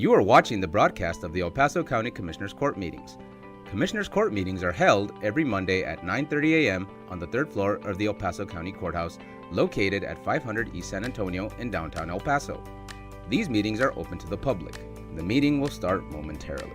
You are watching the broadcast of the El Paso County Commissioners Court meetings. Commissioners Court meetings are held every Monday at 9:30 a.m. on the third floor of the El Paso County Courthouse, located at 500 East San Antonio in downtown El Paso. These meetings are open to the public. The meeting will start momentarily.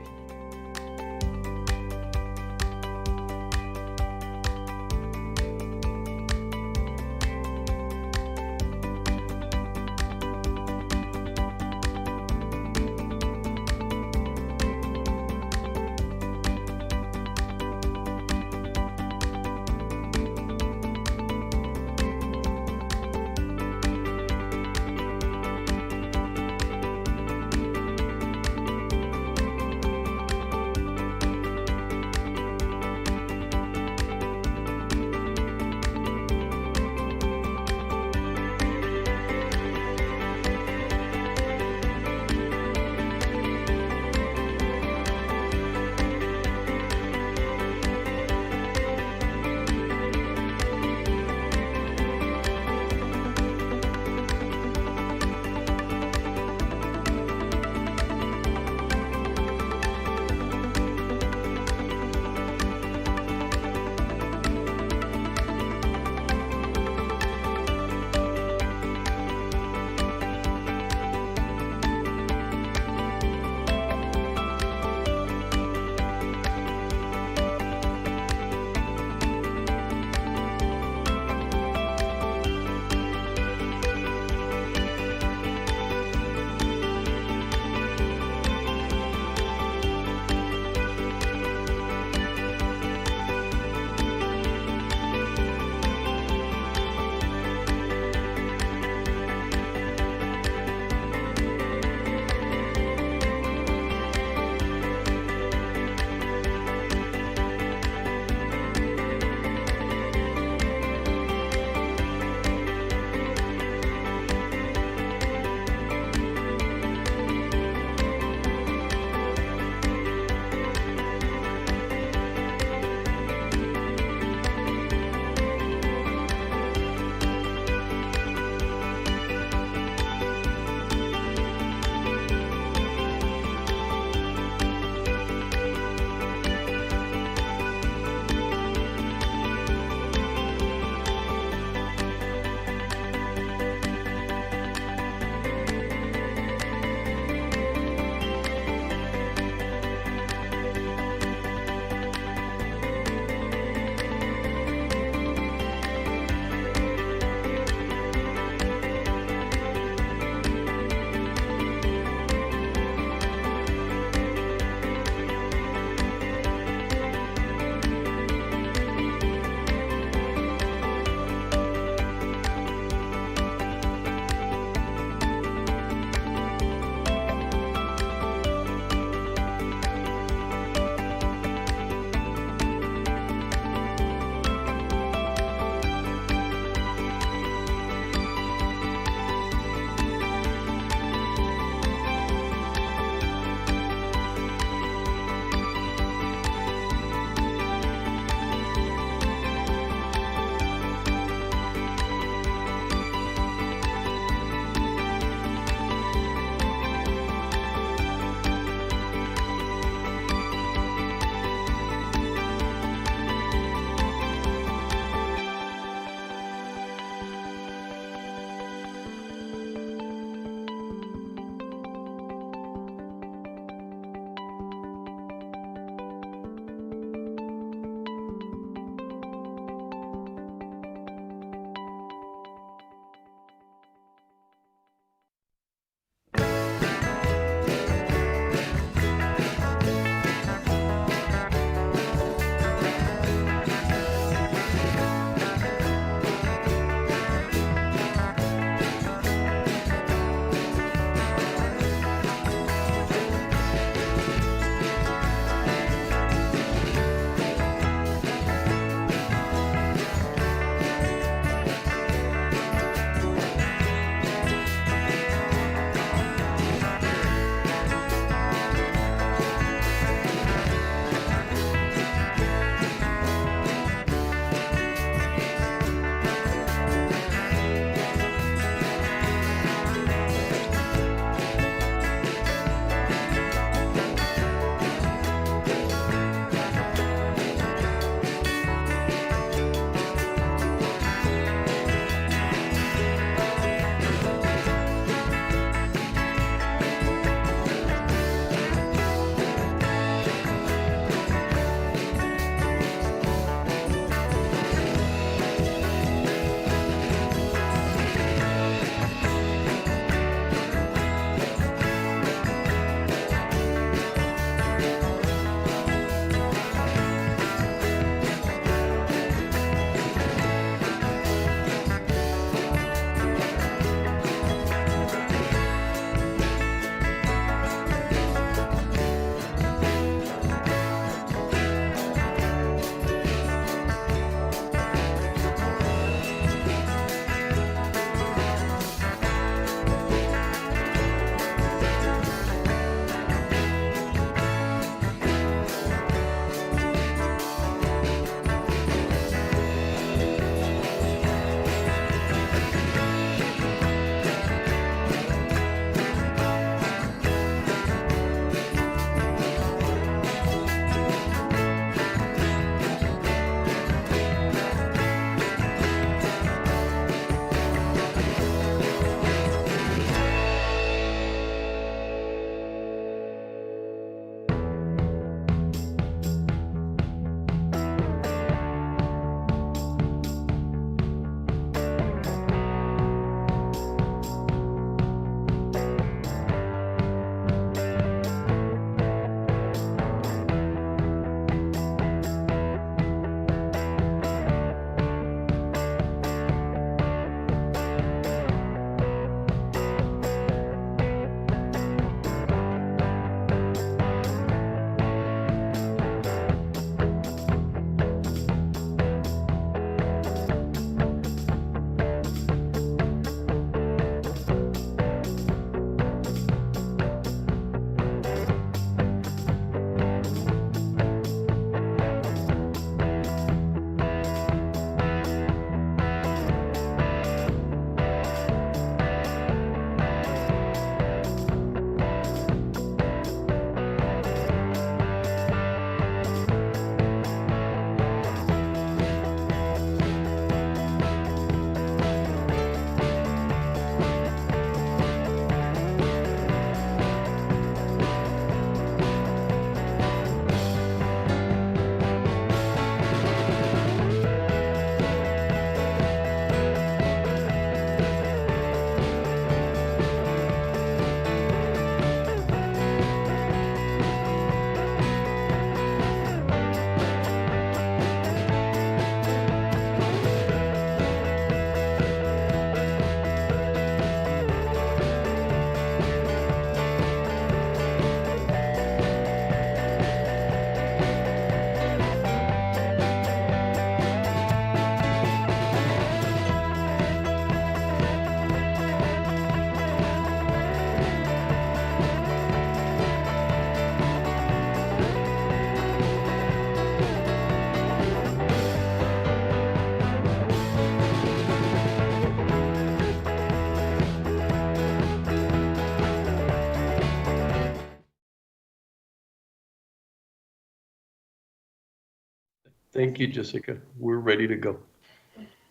Thank you, Jessica. We're ready to go.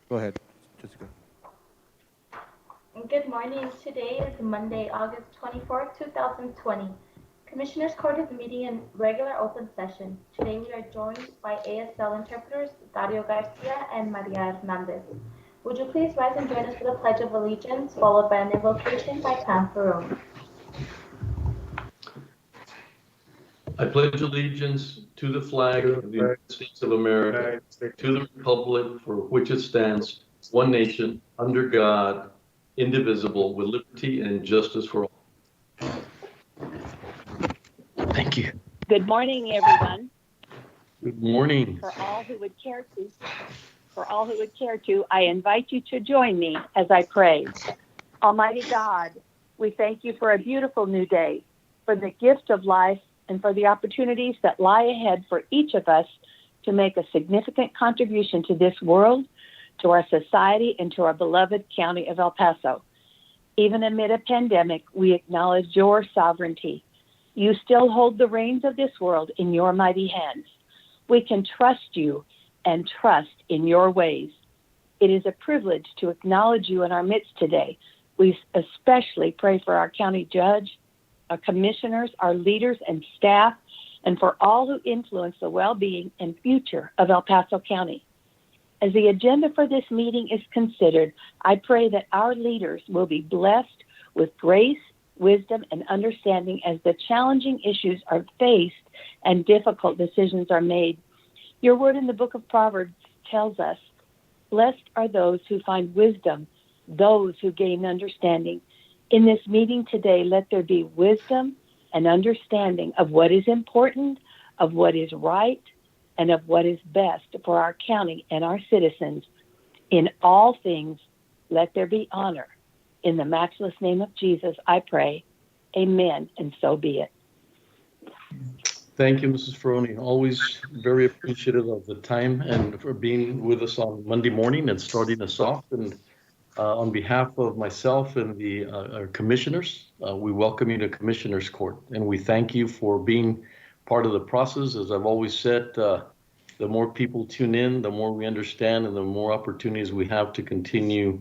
Go ahead, Jessica. Good morning. Today is Monday, August 24th, 2020. Commissioners Court is meeting in regular open session. Today we are joined by ASL interpreters Dario Garcia and Maria Hernandez. Would you please rise and join us for the Pledge of Allegiance, followed by an invocation by Pam Ferroni. I pledge allegiance to the flag of the United States of America, to the republic for which it stands, one nation, under God, indivisible, with liberty and justice for all. Thank you. Good morning, everyone. Good morning. For all who would care to, I invite you to join me as I pray. Almighty God, we thank you for a beautiful new day, for the gift of life, and for the opportunities that lie ahead for each of us to make a significant contribution to this world, to our society, and to our beloved county of El Paso. Even amid a pandemic, we acknowledge your sovereignty. You still hold the reins of this world in your mighty hands. We can trust you and trust in your ways. It is a privilege to acknowledge you in our midst today. We especially pray for our county judge, our commissioners, our leaders and staff, and for all who influence the well-being and future of El Paso County. As the agenda for this meeting is considered, I pray that our leaders will be blessed with grace, wisdom, and understanding as the challenging issues are faced and difficult decisions are made. Your word in the book of Proverbs tells us, blessed are those who find wisdom, those who gain understanding. In this meeting today, let there be wisdom and understanding of what is important, of what is right, and of what is best for our county and our citizens. In all things, let there be honor. In the matchless name of Jesus, I pray. Amen, and so be it. Thank you, Mrs. Ferroni. Always very appreciative of the time and for being with us on Monday morning and starting us off. And on behalf of myself and our commissioners, we welcome you to Commissioners Court, and we thank you for being part of the process. As I've always said, the more people tune in, the more we understand, and the more opportunities we have to continue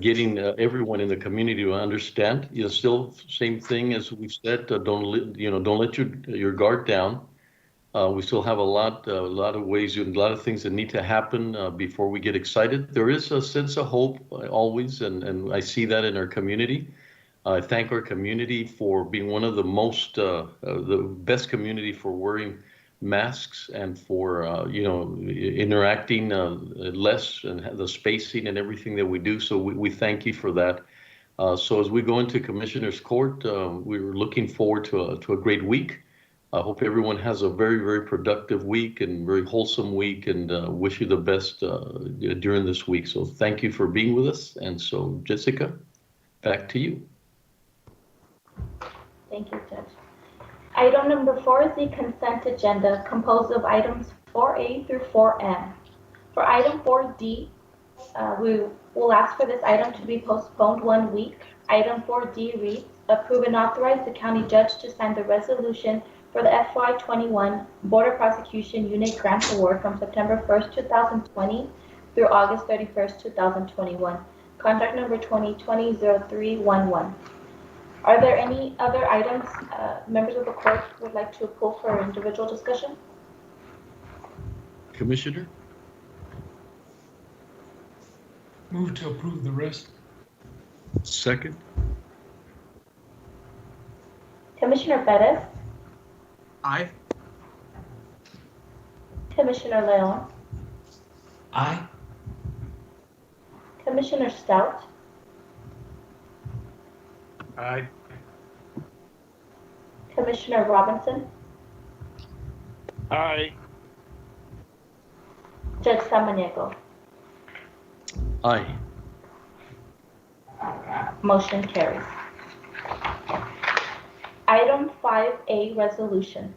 getting everyone in the community to understand. Still same thing as we've said. Don't let your guard down. We still have a lot of ways, a lot of things that need to happen before we get excited. There is a sense of hope always, and I see that in our community. I thank our community for being one of the best community for wearing masks and for interacting less and the spacing and everything that we do. So we thank you for that. So as we go into Commissioners Court, we're looking forward to a great week. I hope everyone has a very, very productive week and very wholesome week, and wish you the best during this week. So thank you for being with us. And so, Jessica, back to you. Thank you, Judge. Item number 4 is the consent agenda, composed of items 4A through 4M. For item 4D, we will ask for this item to be postponed 1 week. Item 4D reads, approve and authorize the county judge to sign the resolution for the FY21 Border Prosecution Unit Grant Award from September 1st, 2020 through August 31st, 2021. Contract number 2020-0311. Are there any other items members of the court would like to pull for individual discussion? Commissioner? Move to approve the rest. Second. Commissioner Perez? Aye. Commissioner Leon? Aye. Commissioner Stout? Aye. Commissioner Robinson? Aye. Judge Samaniego? Aye. Motion carries. Item 5A, resolution.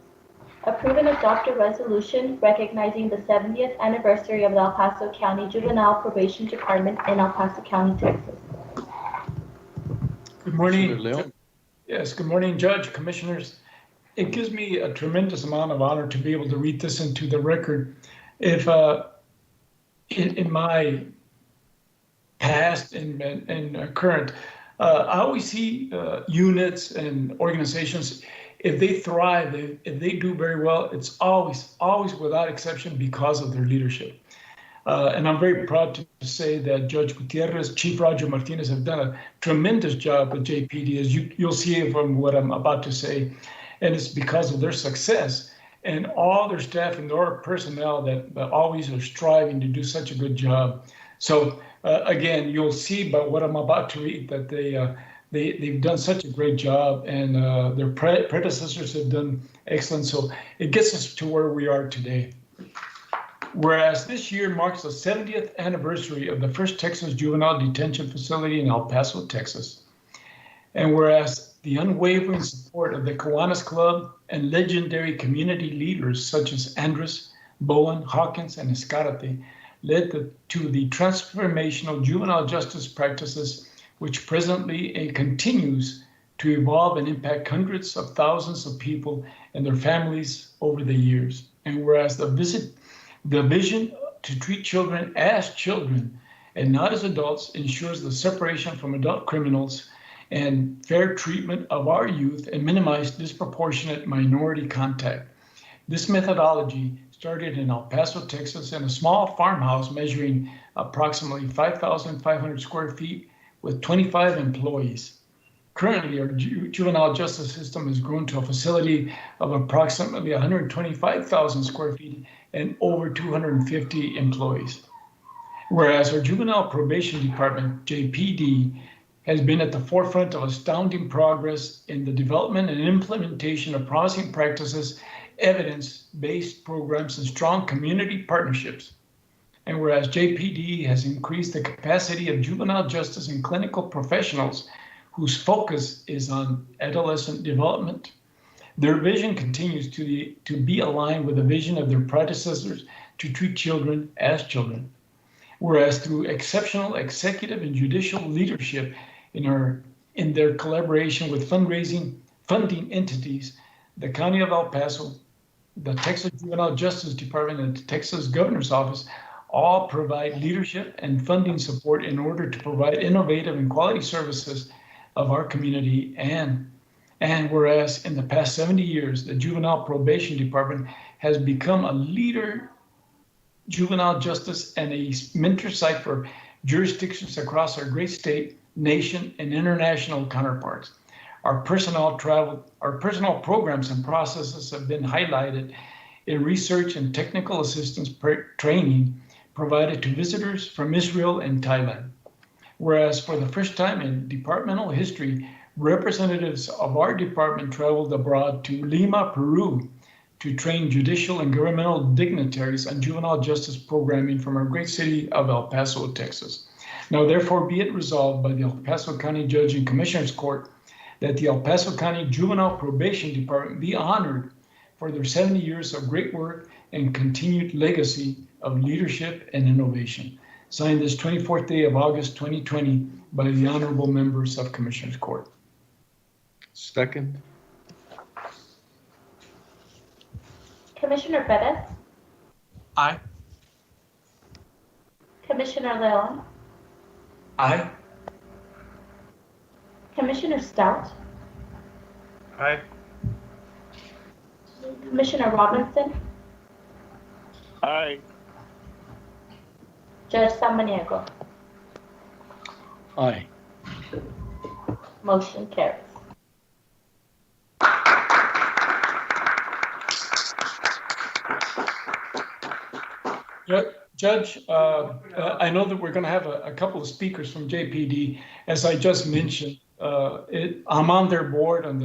Approve and adopt a resolution recognizing the 70th anniversary of the El Paso County Juvenile Probation Department in El Paso County, Texas. Good morning. Leon? Yes, good morning, Judge, Commissioners. It gives me a tremendous amount of honor to be able to read this into the record. If in my past and current, I always see units and organizations, if they thrive, if they do very well, it's always without exception because of their leadership. And I'm very proud to say that Judge Gutierrez, Chief Roger Martinez have done a tremendous job with JPD, as you'll see from what I'm about to say. And it's because of their success and all their staff and their personnel that always are striving to do such a good job. So again, you'll see by what I'm about to read that they've done such a great job, and their predecessors have done excellent. So it gets us to where we are today. Whereas this year marks the 70th anniversary of the first Texas juvenile detention facility in El Paso, Texas. And whereas the unwavering support of the Kiwanis Club and legendary community leaders such as Andres, Bowen, Hawkins, and Escarate led to the transformational juvenile justice practices, which presently and continues to evolve and impact hundreds of thousands of people and their families over the years. And whereas the vision to treat children as children and not as adults ensures the separation from adult criminals and fair treatment of our youth and minimize disproportionate minority contact. This methodology started in El Paso, Texas, in a small farmhouse measuring approximately 5,500 square feet with 25 employees. Currently, our juvenile justice system has grown to a facility of approximately 125,000 square feet and over 250 employees. Whereas our juvenile probation department, JPD, has been at the forefront of astounding progress in the development and implementation of promising practices, evidence-based programs, and strong community partnerships. And whereas JPD has increased the capacity of juvenile justice and clinical professionals whose focus is on adolescent development, their vision continues to be aligned with the vision of their predecessors to treat children as children. Whereas through exceptional executive and judicial leadership in their collaboration with funding entities, the County of El Paso, the Texas Juvenile Justice Department, and the Texas Governor's Office all provide leadership and funding support in order to provide innovative and quality services of our community. And whereas in the past 70 years, the Juvenile Probation Department has become a leader juvenile justice and a mentor site for jurisdictions across our great state, nation, and international counterparts. Our personnel programs and processes have been highlighted in research and technical assistance training provided to visitors from Israel and Thailand. Whereas for the first time in departmental history, representatives of our department traveled abroad to Lima, Peru, to train judicial and governmental dignitaries on juvenile justice programming from our great city of El Paso, Texas. Now, therefore, be it resolved by the El Paso County Judge and Commissioners Court that the El Paso County Juvenile Probation Department be honored for their 70 years of great work and continued legacy of leadership and innovation. Signed this 24th day of August 2020 by the honorable members of Commissioners Court. Second. Commissioner Perez, Aye. Commissioner Leon, Aye. Commissioner Stout, Aye. Commissioner Robinson, Aye. Judge Samaniego. Aye. Motion carries. Judge, I know that we're going to have a couple of speakers from JPD. As I just mentioned, I'm on their board, on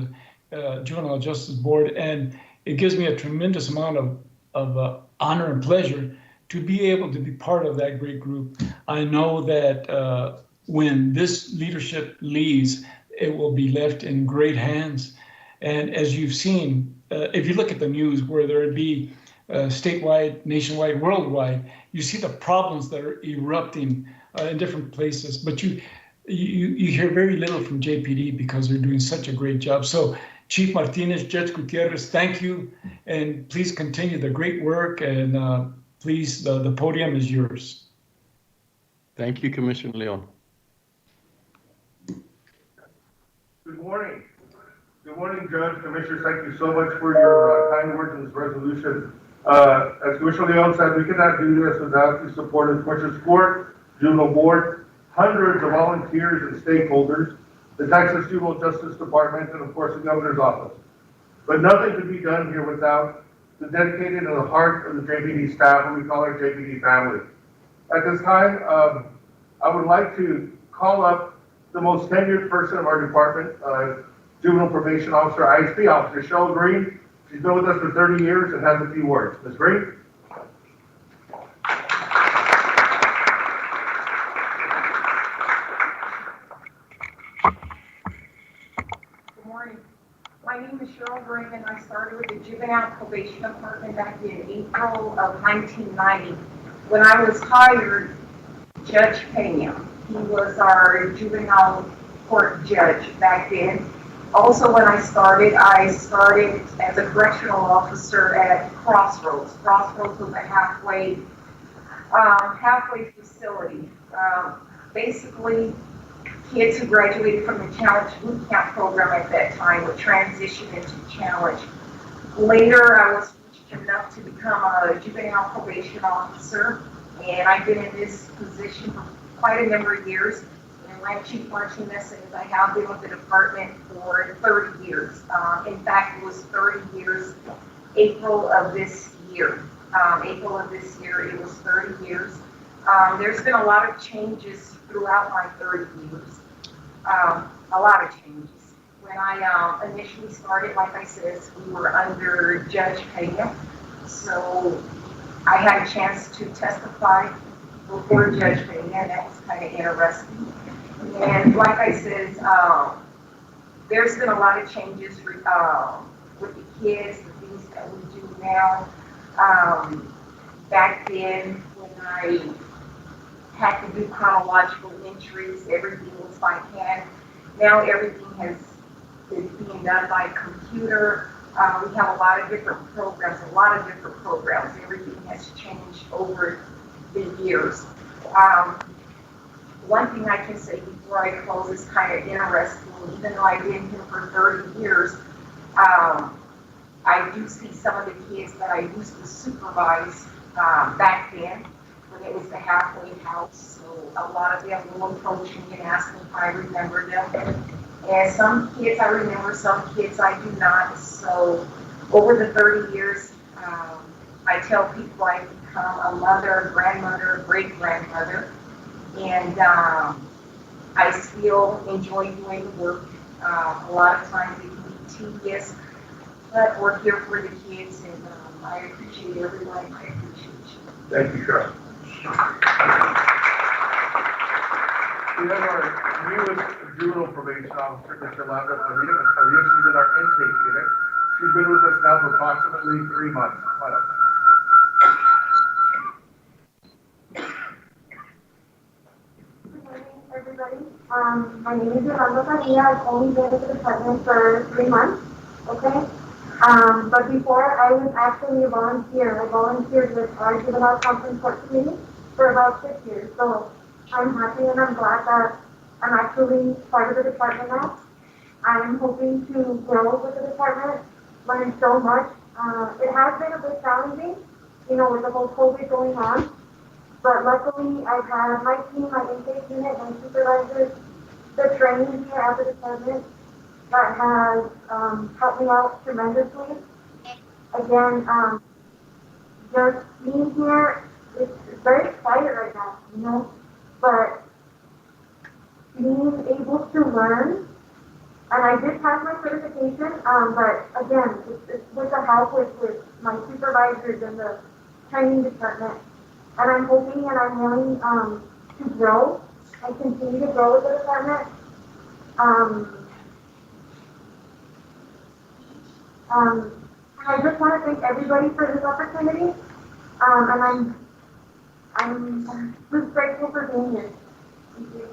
the Juvenile Justice Board, and it gives me a tremendous amount of honor and pleasure to be able to be part of that great group. I know that when this leadership leaves, it will be left in great hands. And as you've seen, if you look at the news, where there would be statewide, nationwide, worldwide, you see the problems that are erupting in different places. But you hear very little from JPD because they're doing such a great job. So Chief Martinez, Judge Gutierrez, thank you. And please continue the great work. And please, the podium is yours. Thank you, Commissioner Leon. Good morning. Good morning, Judge, Commissioners. Thank you so much for your kind words in this resolution. As Commissioner Leon said, we cannot do this without the support of the Commissioners Court, Juvenile Board, hundreds of volunteers and stakeholders, the Texas Juvenile Justice Department, and of course the Governor's Office. But nothing could be done here without the dedicated and the heart of the JPD staff, who we call our JPD family. At this time, I would like to call up the most tenured person of our department, Juvenile Probation Officer, ISP Officer, Cheryl Green. She's been with us for 30 years and has a few words. Ms. Green? Good morning. My name is Cheryl Green, and I started with the Juvenile Probation Department back in April of 1990. When I was hired, Judge Pena, he was our juvenile court judge back then. Also, when I started as a correctional officer at Crossroads. Crossroads was a halfway facility. Basically, kids who graduated from the Challenge Boot Camp program at that time would transition into Challenge. Later, I was fortunate enough to become a juvenile probation officer, and I've been in this position for quite a number of years. And like Chief Martinez says, I have been with the department for 30 years. In fact, it was 30 years, April of this year. It was 30 years. There's been a lot of changes throughout my 30 years. A lot of changes. When I initially started, like I said, we were under Judge Pena. So I had a chance to testify before Judge Pena, and that was kind of interesting. And like I said, there's been a lot of changes with the kids, the things that we do now. Back then, when I had to do chronological entries, everything was by hand. Now everything is being done by computer. We have a lot of different programs. Everything has changed over the years. One thing I can say before I close is kind of interesting. Even though I've been here for 30 years, I do see some of the kids that I used to supervise back then when it was the halfway house. So a lot of them will approach me and ask me if I remember them. And some kids I remember, some kids I do not. So over the 30 years, I tell people I've become a mother, a grandmother, a great-grandmother. And I still enjoy doing the work. A lot of times it can be tedious, but we're here for the kids, and I appreciate everyone. I appreciate you. Thank you, Cheryl. We have our newest juvenile probation officer, Ms. Yolanda Padilla. Ms. Padilla, she's in our intake unit. She's been with us now for approximately 3 months. Come on up. Everybody. My name is Yolanda Padilla. I've only been at the department for 3 months, okay? But before, I was actually a volunteer. I volunteered with our Juvenile Conference Court Committee for about 6 years. So I'm happy and I'm glad that I'm actually part of the department now. I'm hoping to grow with the department, learn so much. It has been a bit challenging, you know, with the whole COVID going on. But luckily, I've had my team, my intake unit, my supervisors, the training here at the department that has helped me out tremendously. Again, just being here, it's very quiet right now, you know, but being able to learn, and I did pass my certification, but again, it's with the help with my supervisors and the training department. And I'm hoping and I'm willing to grow and continue to grow with the department. I just want to thank everybody for this opportunity. And I'm just grateful for being here. Thank you.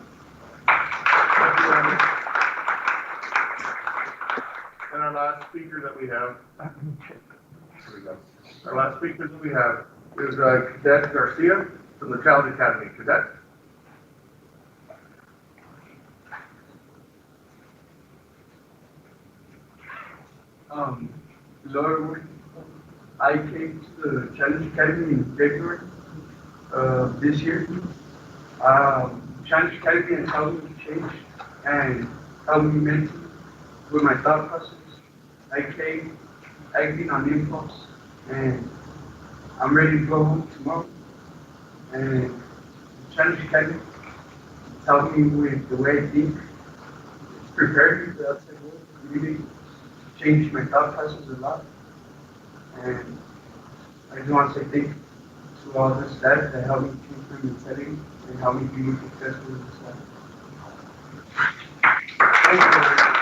And our last speaker that we have, here we go. Our last speaker that we have, is Cadet Garcia from the Challenge Academy. Cadet. Hello everyone. I came to the Challenge Academy in February this year. Challenge Academy has helped me change and helped me mentally with my thought process. I came acting on impulse and I'm ready to go home tomorrow. And Challenge Academy has helped me with the way I think. It's prepared me for the outside world. Really changed my thought process a lot. And I just want to say thank you to all the staff that helped me change my mentality and helped me be successful in this life. Thank you.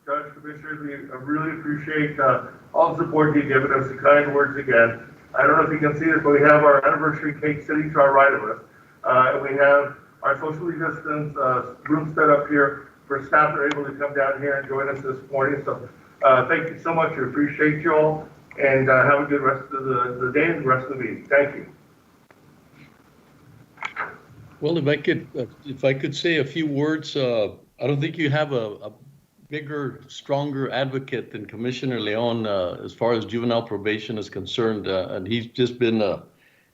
Judge, Commissioners, we really appreciate all the support you've given us, the kind words again. I don't know if you can see this, but we have our anniversary cake sitting to our right of us. And we have our socially distanced room set up here for staff that are able to come down here and join us this morning. So thank you so much. We appreciate you all, and have a good rest of the day and the rest of the meeting. Thank you. Well, if I could say a few words, I don't think you have a bigger, stronger advocate than Commissioner Leon as far as juvenile probation is concerned, and he's just been.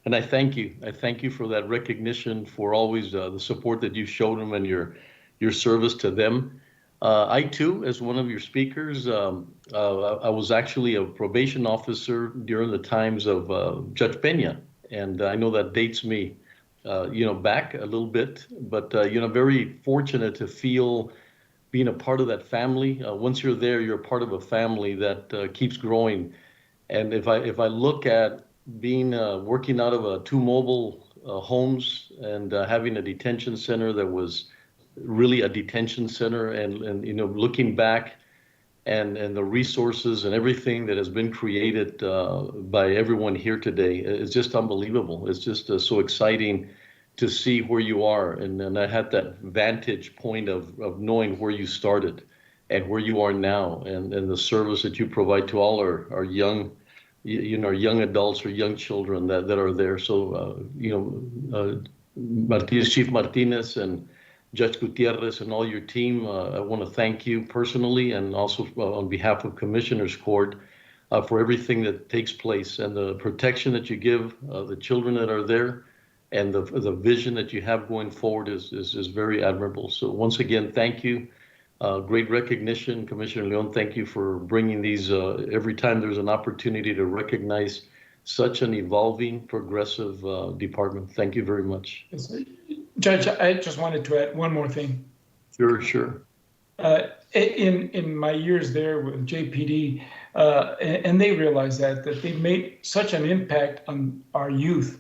And I thank you. I thank you for that recognition, for always the support that you showed him and your service to them. I too, as one of your speakers, I was actually a probation officer during the times of Judge Peña, and I know that dates me, back a little bit. But very fortunate to feel being a part of that family. Once you're there, you're part of a family that keeps growing. And if I look at being working out of two mobile homes and having a detention center that was really a detention center, and looking back and the resources and everything that has been created by everyone here today, it's just unbelievable. It's just so exciting to see where you are, and I had that vantage point of knowing where you started and where you are now, and the service that you provide to all our young young adults or young children that are there. So, Chief Martinez and Judge Gutierrez and all your team, I want to thank you personally, and also on behalf of Commissioners Court for everything that takes place and the protection that you give the children that are there, and the vision that you have going forward is very admirable. So once again, thank you. Great recognition, Commissioner Leon. Thank you for bringing these every time there's an opportunity to recognize such an evolving, progressive department. Thank you very much. Judge, I just wanted to add one more thing. Sure. In my years there with JPD, and they realized that they made such an impact on our youth.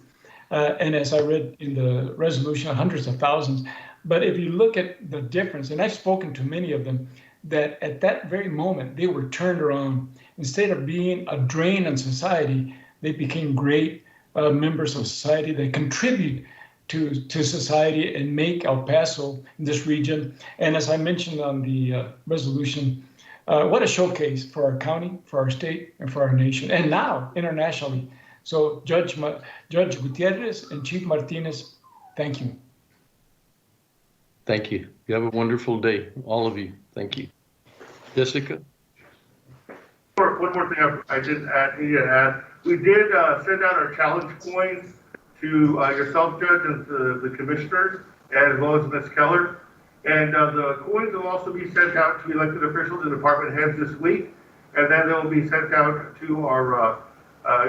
And as I read in the resolution, hundreds of thousands. But if you look at the difference, and I've spoken to many of them, that at that very moment, they were turned around. Instead of being a drain on society, they became great members of society that contribute to society and make El Paso, in this region. And as I mentioned on the resolution, what a showcase for our county, for our state, and for our nation, and now internationally. So Judge Gutierrez and Chief Martinez, thank you. Thank you. You have a wonderful day, all of you. Thank you. Jessica? One more thing I did need to add. We did send out our challenge coins to yourself, Judge, and to the commissioners, as well as Ms. Keller. And the coins will also be sent out to elected officials and department heads this week. And then they'll be sent out to our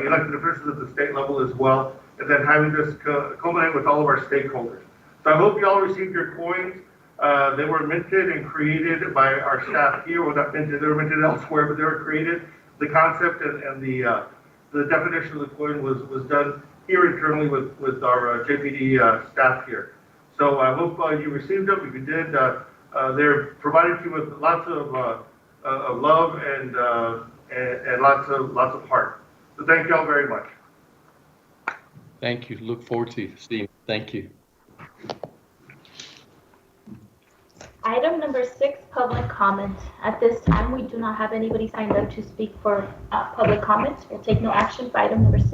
elected officials at the state level as well. And then having this culminate with all of our stakeholders. So I hope you all received your coins. They were minted and created by our staff here. Well, not minted, they were minted elsewhere, but they were created. The concept and the definition of the coin was done here internally with our JPD staff here. So I hope you received them. If you did, they're provided to you with lots of love and lots of heart. So thank you all very much. Thank you. Look forward to seeing you. Thank you. Item number 6, public comment. At this time, we do not have anybody signed up to speak for public comment. We'll take no action for item number 6.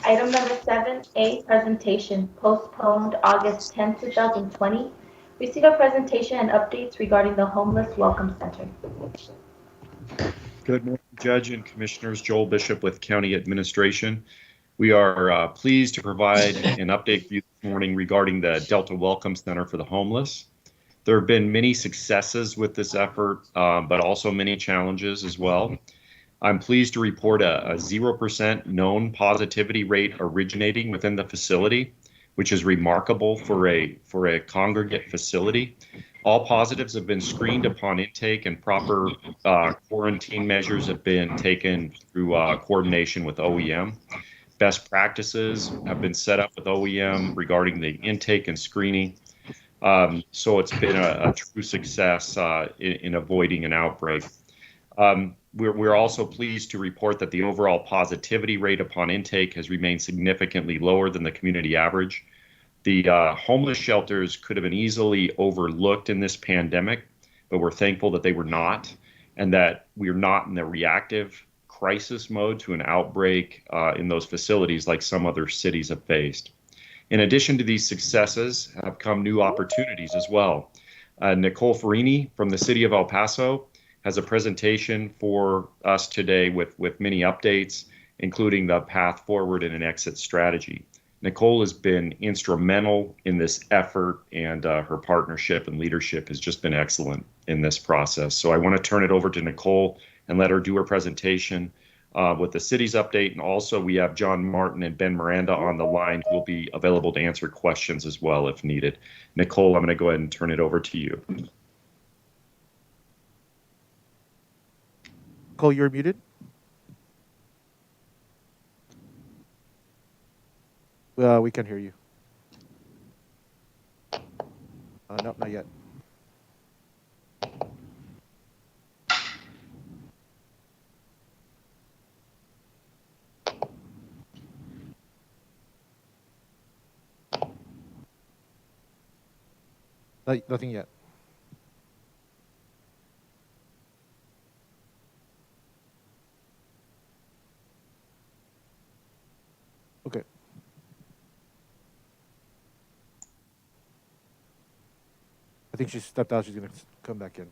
Item number 7A, presentation, postponed August 10, 2020. Receive a presentation and updates regarding the Homeless Welcome Center. Good morning, Judge and Commissioners. Joel Bishop with County Administration. We are pleased to provide an update for you this morning regarding the Delta Welcome Center for the Homeless. There have been many successes with this effort, but also many challenges as well. I'm pleased to report a 0% known positivity rate originating within the facility, which is remarkable for a congregate facility. All positives have been screened upon intake, and proper quarantine measures have been taken through coordination with OEM. Best practices have been set up with OEM regarding the intake and screening. So it's been a true success in avoiding an outbreak. We're also pleased to report that the overall positivity rate upon intake has remained significantly lower than the community average. The homeless shelters could have been easily overlooked in this pandemic, but we're thankful that they were not, and that we're not in the reactive crisis mode to an outbreak in those facilities like some other cities have faced. In addition to these successes have come new opportunities as well. Nicole Farini from the city of El Paso has a presentation for us today with many updates, including the path forward and an exit strategy. Nicole has been instrumental in this effort, and her partnership and leadership has just been excellent in this process. So I want to turn it over to Nicole and let her do her presentation with the city's update. And also we have John Martin and Ben Miranda on the line who will be available to answer questions as well if needed. Nicole, I'm going to go ahead and turn it over to you. Nicole, you're muted. We can hear you. No, not yet. Nothing yet. Okay. I think she stepped out. She's going to come back in.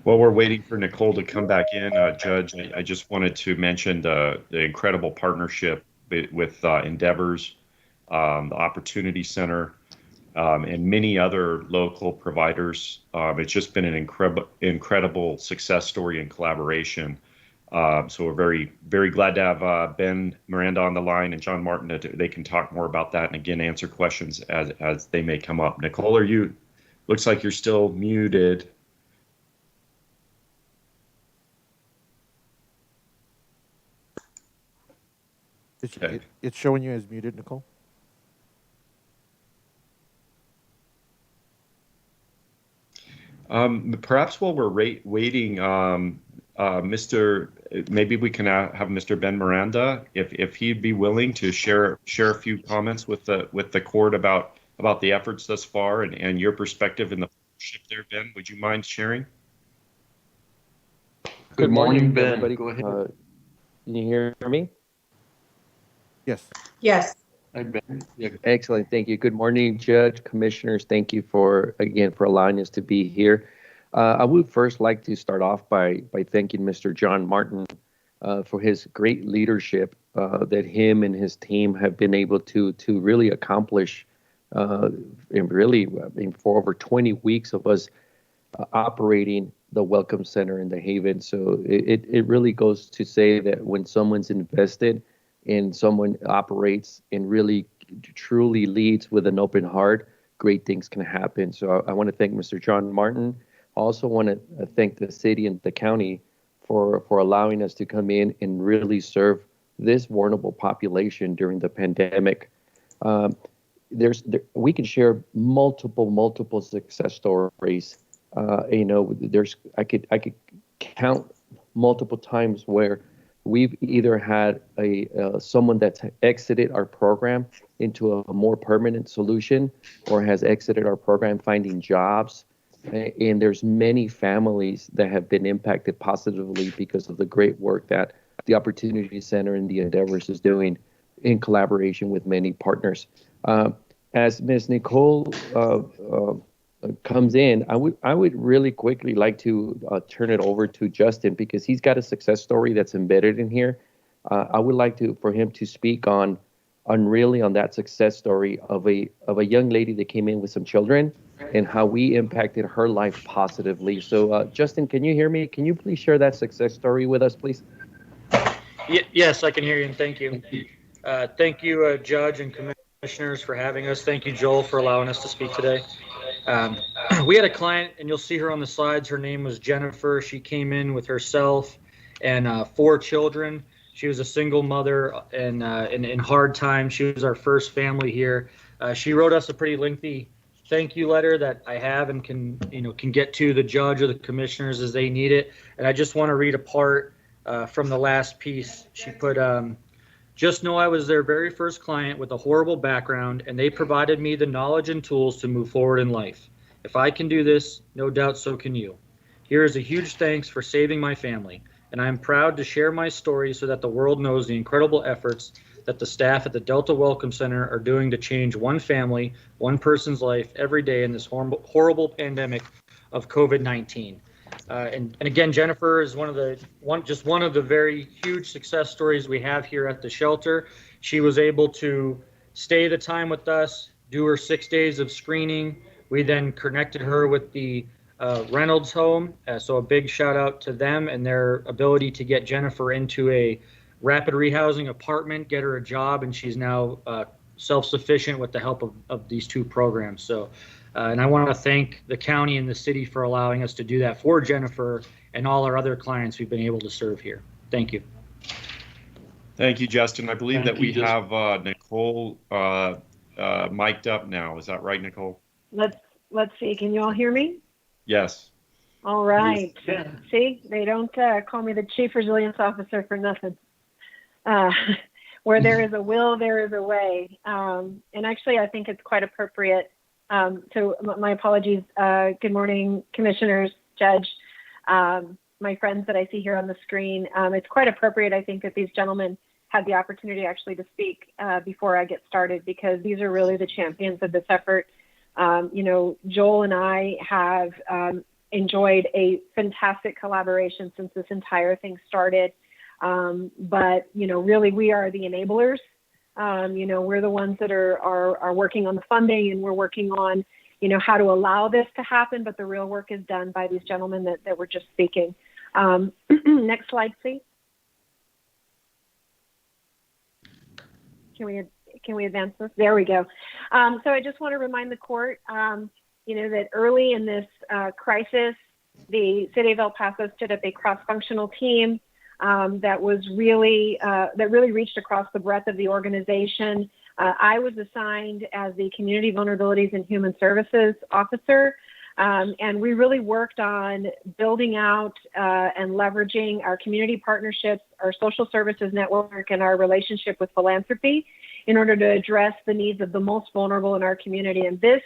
While we're waiting for Nicole to come back in, Judge, I just wanted to mention the incredible partnership with Endeavors, the Opportunity Center, and many other local providers. It's just been an incredible success story and collaboration. So we're very, very glad to have Ben Miranda on the line and John Martin. They can talk more about that and again answer questions as they may come up. Nicole, looks like you're still muted. It's showing you as muted, Nicole. Perhaps while we're waiting, maybe we can have Mr. Ben Miranda, if he'd be willing to share a few comments with the court about the efforts thus far and your perspective in the partnership there, Ben. Would you mind sharing? Good morning, Ben. Everybody. Go ahead. Can you hear me? Yes. Yes. Hi, Ben. Yeah. Excellent. Thank you. Good morning, Judge, Commissioners. Thank you for allowing us to be here. I would first like to start off by thanking Mr. John Martin for his great leadership that him and his team have been able to really accomplish for over 20 weeks of us operating the Welcome Center in the Haven. So it really goes to say that when someone's invested and someone operates and really truly leads with an open heart, great things can happen. So I want to thank Mr. John Martin. I also want to thank the city and the county for allowing us to come in and really serve this vulnerable population during the pandemic. we can share multiple success stories. I could count multiple times where we've either had someone that's exited our program into a more permanent solution, or has exited our program finding jobs. And there's many families that have been impacted positively because of the great work that the Opportunity Center and the Endeavors is doing in collaboration with many partners. As Ms. Nicole comes in, I would really quickly like to turn it over to Justin, because he's got a success story that's embedded in here. I would like for him to speak on that success story of a young lady that came in with some children and how we impacted her life positively. So Justin, can you hear me? Can you please share that success story with us, please? Yes, I can hear you, and thank you. Thank you, Judge and Commissioners, for having us. Thank you, Joel, for allowing us to speak today. We had a client, and you'll see her on the slides. Her name was Jennifer. She came in with herself and 4 children. She was a single mother and in hard times. She was our first family here. She wrote us a pretty lengthy thank you letter that I have and can get to the judge or the commissioners as they need it. And I just want to read a part from the last piece. She put, just know I was their very first client with a horrible background, and they provided me the knowledge and tools to move forward in life. If I can do this, no doubt so can you. Here is a huge thanks for saving my family, and I am proud to share my story so that the world knows the incredible efforts that the staff at the Delta Welcome Center are doing to change one family, one person's life every day in this horrible pandemic of COVID-19. And again, Jennifer is one of the very huge success stories we have here at the shelter. She was able to stay the time with us, do her 6 days of screening. We then connected her with the Reynolds home. So a big shout out to them and their ability to get Jennifer into a rapid rehousing apartment, get her a job, and she's now self-sufficient with the help of these 2 programs. So. And I want to thank the county and the city for allowing us to do that for Jennifer and all our other clients we've been able to serve here. Thank you. Thank you, Justin. I believe that we have Nicole mic'd up now. Is that right, Nicole? Let's see. Can you all hear me? Yes. All right. Yes. See, they don't call me the Chief Resilience Officer for nothing. Where there is a will, there is a way. And actually, I think it's quite appropriate. So my apologies. Good morning, commissioners, judge, my friends that I see here on the screen. It's quite appropriate, I think, that these gentlemen had the opportunity actually to speak before I get started, because these are really the champions of this effort. Joel and I have enjoyed a fantastic collaboration since this entire thing started. But really, we are the enablers. We're the ones that are working on the funding, and we're working on, how to allow this to happen. But the real work is done by these gentlemen that were just speaking. Next slide, please. Can we advance this? There we go. So I just want to remind the court, that early in this crisis, the city of El Paso stood up a cross-functional team that really reached across the breadth of the organization. I was assigned as the Community Vulnerabilities and Human Services Officer, and we really worked on building out and leveraging our community partnerships, our social services network, and our relationship with philanthropy in order to address the needs of the most vulnerable in our community. And this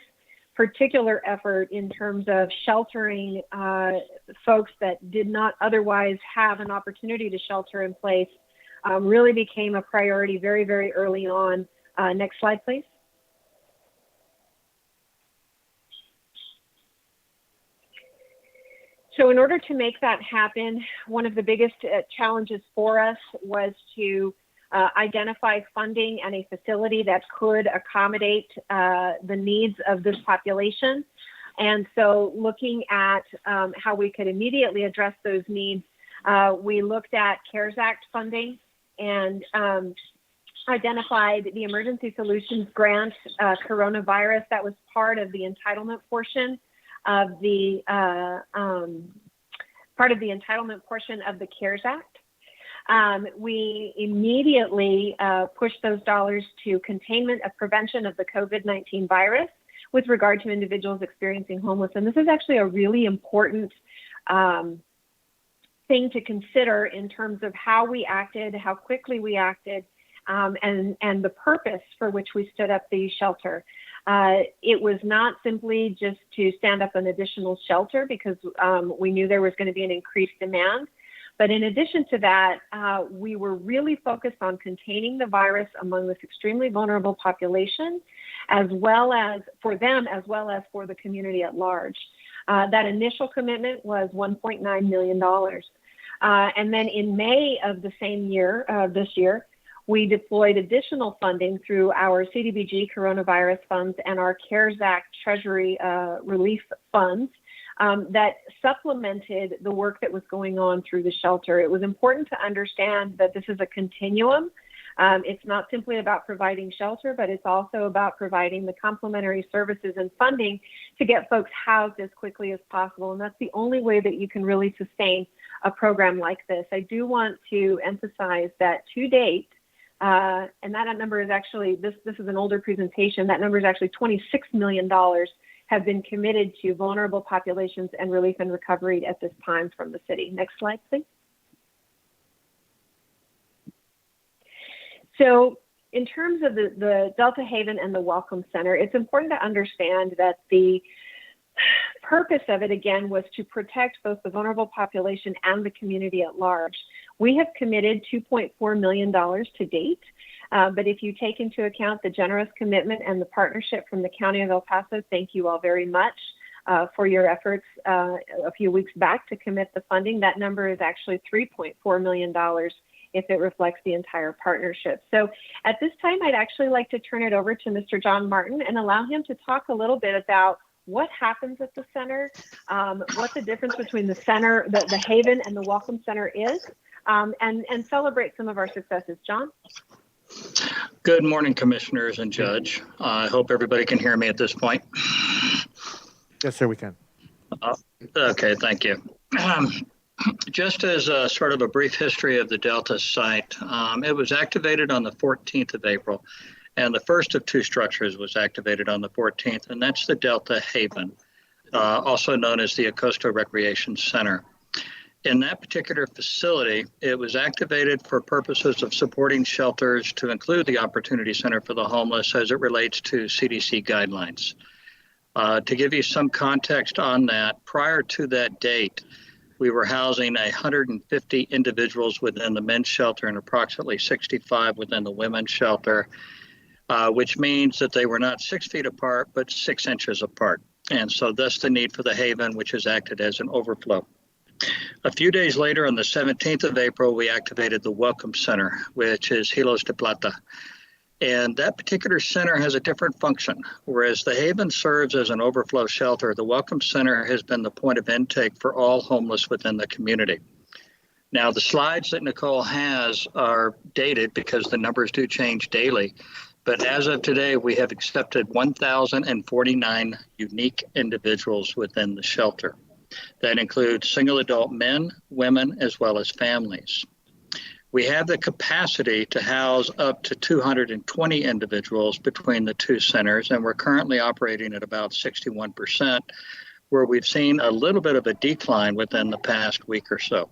particular effort in terms of sheltering folks that did not otherwise have an opportunity to shelter in place really became a priority very, very early on. Next slide, please. So in order to make that happen, one of the biggest challenges for us was to identify funding and a facility that could accommodate the needs of this population. And so looking at how we could immediately address those needs, we looked at CARES Act funding and identified the Emergency Solutions Grant coronavirus that was part of the entitlement portion of the CARES Act. We immediately pushed those dollars to containment of prevention of the COVID-19 virus with regard to individuals experiencing homelessness. And this is actually a really important thing to consider in terms of how we acted, how quickly we acted, and the purpose for which we stood up the shelter. It was not simply just to stand up an additional shelter because we knew there was going to be an increased demand. But in addition to that, we were really focused on containing the virus among this extremely vulnerable population, as well as for them, as well as for the community at large. That initial commitment was $1.9 million. And then in May of the same year, this year, we deployed additional funding through our CDBG coronavirus funds and our CARES Act Treasury relief funds that supplemented the work that was going on through the shelter. It was important to understand that this is a continuum. It's not simply about providing shelter, but it's also about providing the complementary services and funding to get folks housed as quickly as possible. And that's the only way that you can really sustain a program like this. I do want to emphasize that to date, and that number is actually, this is an older presentation, that number is actually $26 million have been committed to vulnerable populations and relief and recovery at this time from the city. Next slide, please. So in terms of the Delta Haven and the Welcome Center, it's important to understand that the purpose of it, again, was to protect both the vulnerable population and the community at large. We have committed $2.4 million to date, but if you take into account the generous commitment and the partnership from the County of El Paso, thank you all very much for your efforts a few weeks back to commit the funding. That number is actually $3.4 million if it reflects the entire partnership. So at this time, I'd actually like to turn it over to Mr. John Martin and allow him to talk a little bit about what happens at the center, what the difference between the center, the Haven and the Welcome Center is, and celebrate some of our successes. John? Good morning, Commissioners and Judge. I hope everybody can hear me at this point. Yes, sir, we can. Okay, thank you. Just as a sort of a brief history of the Delta site, it was activated on the 14th of April, and the first of two structures was activated on the 14th, and that's the Delta Haven, also known as the Acosta Recreation Center. In that particular facility, it was activated for purposes of supporting shelters to include the Opportunity Center for the Homeless as it relates to CDC guidelines. To give you some context on that, prior to that date, we were housing 150 individuals within the men's shelter and approximately 65 within the women's shelter, which means that they were not 6 feet apart, but 6 inches apart. And so thus the need for the Haven, which has acted as an overflow. A few days later, on the 17th of April, we activated the Welcome Center, which is Hilos de Plata. And that particular center has a different function. Whereas the Haven serves as an overflow shelter, the Welcome Center has been the point of intake for all homeless within the community. Now, the slides that Nicole has are dated because the numbers do change daily. But as of today, we have accepted 1,049 unique individuals within the shelter. That includes single adult men, women, as well as families. We have the capacity to house up to 220 individuals between the two centers, and we're currently operating at about 61%, where we've seen a little bit of a decline within the past week or so.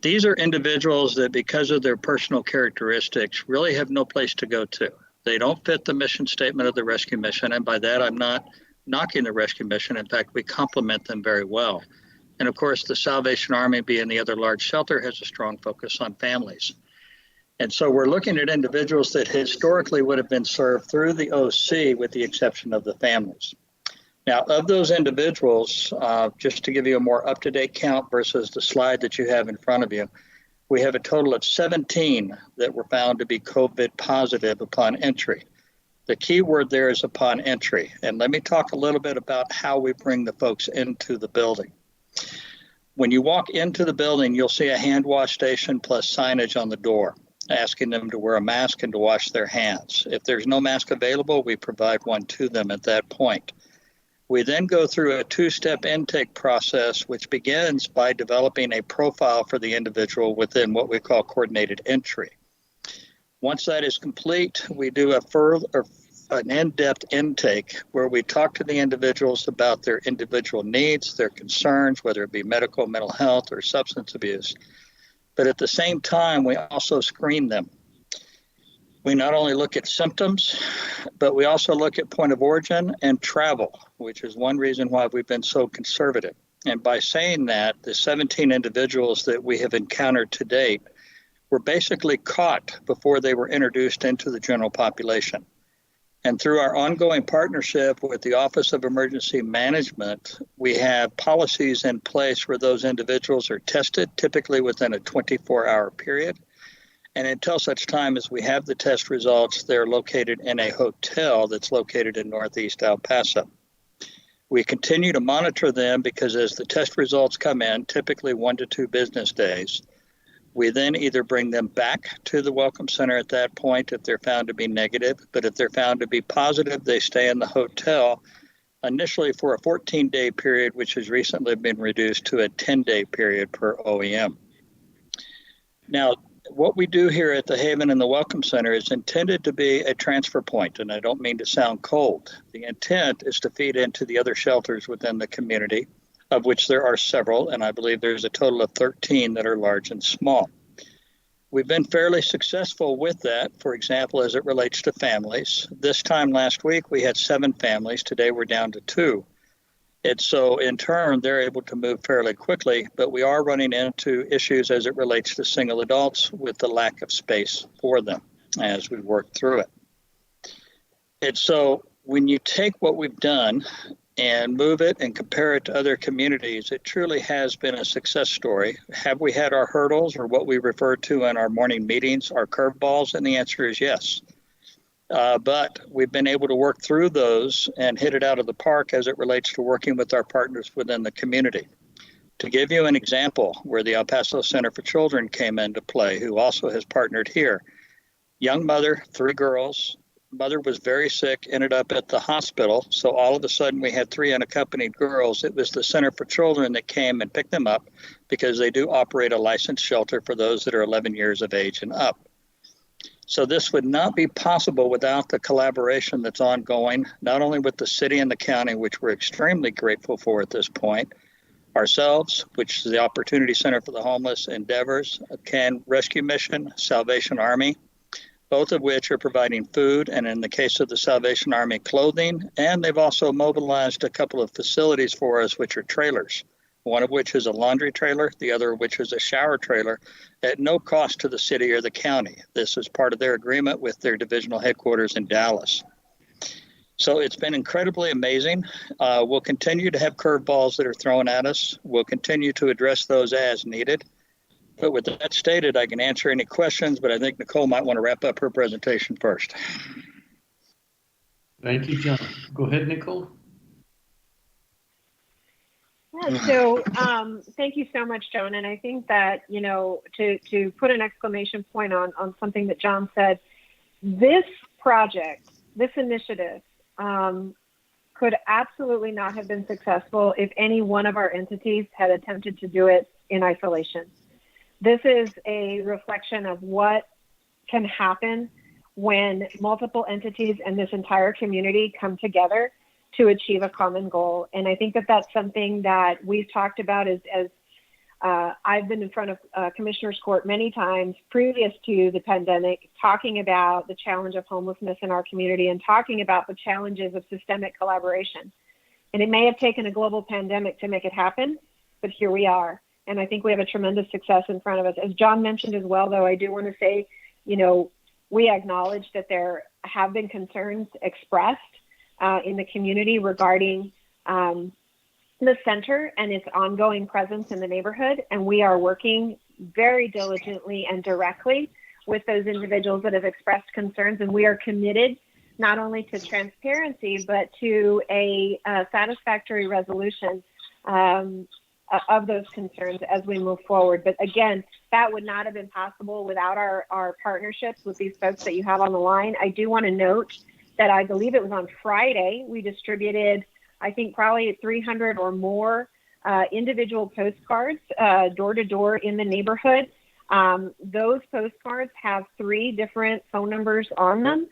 These are individuals that, because of their personal characteristics, really have no place to go to. They don't fit the mission statement of the rescue mission, and by that I'm not knocking the rescue mission. In fact, we complement them very well. And of course, the Salvation Army, being the other large shelter, has a strong focus on families. And so we're looking at individuals that historically would have been served through the OC, with the exception of the families. Now, of those individuals, just to give you a more up-to-date count versus the slide that you have in front of you, we have a total of 17 that were found to be COVID positive upon entry. The key word there is upon entry. And let me talk a little bit about how we bring the folks into the building. When you walk into the building, you'll see a hand wash station plus signage on the door asking them to wear a mask and to wash their hands. If there's no mask available, we provide one to them at that point. We then go through a two-step intake process, which begins by developing a profile for the individual within what we call coordinated entry. Once that is complete, we do an in-depth intake where we talk to the individuals about their individual needs, their concerns, whether it be medical, mental health, or substance abuse. But at the same time, we also screen them. We not only look at symptoms, but we also look at point of origin and travel, which is one reason why we've been so conservative. And by saying that, the 17 individuals that we have encountered to date were basically caught before they were introduced into the general population. And through our ongoing partnership with the Office of Emergency Management, we have policies in place where those individuals are tested, typically within a 24-hour period. And until such time as we have the test results, they're located in a hotel that's located in Northeast El Paso. We continue to monitor them because as the test results come in, typically 1 to 2 business days, we then either bring them back to the Welcome Center at that point if they're found to be negative, but if they're found to be positive, they stay in the hotel initially for a 14-day period, which has recently been reduced to a 10-day period per OEM. Now, what we do here at the Haven and the Welcome Center is intended to be a transfer point, and I don't mean to sound cold. The intent is to feed into the other shelters within the community, of which there are several, and I believe there's a total of 13 that are large and small. We've been fairly successful with that, for example, as it relates to families. This time last week, we had 7 families. Today, we're down to 2. And so in turn, they're able to move fairly quickly, but we are running into issues as it relates to single adults with the lack of space for them as we work through it. And so when you take what we've done and move it and compare it to other communities, it truly has been a success story. Have we had our hurdles, or what we refer to in our morning meetings, our curveballs? And the answer is yes. But we've been able to work through those and hit it out of the park as it relates to working with our partners within the community. To give you an example where the El Paso Center for Children came into play, who also has partnered here. Young mother, 3 girls. Mother was very sick, ended up at the hospital. So all of a sudden we had 3 unaccompanied girls. It was the Center for Children that came and picked them up because they do operate a licensed shelter for those that are 11 years of age and up. So this would not be possible without the collaboration that's ongoing, not only with the city and the county, which we're extremely grateful for at this point, ourselves, which is the Opportunity Center for the Homeless, Endeavors, Can Rescue Mission, Salvation Army, both of which are providing food, and in the case of the Salvation Army, clothing, and they've also mobilized a couple of facilities for us, which are trailers. One of which is a laundry trailer, the other of which is a shower trailer, at no cost to the city or the county. This is part of their agreement with their divisional headquarters in Dallas. So it's been incredibly amazing. We'll continue to have curveballs that are thrown at us. We'll continue to address those as needed. But with that stated, I can answer any questions, but I think Nicole might want to wrap up her presentation first. Thank you, John. Go ahead, Nicole. Yeah, so thank you so much, Joan. And I think that, you know, to put an exclamation point on something that John said, this project, this initiative could absolutely not have been successful if any one of our entities had attempted to do it in isolation. This is a reflection of what can happen when multiple entities and this entire community come together to achieve a common goal. And I think that that's something that we've talked about as I've been in front of Commissioner's Court many times previous to the pandemic, talking about the challenge of homelessness in our community and talking about the challenges of systemic collaboration. And it may have taken a global pandemic to make it happen, but here we are. And I think we have a tremendous success in front of us. As John mentioned as well, though, I do want to say, you know, we acknowledge that there have been concerns expressed in the community regarding the center and its ongoing presence in the neighborhood. And we are working very diligently and directly with those individuals that have expressed concerns. And we are committed not only to transparency, but to a satisfactory resolution of those concerns as we move forward. But again, that would not have been possible without our partnerships with these folks that you have on the line. I do want to note that I believe it was on Friday, we distributed I think probably 300 or more individual postcards door to door in the neighborhood. Those postcards have 3 different phone numbers on them.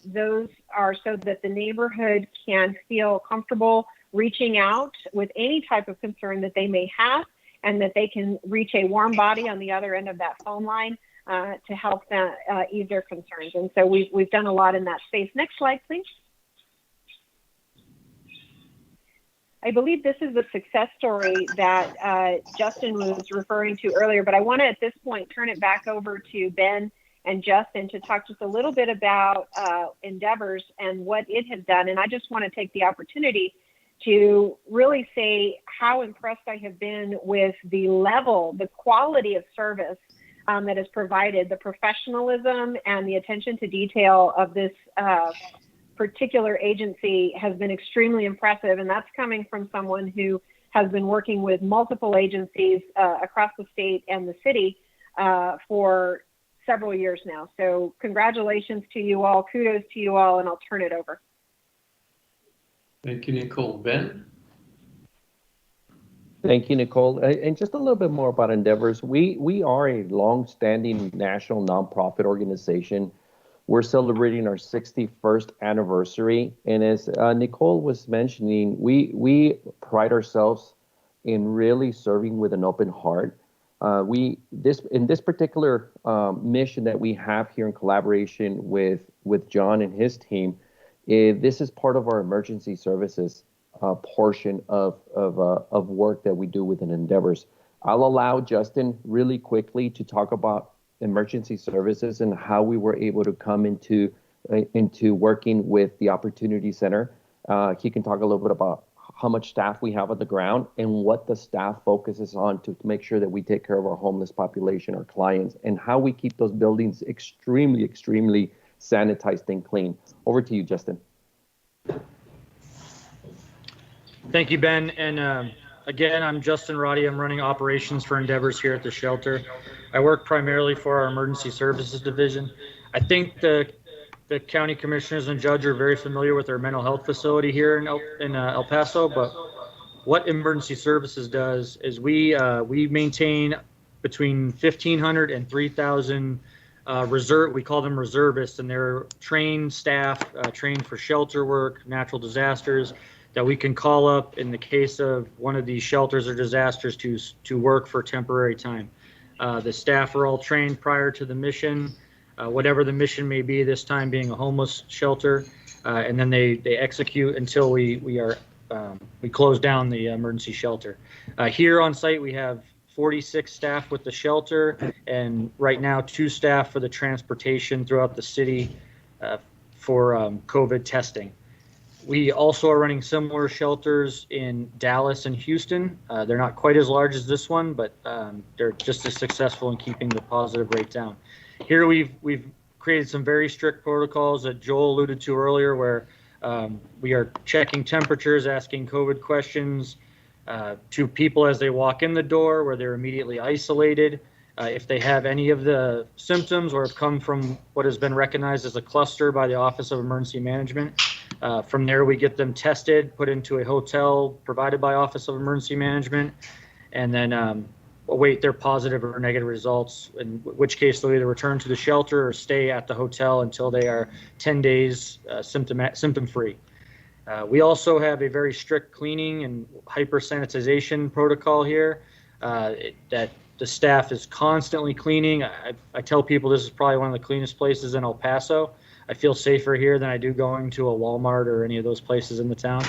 Those are so that the neighborhood can feel comfortable reaching out with any type of concern that they may have, and that they can reach a warm body on the other end of that phone line to help them ease their concerns. And so we've done a lot in that space. Next slide, please. I believe this is the success story that Justin was referring to earlier, but I want to at this point turn it back over to Ben and Justin to talk just a little bit about Endeavors and what it has done. And I just want to take the opportunity to really say how impressed I have been with the level, the quality of service that is provided, the professionalism and the attention to detail of this particular agency has been extremely impressive. And that's coming from someone who has been working with multiple agencies across the state and the city for several years now. So congratulations to you all, kudos to you all, and I'll turn it over. Thank you, Nicole. Ben? Thank you, Nicole. And just a little bit more about Endeavors. We are a long-standing national nonprofit organization. We're celebrating our 61st anniversary. And as Nicole was mentioning, we pride ourselves in really serving with an open heart. In this particular mission that we have here in collaboration with John and his team, this is part of our emergency services portion of work that we do within Endeavors. I'll allow Justin really quickly to talk about emergency services and how we were able to come into working with the Opportunity Center. He can talk a little bit about how much staff we have on the ground and what the staff focuses on to make sure that we take care of our homeless population, our clients, and how we keep those buildings extremely, extremely sanitized and clean. Over to you, Justin. Thank you, Ben. And again, I'm Justin Roddy. I'm running operations for Endeavors here at the shelter. I work primarily for our emergency services division. I think the county commissioners and judge are very familiar with our mental health facility here in El Paso, but what emergency services does is we maintain between 1,500 and 3,000 we call them reservists, and they're trained staff, trained for shelter work, natural disasters, that we can call up in the case of one of these shelters or disasters to work for temporary time. The staff are all trained prior to the mission, whatever the mission may be, this time being a homeless shelter, and then they execute until we close down the emergency shelter. Here on site we have 46 staff with the shelter, and right now 2 staff for the transportation throughout the city for COVID testing. We also are running similar shelters in Dallas and Houston. They're not quite as large as this one, but they're just as successful in keeping the positive rate down. Here we've created some very strict protocols that Joel alluded to earlier, where we are checking temperatures, asking COVID questions to people as they walk in the door, where they're immediately isolated. If they have any of the symptoms or have come from what has been recognized as a cluster by the Office of Emergency Management, from there we get them tested, put into a hotel provided by Office of Emergency Management, and then await their positive or negative results, in which case they'll either return to the shelter or stay at the hotel until they are 10 days symptom-free. We also have a very strict cleaning and hyper-sanitization protocol here that the staff is constantly cleaning. I tell people this is probably one of the cleanest places in El Paso. I feel safer here than I do going to a Walmart or any of those places in the town.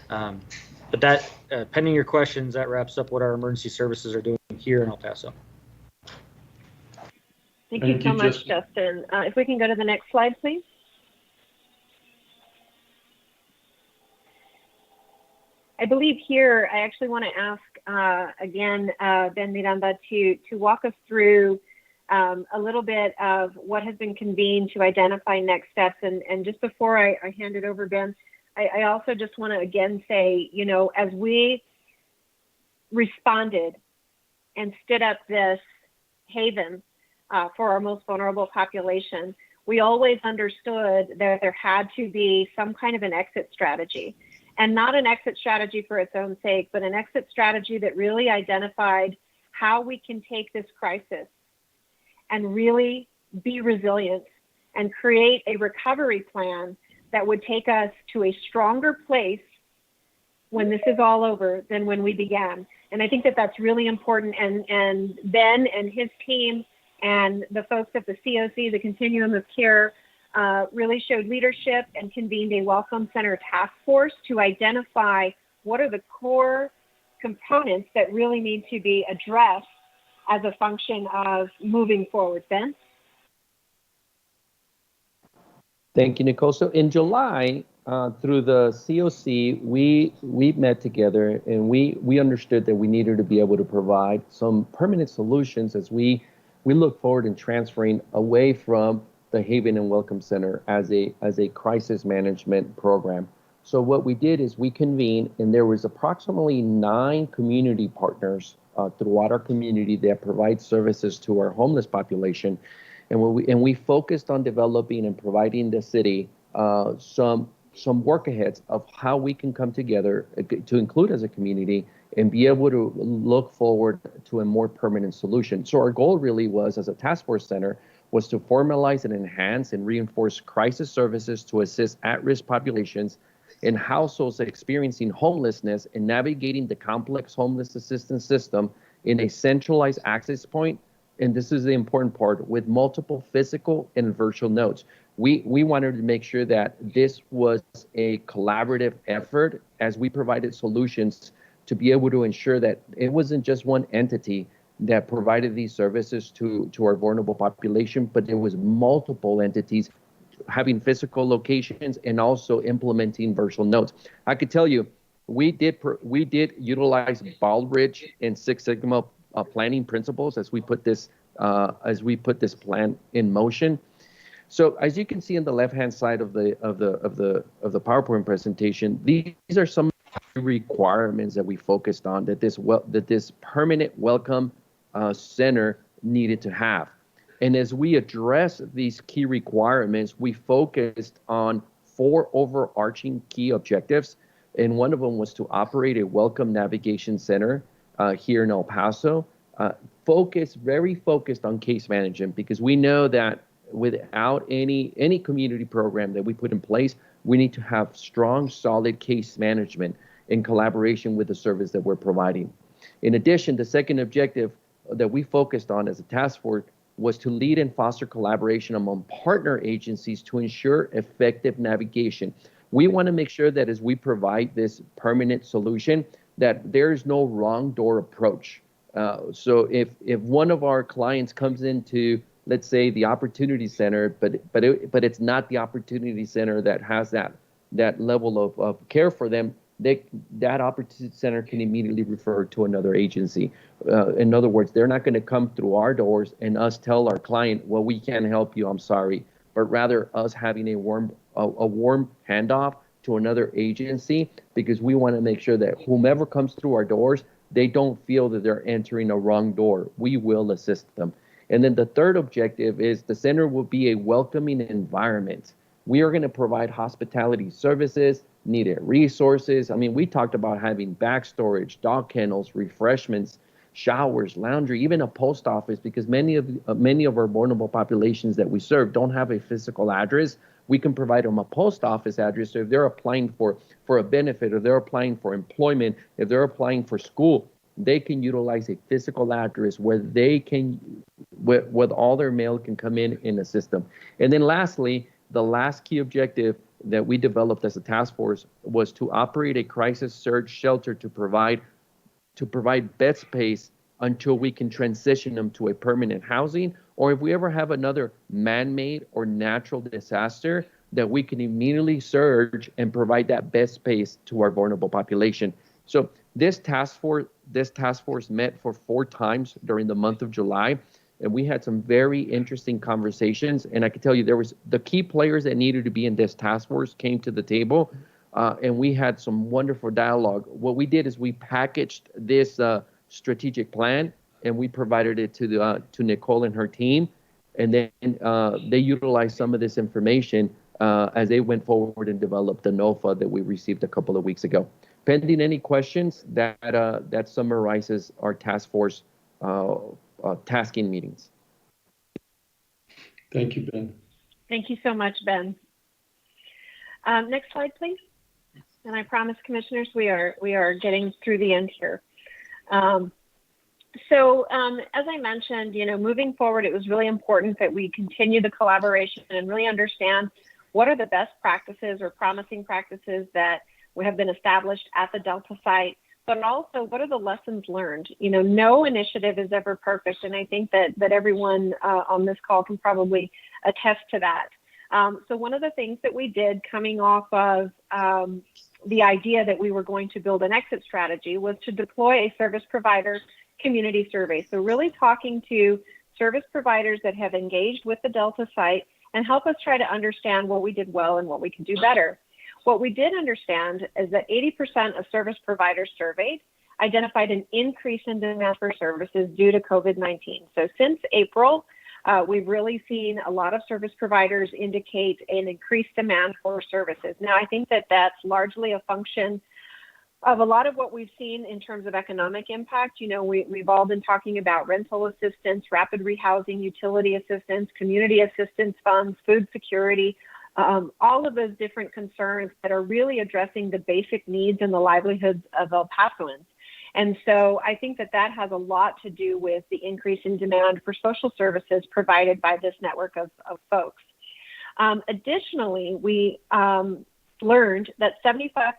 But that, pending your questions, that wraps up what our emergency services are doing here in El Paso. Thank you so much, Justin. If we can go to the next slide, please. I believe here, I actually want to ask again, Ben Miranda, to walk us through a little bit of what has been convened to identify next steps. And just before I hand it over, Ben, I also just want to again say, you know, as we responded and stood up this haven for our most vulnerable population, we always understood that there had to be some kind of an exit strategy. and not an exit strategy for its own sake, but an exit strategy that really identified how we can take this crisis and really be resilient and create a recovery plan that would take us to a stronger place when this is all over than when we began. And I think that that's really important. And Ben and his team and the folks at the COC, the Continuum of Care, really showed leadership and convened a Welcome Center task force to identify what are the core components that really need to be addressed as a function of moving forward. Ben? Thank you, Nicole. So in July, through the COC, we met together and we understood that we needed to be able to provide some permanent solutions as we look forward in transferring away from the Haven and Welcome Center as a crisis management program. So what we did is we convened, and there was approximately 9 community partners throughout our community that provide services to our homeless population. And we focused on developing and providing the city some work aheads of how we can come together to include as a community and be able to look forward to a more permanent solution. So our goal really was, as a task force center, was to formalize and enhance and reinforce crisis services to assist at-risk populations and households experiencing homelessness and navigating the complex homeless assistance system in a centralized access point. And this is the important part, with multiple physical and virtual nodes. We wanted to make sure that this was a collaborative effort as we provided solutions to be able to ensure that it wasn't just one entity that provided these services to our vulnerable population, but there was multiple entities having physical locations and also implementing virtual nodes. I could tell you, we did utilize Baldrige and Six Sigma planning principles as we put this plan in motion. So as you can see on the left-hand side of the PowerPoint presentation, these are some requirements that we focused on that this permanent welcome center needed to have. And as we address these key requirements, we focused on 4 overarching key objectives. And one of them was to operate a welcome navigation center here in El Paso, very focused on case management, because we know that without any community program that we put in place, we need to have strong, solid case management in collaboration with the service that we're providing. In addition, the second objective that we focused on as a task force was to lead and foster collaboration among partner agencies to ensure effective navigation. We want to make sure that as we provide this permanent solution, that there's no wrong door approach. So if one of our clients comes into, let's say, the Opportunity Center, but it's not the Opportunity Center that has that level of care for them, that Opportunity Center can immediately refer to another agency. In other words, they're not going to come through our doors and us tell our client, well, we can't help you, I'm sorry, but rather us having a warm handoff to another agency, because we want to make sure that whomever comes through our doors, they don't feel that they're entering a wrong door. We will assist them. And then the third objective is the center will be a welcoming environment. We are going to provide hospitality services, needed resources. I mean, we talked about having back storage, dog kennels, refreshments, showers, laundry, even a post office, because many of our vulnerable populations that we serve don't have a physical address. We can provide them a post office address. So if they're applying for a benefit, or they're applying for employment, if they're applying for school, they can utilize a physical address where they can, with all their mail can come in a system. And then lastly, the last key objective that we developed as a task force was to operate a crisis surge shelter to provide bed space until we can transition them to a permanent housing, or if we ever have another man-made or natural disaster, that we can immediately surge and provide that bed space to our vulnerable population. So this task force met for 4 times during the month of July, and we had some very interesting conversations. And I can tell you, there was the key players that needed to be in this task force came to the table, and we had some wonderful dialogue. What we did is we packaged this strategic plan, and we provided it to Nicole and her team, and then they utilized some of this information as they went forward and developed the NOFA that we received a couple of weeks ago. Pending any questions, that summarizes our task force tasking meetings. Thank you, Ben. Thank you so much, Ben. Next slide, please. And I promise, commissioners, we are getting through the end here. As I mentioned, moving forward, it was really important that we continue the collaboration and really understand what are the best practices or promising practices that we have been established at the Delta site, but also what are the lessons learned? No initiative is ever perfect, and I think that everyone on this call can probably attest to that. So one of the things that we did coming off of the idea that we were going to build an exit strategy was to deploy a service provider community survey. So really talking to service providers that have engaged with the Delta site and help us try to understand what we did well and what we can do better. What we did understand is that 80% of service providers surveyed identified an increase in demand for services due to COVID-19. So since April, we've really seen a lot of service providers indicate an increased demand for services. Now, I think that that's largely a function of a lot of what we've seen in terms of economic impact. We've all been talking about rental assistance, rapid rehousing, utility assistance, community assistance funds, food security, all of those different concerns that are really addressing the basic needs and the livelihoods of El Pasoans. And so I think that that has a lot to do with the increase in demand for social services provided by this network of folks. Additionally, we learned that 75%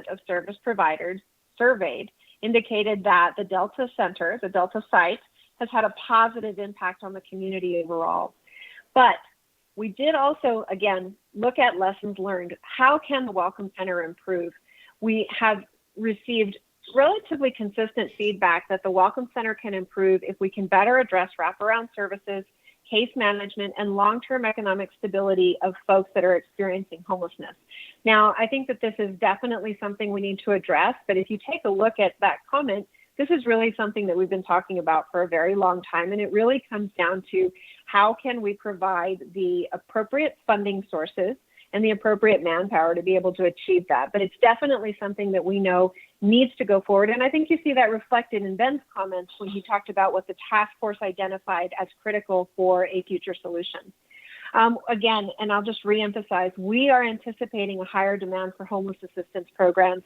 of service providers surveyed indicated that the Delta Center, the Delta site, has had a positive impact on the community overall. But we did also, again, look at lessons learned. How can the Welcome Center improve? We have received relatively consistent feedback that the Welcome Center can improve if we can better address wraparound services, case management, and long-term economic stability of folks that are experiencing homelessness. Now, I think that this is definitely something we need to address, but if you take a look at that comment, this is really something that we've been talking about for a very long time, and it really comes down to how can we provide the appropriate funding sources and the appropriate manpower to be able to achieve that. But it's definitely something that we know needs to go forward. And I think you see that reflected in Ben's comments when he talked about what the task force identified as critical for a future solution. Again, and I'll just reemphasize, we are anticipating a higher demand for homeless assistance programs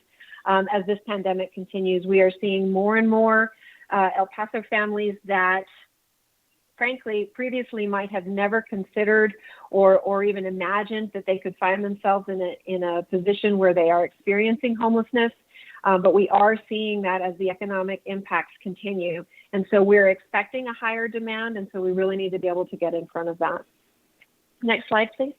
as this pandemic continues. We are seeing more and more El Paso families that frankly, previously might have never considered or even imagined that they could find themselves in a position where they are experiencing homelessness. But we are seeing that as the economic impacts continue. And so we're expecting a higher demand, and so we really need to be able to get in front of that. Next slide, please.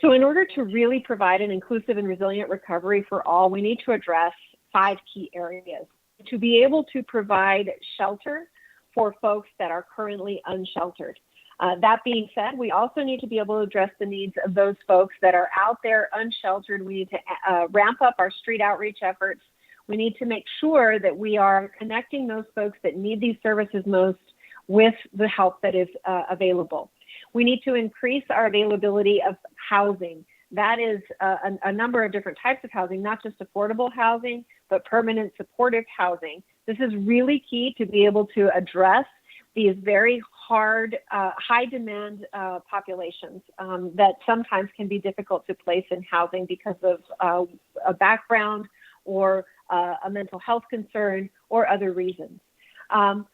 So in order to really provide an inclusive and resilient recovery for all, we need to address 5 key areas. To be able to provide shelter for folks that are currently unsheltered. That being said, we also need to be able to address the needs of those folks that are out there unsheltered. We need to ramp up our street outreach efforts. We need to make sure that we are connecting those folks that need these services most with the help that is available. We need to increase our availability of housing. That is a number of different types of housing, not just affordable housing, but permanent supportive housing. This is really key to be able to address these very hard, high demand populations that sometimes can be difficult to place in housing because of a background or a mental health concern or other reasons.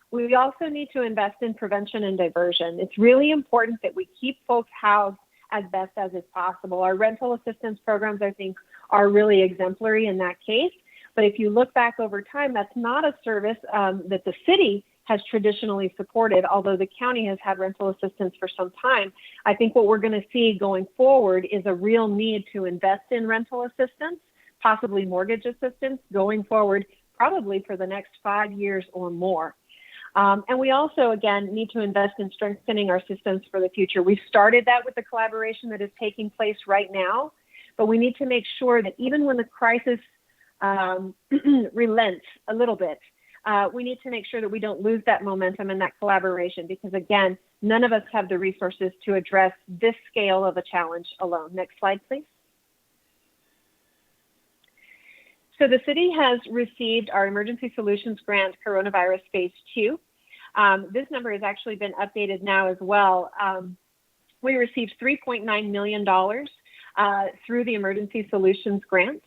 We also need to invest in prevention and diversion. It's really important that we keep folks housed as best as is possible. Our rental assistance programs, I think, are really exemplary in that case. But if you look back over time, that's not a service that the city has traditionally supported, although the county has had rental assistance for some time. I think what we're going to see going forward is a real need to invest in rental assistance, possibly mortgage assistance going forward, probably for the next 5 years or more. And we also, again, need to invest in strengthening our systems for the future. We've started that with the collaboration that is taking place right now, but we need to make sure that even when the crisis relents a little bit, we need to make sure that we don't lose that momentum and that collaboration, because again, none of us have the resources to address this scale of a challenge alone. Next slide, please. So the city has received our Emergency Solutions Grant Coronavirus Phase 2. This number has actually been updated now as well. We received $3.9 million through the Emergency Solutions Grant.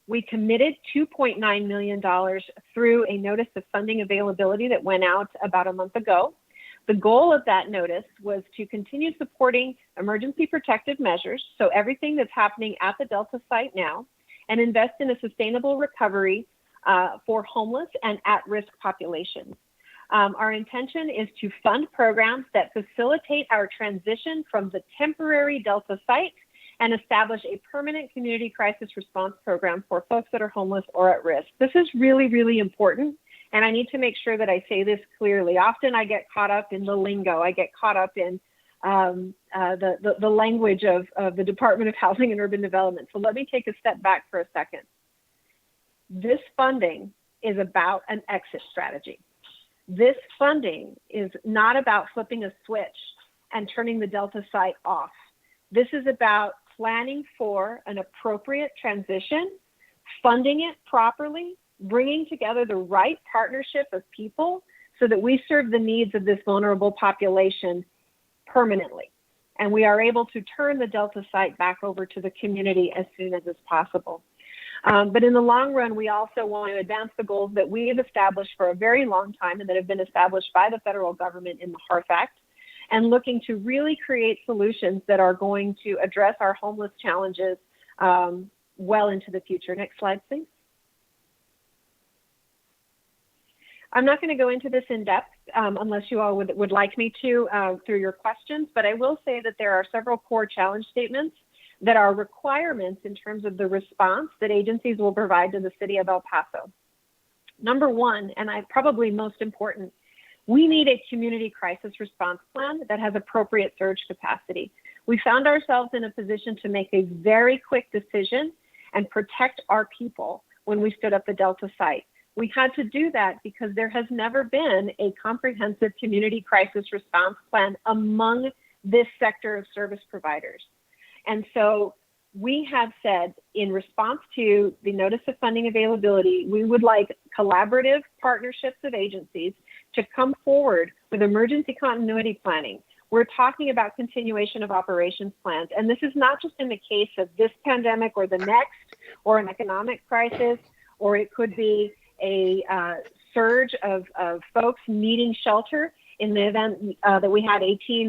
We committed $2.9 million through a notice of funding availability that went out about a month ago. The goal of that notice was to continue supporting emergency protective measures, so everything that's happening at the Delta site now, and invest in a sustainable recovery for homeless and at-risk populations. Our intention is to fund programs that facilitate our transition from the temporary Delta site and establish a permanent community crisis response program for folks that are homeless or at risk. This is really, really important, and I need to make sure that I say this clearly. Often I get caught up in the lingo. I get caught up in the language of the Department of Housing and Urban Development. So let me take a step back for a second. This funding is about an exit strategy. This funding is not about flipping a switch and turning the Delta site off. This is about planning for an appropriate transition, funding it properly, bringing together the right partnership of people so that we serve the needs of this vulnerable population permanently. And we are able to turn the Delta site back over to the community as soon as is possible. But in the long run, we also want to advance the goals that we have established for a very long time and that have been established by the federal government in the HARF Act, and looking to really create solutions that are going to address our homeless challenges well into the future. Next slide, please. I'm not going to go into this in depth unless you all would like me to through your questions, but I will say that there are several core challenge statements that are requirements in terms of the response that agencies will provide to the city of El Paso. Number one, and probably most important, we need a community crisis response plan that has appropriate surge capacity. We found ourselves in a position to make a very quick decision and protect our people when we stood up the Delta site. We had to do that because there has never been a comprehensive community crisis response plan among this sector of service providers. And so we have said, in response to the notice of funding availability, we would like collaborative partnerships of agencies to come forward with emergency continuity planning. We're talking about continuation of operations plans. And this is not just in the case of this pandemic or the next, or an economic crisis, or it could be a surge of folks needing shelter in the event that we had 18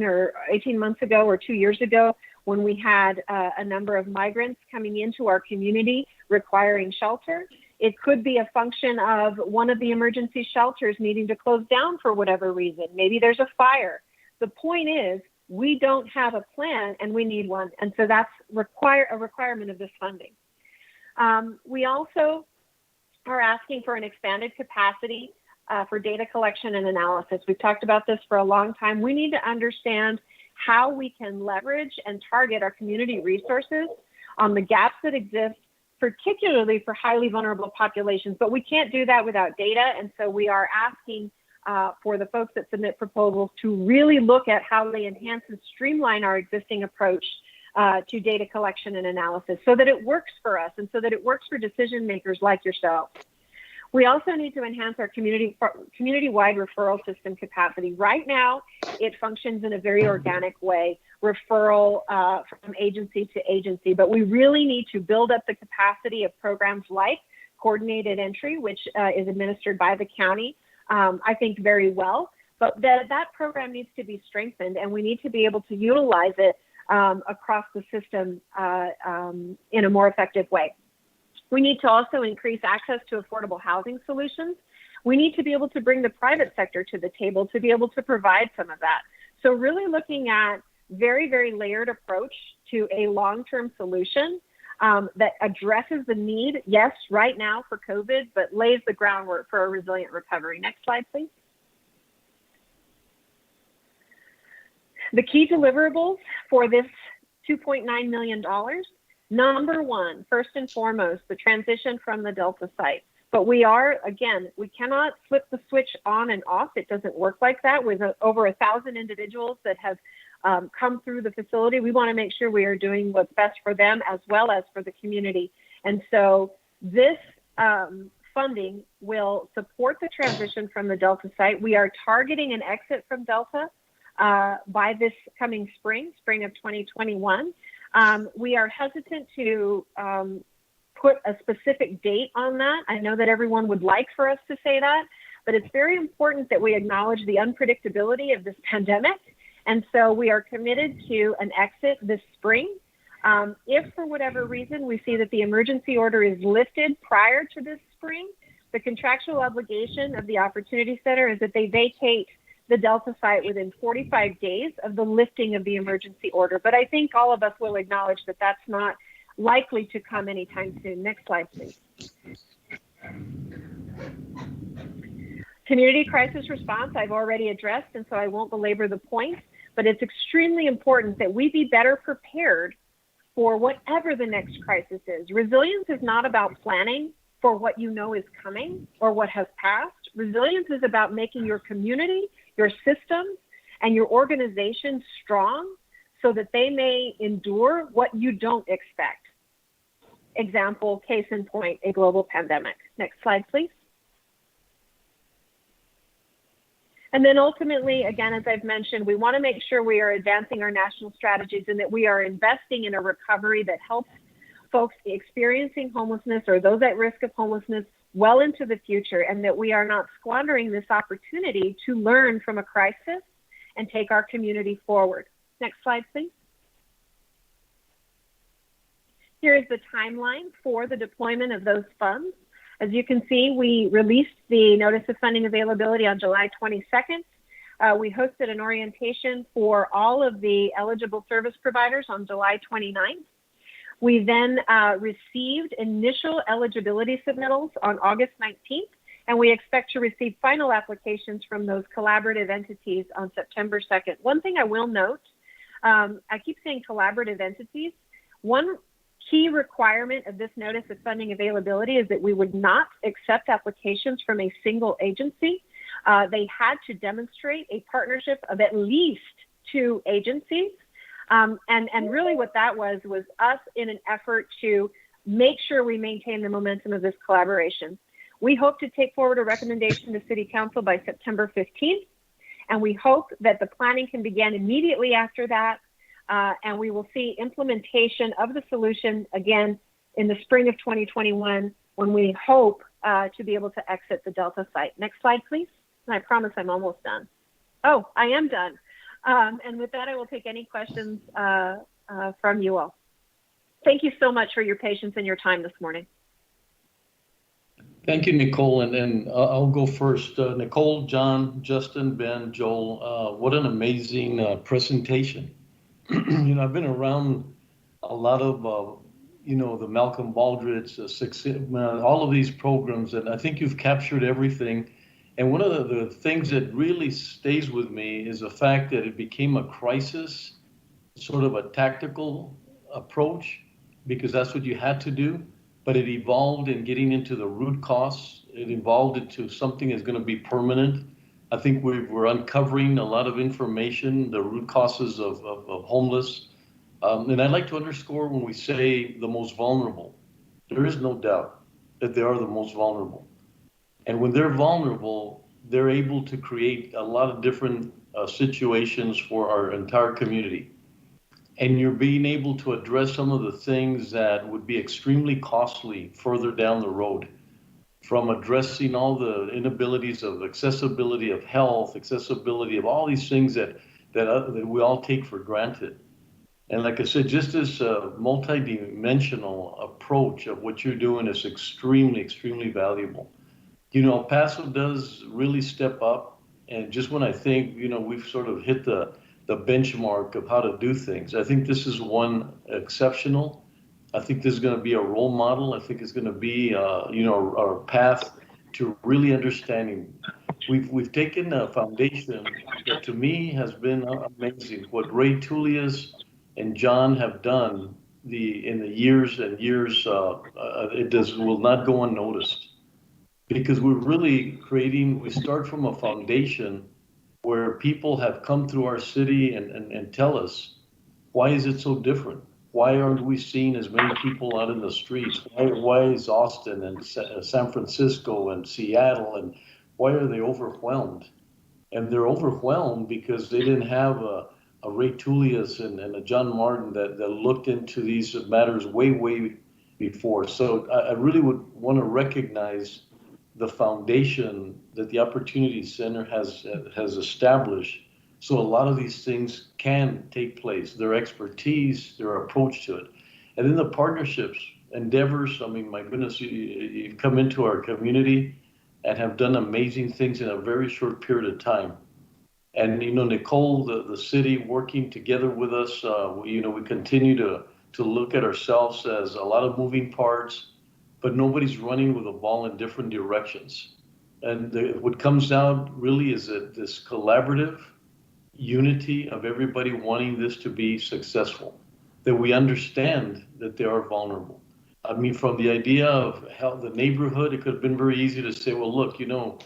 months ago or 2 years ago, when we had a number of migrants coming into our community requiring shelter. It could be a function of one of the emergency shelters needing to close down for whatever reason. Maybe there's a fire. The point is, we don't have a plan and we need one. And so that's a requirement of this funding. We also are asking for an expanded capacity for data collection and analysis. We've talked about this for a long time. We need to understand how we can leverage and target our community resources on the gaps that exist, particularly for highly vulnerable populations. But we can't do that without data. And so we are asking for the folks that submit proposals to really look at how they enhance and streamline our existing approach to data collection and analysis so that it works for us and so that it works for decision makers like yourself. We also need to enhance our community-wide referral system capacity. Right now, it functions in a very organic way, referral from agency to agency, but we really need to build up the capacity of programs like coordinated entry, which is administered by the county, I think very well, but that program needs to be strengthened, and we need to be able to utilize it across the system in a more effective way. We need to also increase access to affordable housing solutions. We need to be able to bring the private sector to the table to be able to provide some of that. So really looking at very, very layered approach to a long-term solution that addresses the need, yes, right now for COVID, but lays the groundwork for a resilient recovery. Next slide, please. The key deliverables for this $2.9 million. Number one, first and foremost, the transition from the Delta site. But we are, again, we cannot flip the switch on and off. It doesn't work like that. With over 1,000 individuals that have come through the facility, we want to make sure we are doing what's best for them as well as for the community. And so this funding will support the transition from the Delta site. We are targeting an exit from Delta by this coming spring of 2021. We are hesitant to put a specific date on that. I know that everyone would like for us to say that, but it's very important that we acknowledge the unpredictability of this pandemic. And so we are committed to an exit this spring. If for whatever reason we see that the emergency order is lifted prior to this spring, the contractual obligation of the Opportunity Center is that they vacate the Delta site within 45 days of the lifting of the emergency order. But I think all of us will acknowledge that that's not likely to come anytime soon. Next slide, please. Community crisis response, I've already addressed, and so I won't belabor the point, but it's extremely important that we be better prepared for whatever the next crisis is. Resilience is not about planning for what you know is coming or what has passed. Resilience is about making your community, your systems, and your organization strong so that they may endure what you don't expect. Example, case in point, a global pandemic. Next slide, please. And then ultimately, again, as I've mentioned, we want to make sure we are advancing our national strategies and that we are investing in a recovery that helps folks experiencing homelessness or those at risk of homelessness well into the future, and that we are not squandering this opportunity to learn from a crisis and take our community forward. Next slide, please. Here is the timeline for the deployment of those funds. As you can see, we released the notice of funding availability on July 22nd. We hosted an orientation for all of the eligible service providers on July 29th. We then received initial eligibility submittals on August 19th, and we expect to receive final applications from those collaborative entities on September 2nd. One thing I will note, I keep saying collaborative entities. One key requirement of this notice of funding availability is that we would not accept applications from a single agency. They had to demonstrate a partnership of at least 2 agencies. And really what that was us in an effort to make sure we maintain the momentum of this collaboration. We hope to take forward a recommendation to City Council by September 15th, and we hope that the planning can begin immediately after that, and we will see implementation of the solution again in the spring of 2021 when we hope to be able to exit the Delta site. Next slide, please. And I promise I'm almost done. Oh, I am done. And with that, I will take any questions from you all. Thank you so much for your patience and your time this morning. Thank you, Nicole. And I'll go first. Nicole, John, Justin, Ben, Joel, what an amazing presentation. You know, I've been around a lot of, you know, the Malcolm Baldrige, all of these programs, and I think you've captured everything. And one of the things that really stays with me is the fact that it became a crisis, sort of a tactical approach, because that's what you had to do. But it evolved in getting into the root cause. It evolved into something that's going to be permanent. I think we're uncovering a lot of information, the root causes of homeless. And I'd like to underscore when we say the most vulnerable, there is no doubt that they are the most vulnerable. And when they're vulnerable, they're able to create a lot of different situations for our entire community. And you're being able to address some of the things that would be extremely costly further down the road, from addressing all the inabilities of accessibility of health, accessibility of all these things that we all take for granted. And like I said, just this multidimensional approach of what you're doing is extremely, extremely valuable. You know, Paso does really step up. And just when I think, you know, we've sort of hit the benchmark of how to do things, I think this is one exceptional. I think this is going to be a role model. I think it's going to be, you know, our path to really understanding. We've taken a foundation that to me has been amazing. What Ray Tullius and John have done in the years and years, will not go unnoticed. because we're really creating, we start from a foundation where people have come through our city and tell us, why is it so different? Why aren't we seeing as many people out in the streets? Why is Austin and San Francisco and Seattle, and why are they overwhelmed? And they're overwhelmed because they didn't have a Ray Tullius and a John Martin that looked into these matters way before. So I really would want to recognize the foundation that the Opportunity Center has established, so a lot of these things can take place, their expertise, their approach to it. And then the partnerships, endeavors, I mean, my goodness, you've come into our community and have done amazing things in a very short period of time. And, you know, Nicole, the city working together with us, you know, we continue to look at ourselves as a lot of moving parts, but nobody's running with a ball in different directions. And what comes out really is that this collaborative unity of everybody wanting this to be successful, that we understand that they are vulnerable. I mean, from the idea of how the neighborhood, it could have been very easy to say, well, look, you know,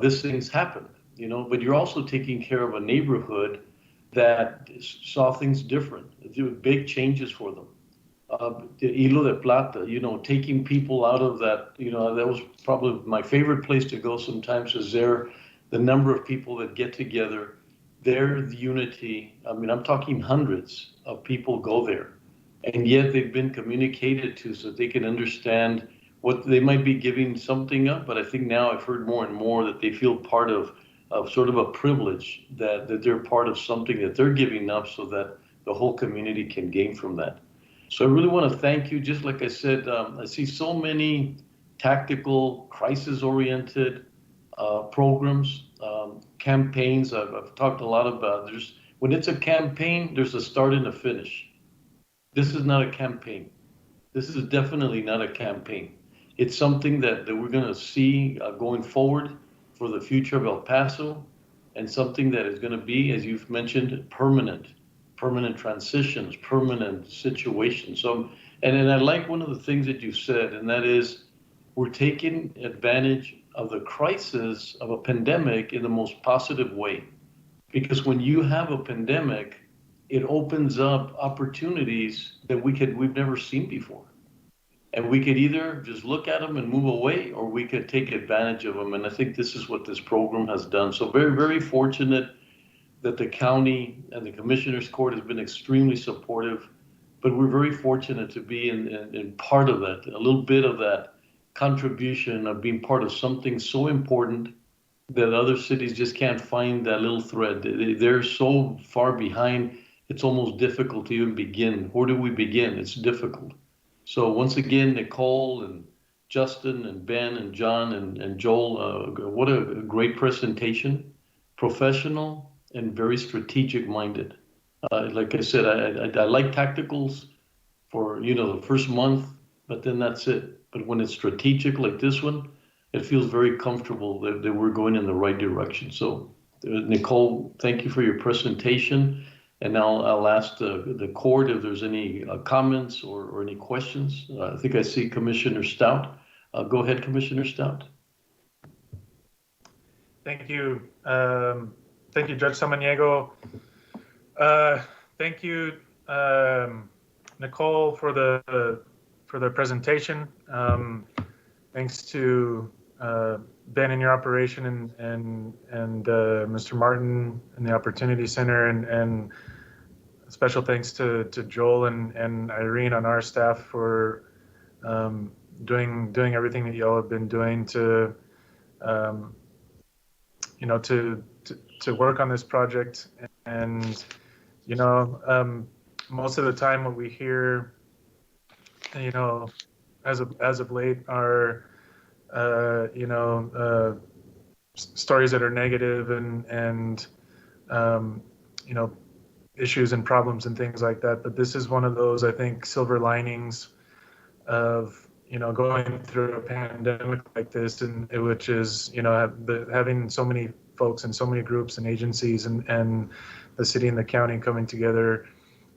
this thing's happened, you know, but you're also taking care of a neighborhood that saw things different, big changes for them. The Hilo de Plata, you know, taking people out of that, you know, that was probably my favorite place to go sometimes, is there, the number of people that get together, their unity. I mean, I'm talking hundreds of people go there, and yet they've been communicated to so they can understand what they might be giving something up. But I think now I've heard more and more that they feel part of sort of a privilege, that they're part of something that they're giving up so that the whole community can gain from that. So I really want to thank you. Just like I said, I see so many tactical, crisis-oriented programs, campaigns. I've talked a lot about. When it's a campaign, there's a start and a finish. This is not a campaign. This is definitely not a campaign. It's something that we're going to see going forward for the future of El Paso, and something that is going to be, as you've mentioned, permanent transitions, permanent situations. So, and I like one of the things that you said, and that is, we're taking advantage of the crisis of a pandemic in the most positive way. Because when you have a pandemic, it opens up opportunities that we've never seen before. And we could either just look at them and move away, or we could take advantage of them. And I think this is what this program has done. So very, very fortunate that the county and the Commissioner's Court has been extremely supportive, but we're very fortunate to be in part of that, a little bit of that contribution of being part of something so important that other cities just can't find that little thread. They're so far behind, it's almost difficult to even begin. Where do we begin? It's difficult. So once again, Nicole and Justin and Ben and John and Joel, what a great presentation, professional and very strategic minded. Like I said, I like tacticals for, you know, the first month, but then that's it. But when it's strategic like this one, it feels very comfortable that we're going in the right direction. So Nicole, thank you for your presentation. And now I'll ask the court if there's any comments or any questions. I think I see Commissioner Stout. Go ahead, Commissioner Stout. Thank you. Thank you, Judge Samaniego. Thank you, Nicole, for the presentation. Thanks to Ben and your operation, and Mr. Martin and the Opportunity Center, and special thanks to Joel and Irene on our staff for doing everything that y'all have been doing to you know, to work on this project. And you know, most of the time what we hear, you know, as of late are you know, stories that are negative and you know, issues and problems and things like that. But this is one of those, I think, silver linings of, you know, going through a pandemic like this, and which is, you know, having so many folks and so many groups and agencies and the city and the county coming together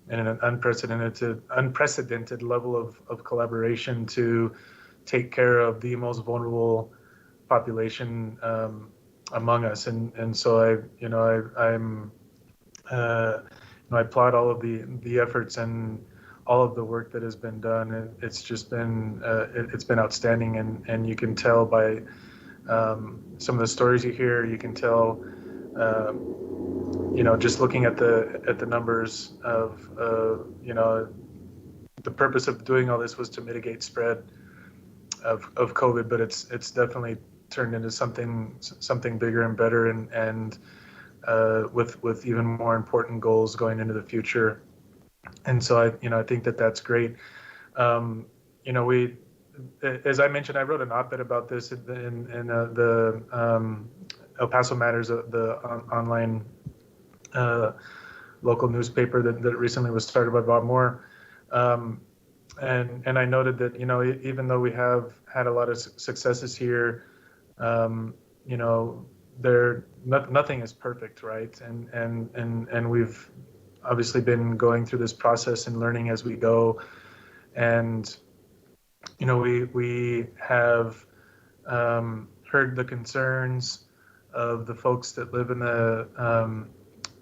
in an unprecedented level of collaboration to take care of the most vulnerable population among us, and so I applaud all of the efforts and all of the work that has been done. It's just been it's been outstanding, and you can tell by some of the stories you hear. You can tell, just looking at the numbers of the purpose of doing all this was to mitigate spread of COVID, but it's definitely turned into something bigger and better, and with even more important goals going into the future. And so I think that that's great. We, as I mentioned, I wrote an op-ed about this in the El Paso Matters, the online local newspaper that recently was started by Bob Moore. And I noted that, even though we have had a lot of successes here, nothing is perfect, right? And we've obviously been going through this process and learning as we go. And, we have heard the concerns of the folks that live in the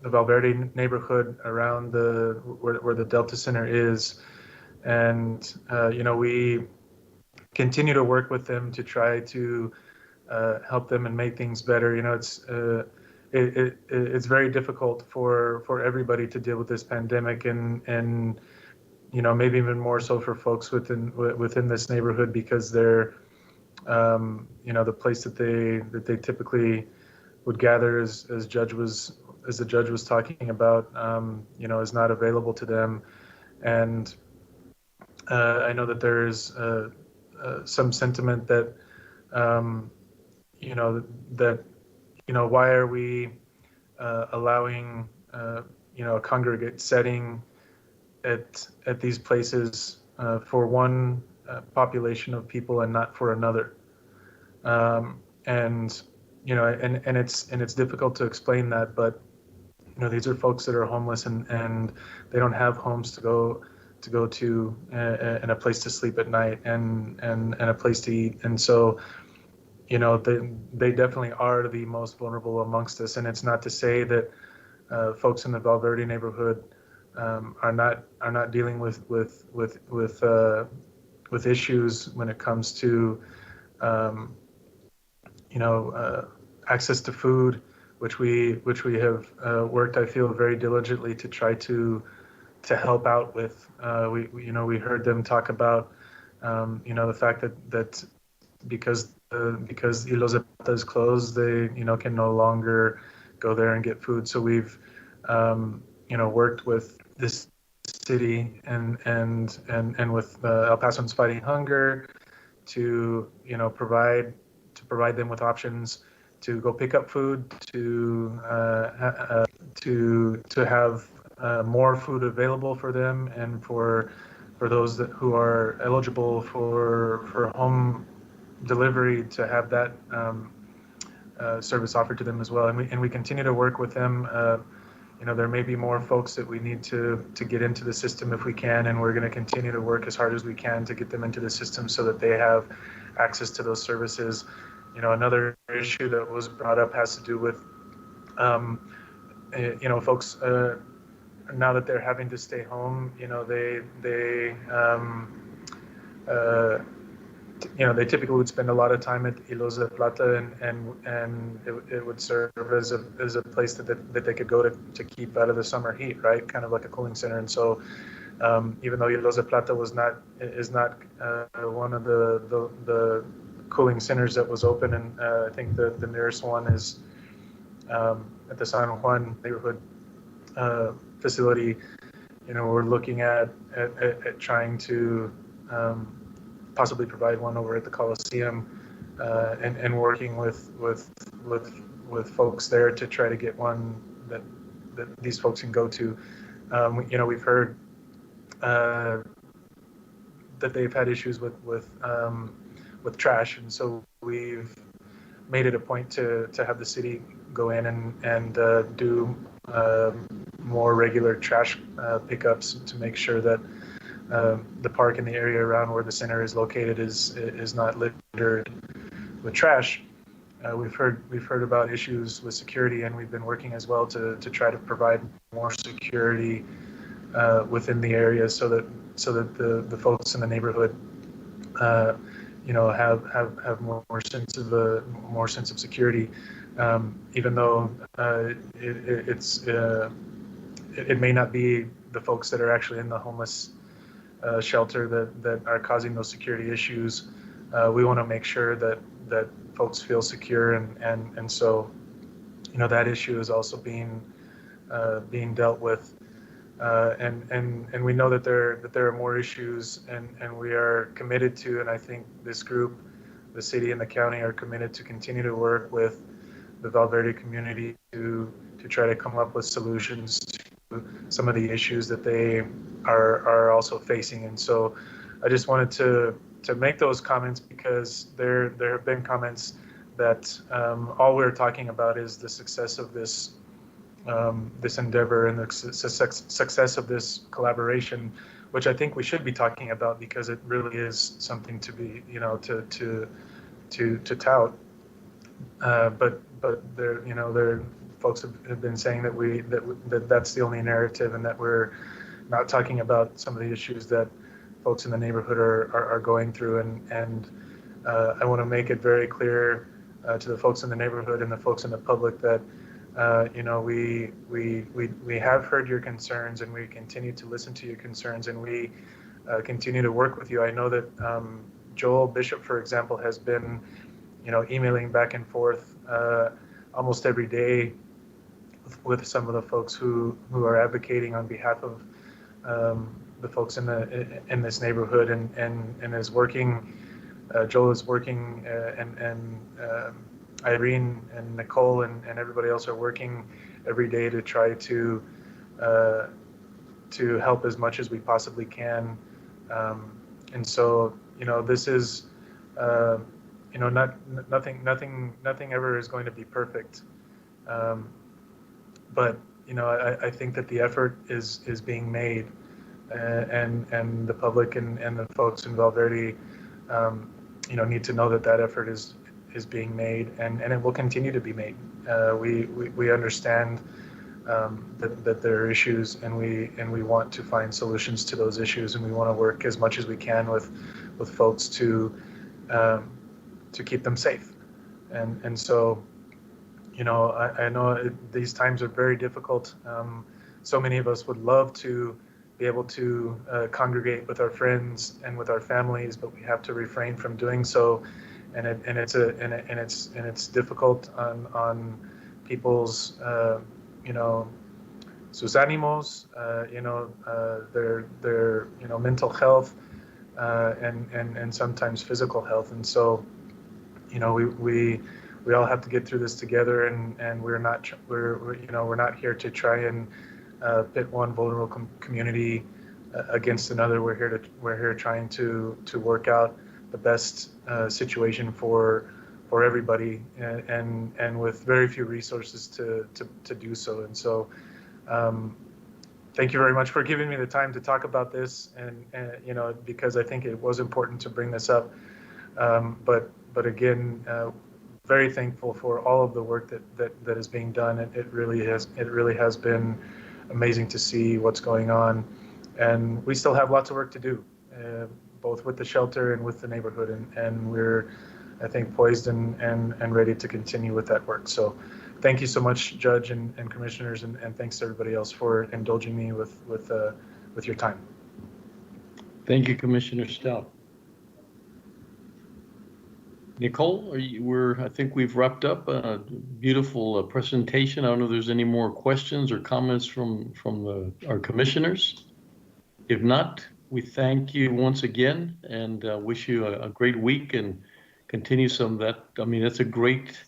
Valverde neighborhood around where the Delta Center is. And, we continue to work with them to try to help them and make things better. It's very difficult for everybody to deal with this pandemic, and maybe even more so for folks within this neighborhood, because they're the place that they typically would gather, as the judge was talking about, is not available to them. And I know that there's some sentiment that why are we allowing a congregate setting at these places for one population of people and not for another, and it's difficult to explain that, but these are folks that are homeless and they don't have homes to go to and a place to sleep at night and a place to eat, and so they definitely are the most vulnerable amongst us. And it's not to say that folks in the Valverde neighborhood are not dealing with issues when it comes to access to food, which we have worked, I feel, very diligently to try to help out with. We heard them talk about the fact that because Hilos de Plata is closed, they can no longer go there and get food. So we've worked with this city and with El Pasoans Fighting Hunger to provide them with options to go pick up food, to have more food available for them, and for those who are eligible for home delivery, to have that service offered to them as well. And we continue to work with them. There may be more folks that we need to get into the system if we can, and we're going to continue to work as hard as we can to get them into the system so that they have access to those services. Another issue that was brought up has to do with, folks, now that they're having to stay home, they typically would spend a lot of time at Hilos de Plata, and it would serve as a place that they could go to keep out of the summer heat, right? Kind of like a cooling center. And so, even though Hilos de Plata is not one of the cooling centers that was open, and I think the nearest one is at the San Juan neighborhood facility. We're looking at trying to possibly provide one over at the Coliseum, and working with folks there to try to get one that these folks can go to. We've heard that they've had issues with trash, and so we've made it a point to have the city go in and do more regular trash pickups to make sure that the park and the area around where the center is located is not littered with trash. we've heard about issues with security, and we've been working as well to try to provide more security within the area, so that the folks in the neighborhood, have more sense of security. Even though it may not be the folks that are actually in the homeless shelter that are causing those security issues. We want to make sure that folks feel secure, and so that issue is also being dealt with, and we know that there are more issues, and we are committed to, and I think this group, the city and the county, are committed to continue to work with the Valverde community to try to come up with solutions to some of the issues that they are also facing. And so I just wanted to make those comments, because there have been comments that all we're talking about is the success of this endeavor and the success of this collaboration, which I think we should be talking about, because it really is something to be, to tout. But there folks have been saying that that's the only narrative, and that we're not talking about some of the issues that folks in the neighborhood are going through. And I want to make it very clear to the folks in the neighborhood and the folks in the public that we have heard your concerns, and we continue to listen to your concerns, and we continue to work with you. I know that Joel Bishop, for example, has been emailing back and forth almost every day with some of the folks who are advocating on behalf of the folks in this neighborhood, and is working. Joel is working, and Irene and Nicole and everybody else are working every day to try to help as much as we possibly can. And so this is nothing ever is going to be perfect, but I think that the effort is being made, and the public and the folks in Valverde need to know that effort is being made, and it will continue to be made. We understand that there are issues, and we want to find solutions to those issues, and we want to work as much as we can with folks to keep them safe. And so I know these times are very difficult. So many of us would love to be able to congregate with our friends and with our families, but we have to refrain from doing so. And it's difficult on people's sus ánimos, their mental health, and sometimes physical health. And so we all have to get through this together, and we're not here to try and pit one vulnerable community against another. We're here trying to work out the best situation for everybody, and with very few resources to do so. And so thank you very much for giving me the time to talk about this, and because I think it was important to bring this up. But again, very thankful for all of the work that is being done. It really has been amazing to see what's going on, and we still have lots of work to do, both with the shelter and with the neighborhood, and we're, I think, poised and ready to continue with that work. So thank you so much, Judge and Commissioners, and thanks to everybody else for indulging me with your time. Thank you, Commissioner Stout. Nicole, I think we've wrapped up a beautiful presentation. I don't know if there's any more questions or comments from our commissioners. If not, we thank you once again, and wish you a great week, and continue some of that. I mean, that's a great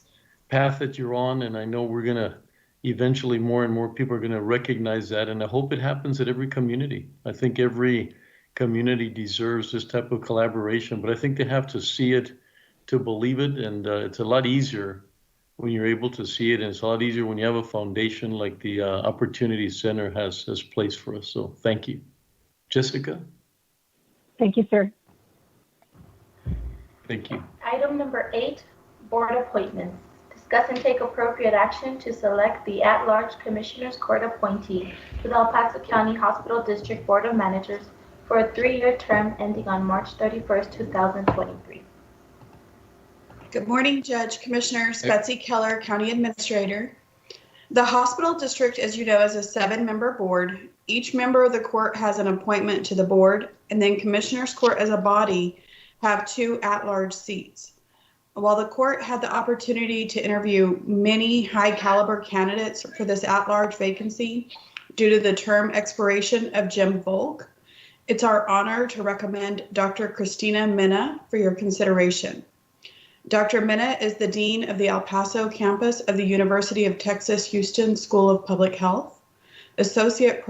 path that you're on, and I know we're gonna eventually, more and more people are gonna recognize that, and I hope it happens at every community. I think every community deserves this type of collaboration, but I think they have to see it to believe it, and it's a lot easier when you're able to see it, and it's a lot easier when you have a foundation like the Opportunity Center has placed for us. So thank you. Jessica? Thank you, sir. Thank you. Item number 8, Board appointments. Discuss and take appropriate action to select the at-large Commissioners Court appointee to the El Paso County Hospital District Board of Managers for a 3-year term ending on March 31st, 2023. Good morning, Judge, Commissioners. Betsy Keller, County Administrator. The hospital district, as you know, is a 7-member board. Each member of the court has an appointment to the board, and then Commissioners Court as a body have 2 at-large seats. While the court had the opportunity to interview many high-caliber candidates for this at-large vacancy due to the term expiration of Jim Volk, it's our honor to recommend Dr. Christina Minna for your consideration. Dr. Minna is the Dean of the El Paso campus of the University of Texas Houston School of Public Health, Associate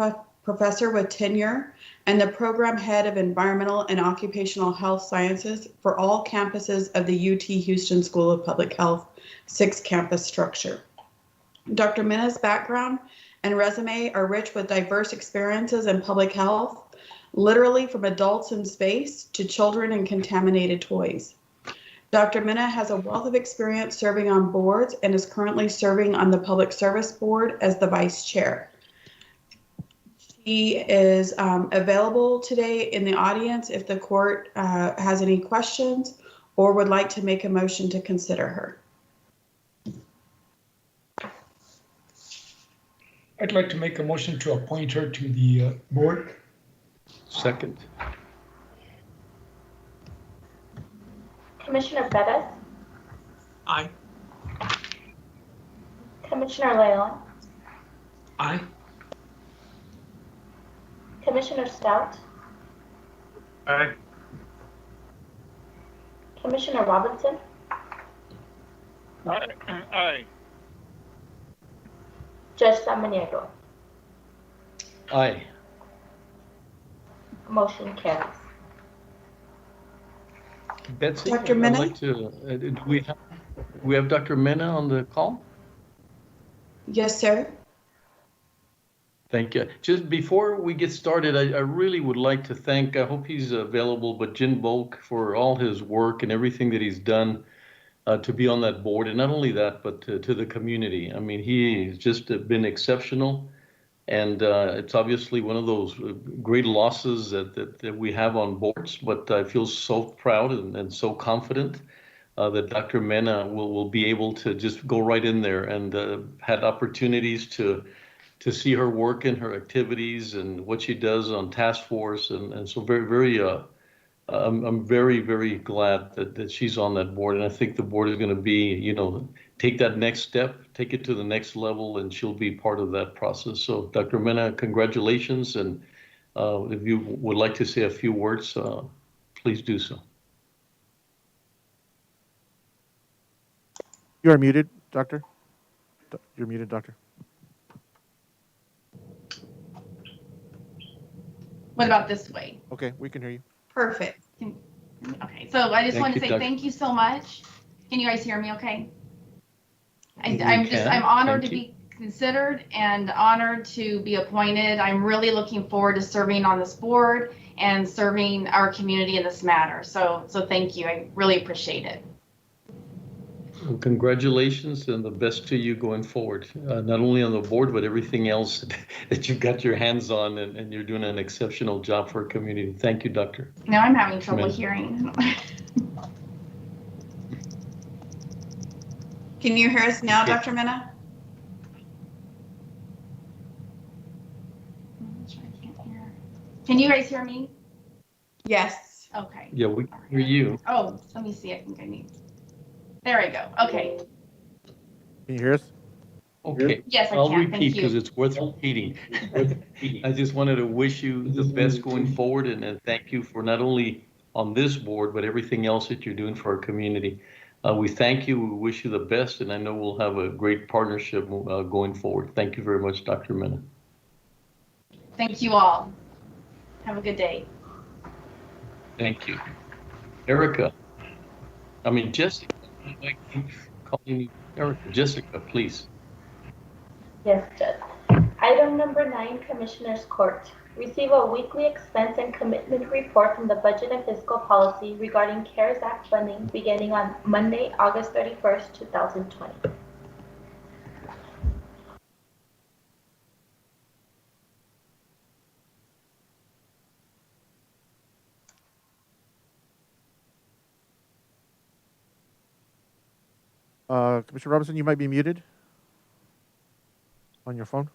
Professor with tenure, and the Program Head of Environmental and Occupational Health Sciences for all campuses of the UT Houston School of Public Health 6-campus structure. Dr. Minna's background and resume are rich with diverse experiences in public health, literally from adults in space to children and contaminated toys. Dr. Minna has a wealth of experience serving on boards and is currently serving on the Public Service Board as the Vice Chair. She is available today in the audience if the court has any questions or would like to make a motion to consider her. I'd like to make a motion to appoint her to the board. Second. Commissioner Bettis, Aye. Commissioner Leon, Aye. Commissioner Stout, Aye. Commissioner Robinson, Aye. Judge Samaniego. Aye. Motion carries. Betsy, Dr. Minna? I'd like to, do we have Dr. Minna on the call? Yes, sir. Thank you. Just before we get started, I really would like to thank, I hope he's available, but Jim Volk for all his work and everything that he's done to be on that board. And not only that, but to the community. I mean, he's just been exceptional. And it's obviously one of those great losses that we have on boards, but I feel so proud and so confident that Dr. Minna will be able to just go right in there and had opportunities to see her work and her activities and what she does on task force. And so I'm very, very glad that she's on that board. And I think the board is going to be, take that next step, take it to the next level, and she'll be part of that process. So Dr. Minna, congratulations. And if you would like to say a few words, please do so. You are muted, Doctor. You're muted, Doctor. What about this way? Okay, we can hear you. Perfect. Okay, so I just want to say Doug. thank you so much. Can you guys hear me okay? I'm can. honored to Thank you. be considered and honored to be appointed. I'm really looking forward to serving on this board and serving our community in this matter. So thank you. I really appreciate it. Well, congratulations and the best to you going forward, not only on the board, but everything else that you've got your hands on, and you're doing an exceptional job for our community. Thank you, Doctor. Now I'm having trouble Minna. hearing. Can you hear us now, Okay. Dr. Minna? Can you guys hear me? Yes. Okay. Yeah, we can hear you. Oh, let me see. I think I need. There I go. Okay. Can you hear us? Okay. Yes, I I'll can. Thank repeat you. because it's worth repeating. I just wanted to wish you the best going forward and thank you for not only on this board, but everything else that you're doing for our community. We thank you. We wish you the best, and I know we'll have a great partnership going forward. Thank you very much, Dr. Minna. Thank you all. Have a good day. Thank you. Jessica. I keep calling you Erica. Jessica, please. Yes, Judge. Item number 9, Commissioners Court. Receive a weekly expense and commitment report from the Budget and Fiscal Policy regarding CARES Act funding beginning on Monday, August 31st, 2020. Commissioner Robinson, you might be muted on your phone.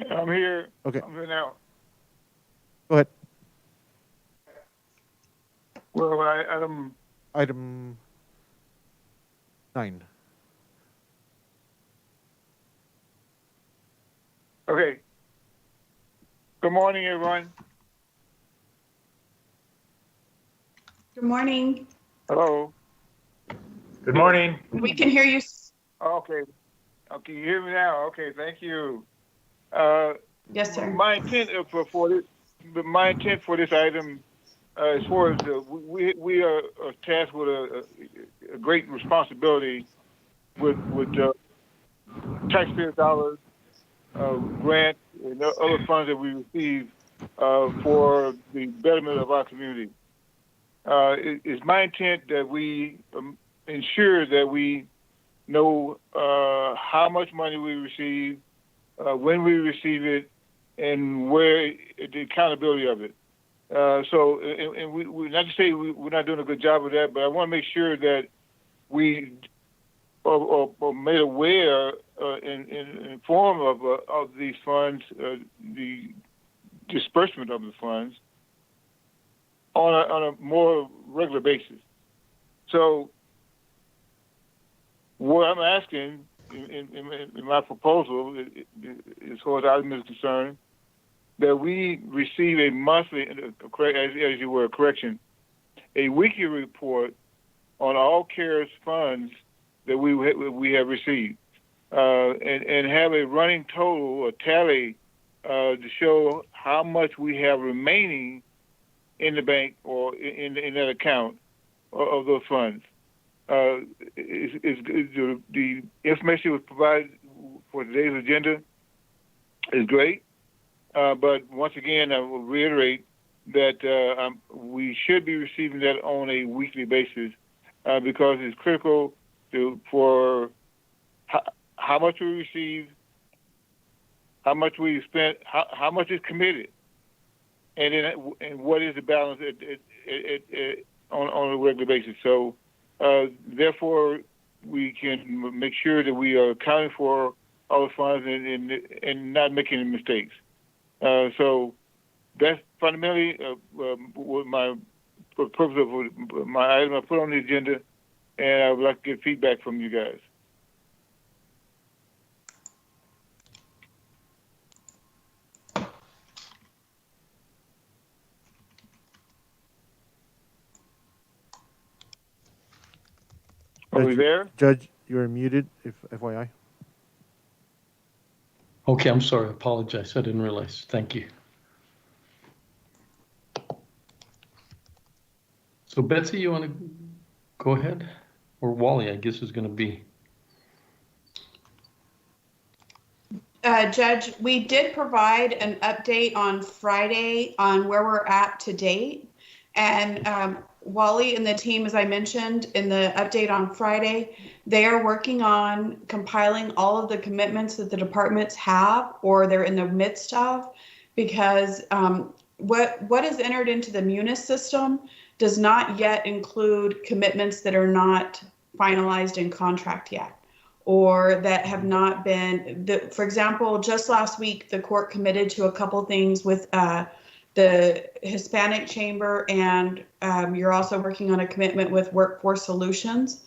I'm here. Okay. I'm here now. Go ahead. Well, Item 9. Okay. Good morning, everyone. Good morning. Hello. Good morning. We can hear you. Okay. Okay, you hear me now? Okay, thank you. Yes, sir. My intent for this item, as far as we are tasked with a great responsibility with taxpayer dollars, grant, and other funds that we receive for the betterment of our community. It's my intent that we ensure that we know how much money we receive, when we receive it, and where the accountability of it. And we not to say we're not doing a good job of that, but I want to make sure that we are made aware and informed of these funds, the disbursement of the funds on a more regular basis. So what I'm asking in my proposal, as far as item is concerned, that we receive a monthly, as you were, correction, a weekly report on all CARES funds that we have received, and have a running total, a tally, to show how much we have remaining in the bank or in that account of those funds. The information was provided for today's agenda is great, but once again, I will reiterate that we should be receiving that on a weekly basis because it's critical for how much we receive, how much we spent, how much is committed, and what is the balance on a regular basis. So therefore, we can make sure that we are accounting for all the funds and not making any mistakes. So that's fundamentally what my purpose of my item I put on the agenda, and I would like to get feedback from you guys. Are we there? Judge, you're muted, if FYI. Okay, I'm sorry. I apologize. I didn't realize. Thank you. So Betsy, you want to go ahead? Or Wally, I guess, is going to be. Judge, we did provide an update on Friday on where we're at to date. And Wally and the team, as I mentioned in the update on Friday, they are working on compiling all of the commitments that the departments have or they're in the midst of, because what is entered into the Munis system does not yet include commitments that are not finalized in contract yet, or that have not been, for example, just last week, the court committed to a couple things with the Hispanic Chamber, and you're also working on a commitment with Workforce Solutions.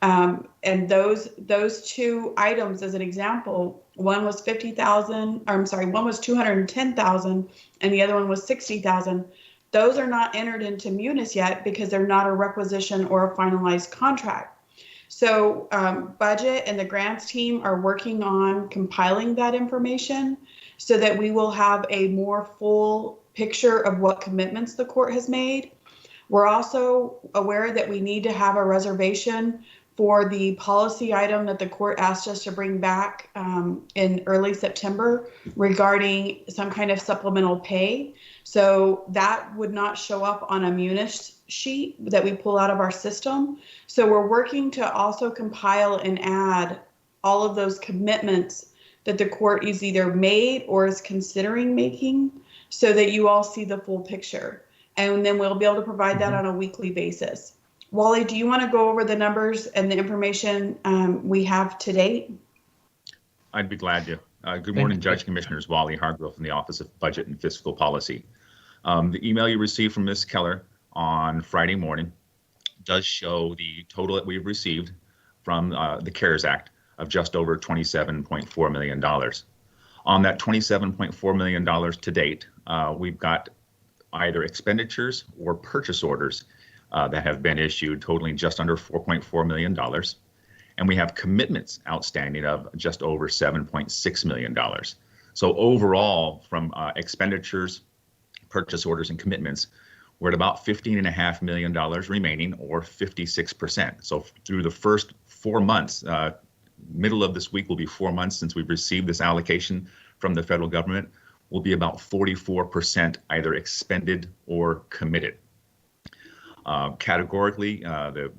And those two items, as an example, one was one was 210,000, and the other one was 60,000. Those are not entered into Munis yet because they're not a requisition or a finalized contract. So budget and the grants team are working on compiling that information so that we will have a more full picture of what commitments the court has made. We're also aware that we need to have a reservation for the policy item that the court asked us to bring back in early September regarding some kind of supplemental pay. So that would not show up on a munis sheet that we pull out of our system. So we're working to also compile and add all of those commitments that the court is either made or is considering making, so that you all see the full picture. And then we'll be able to provide that on a weekly basis. Wally, do you want to go over the numbers and the information we have to date? I'd be glad to. Good morning, Judge Commissioners. Wally Hargrove from the Office of Budget and Fiscal Policy. The email you received from Ms. Keller on Friday morning does show the total that we've received from the CARES Act of just over $27.4 million. On that $27.4 million to date, we've got either expenditures or purchase orders that have been issued totaling just under $4.4 million. And we have commitments outstanding of just over $7.6 million. So overall, from expenditures, purchase orders, and commitments, we're at about $15.5 million remaining, or 56%. So through the first 4 months, middle of this week will be 4 months since we've received this allocation from the federal government, will be about 44% either expended or committed. Categorically, the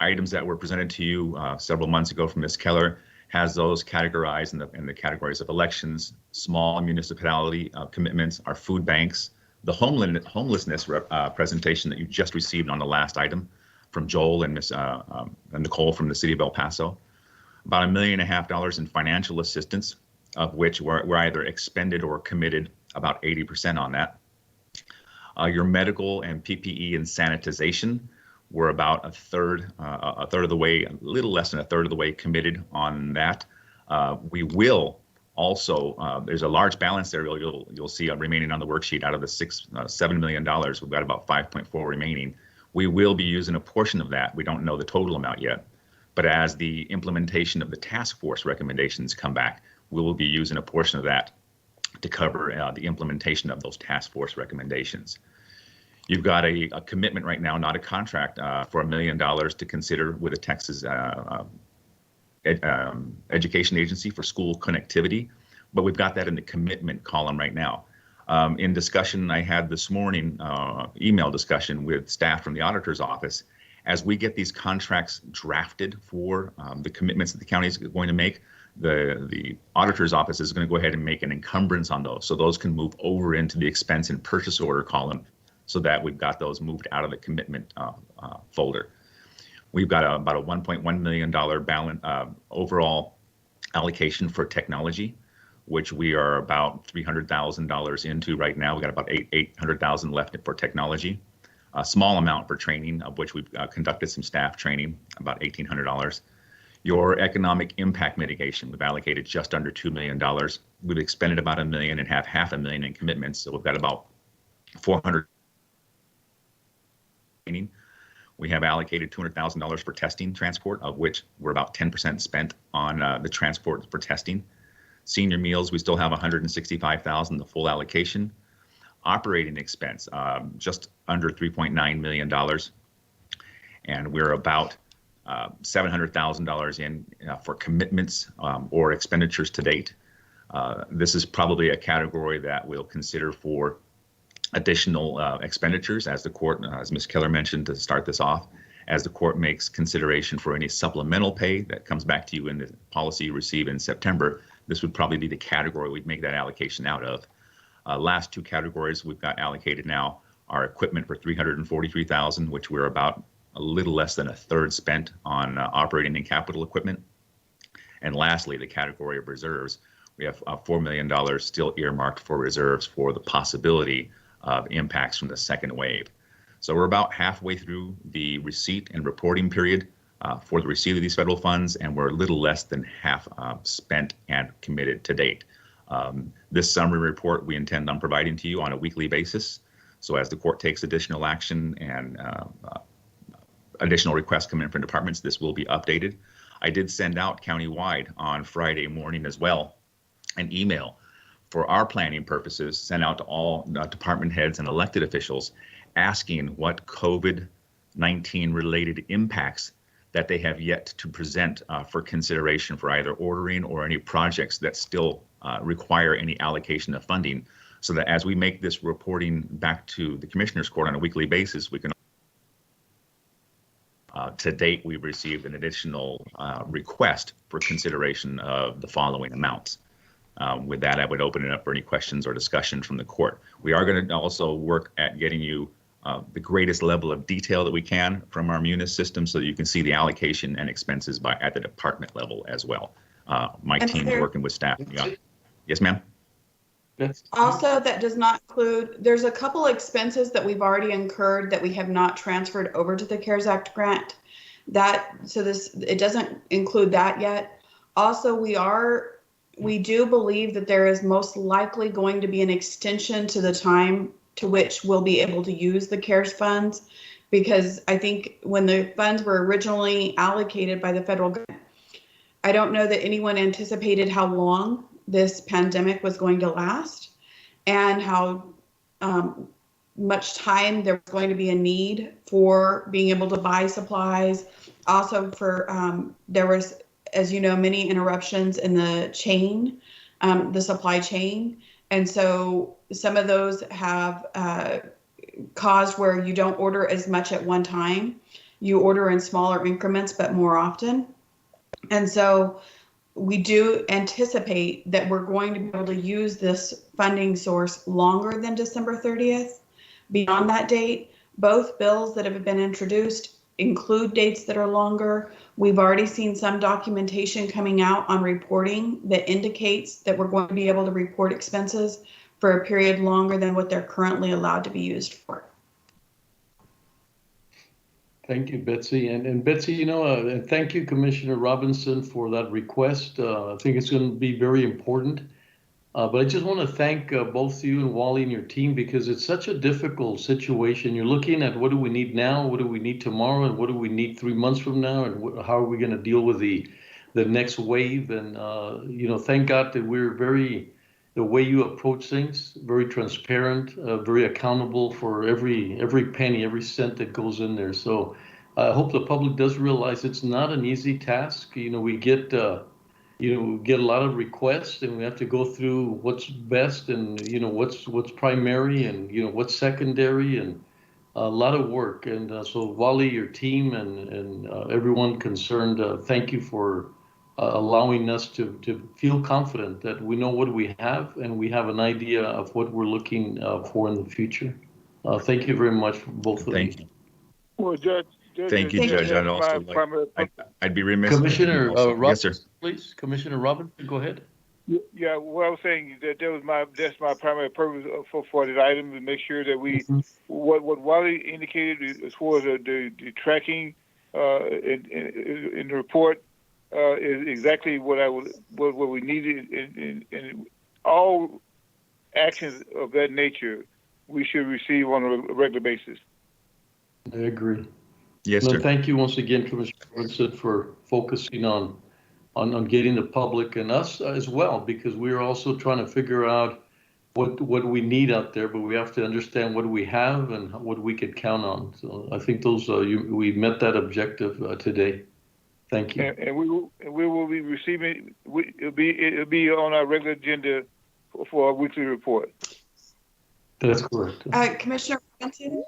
items that were presented to you several months ago from Ms. Keller has those categorized in the categories of elections, small municipality commitments, our food banks, the homelessness presentation that you just received on the last item from Joel and Ms. Nicole from the city of El Paso, about $1.5 million in financial assistance, of which we're either expended or committed about 80% on that. Your medical and PPE and sanitization, we're about a third of the way, a little less than a third of the way committed on that. We will also, there's a large balance there you'll see remaining on the worksheet. Out of the $7 million, we've got about 5.4 remaining. We will be using a portion of that. We don't know the total amount yet, but as the implementation of the task force recommendations come back, we will be using a portion of that to cover the implementation of those task force recommendations. You've got a commitment right now, not a contract, for $1 million to consider with the Texas Education Agency for school connectivity, but we've got that in the commitment column right now. In discussion I had this morning, email discussion with staff from the auditor's office, as we get these contracts drafted for the commitments that the county is going to make, the auditor's office is going to go ahead and make an encumbrance on those, so those can move over into the expense and purchase order column, so that we've got those moved out of the commitment folder. We've got about a $1.1 million balance overall allocation for technology, which we are about $300,000 into right now. We've got about $800,000 left for technology. A small amount for training, of which we've conducted some staff training, about $1,800. Your economic impact mitigation, we've allocated just under $2 million. We've expended about $1 million and have $500,000 in commitments, so we've got about $400,000. We have allocated $200,000 for testing transport, of which we're about 10% spent on the transport for testing. Senior meals, we still have $165,000, the full allocation. Operating expense, just under $3.9 million. And we're about $700,000 in for commitments or expenditures to date. This is probably a category that we'll consider for additional expenditures as the court, as Ms. Keller mentioned to start this off, as the court makes consideration for any supplemental pay that comes back to you in the policy you receive in September. This would probably be the category we'd make that allocation out of. Last two categories we've got allocated now are equipment for $343,000, which we're about a little less than a third spent on operating and capital equipment. And lastly, the category of reserves, we have $4 million still earmarked for reserves for the possibility of impacts from the second wave. So we're about halfway through the receipt and reporting period for the receipt of these federal funds, and we're a little less than half spent and committed to date. This summary report we intend on providing to you on a weekly basis. So as the court takes additional action and additional requests come in from departments, this will be updated. I did send out countywide on Friday morning as well an email for our planning purposes, sent out to all department heads and elected officials asking what COVID-19 related impacts that they have yet to present for consideration for either ordering or any projects that still require any allocation of funding, so that as we make this reporting back to the Commissioners Court on a weekly basis, we can. To date, we've received an additional request for consideration of the following amounts. With that, I would open it up for any questions or discussion from the court. We are going to also work at getting you the greatest level of detail that we can from our Munis system, so that you can see the allocation and expenses at the department level as well. My team's working with staff. Yeah. Yes, ma'am. Also, that does not include, there's a couple expenses that we've already incurred that we have not transferred over to the CARES Act grant. It doesn't include that yet. Also, we do believe that there is most likely going to be an extension to the time to which we'll be able to use the CARES funds, because I think when the funds were originally allocated by the federal government, I don't know that anyone anticipated how long this pandemic was going to last and how much time there was going to be a need for being able to buy supplies. Also there was, as you know, many interruptions in the chain, the supply chain. And so some of those have caused where you don't order as much at one time. You order in smaller increments, but more often. And so we do anticipate that we're going to be able to use this funding source longer than December 30th. Beyond that date, both bills that have been introduced include dates that are longer. We've already seen some documentation coming out on reporting that indicates that we're going to be able to report expenses for a period longer than what they're currently allowed to be used for. Thank you, Betsy. And Betsy, and thank you, Commissioner Robinson, for that request. I think it's going to be very important. But I just want to thank both you and Wally and your team, because it's such a difficult situation. You're looking at what do we need now, what do we need tomorrow, and what do we need 3 months from now, and how are we going to deal with the next wave. And, thank God that we're the way you approach things, very transparent, very accountable for every penny, every cent that goes in there. So I hope the public does realize it's not an easy task. We get a lot of requests, and we have to go through what's best and what's primary and what's secondary, and a lot of work. And so Wally, your team, and everyone concerned, thank you for allowing us to feel confident that we know what we have, and we have an idea of what we're looking for in the future. Thank you very much, both of you. Thank you. Well, Judge. Thank you, Judge. I'd be remiss. Commissioner Robinson, yes, sir. Please, Commissioner Robinson, go ahead. Yeah, well, I was saying that that's my primary purpose for this item, to make sure that we, what Wally indicated as far as the tracking in the report is exactly what we needed, and all actions of that nature we should receive on a regular basis. I agree. Yes, sir. Thank you once again, Commissioner Robinson, for focusing on getting the public and us as well, because we're also trying to figure out what we need out there, but we have to understand what we have and what we could count on. So I think we met that objective today. Thank you. And we will be receiving. It'll be on our regular agenda for our weekly report. That's correct. Commissioner Robinson,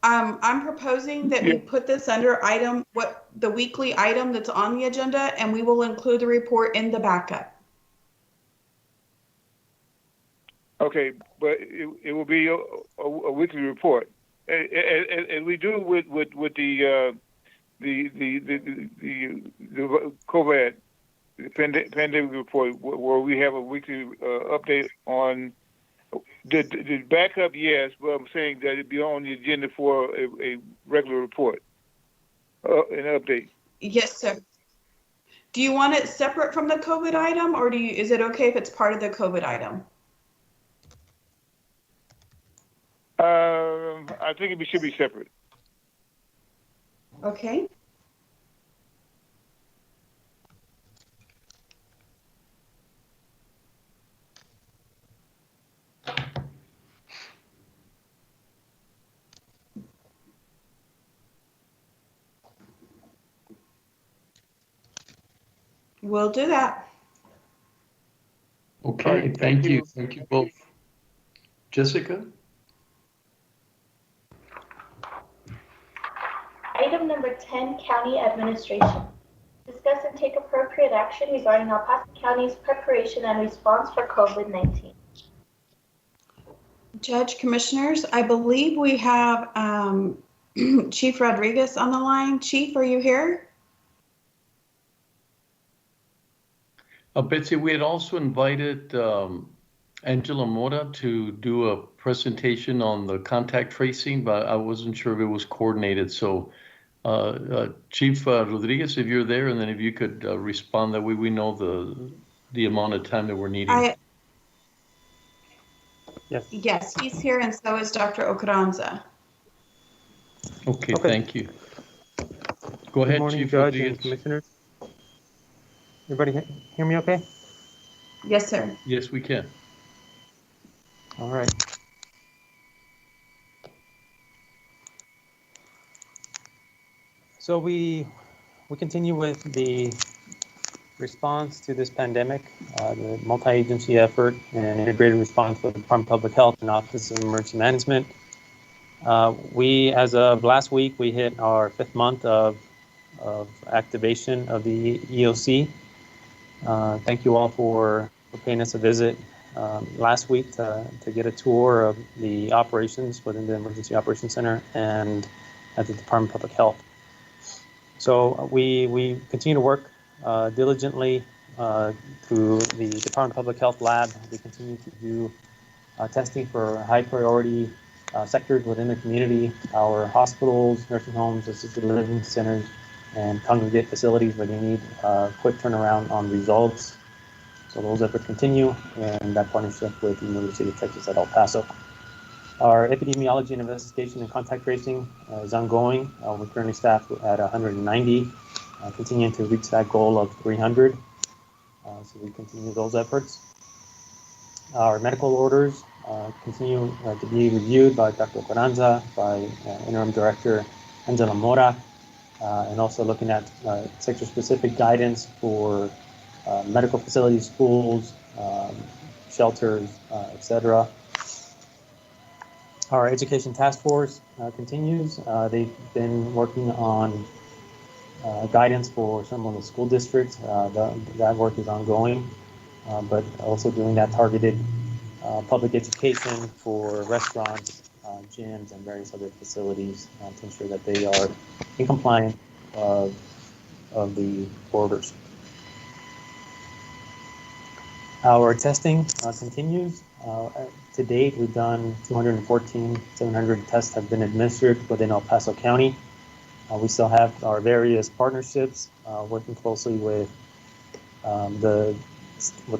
I'm proposing that we put this under the weekly item that's on the agenda, and we will include the report in the backup. Okay, but it will be a weekly report, and we do with the COVID pandemic report, where we have a weekly update on the backup. Yes, but I'm saying that it'd be on the agenda for a regular report, an update. Yes, sir. Do you want it separate from the COVID item, or is it okay if it's part of the COVID item? I think it should be separate. Okay. We'll do that. Okay, All right, thank you. Thank you both. Jessica? Item number 10, County Administration. Discuss and take appropriate action regarding El Paso County's preparation and response for COVID-19. Judge, Commissioners, I believe we have Chief Rodriguez on the line. Chief, are you here? Betsy, we had also invited Angela Mora to do a presentation on the contact tracing, but I wasn't sure if it was coordinated. So Chief Rodriguez, if you're there, and then if you could respond, that way we know the amount of time that we're needing. Yes, he's here, and so is Dr. Ocaranza. Okay, thank you. Go ahead, Good morning, Chief Judge Rodriguez. and Commissioners. Everybody hear me okay? Yes, sir. Yes, we can. All right. So we continue with the response to this pandemic, the multi-agency effort and integrated response with the Department of Public Health and Office of Emergency Management. We, as of last week, we hit our 5th month of activation of the EOC. Thank you all for paying us a visit last week to get a tour of the operations within the Emergency Operations Center and at the Department of Public Health. So we continue to work diligently through the Department of Public Health lab. We continue to do testing for high priority sectors within the community, our hospitals, nursing homes, assisted living centers, and congregate facilities where they need quick turnaround on results. So those efforts continue, and that partnership with the University of Texas at El Paso. Our epidemiology and investigation and contact tracing is ongoing. We're currently staffed at 190, continuing to reach that goal of 300. So we continue those efforts. Our medical orders continue to be reviewed by Dr. Carranza, by Interim Director Angela Mora, and also looking at sector-specific guidance for medical facilities, schools, shelters, etc. Our education task force continues. They've been working on guidance for some of the school districts. That work is ongoing, but also doing that targeted public education for restaurants, gyms, and various other facilities to ensure that they are in compliance of the orders. Our testing continues. To date, we've done 214, 700 tests have been administered within El Paso County. We still have our various partnerships working closely with the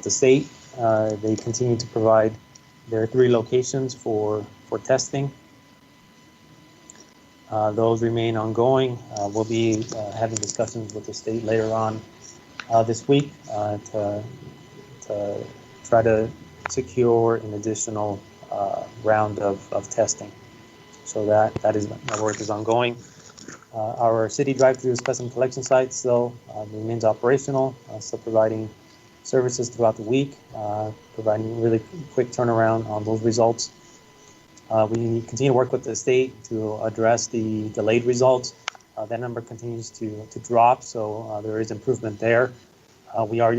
state. They continue to provide their 3 locations for testing. Those remain ongoing. We'll be having discussions with the state later on this week to try to secure an additional round of testing. So that work is ongoing. Our city drive-through specimen collection site still remains operational, still providing services throughout the week, providing really quick turnaround on those results. We continue to work with the state to address the delayed results. That number continues to drop, so there is improvement there. We are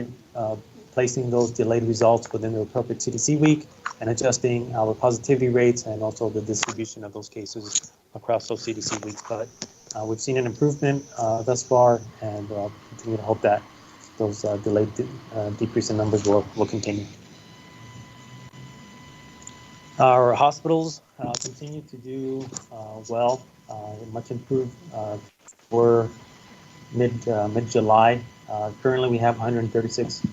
placing those delayed results within the appropriate CDC week and adjusting our positivity rates and also the distribution of those cases across those CDC weeks. But we've seen an improvement thus far, and continue to hope that those delayed decrease in numbers will continue. Our hospitals continue to do well, much improved for mid-July. Currently, we have 136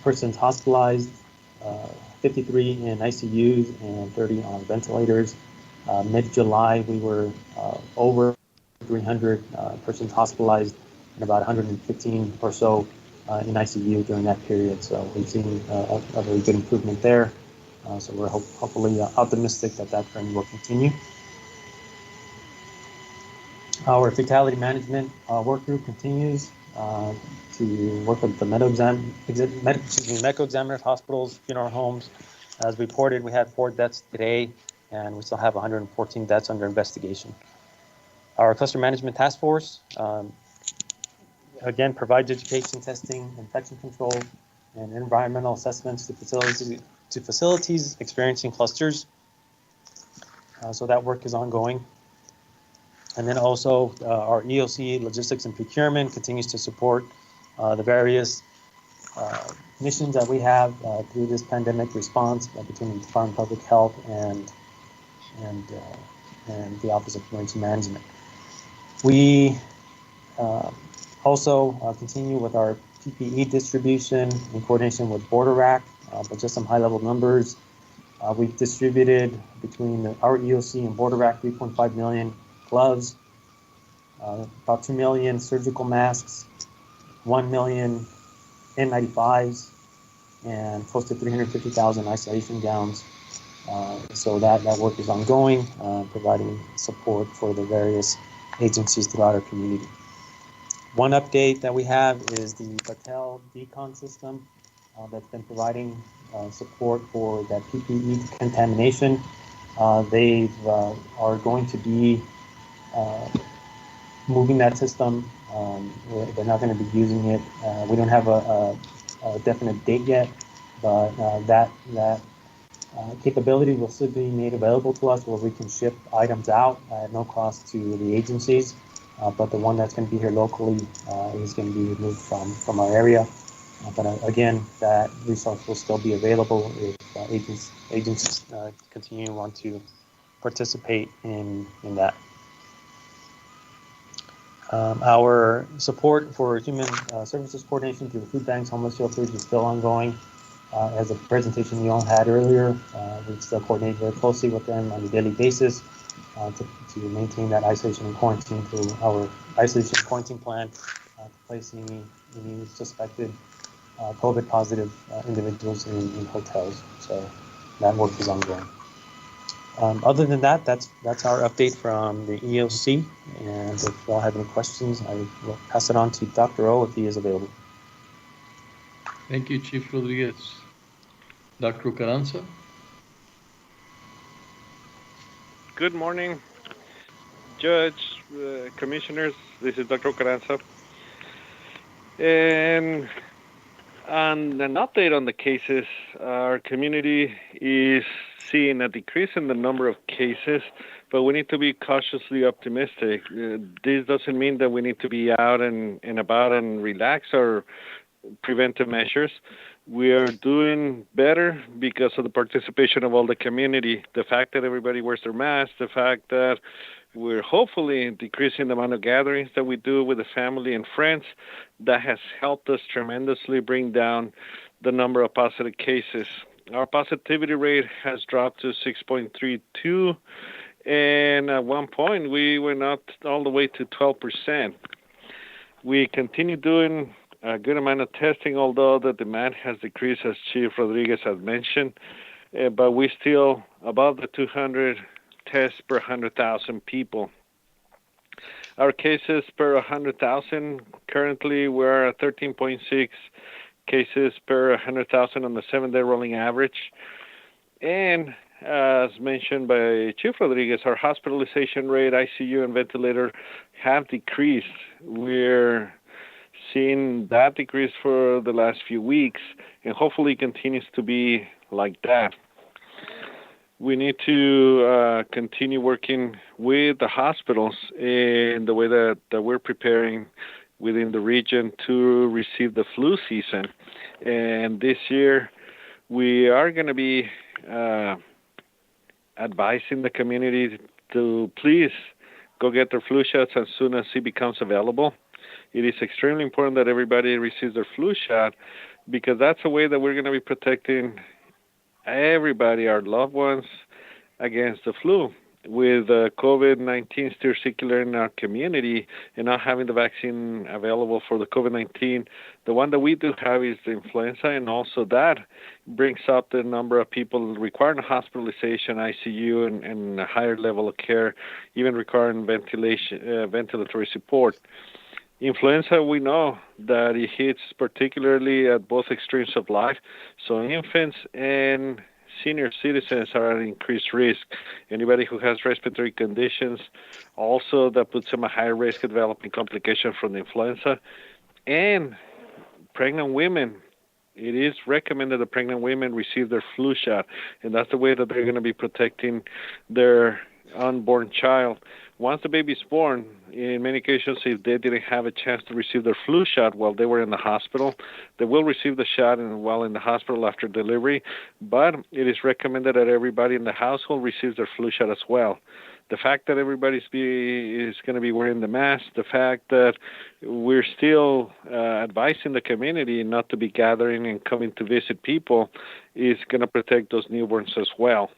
persons hospitalized, 53 in ICUs and 30 on ventilators. Mid-July, we were over 300 persons hospitalized and about 115 or so in ICU during that period. So we've seen a very good improvement there. So we're hopefully optimistic that trend will continue. Our fatality management work group continues. to work with the medical examiners, hospitals, funeral homes. As reported, we had 4 deaths today, and we still have 114 deaths under investigation. Our cluster management task force, again, provides education, testing, infection control, and environmental assessments to facilities experiencing clusters. So that work is ongoing. And then also our EOC logistics and procurement continues to support the various missions that we have through this pandemic response between the Department of Public Health and the Office of Emergency Management. We also continue with our PPE distribution in coordination with Border Rack, but just some high-level numbers. We've distributed between our EOC and Border Rack 3.5 million gloves, about 2 million surgical masks, 1 million N95s, and close to 350,000 isolation gowns. So that work is ongoing, providing support for the various agencies throughout our community. One update that we have is the Patel decon system that's been providing support for that PPE contamination. They are going to be moving that system. They're not going to be using it. We don't have a definite date yet, but that capability will still be made available to us where we can ship items out at no cost to the agencies. But the one that's going to be here locally is going to be removed from our area. But again, that resource will still be available if agencies continue to want to participate in that. Our support for human services coordination through the food banks, homeless shelters is still ongoing. As a presentation you all had earlier, we still coordinate very closely with them on a daily basis to maintain that isolation and quarantine through our isolation and quarantine plan to place any suspected COVID positive individuals in hotels. So that work is ongoing. Other than that, that's our update from the EOC. And if you all have any questions, I will pass it on to Dr. O if he is available. Thank you, Chief Rodriguez. Dr. Carranza. Good morning, Judge, Commissioners. This is Dr. Carranza. And an update on the cases, our community is seeing a decrease in the number of cases, but we need to be cautiously optimistic. This doesn't mean that we need to be out and about and relax our preventive measures. We are doing better because of the participation of all the community. The fact that everybody wears their masks, the fact that we're hopefully decreasing the amount of gatherings that we do with the family and friends, that has helped us tremendously bring down the number of positive cases. Our positivity rate has dropped to 6.32, and at one point we went up all the way to 12%. We continue doing a good amount of testing, although the demand has decreased, as Chief Rodriguez has mentioned, but we're still above the 200 tests per 100,000 people. Our cases per 100,000, currently we're at 13.6 cases per 100,000 on the 7-day rolling average. And as mentioned by Chief Rodriguez, our hospitalization rate, ICU and ventilator have decreased. We're seeing that decrease for the last few weeks, and hopefully continues to be like that. We need to continue working with the hospitals in the way that we're preparing within the region to receive the flu season. And this year, we are going to be advising the community to please go get their flu shots as soon as it becomes available. It is extremely important that everybody receives their flu shot, because that's a way that we're going to be protecting everybody, our loved ones, against the flu. With COVID-19 still circulating in our community and not having the vaccine available for the COVID-19, the one that we do have is the influenza, and also that brings up the number of people requiring hospitalization, ICU, and a higher level of care, even requiring ventilatory support. Influenza, we know that it hits particularly at both extremes of life. So infants and senior citizens are at increased risk. Anybody who has respiratory conditions, also that puts them at higher risk of developing complications from the influenza. And pregnant women, it is recommended that pregnant women receive their flu shot, and that's the way that they're going to be protecting their unborn child. Once the baby's born, in many cases, if they didn't have a chance to receive their flu shot while they were in the hospital, they will receive the shot while in the hospital after delivery, but it is recommended that everybody in the household receives their flu shot as well. The fact that everybody is going to be wearing the mask, the fact that we're still advising the community not to be gathering and coming to visit people is going to protect those newborns as well.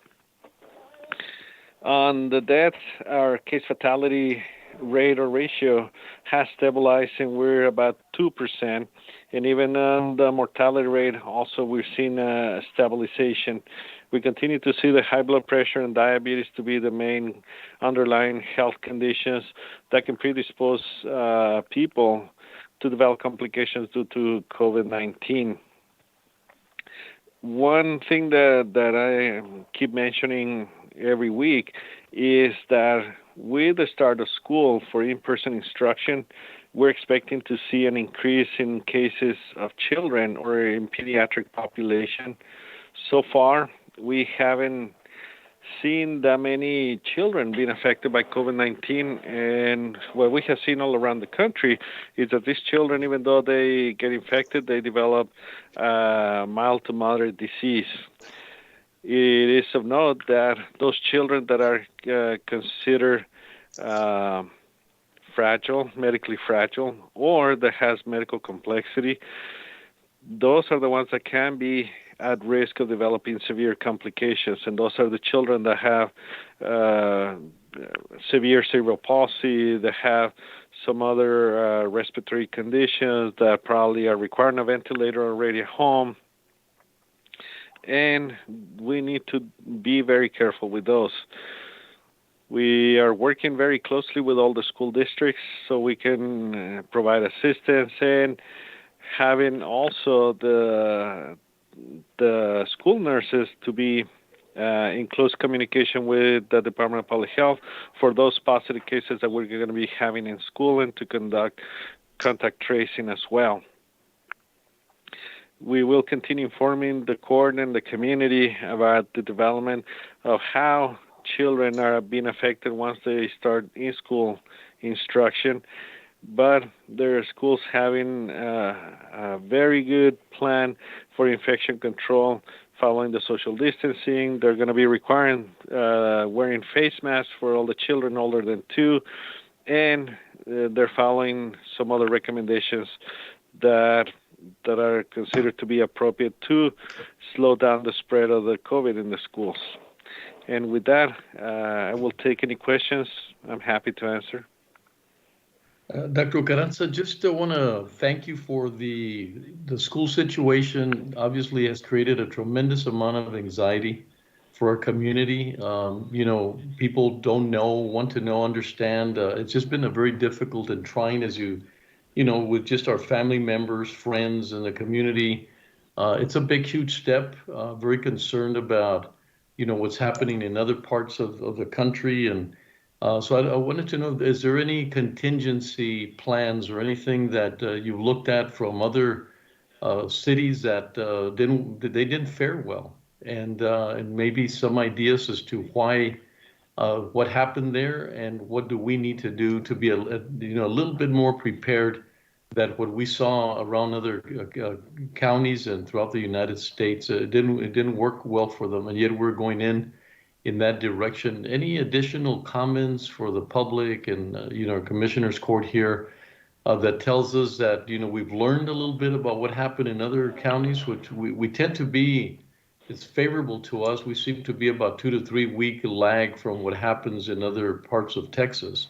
On the deaths, our case fatality rate or ratio has stabilized, and we're about 2%. And even on the mortality rate, also we've seen a stabilization. We continue to see the high blood pressure and diabetes to be the main underlying health conditions that can predispose people to develop complications due to COVID-19. One thing that I keep mentioning every week is that with the start of school for in-person instruction, we're expecting to see an increase in cases of children or in pediatric population. So far, we haven't seen that many children being affected by COVID-19, and what we have seen all around the country is that these children, even though they get infected, they develop mild to moderate disease. It is of note that those children that are considered fragile, medically fragile, or that has medical complexity, those are the ones that can be at risk of developing severe complications, and those are the children that have severe cerebral palsy, that have some other respiratory conditions that probably are requiring a ventilator already at home. And we need to be very careful with those. We are working very closely with all the school districts so we can provide assistance, and having also the school nurses to be in close communication with the Department of Public Health for those positive cases that we're going to be having in school, and to conduct contact tracing as well. We will continue informing the court and the community about the development of how children are being affected once they start in-school instruction. But there are schools having a very good plan for infection control, following the social distancing. They're going to be requiring wearing face masks for all the children older than 2, and they're following some other recommendations that are considered to be appropriate to slow down the spread of the COVID in the schools. And with that, I will take any questions. I'm happy to answer. Dr. Carranza, just want to thank you for the school situation. Obviously has created a tremendous amount of anxiety for our community. People don't know, want to know, understand. It's just been a very difficult and trying, as with just our family members, friends, and the community. It's a big, huge step. Very concerned about, what's happening in other parts of the country. And so I wanted to know, is there any contingency plans or anything that you've looked at from other cities that didn't fare well? And maybe some ideas as to why, what happened there, and what do we need to do to be a little bit more prepared than what we saw around other counties and throughout the United States. It didn't work well for them, and yet we're going in that direction. Any additional comments for the public and our Commissioner's Court here that tells us that we've learned a little bit about what happened in other counties, which we tend to be, it's favorable to us. We seem to be about 2 to 3 week lag from what happens in other parts of Texas.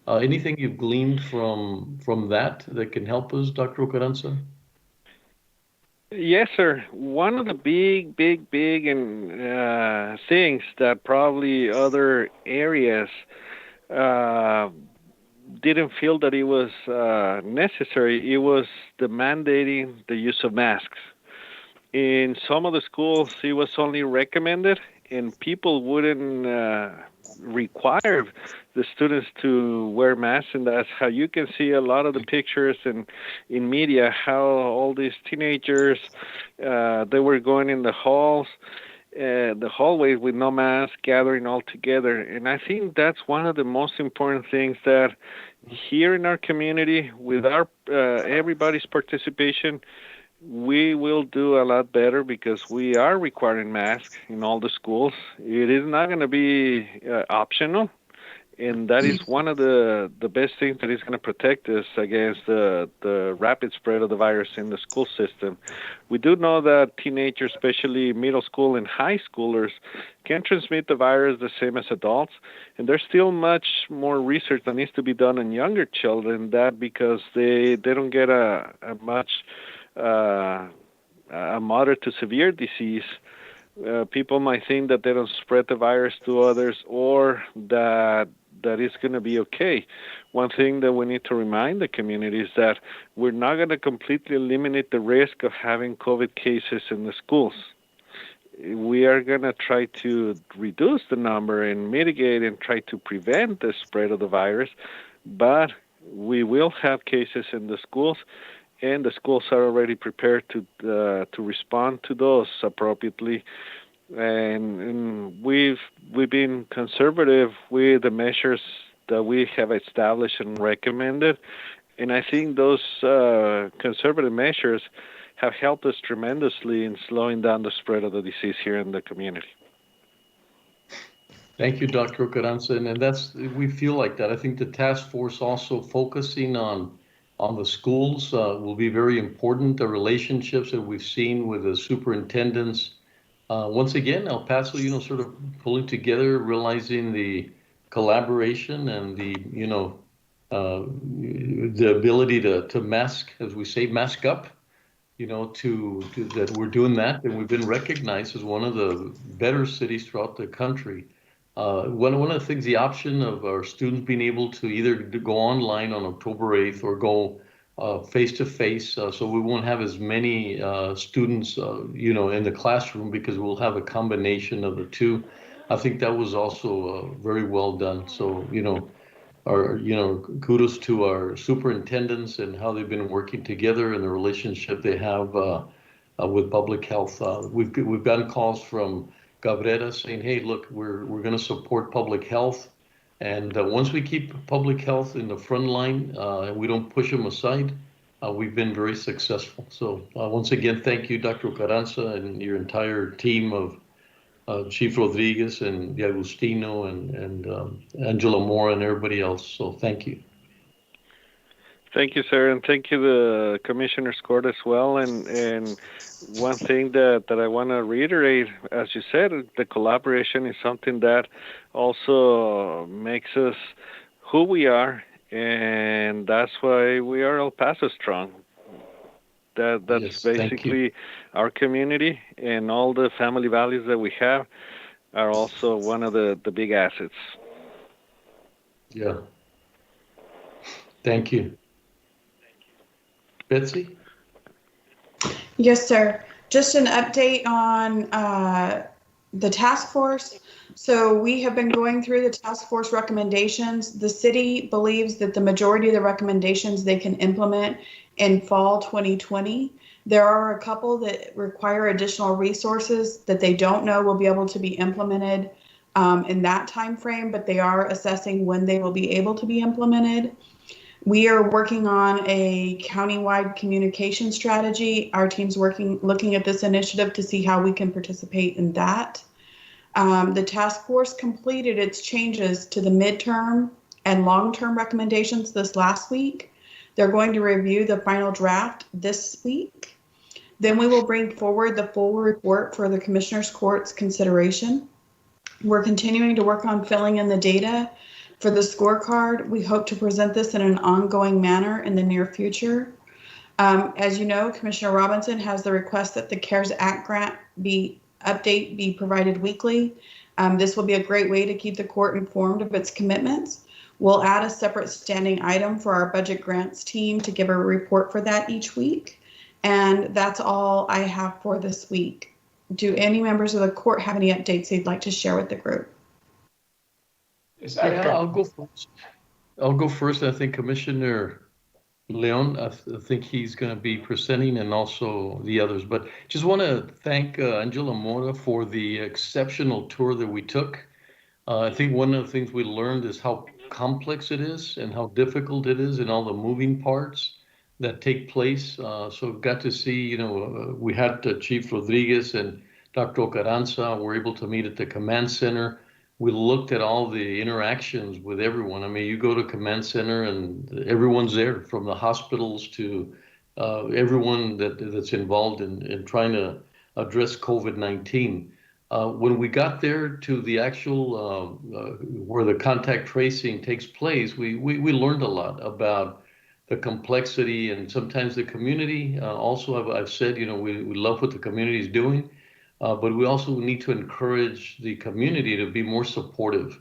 Anything you've gleaned from that can help us, Dr. Carranza? Yes, sir. One of the big things that probably other areas didn't feel that it was necessary. It was the mandating the use of masks. In some of the schools, it was only recommended, and people wouldn't require the students to wear masks. And that's how you can see a lot of the pictures and in media how all these teenagers they were going in the hallways with no mask, gathering all together. And I think that's one of the most important things that here in our community, with our everybody's participation, we will do a lot better because we are requiring masks in all the schools. It is not going to be optional, and that is one of the best things that is going to protect us against the rapid spread of the virus in the school system. We do know that teenagers, especially middle school and high schoolers, can transmit the virus the same as adults, and there's still much more research that needs to be done on younger children, that because they don't get a moderate to severe disease. People might think that they don't spread the virus to others, or that it's going to be okay. One thing that we need to remind the community is that we're not going to completely eliminate the risk of having COVID cases in the schools. We are going to try to reduce the number and mitigate and try to prevent the spread of the virus, but we will have cases in the schools, and the schools are already prepared to respond to those appropriately. And we've been conservative with the measures that we have established and recommended, and I think those conservative measures have helped us tremendously in slowing down the spread of the disease here in the community. Thank you, Dr. Carranza, and we feel like that. I think the task force also focusing on the schools will be very important. The relationships that we've seen with the superintendents. Once again, El Paso, sort of pulling together, realizing the collaboration and the ability to mask, as we say, mask up, to that we're doing that, and we've been recognized as one of the better cities throughout the country. One of the things, the option of our students being able to either go online on October 8th or go face-to-face, so we won't have as many students, in the classroom, because we'll have a combination of the two. I think that was also very well done. So, kudos to our superintendents and how they've been working together and the relationship they have with public health. We've gotten calls from Cabrera saying, hey, look, we're going to support public health. And once we keep public health in the front line and we don't push them aside, we've been very successful. So once again, thank you, Dr. Carranza, and your entire team of Chief Rodriguez and D'Agostino and Angela Mora and everybody else. So thank you. Thank you, sir, and thank you, the Commissioner's Court as well. And one thing that I want to reiterate, as you said, the collaboration is something that also makes us who we are, and that's why we are El Paso Strong. That's yes, basically our community, and all the family values that we have are also one of the big assets. Yeah. Thank you. Betsy? Yes, sir. Just an update on the task force. So we have been going through the task force recommendations. The city believes that the majority of the recommendations they can implement in fall 2020. There are a couple that require additional resources that they don't know will be able to be implemented in that time frame, but they are assessing when they will be able to be implemented. We are working on a countywide communication strategy. Our team's looking at this initiative to see how we can participate in that. The task force completed its changes to the midterm and long-term recommendations this last week. They're going to review the final draft this week. Then we will bring forward the full report for the Commissioner's Court's consideration. We're continuing to work on filling in the data for the scorecard. We hope to present this in an ongoing manner in the near future. As you know, Commissioner Robinson has the request that the CARES Act grant be provided weekly. This will be a great way to keep the court informed of its commitments. We'll add a separate standing item for our budget grants team to give a report for that each week. And that's all I have for this week. Do any members of the court have any updates they'd like to share with the group? Yeah, I'll go first. I think Commissioner Leon, I think he's going to be presenting, and also the others. But just want to thank Angela Mora for the exceptional tour that we took. I think one of the things we learned is how complex it is and how difficult it is, and all the moving parts that take place. So got to see, we had Chief Rodriguez and Dr. Ocaranza were able to meet at the command center. We looked at all the interactions with everyone. I mean, you go to command center and everyone's there, from the hospitals to everyone that's involved in trying to address COVID-19. When we got there to the actual where the contact tracing takes place, we learned a lot about the complexity, and sometimes the community. Also, I've said, we love what the community is doing. But we also need to encourage the community to be more supportive.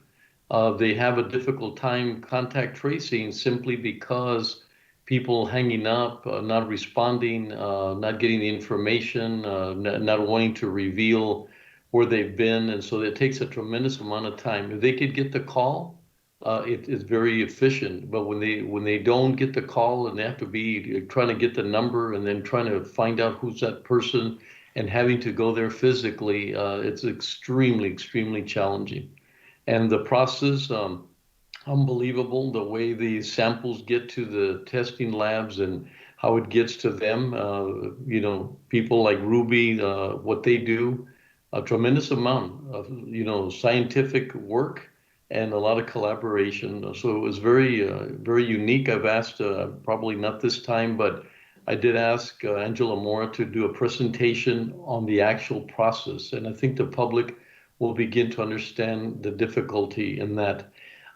They have a difficult time contact tracing simply because people hanging up, not responding, not getting the information, not wanting to reveal where they've been. And so it takes a tremendous amount of time. If they could get the call, it is very efficient. But when they don't get the call, and they have to be trying to get the number and then trying to find out who's that person, and having to go there physically, it's extremely, extremely challenging. And the process, unbelievable, the way the samples get to the testing labs and how it gets to them. People like Ruby, what they do, a tremendous amount of, scientific work and a lot of collaboration. So it was very, very unique. I've asked, probably not this time, but I did ask Angela Mora to do a presentation on the actual process, and I think the public will begin to understand the difficulty in that.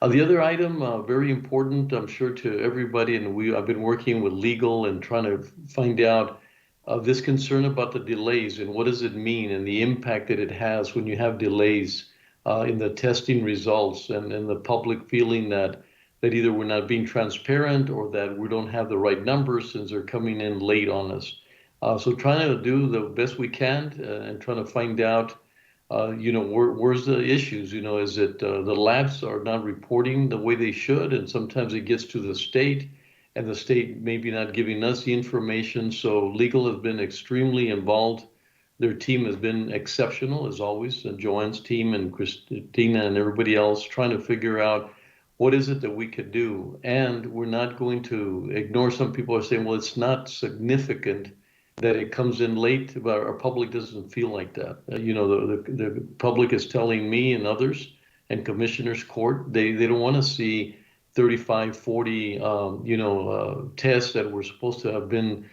The other item, very important, I'm sure, to everybody, and I've been working with legal and trying to find out this concern about the delays and what does it mean, and the impact that it has when you have delays in the testing results, and the public feeling that either we're not being transparent or that we don't have the right numbers since they're coming in late on us. So trying to do the best we can and trying to find out, where's the issues? Is it the labs are not reporting the way they should, and sometimes it gets to the state, and the state maybe not giving us the information. So legal has been extremely involved. Their team has been exceptional, as always, and Joanne's team and Christina and everybody else trying to figure out what is it that we could do. And we're not going to ignore. Some people are saying, well, it's not significant that it comes in late, but our public doesn't feel like that. The public is telling me and others and Commissioners Court, they don't want to see 35, 40, tests that were supposed to have been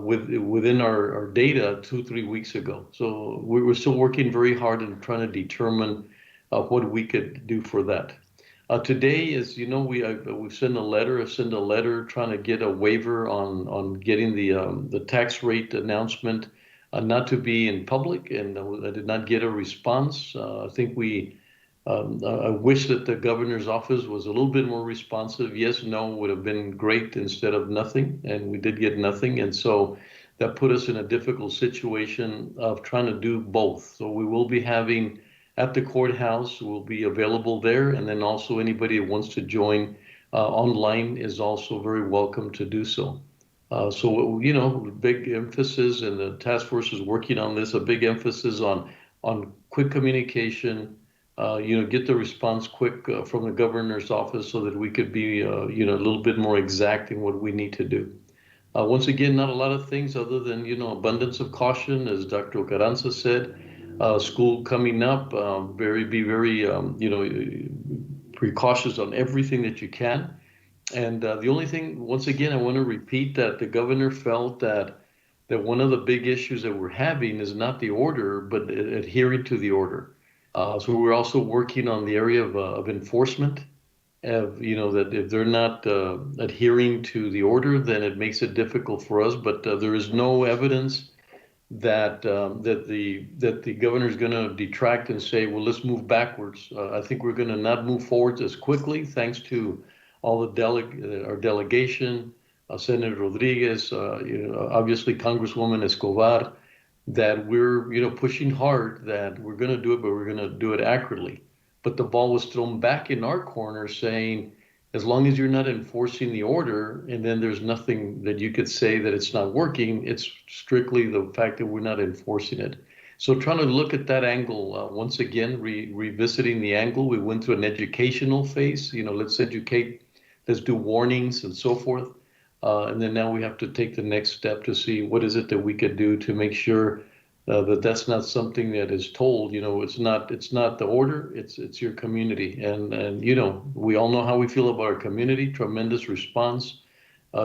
within our data 2-3 weeks ago. So we were still working very hard and trying to determine what we could do for that. Today, as you know, we've sent a letter trying to get a waiver on getting the tax rate announcement not to be in public, and I did not get a response. I think I wish that the governor's office was a little bit more responsive. Yes, no would have been great instead of nothing, and we did get nothing. And so that put us in a difficult situation of trying to do both. So we will be having at the courthouse, will be available there, and then also anybody who wants to join online is also very welcome to do so. So big emphasis, and the task force is working on this, a big emphasis on quick communication, get the response quick from the governor's office so that we could be a little bit more exact in what we need to do. Once again, not a lot of things other than abundance of caution, as Dr. Ocaranza said. School coming up, be very precautious on everything that you can. And the only thing, once again, I want to repeat that the governor felt that one of the big issues that we're having is not the order, but adhering to the order. So we're also working on the area of enforcement. That if they're not adhering to the order, then it makes it difficult for us. But there is no evidence that the governor is going to detract and say, well, let's move backwards. I think we're going to not move forward as quickly, thanks to all the our delegation, Senator Rodriguez, obviously Congresswoman Escobar, that we're pushing hard, that we're going to do it, but we're going to do it accurately. But the ball was thrown back in our corner, saying, as long as you're not enforcing the order, and then there's nothing that you could say that it's not working, it's strictly the fact that we're not enforcing it. So trying to look at that angle, once again, revisiting the angle, we went through an educational phase, let's educate, let's do warnings and so forth. And then now we have to take the next step to see what is it that we could do to make sure that that's not something that is told. It's not the order. It's your community, and we all know how we feel about our community. Tremendous response,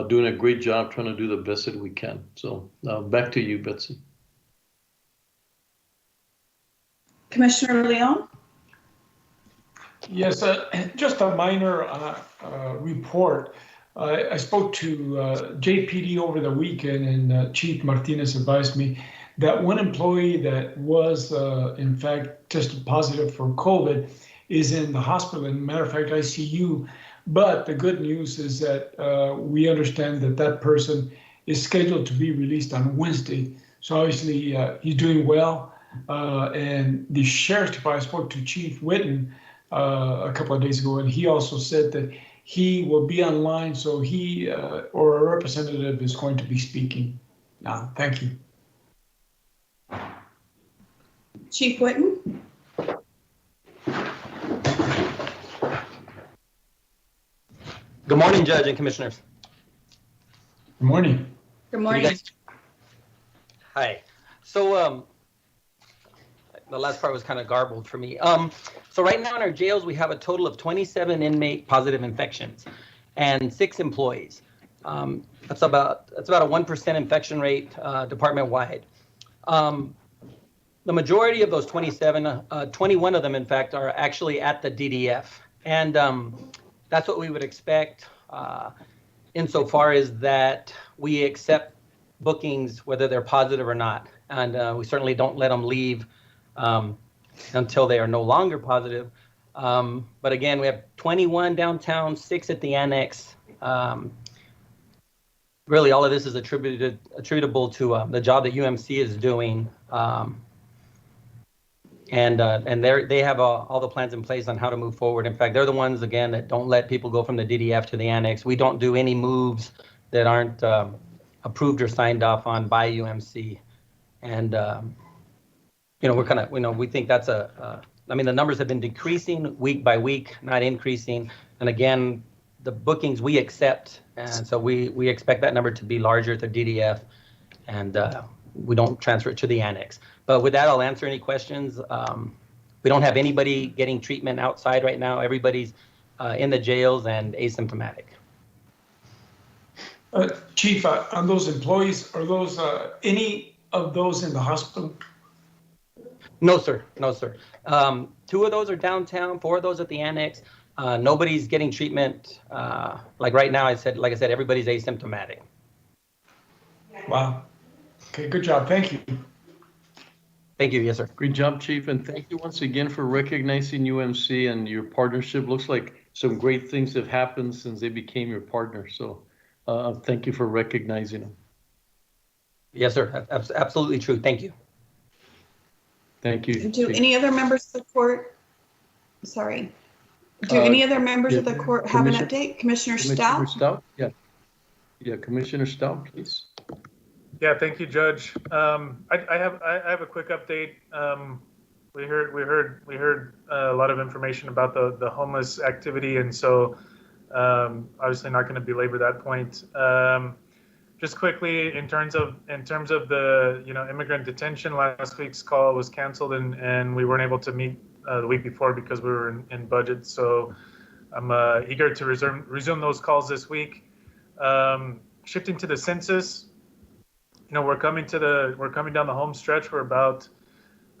doing a great job, trying to do the best that we can. So back to you, Betsy. Commissioner Leon? Yes, just a minor report. I spoke to JPD over the weekend, and Chief Martinez advised me that one employee that was, in fact, tested positive for COVID is in the hospital, in matter of fact, ICU. But the good news is that we understand that that person is scheduled to be released on Wednesday. So obviously he's doing well. And the sheriff's department, I spoke to Chief Whitten a couple of days ago, and he also said that he will be online, so he or a representative is going to be speaking now. Thank you. Chief Whitten? Good morning, Judge and Commissioners. Good morning. Good morning. Hi. So the last part was kind of garbled for me. So right now in our jails, we have a total of 27 inmate positive infections and 6 employees. That's about a 1% infection rate department-wide. The majority of those 27, 21 of them, in fact, are actually at the DDF. And that's what we would expect insofar as that we accept bookings, whether they're positive or not. And we certainly don't let them leave until they are no longer positive. But again, we have 21 downtown, 6 at the annex. Really, all of this is attributable to the job that UMC is doing. And they have all the plans in place on how to move forward. In fact, they're the ones, again, that don't let people go from the DDF to the annex. We don't do any moves that aren't approved or signed off on by UMC. And, we're kind of, we think that's the numbers have been decreasing week by week, not increasing. And again, the bookings we accept. And so we expect that number to be larger at the DDF. And we don't transfer it to the annex. But with that, I'll answer any questions. We don't have anybody getting treatment outside right now. Everybody's in the jails and asymptomatic. Chief, on those employees, are those any of those in the hospital? No, sir. No, sir. 2 of those are downtown, 4 of those at the annex. Nobody's getting treatment. Like right now, like I said, everybody's asymptomatic. Wow. Okay, good job. Thank you. Thank you. Yes, sir. Great job, Chief. And thank you once again for recognizing UMC and your partnership. Looks like some great things have happened since they became your partner. So thank you for recognizing them. Yes, sir. Absolutely true. Thank you. Thank you. Do any other members of the court, sorry, do any other members of the court have an update? Commissioner Stout? Yeah, Commissioner Stout, please. Yeah, thank you, Judge. I have a quick update. We heard a lot of information about the homeless activity, and so obviously not going to belabor that point. Just quickly, in terms of the immigrant detention, last week's call was canceled, and we weren't able to meet the week before because we were in budget. So I'm eager to resume those calls this week. Shifting to the census. We're coming down the home stretch. We're about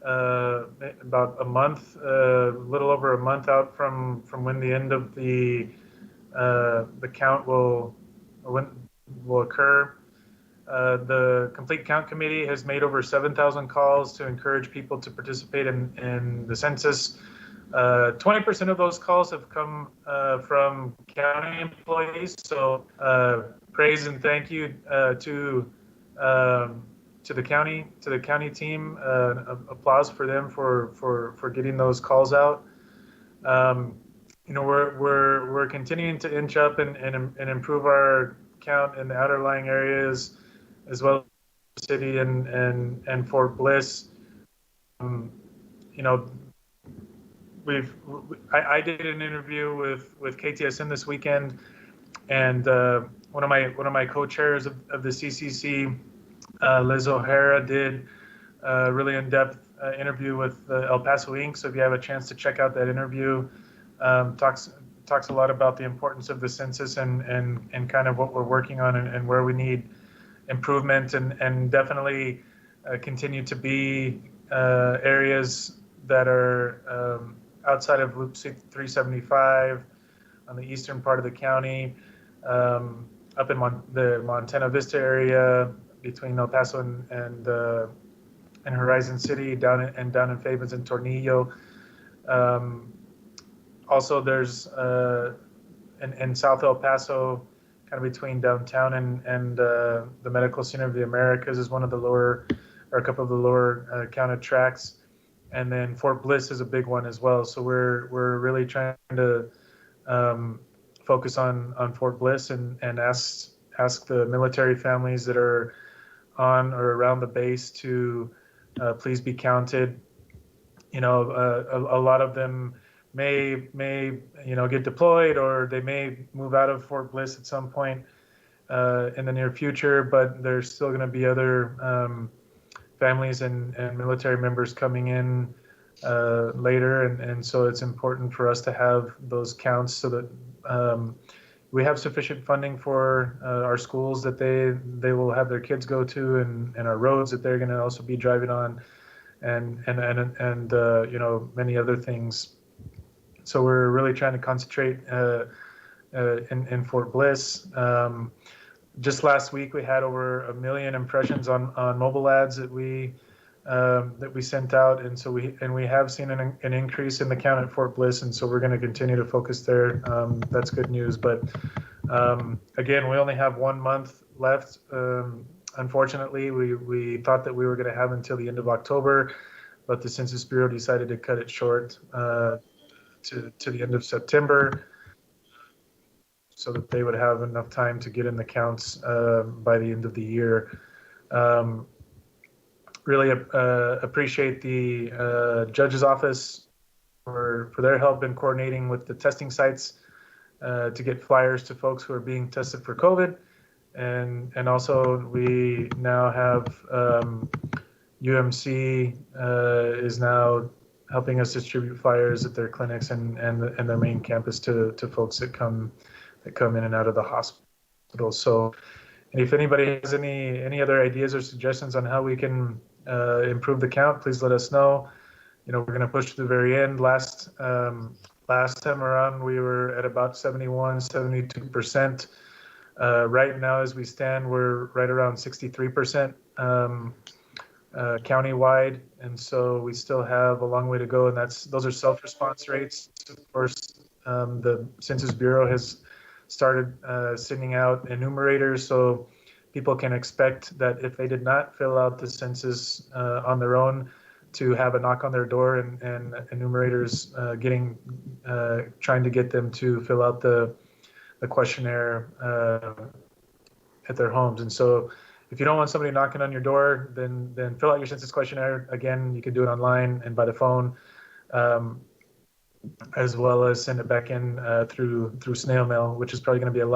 a month, a little over a month out from when the end of the count will occur. The Complete Count Committee has made over 7,000 calls to encourage people to participate in the census. 20% of those calls have come from county employees. So praise and thank you to the county team. Applause for them for getting those calls out. We're continuing to inch up and improve our count in the outerlying areas, as well as the city and Fort Bliss. I did an interview with KTSM this weekend, and one of my co-chairs of the CCC, Liz O'Hara, did a really in-depth interview with El Paso Inc. So if you have a chance to check out that interview, talks a lot about the importance of the census and kind of what we're working on and where we need improvement, and definitely continue to be areas that are outside of Loop 375 on the eastern part of the county, up in the Montana Vista area between El Paso and Horizon City, down in Fabens and Tornillo. Also, there's in South El Paso, kind of between downtown and the Medical Center of the Americas, is one of the lower, or a couple of the lower counted tracts. And then Fort Bliss is a big one as well. So we're really trying to focus on Fort Bliss and ask the military families that are on or around the base to please be counted. A lot of them may get deployed, or they may move out of Fort Bliss at some point in the near future, but there's still going to be other families and military members coming in later, and so it's important for us to have those counts so that we have sufficient funding for our schools that they will have their kids go to, and our roads that they're going to also be driving on, and many other things. So we're really trying to concentrate in Fort Bliss. Just last week, we had over 1 million impressions on mobile ads that we sent out, and so we have seen an increase in the count at Fort Bliss, and so we're going to continue to focus there. That's good news. But again, we only have 1 month left. Unfortunately, we thought that we were going to have until the end of October, but the Census Bureau decided to cut it short to the end of September, so that they would have enough time to get in the counts by the end of the year. Really appreciate the judge's office for their help in coordinating with the testing sites to get flyers to folks who are being tested for COVID. And also we now have UMC is now helping us distribute flyers at their clinics and their main campus to folks that come in and out of the hospital. So if anybody has any other ideas or suggestions on how we can improve the count, please let us know. We're going to push to the very end. Last time around, we were at about 72%. Right now, as we stand, we're right around 63% countywide, and so we still have a long way to go. And those are self-response rates. Of course, the Census Bureau has started sending out enumerators, so people can expect that if they did not fill out the census on their own, to have a knock on their door and enumerators trying to get them to fill out the questionnaire at their homes. And so if you don't want somebody knocking on your door, then fill out your census questionnaire. Again, you can do it online and by the phone, as well as send it back in through snail mail, which is probably going to be a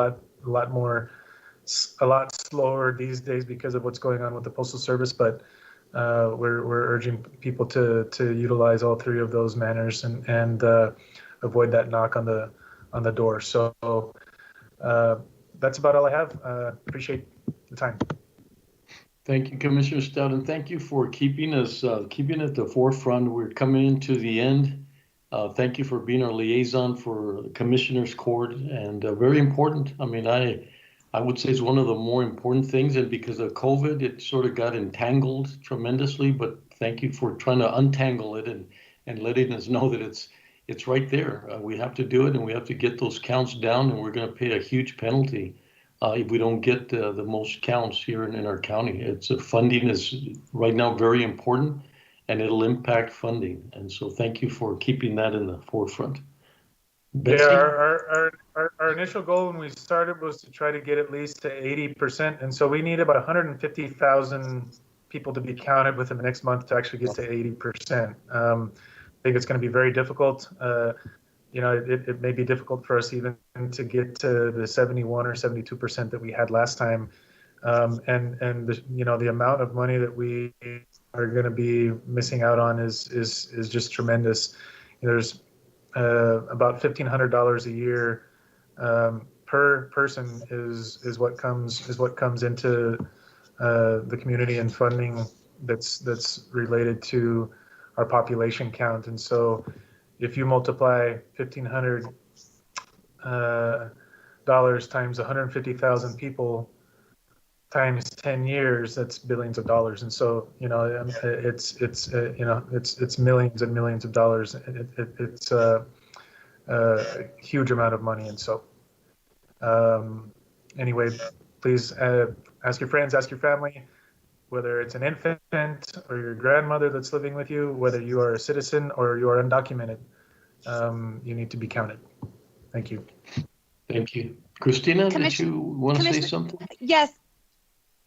lot slower these days because of what's going on with the Postal Service. But we're urging people to utilize all three of those manners and avoid that knock on the door. So that's about all I have. Appreciate the time. Thank you, Commissioner Stout, and thank you for keeping us at the forefront. We're coming into the end. Thank you for being our liaison for the Commissioners Court, and very important. I mean, I I would say is one of the more important things. And because of COVID, it sort of got entangled tremendously. But thank you for trying to untangle it and letting us know that it's right there. We have to do it, and we have to get those counts down, and we're going to pay a huge penalty if we don't get the most counts here in our county. It's funding is right now very important, and it'll impact funding. And so thank you for keeping that in the forefront. Betsy? Yeah, our initial goal when we started was to try to get at least to 80%. And so we need about 150,000 people to be counted within the next month to actually get to 80%. I think it's going to be very difficult. It may be difficult for us even to get to the 71 or 72% that we had last time. And the amount of money that we are going to be missing out on is just tremendous. There's about $1,500 a year per person is what comes into the community and funding that's related to our population count. And so if you multiply $1,500 times 150,000 people times 10 years, that's billions of dollars. And so, it's millions and millions of dollars. It's a huge amount of money. And so, anyway, please ask your friends, ask your family, whether it's an infant or your grandmother that's living with you, whether you are a citizen or you are undocumented, you need to be counted. Thank you. Thank you. Christina, did you want to say something? Yes.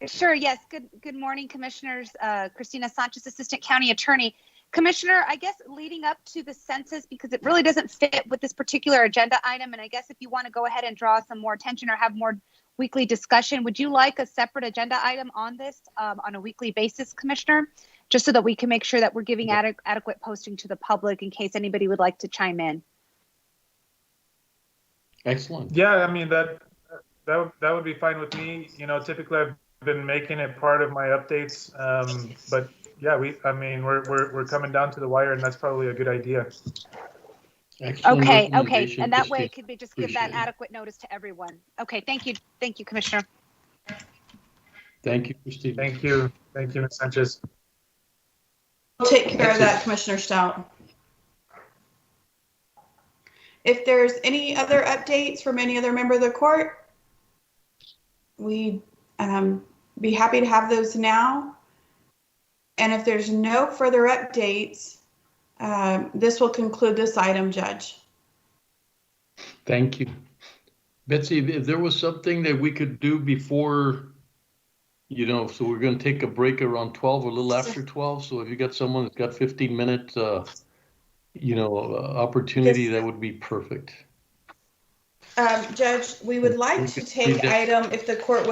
Sure, yes. Good morning, Commissioners. Christina Sanchez, Assistant County Attorney. Commissioner, I guess leading up to the census, because it really doesn't fit with this particular agenda item, and I guess if you want to go ahead and draw some more attention or have more weekly discussion, would you like a separate agenda item on this on a weekly basis, Commissioner? Just so that we can make sure that we're giving adequate posting to the public in case anybody would like to chime in. Excellent. Yeah, I mean, that would be fine with me. Typically I've been making it part of my updates, but yeah, we're coming down to the wire, and that's probably a good idea. Excellent. Okay, and that way it could be just give that adequate notice to everyone. Okay, thank you, Commissioner. Thank you, Christine. Thank you, Ms. Sanchez. We'll take care of that, Commissioner Stout. If there's any other updates from any other member of the court, we'd be happy to have those now. And if there's no further updates, this will conclude this item, Judge. Thank you. Betsy, if there was something that we could do before, so we're going to take a break around 12 or a little after 12. So if you got someone that's got 15-minute, opportunity, that would be perfect. Judge, we would like to take item, if the court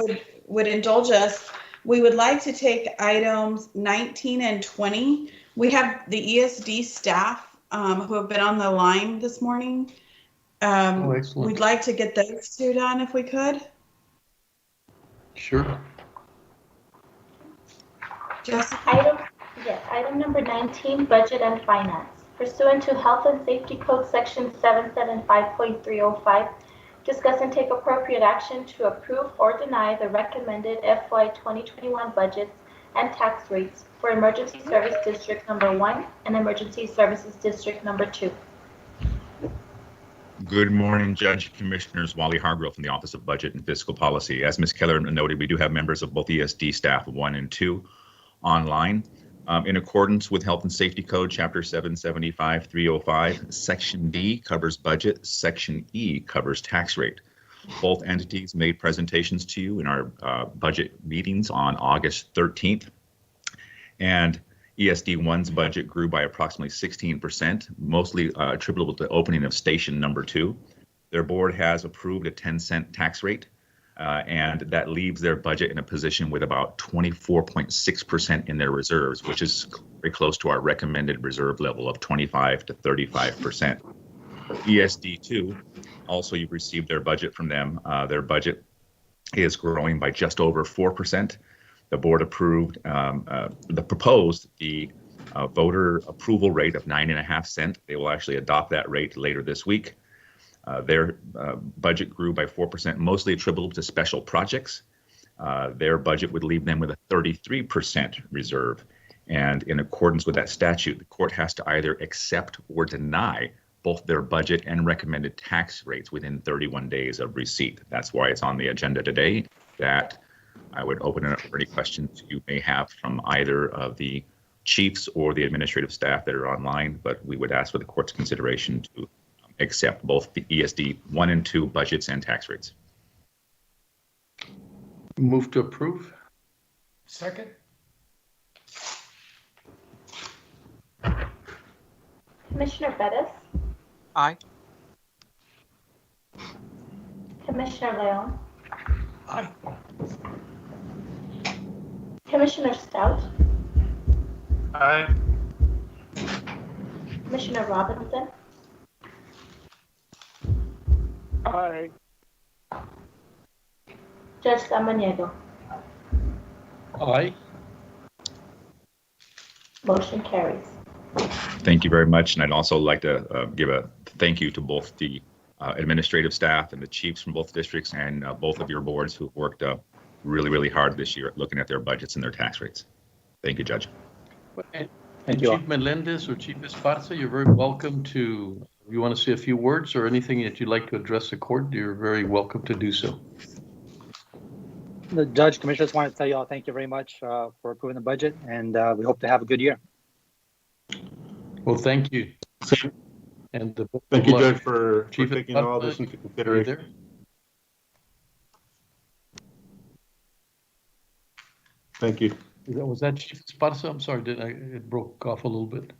would indulge us, we would like to take items 19 and 20. We have the ESD staff who have been on the line this morning. Excellent. We'd like to get those two done if we could. Sure. Jessica? Item number 19, budget and finance. Pursuant to Health and Safety Code Section 775.305, discuss and take appropriate action to approve or deny the recommended FY 2021 budgets and tax rates for Emergency Service District Number 1 and Emergency Services District Number 2. Good morning, Judge, Commissioners. Wally Hargrove from the Office of Budget and Fiscal Policy. As Ms. Keller noted, we do have members of both ESD staff 1 and 2 online. In accordance with Health and Safety Code, Chapter 775.305, Section D covers budget, Section E covers tax rate. Both entities made presentations to you in our budget meetings on August 13th. And ESD1's budget grew by approximately 16%, mostly attributable to the opening of Station Number 2. Their board has approved a 10-cent tax rate, and that leaves their budget in a position with about 24.6% in their reserves, which is very close to our recommended reserve level of 25 to 35%. ESD2, also you've received their budget from them. Their budget is growing by just over 4%. The board approved, proposed the voter approval rate of 9.5 cents. They will actually adopt that rate later this week. Their budget grew by 4%, mostly attributable to special projects. Their budget would leave them with a 33% reserve. And in accordance with that statute, the court has to either accept or deny both their budget and recommended tax rates within 31 days of receipt. That's why it's on the agenda today. That I would open it up for any questions you may have from either of the chiefs or the administrative staff that are online, but we would ask for the court's consideration to accept both the ESD 1 and 2 budgets and tax rates. Move to approve. Second. Commissioner Bettis, Aye. Commissioner Leon, Aye. Commissioner Stout, Aye. Commissioner Robinson, Aye. Judge Samaniego. Aye. Motion carries. Thank you very much. And I'd also like to give a thank you to both the administrative staff and the chiefs from both districts and both of your boards who worked really, really hard this year at looking at their budgets and their tax rates. Thank you, Judge. And Thank you all. Chief Melendez or Chief Esparza, you're very welcome to, if you want to say a few words or anything that you'd like to address the court, you're very welcome to do so. The Judge, Commissioners, want to tell you all thank you very much for approving the budget, and we hope to have a good year. Well, thank you. And Thank you, Judge, for Chief taking all this into consideration. Thank you. Was that Chief Esparza? I'm sorry, it broke off a little bit.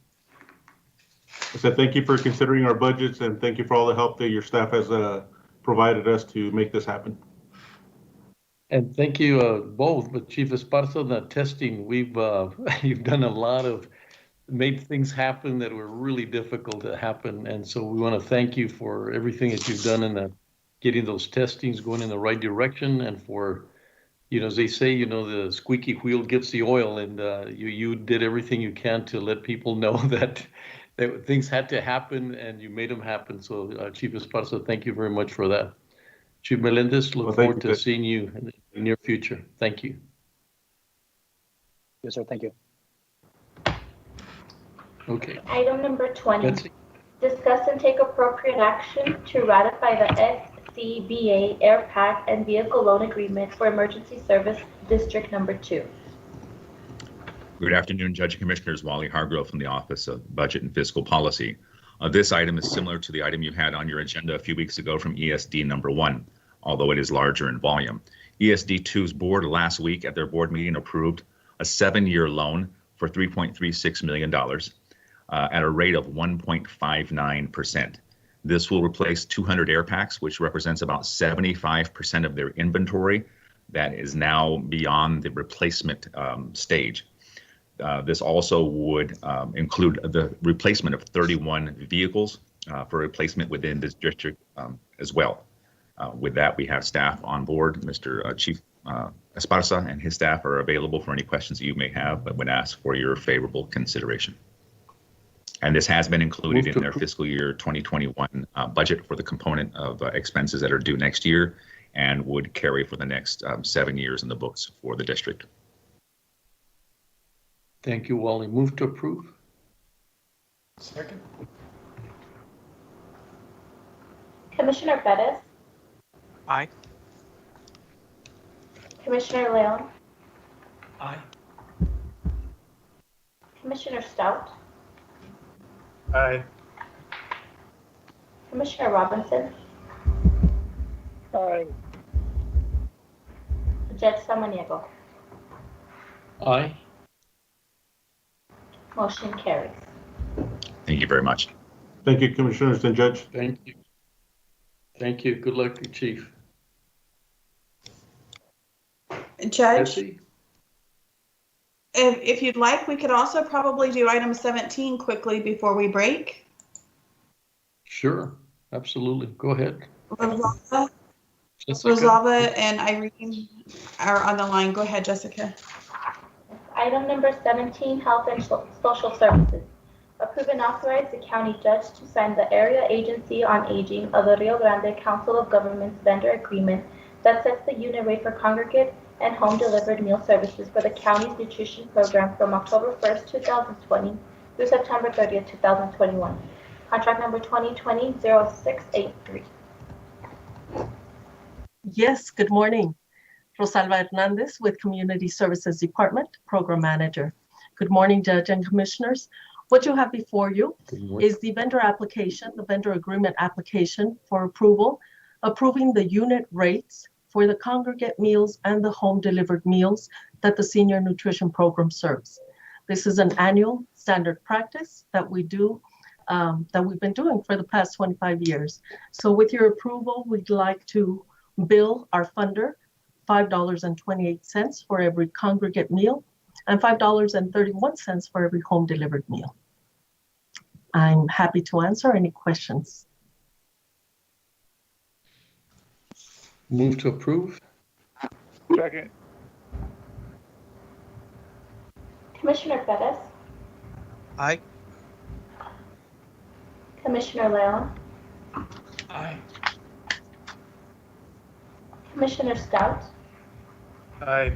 I said thank you for considering our budgets and thank you for all the help that your staff has provided us to make this happen. And thank you both, but Chief Esparza, that testing, you've done a lot of, made things happen that were really difficult to happen. And so we want to thank you for everything that you've done in getting those testings going in the right direction and for, as they say, the squeaky wheel gets the oil, and you did everything you can to let people know that things had to happen and you made them happen. So Chief Esparza, thank you very much for that. Chief Melendez, look forward to seeing you in the near future. Thank you. Yes, sir. Thank you. Okay. Item number 20, Betsy. discuss and take appropriate action to ratify the SCBA Air Pack and Vehicle Loan Agreement for Emergency Service District Number 2. Good afternoon, Judge and Commissioners. Wally Hargrove from the Office of Budget and Fiscal Policy. This item is similar to the item you had on your agenda a few weeks ago from ESD number 1, although it is larger in volume. ESD 2's board last week at their board meeting approved a 7-year loan for $3.36 million at a rate of 1.59%. This will replace 200 air packs, which represents about 75% of their inventory that is now beyond the replacement stage. This also would include the replacement of 31 vehicles for replacement within this district as well. With that, we have staff on board. Mr. Chief Esparza and his staff are available for any questions that you may have, but would ask for your favorable consideration. And this has been included in their fiscal year 2021 budget for the component of expenses that are due next year and would carry for the next 7 years in the books for the district. Thank you, Wally. Move to approve. Second. Commissioner Bettis, Aye. Commissioner Leon, Aye. Commissioner Stout, Aye. Commissioner Robinson, Aye. Judge Samaniego. Aye. Motion carries. Thank you very much. Thank you, Commissioners and Judge. Thank you. Thank you. Good luck, Chief. Judge, Betsy? if you'd like, we could also probably do item 17 quickly before we break. Sure, absolutely. Go ahead. Rosalba and Irene are on the line. Go ahead, Jessica. Item number 17, Health and Social Services. Approve and authorize the county judge to sign the Area Agency on Aging of the Rio Grande Council of Governments vendor agreement that sets the unit rate for congregate and home delivered meal services for the county's nutrition program from October 1st, 2020 through September 30th, 2021. Contract number 2020-0683. Yes, good morning. Rosalba Hernandez with Community Services Department, Program Manager. Good morning, Judge and Commissioners. What you have before you is the vendor application, the vendor agreement application for approval, approving the unit rates for the congregate meals and the home delivered meals that the Senior Nutrition Program serves. This is an annual standard practice that we do, that we've been doing for the past 25 years. So with your approval, we'd like to bill our funder $5.28 for every congregate meal and $5.31 for every home delivered meal. I'm happy to answer any questions. Move to approve. Second. Commissioner Perez, Aye. Commissioner Leon, Aye. Commissioner Stout, Aye.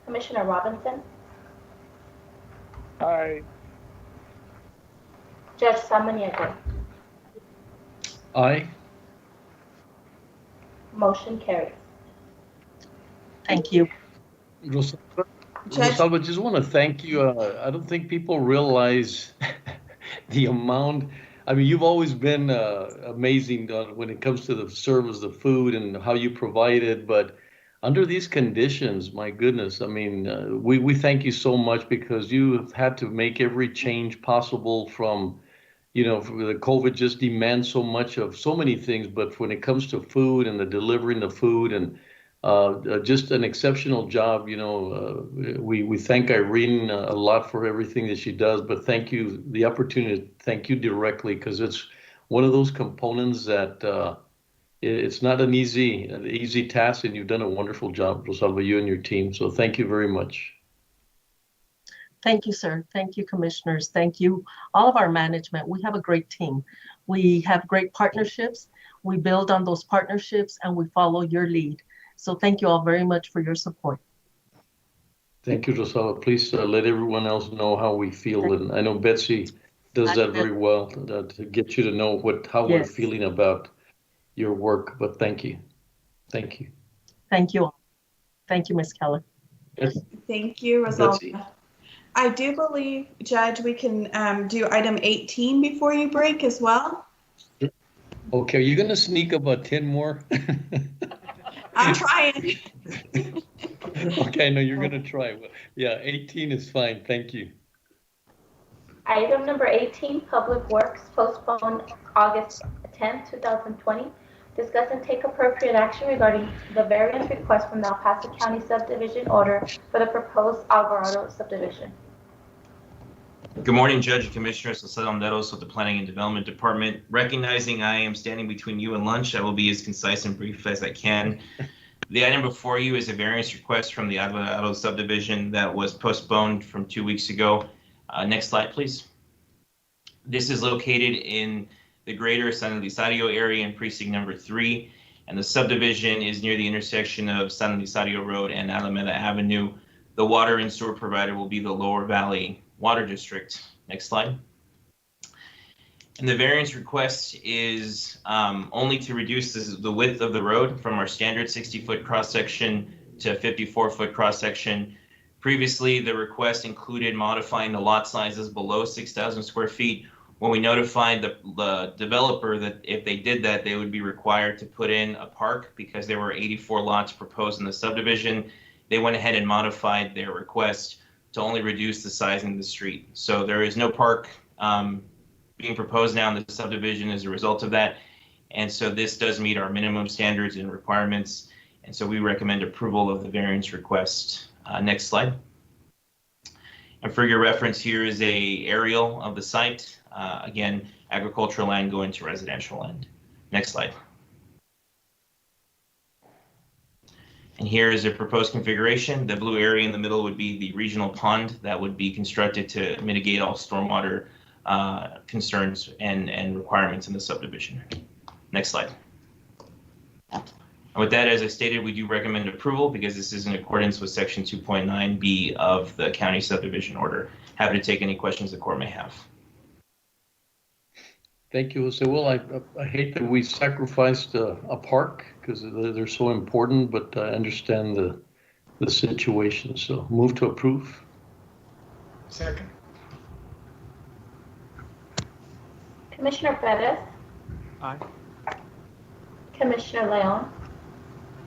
Commissioner Robinson, Aye. Judge Samaniego. Aye. Motion carries. Thank you. Rosalba, just want to thank you. I don't think people realize the amount. I mean, you've always been amazing when it comes to the service, the food, and how you provide it. But under these conditions, my goodness, I mean, we thank you so much because you have had to make every change possible from, you know, the COVID just demands so much of so many things. But when it comes to food and the delivering the food and just an exceptional job, you know, we thank Irene a lot for everything that she does, but thank you, the opportunity to thank you directly, because it's one of those components that it's not an easy task, and you've done a wonderful job, Rosalba, you and your team. So thank you very much. Thank you, sir. Thank you, commissioners. Thank you, all of our management. We have a great team. We have great partnerships. We build on those partnerships and we follow your lead. So thank you all very much for your support. Thank you, Rosalba. Please let everyone else know how we feel. And I know Betsy does that very well, to get you to know how we're feeling about your work. But thank you. Thank you. Thank you all. Thank you, Ms. Keller. Yes. Thank you, Rosalba. I do believe, Judge, we can do item 18 before you break as well. Okay, are you going to sneak about 10 more? I'm trying. Okay, no, you're going to try. Yeah, 18 is fine. Thank you. Item number 18, Public Works, postponed August 10, 2020. Discuss and take appropriate action regarding the variance request from the El Paso County Subdivision order for the proposed Alvarado subdivision. Good morning, Judge and Commissioners. Jose Netos with the Planning and Development Department. Recognizing I am standing between you and lunch, I will be as concise and brief as I can. The item before you is a variance request from the Alvarado subdivision that was postponed from 2 weeks ago. Next slide, please. This is located in the greater San Elizario area in precinct number 3, and the subdivision is near the intersection of San Elizario Road and Alameda Avenue. The water and sewer provider will be the Lower Valley Water District. Next slide. And the variance request is only to reduce the width of the road from our standard 60-foot cross-section to 54-foot cross-section. Previously, the request included modifying the lot sizes below 6,000 square feet. When we notified the developer that if they did that, they would be required to put in a park because there were 84 lots proposed in the subdivision. They went ahead and modified their request to only reduce the size of the street. So there is no park being proposed now in the subdivision as a result of that. And so this does meet our minimum standards and requirements. And so we recommend approval of the variance request. Next slide. And for your reference, here is a aerial of the site. Again, agricultural land going to residential land. Next slide. And here is a proposed configuration. The blue area in the middle would be the regional pond that would be constructed to mitigate all stormwater concerns and requirements in the subdivision. Next slide. And with that, as I stated, we do recommend approval because this is in accordance with section 2.9B of the county subdivision order. Happy to take any questions the court may have. Thank you, Jose. Well, I hate that we sacrificed a park because they're so important, but I understand the situation. So move to approve. Second. Commissioner Perez, Aye. Commissioner Leon,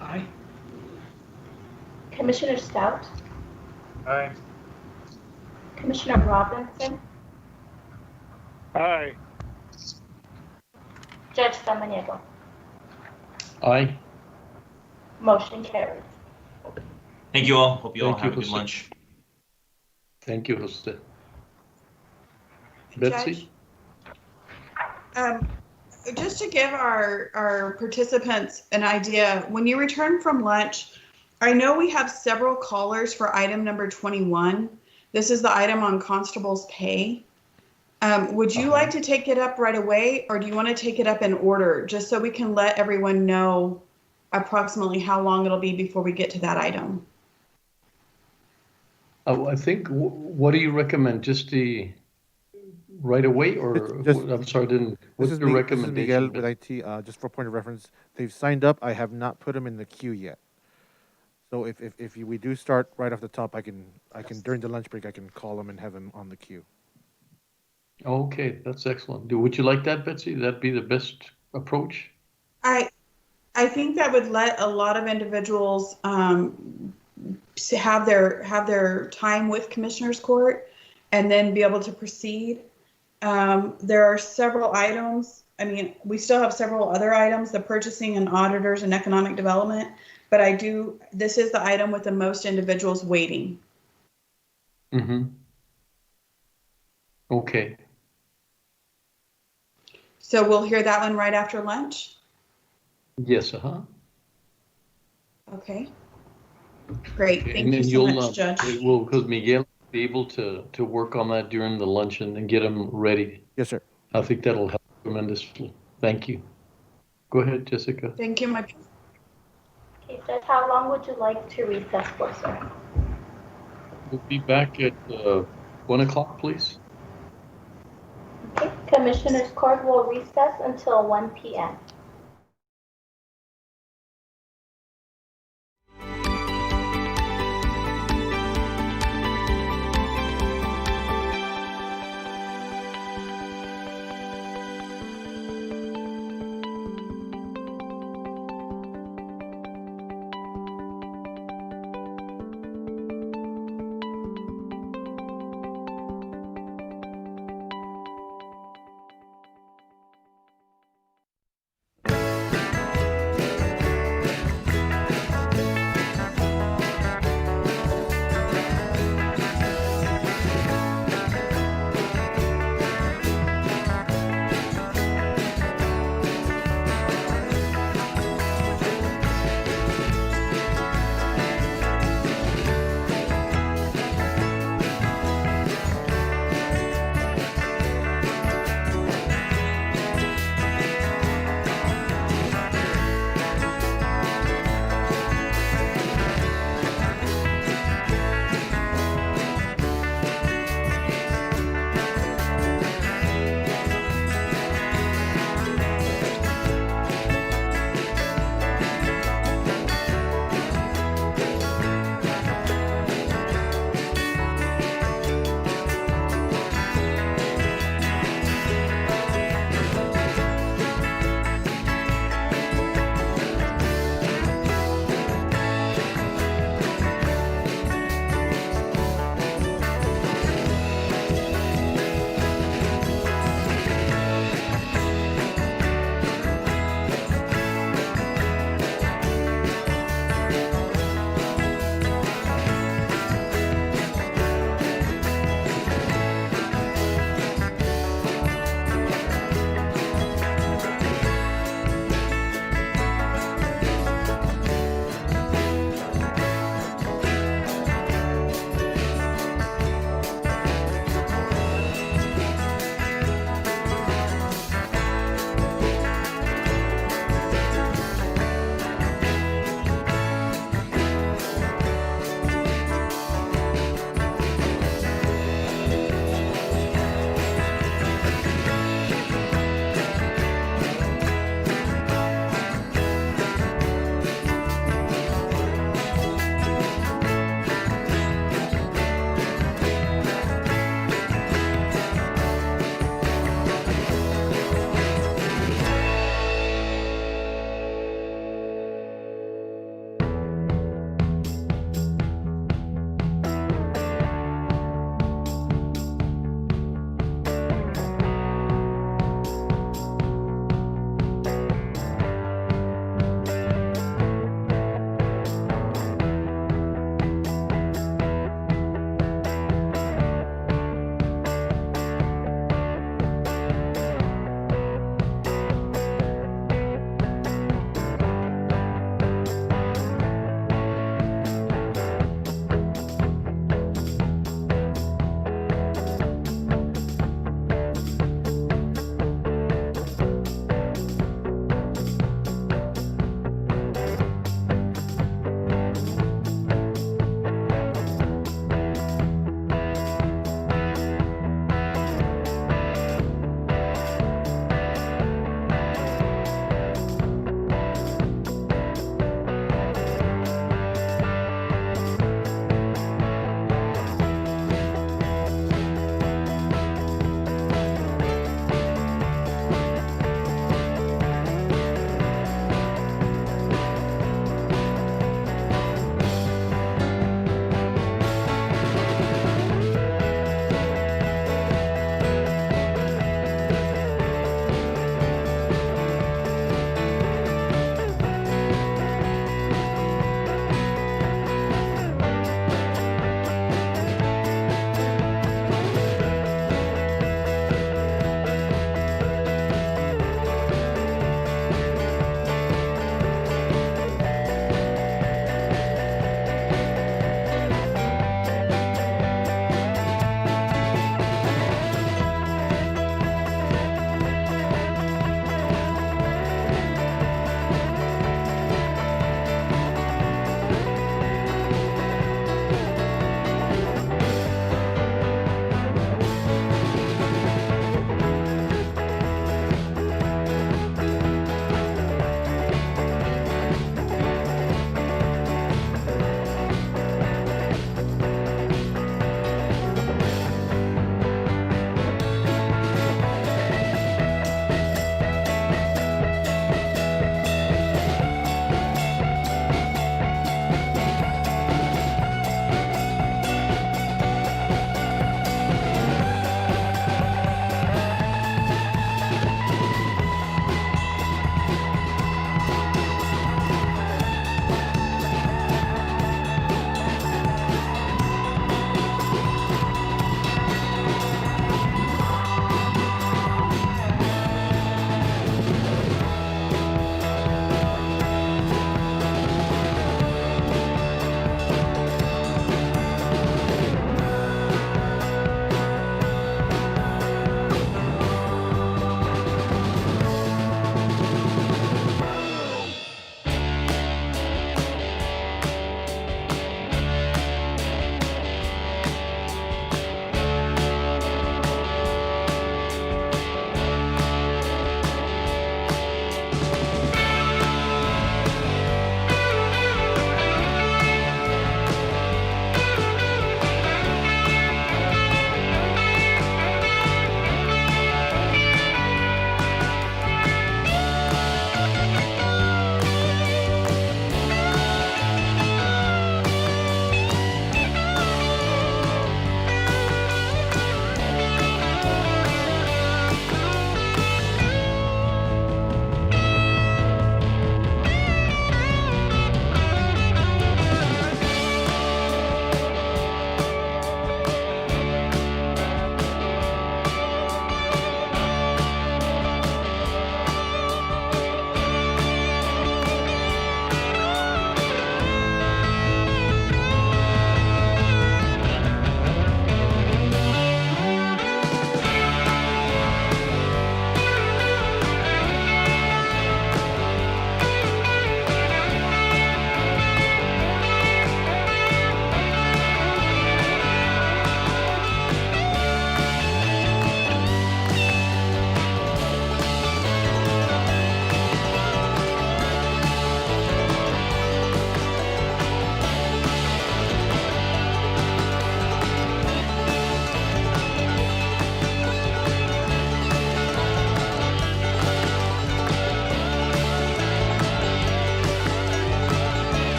Aye. Commissioner Stout, Aye. Commissioner Robinson, Aye. Judge Samaniego. Aye. Motion carries. Thank you all. Hope you all Thank you, have a good Jose. lunch. Thank you, Jose. Betsy? Just to give our participants an idea, when you return from lunch, I know we have several callers for item number 21. This is the item on Constable's pay. Would you like to take it up right away, or do you want to take it up in order, just so we can let everyone know approximately how long it'll be before we get to that item? I think, what do you recommend? Just the right away, or I'm sorry, what's your recommendation? This is Miguel with IT. Just for point of reference, they've signed up. I have not put them in the queue yet. So if we do start right off the top, I can during the lunch break I can call them and have them on the queue. Okay, that's excellent. Would you like that, Betsy? That'd be the best approach. I think that would let a lot of individuals have their time with Commissioners Court and then be able to proceed. There are several items. I mean, we still have several other items, the purchasing and auditors and economic development, but this is the item with the most individuals waiting. Mm-hmm. Okay. So we'll hear that one right after lunch? Yes, Okay. Great. Thank and then you so much, Judge. Well, because Miguel will be able to work on that during the lunch and get them ready. Yes, sir. I think that'll help tremendously. Thank you. Go ahead, Jessica. Thank you, Okay, Judge, how long would you like to recess for, sir? We'll be back at 1 o'clock, please. Okay, Commissioners Court will recess until 1 p.m.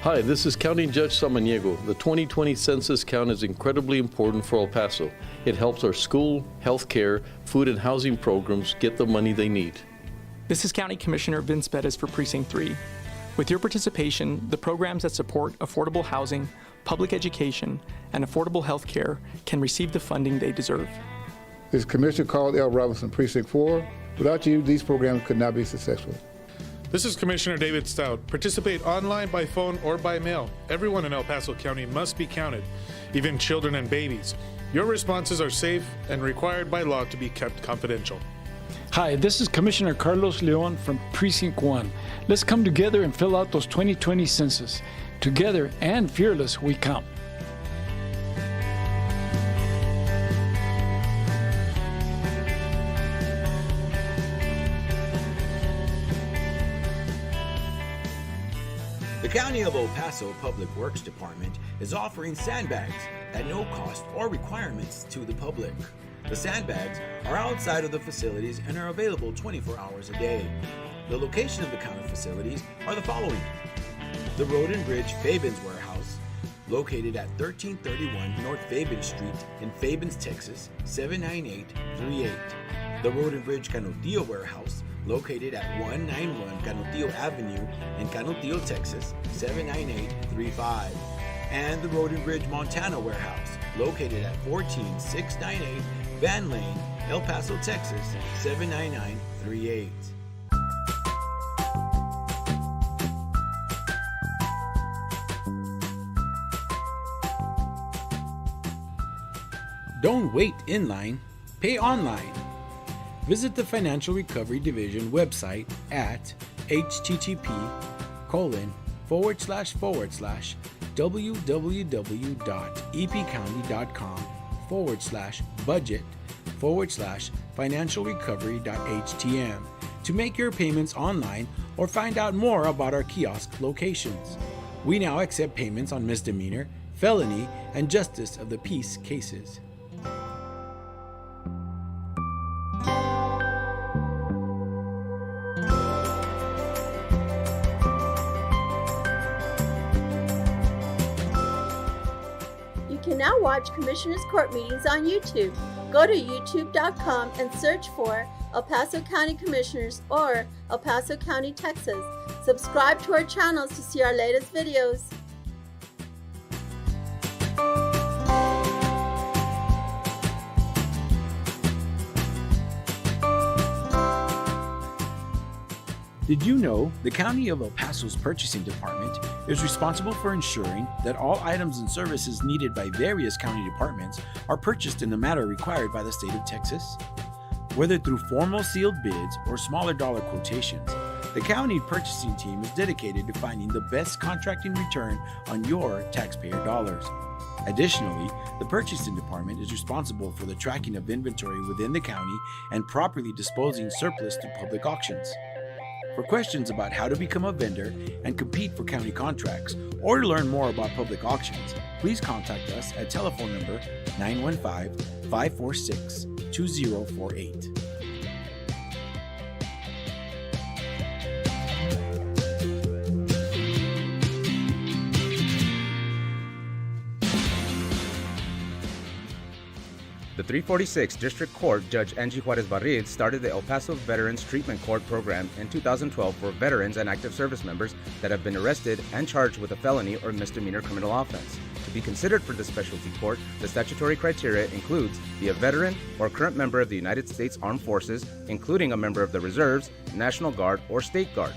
Hi, this is County Judge Samaniego. The 2020 census count is incredibly important for El Paso. It helps our school, healthcare, food and housing programs get the money they need. This is County Commissioner Vince Bettis for Precinct 3. With your participation, the programs that support affordable housing, public education, and affordable health care can receive the funding they deserve. This is Commissioner Carl L. Robinson, Precinct 4. Without you, these programs could not be successful. This is Commissioner David Stout. Participate online, by phone, or by mail. Everyone in El Paso County must be counted, even children and babies. Your responses are safe and required by law to be kept confidential. Hi, this is Commissioner Carlos Leon from Precinct 1. Let's come together and fill out those 2020 census. Together and fearless, we count. The County of El Paso Public Works Department is offering sandbags at no cost or requirements to the public. The sandbags are outside of the facilities and are available 24 hours a day. The location of the county facilities are the following: the Road and Bridge Fabens Warehouse, located at 1331 North Fabens Street in Fabens, Texas, 79838. The Road and Bridge Canutillo Warehouse, located at 191 Canutillo Avenue in Canutillo, Texas, 79835. And the Road and Bridge Montana Warehouse, located at 14698 Van Lane, El Paso, Texas, 79938. Don't wait in line, pay online. Visit the Financial Recovery Division website at http://www.epcounty.com/budget/financialrecovery.htm to make your payments online or find out more about our kiosk locations. We now accept payments on misdemeanor, felony, and justice of the peace cases. You can now watch Commissioners Court meetings on YouTube. Go to youtube.com and search for El Paso County Commissioners or El Paso County, Texas. Subscribe to our channels to see our latest videos. Did you know the County of El Paso's Purchasing Department is responsible for ensuring that all items and services needed by various county departments are purchased in the manner required by the state of Texas? Whether through formal sealed bids or smaller dollar quotations, the county purchasing team is dedicated to finding the best contracting return on your taxpayer dollars. Additionally, the Purchasing Department is responsible for the tracking of inventory within the county and properly disposing surplus through public auctions. For questions about how to become a vendor and compete for county contracts, or to learn more about public auctions, please contact us at telephone number 915-546-2048. The 346 District Court Judge Angie Juarez Barril started the El Paso Veterans Treatment Court program in 2012 for veterans and active service members that have been arrested and charged with a felony or misdemeanor criminal offense. To be considered for this specialty court, the statutory criteria includes be a veteran or current member of the United States Armed Forces, including a member of the Reserves, National Guard, or State Guard,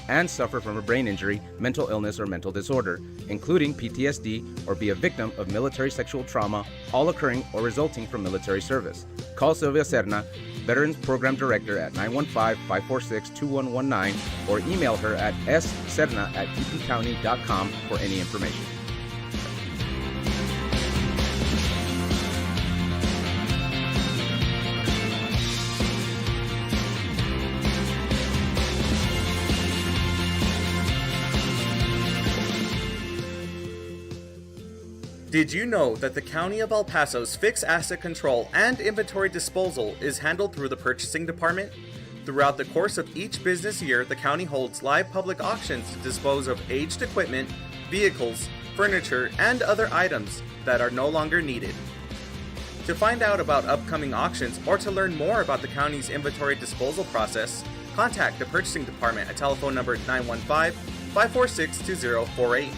and suffer from a brain injury, mental illness, or mental disorder, including PTSD, or be a victim of military sexual trauma, all occurring or resulting from military service. Call Sylvia Serna, Veterans Program Director at 915-546-2119, or email her at sserna@epcounty.com for any information. Did you know that the County of El Paso's fixed asset control and inventory disposal is handled through the Purchasing Department? Throughout the course of each business year, the county holds live public auctions to dispose of aged equipment, vehicles, furniture, and other items that are no longer needed. To find out about upcoming auctions or to learn more about the county's inventory disposal process, contact the purchasing department at telephone number 915-546-2048.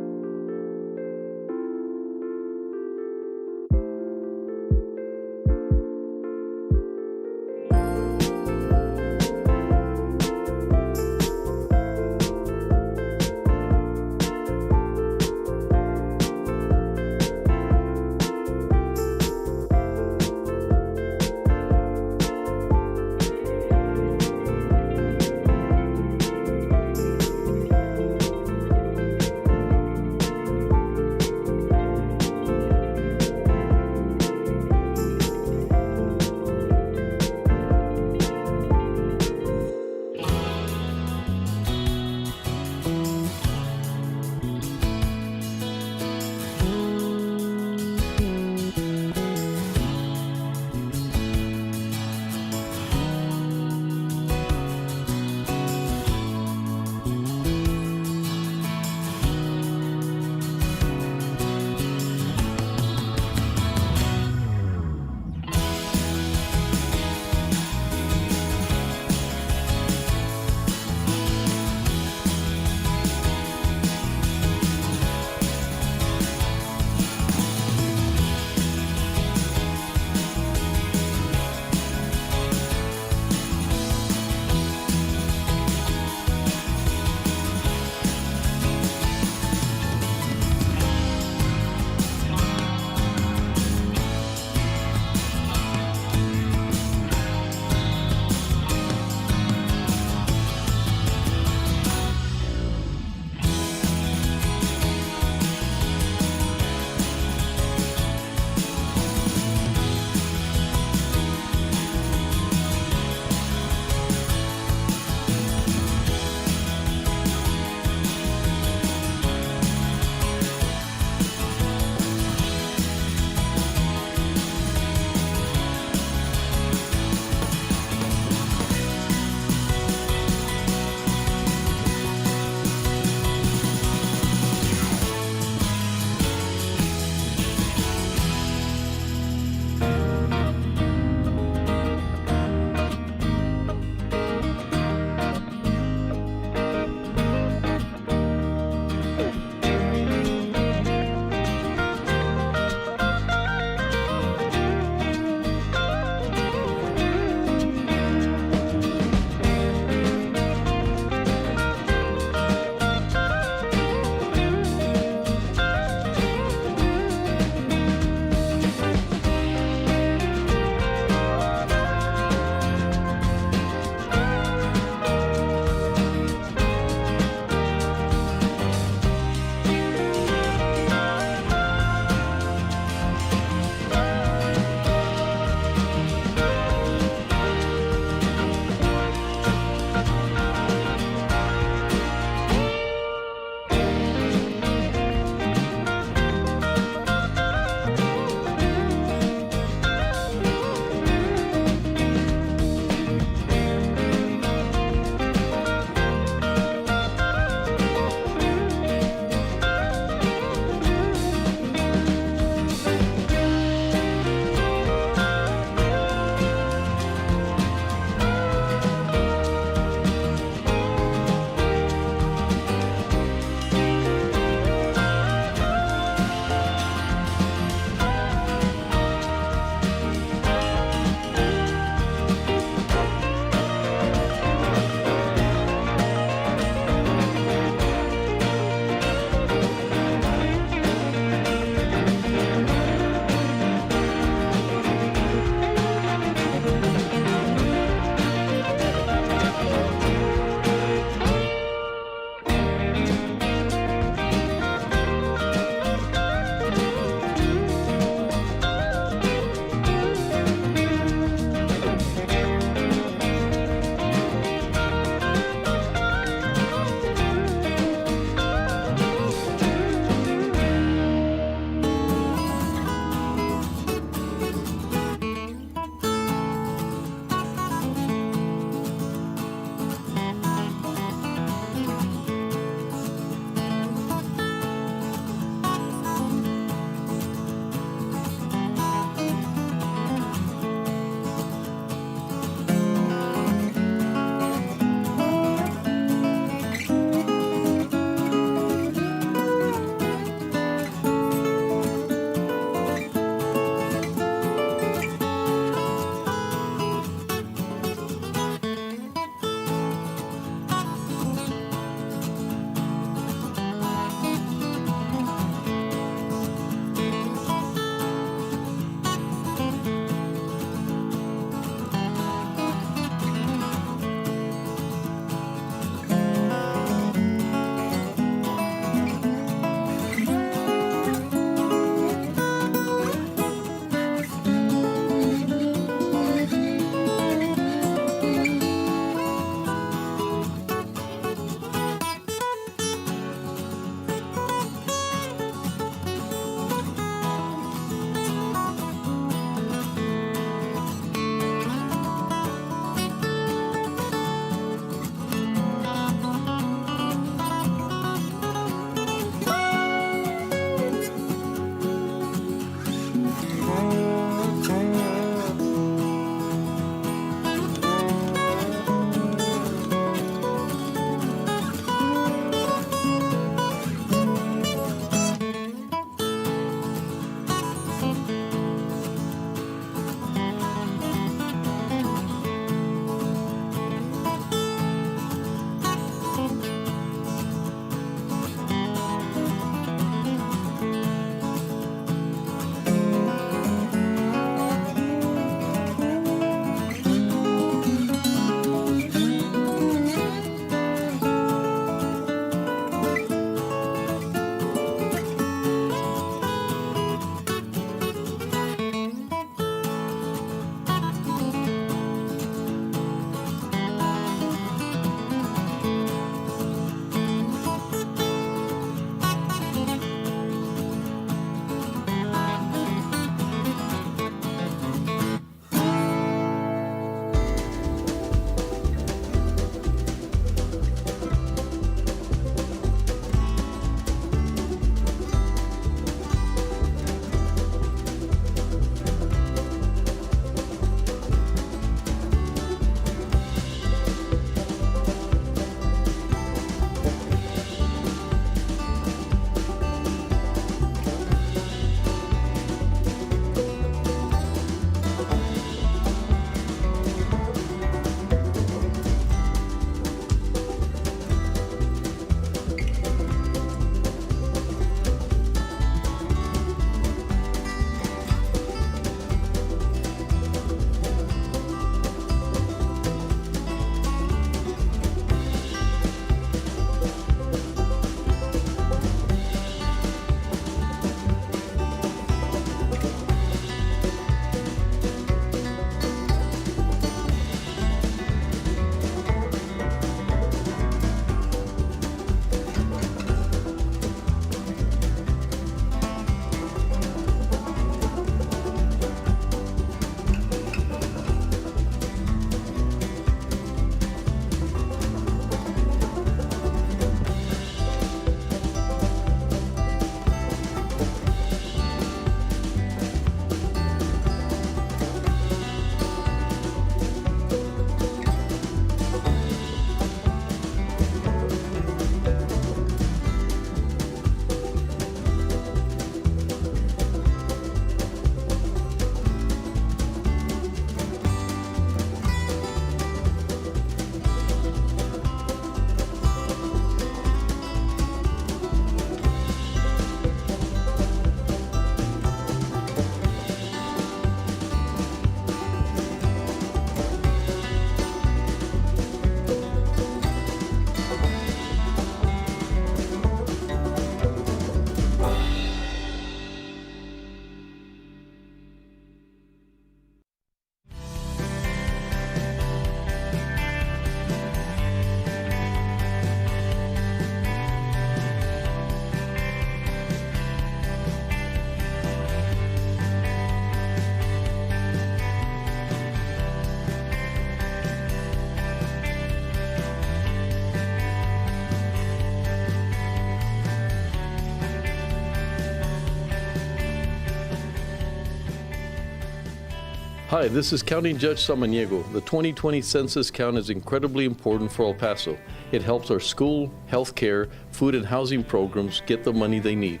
Hi, this is County Judge Samaniego. The 2020 census count is incredibly important for El Paso. It helps our school, healthcare, food and housing programs get the money they need.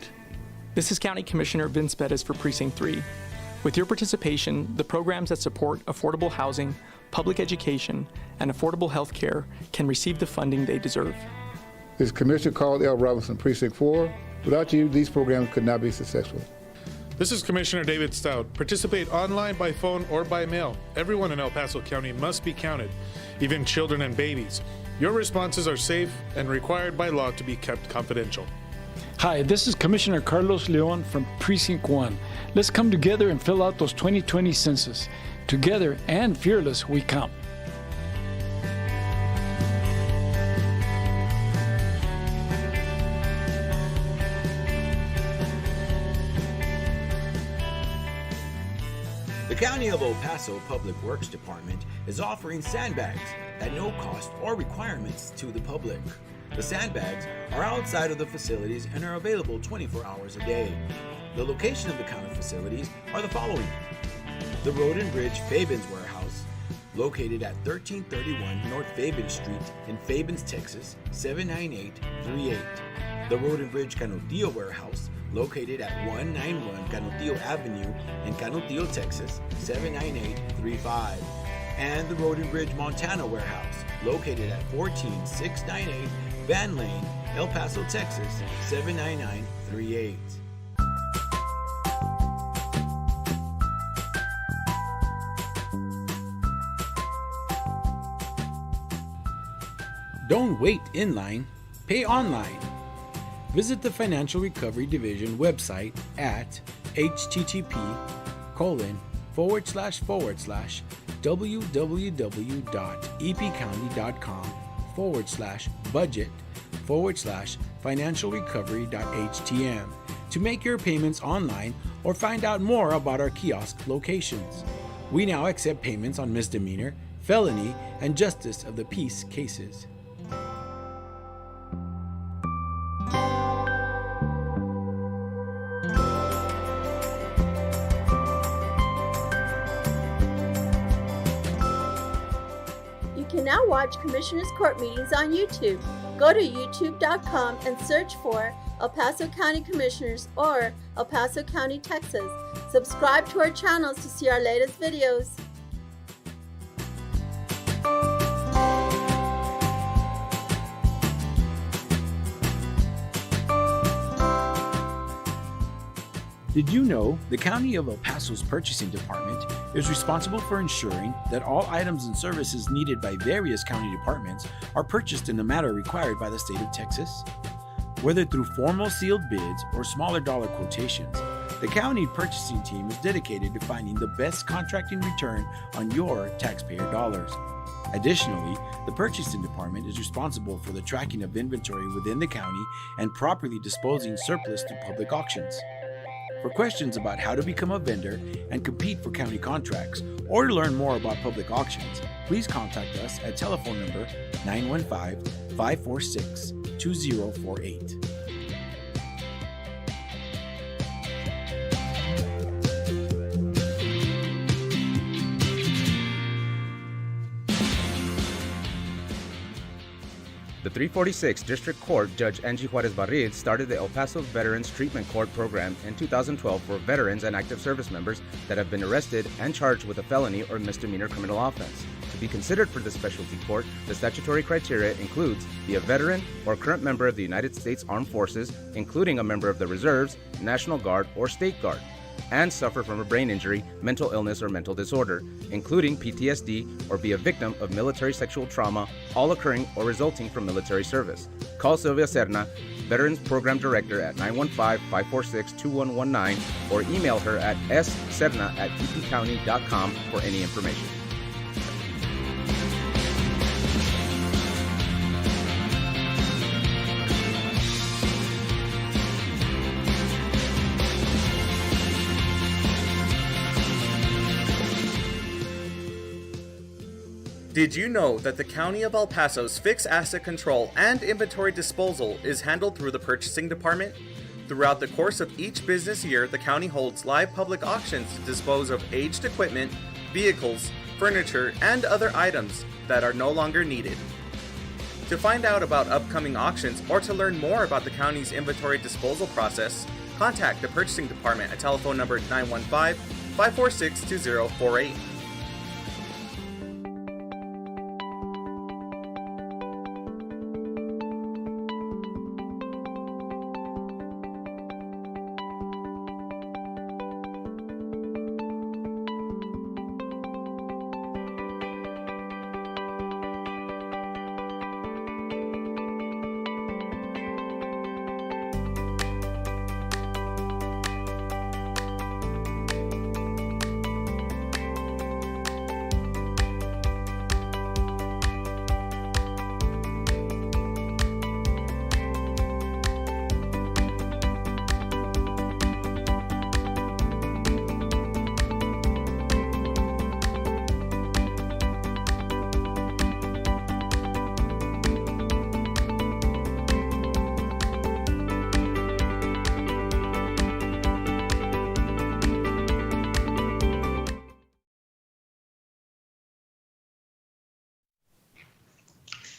This is County Commissioner Vince Bettis for Precinct 3. With your participation, the programs that support affordable housing, public education, and affordable health care can receive the funding they deserve. This is Commissioner Carl L. Robinson, Precinct 4. Without you, these programs could not be successful. This is Commissioner David Stout. Participate online, by phone, or by mail. Everyone in El Paso County must be counted, even children and babies. Your responses are safe and required by law to be kept confidential. Hi, this is Commissioner Carlos Leon from Precinct 1. Let's come together and fill out those 2020 census. Together and fearless, we count. The County of El Paso Public Works Department is offering sandbags at no cost or requirements to the public. The sandbags are outside of the facilities and are available 24 hours a day. The location of the county facilities are the following: the Road and Bridge Fabens Warehouse, located at 1331 North Fabens Street in Fabens, Texas, 79838. The Road and Bridge Canutillo Warehouse, located at 191 Canutillo Avenue in Canutillo, Texas, 79835. And the Road and Bridge Montana Warehouse, located at 14698 Van Lane, El Paso, Texas, 79938. Don't wait in line, pay online. Visit the Financial Recovery Division website at http://www.epcounty.com/budget/financialrecovery.htm to make your payments online or find out more about our kiosk locations. We now accept payments on misdemeanor, felony, and justice of the peace cases. You can now watch Commissioners Court meetings on YouTube. Go to youtube.com and search for El Paso County Commissioners or El Paso County, Texas. Subscribe to our channels to see our latest videos. Did you know the County of El Paso's Purchasing Department is responsible for ensuring that all items and services needed by various county departments are purchased in the manner required by the state of Texas? Whether through formal sealed bids or smaller dollar quotations, the county purchasing team is dedicated to finding the best contracting return on your taxpayer dollars. Additionally, the purchasing department is responsible for the tracking of inventory within the county and properly disposing surplus through public auctions. For questions about how to become a vendor and compete for county contracts, or to learn more about public auctions, please contact us at telephone number 915-546-2048. The 346 District Court Judge Angie Juarez Barrid started the El Paso Veterans Treatment Court program in 2012 for veterans and active service members that have been arrested and charged with a felony or misdemeanor criminal offense. To be considered for this specialty court, the statutory criteria includes be a veteran or current member of the United States Armed Forces, including a member of the Reserves, National Guard, or State Guard, and suffer from a brain injury, mental illness, or mental disorder, including PTSD, or be a victim of military sexual trauma, all occurring or resulting from military service. Call Sylvia Serna, Veterans Program Director, at 915-546-2119, or email her at sserna@epcounty.com for any information. Did you know that the County of El Paso's fixed asset control and inventory disposal is handled through the Purchasing Department? Throughout the course of each business year, the county holds live public auctions to dispose of aged equipment, vehicles, furniture, and other items that are no longer needed. To find out about upcoming auctions or to learn more about the county's inventory disposal process, contact the purchasing department at telephone number 915-546-2048.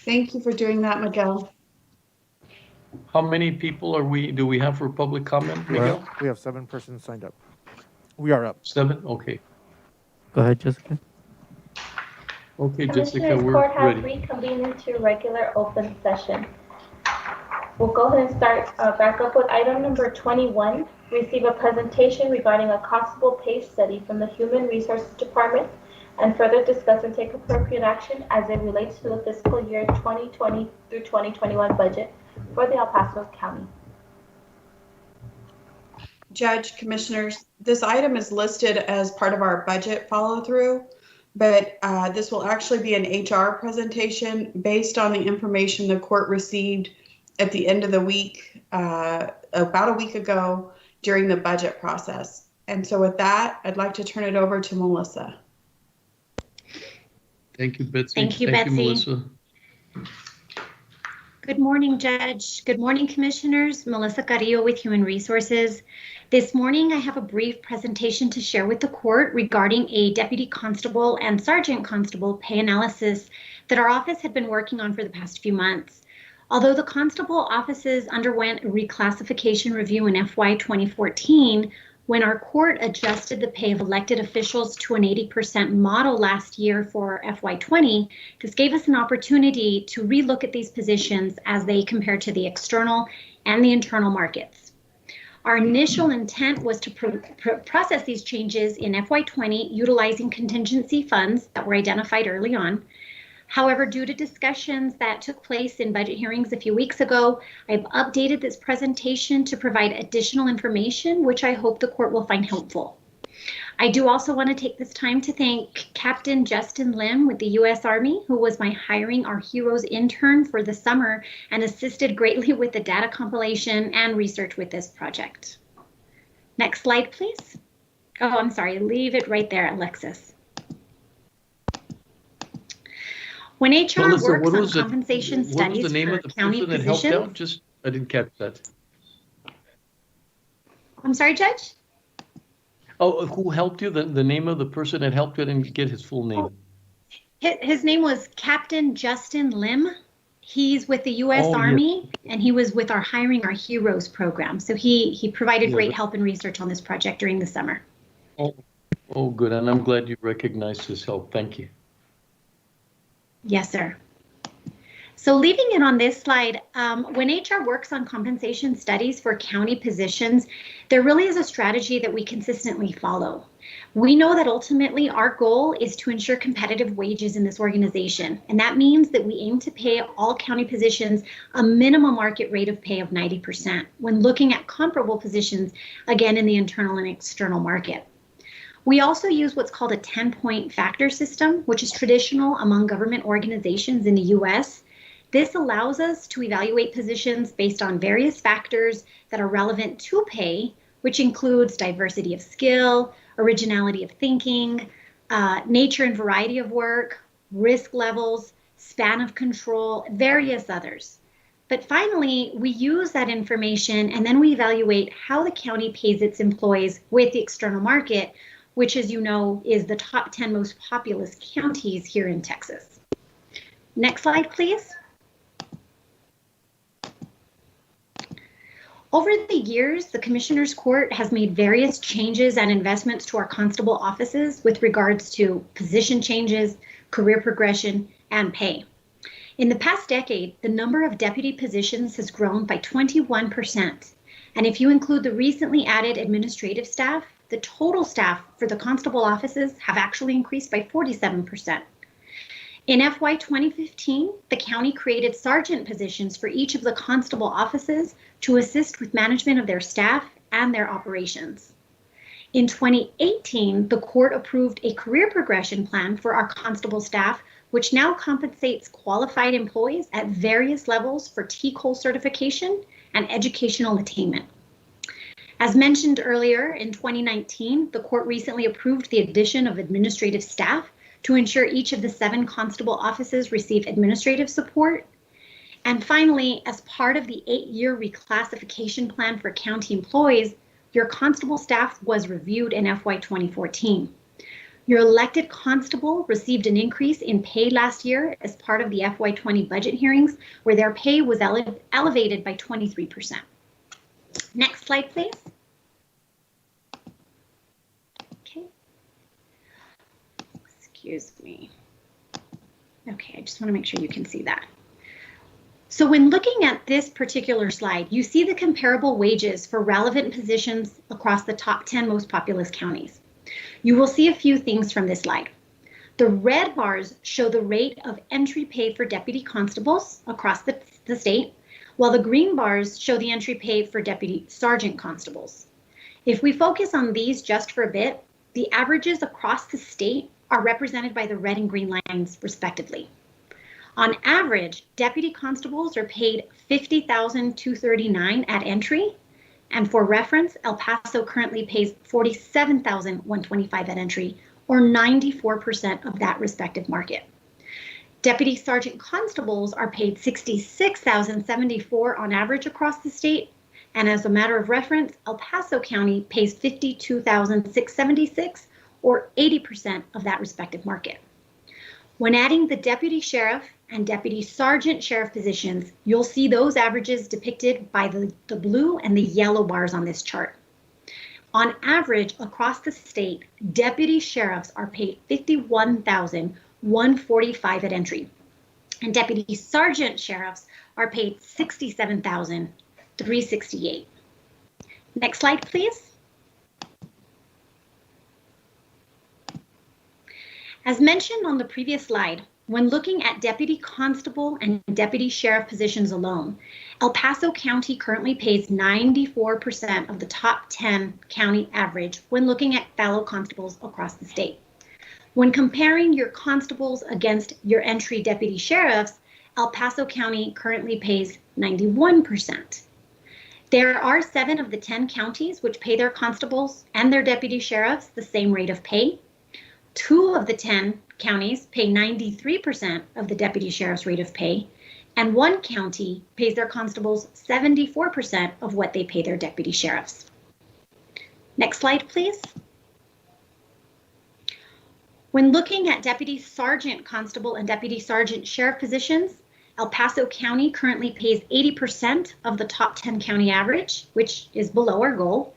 Thank you for doing that, Miguel. How many people do we have for public comment, Miguel? We have 7 persons signed up. We are up. 7? Okay. Go ahead, Jessica. Okay, Jessica, Commissioners, we're Court has ready. reconvened into regular open session. We'll go ahead and start back up with item number 21. Receive a presentation regarding a Constable pay study from the Human Resources Department and further discuss and take appropriate action as it relates to the fiscal year 2020 through 2021 budget for the El Paso County. Judge, Commissioners, this item is listed as part of our budget follow-through, but this will actually be an HR presentation based on the information the court received at the end of the week, about a week ago during the budget process. And so with that, I'd like to turn it over to Melissa. Thank you, Betsy. Thank you, Betsy. Melissa. Good morning, Judge. Good morning, Commissioners. Melissa Carrillo with Human Resources. This morning, I have a brief presentation to share with the court regarding a Deputy Constable and Sergeant Constable pay analysis that our office had been working on for the past few months. Although the Constable offices underwent a reclassification review in FY 2014, when our court adjusted the pay of elected officials to an 80% model last year for FY 20, this gave us an opportunity to relook at these positions as they compare to the external and the internal markets. Our initial intent was to process these changes in FY 20 utilizing contingency funds that were identified early on. However, due to discussions that took place in budget hearings a few weeks ago, I've updated this presentation to provide additional information, which I hope the court will find helpful. I do also want to take this time to thank Captain Justin Lim with the U.S. Army, who was my Hiring Our Heroes intern for the summer and assisted greatly with the data compilation and research with this project. Next slide, please. Oh, I'm sorry, leave it right there, Alexis. When HR Melissa, works on compensation studies what was the name for of the county person that helped positions. out? Just, I didn't catch that. I'm sorry, Judge? Oh, who helped you? The name of the person that helped you? I didn't get his full name. His name was Captain Justin Lim. He's with the U.S. Oh, Army, and he was with our Hiring Our Heroes program. So he provided Yeah, great that- help and research on this project during the summer. Oh, good. And I'm glad you recognized his help. Thank you. Yes, sir. So leaving it on this slide, when HR works on compensation studies for county positions, there really is a strategy that we consistently follow. We know that ultimately our goal is to ensure competitive wages in this organization, and that means that we aim to pay all county positions a minimum market rate of pay of 90% when looking at comparable positions, again, in the internal and external market. We also use what's called a 10-point factor system, which is traditional among government organizations in the U.S. This allows us to evaluate positions based on various factors that are relevant to pay, which includes diversity of skill, originality of thinking, nature and variety of work, risk levels, span of control, various others. But finally, we use that information and then we evaluate how the county pays its employees with the external market which, as you know, is the top 10 most populous counties here in Texas. Next slide, please. Over the years, the Commissioner's Court has made various changes and investments to our constable offices with regards to position changes, career progression, and pay. In the past decade, the number of deputy positions has grown by 21%. And if you include the recently added administrative staff, the total staff for the constable offices have actually increased by 47%. In FY 2015, the county created sergeant positions for each of the constable offices to assist with management of their staff and their operations. In 2018, the court approved a career progression plan for our constable staff, which now compensates qualified employees at various levels for TCOL certification and educational attainment. As mentioned earlier, in 2019, the court recently approved the addition of administrative staff to ensure each of the 7 constable offices receive administrative support. And finally, as part of the 8-year reclassification plan for county employees, your constable staff was reviewed in FY 2014. Your elected constable received an increase in pay last year as part of the FY 20 budget hearings, where their pay was elevated by 23%. Next slide, please. Okay. Excuse me. Okay, I just want to make sure you can see that. So when looking at this particular slide, you see the comparable wages for relevant positions across the top 10 most populous counties. You will see a few things from this slide. The red bars show the rate of entry pay for deputy constables across the state, while the green bars show the entry pay for deputy sergeant constables. If we focus on these just for a bit, the averages across the state are represented by the red and green lines respectively. On average, deputy constables are paid $50,239 at entry, and for reference, El Paso currently pays $47,125 at entry, or 94% of that respective market. Deputy sergeant constables are paid $66,074 on average across the state, and as a matter of reference, El Paso County pays $52,676, or 80% of that respective market. When adding the deputy sheriff and deputy sergeant sheriff positions, you'll see those averages depicted by the blue and the yellow bars on this chart. On average, across the state, deputy sheriffs are paid $51,145 at entry, and deputy sergeant sheriffs are paid $67,368. Next slide, please. As mentioned on the previous slide, when looking at deputy constable and deputy sheriff positions alone, El Paso County currently pays 94% of the top 10 county average when looking at fellow constables across the state. When comparing your constables against your entry deputy sheriffs, El Paso County currently pays 91%. There are 7 of the 10 counties which pay their constables and their deputy sheriffs the same rate of pay. 2 of the 10 counties pay 93% of the deputy sheriff's rate of pay, and 1 county pays their constables 74% of what they pay their deputy sheriffs. Next slide, please. When looking at deputy sergeant constable and deputy sergeant sheriff positions, El Paso County currently pays 80% of the top 10 county average, which is below our goal.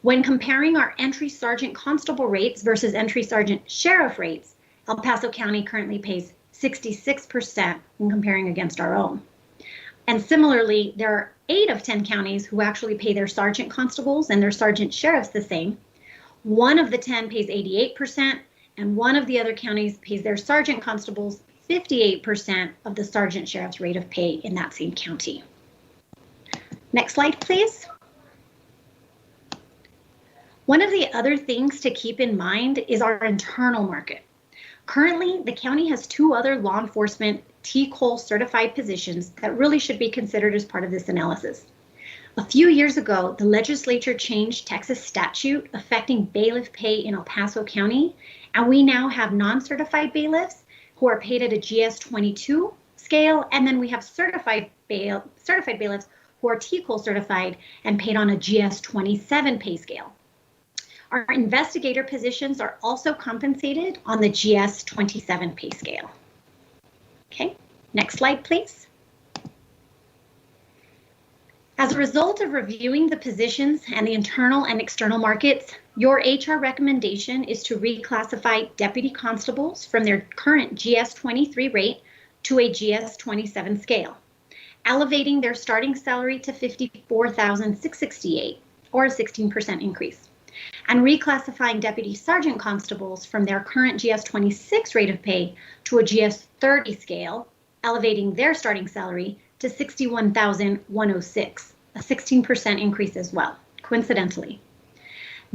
When comparing our entry sergeant constable rates versus entry sergeant sheriff rates, El Paso County currently pays 66% when comparing against our own. And similarly, there are 8 of 10 counties who actually pay their sergeant constables and their sergeant sheriffs the same. 1 of the 10 pays 88%, and 1 of the other counties pays their sergeant constables 58% of the sergeant sheriff's rate of pay in that same county. Next slide, please. One of the other things to keep in mind is our internal market. Currently, the county has 2 other law enforcement TCOL certified positions that really should be considered as part of this analysis. A few years ago, the legislature changed Texas statute affecting bailiff pay in El Paso County, and we now have non-certified bailiffs who are paid at a GS-22 scale, and then we have certified bailiffs who are TCOL certified and paid on a GS-27 pay scale. Our investigator positions are also compensated on the GS 27 pay scale. Okay, next slide, please. As a result of reviewing the positions and the internal and external markets, your HR recommendation is to reclassify deputy constables from their current GS 23 rate to a GS 27 scale, elevating their starting salary to $54,668, or a 16% increase, and reclassifying deputy sergeant constables from their current GS 26 rate of pay to a GS 30 scale, elevating their starting salary to $61,106, a 16% increase as well, coincidentally.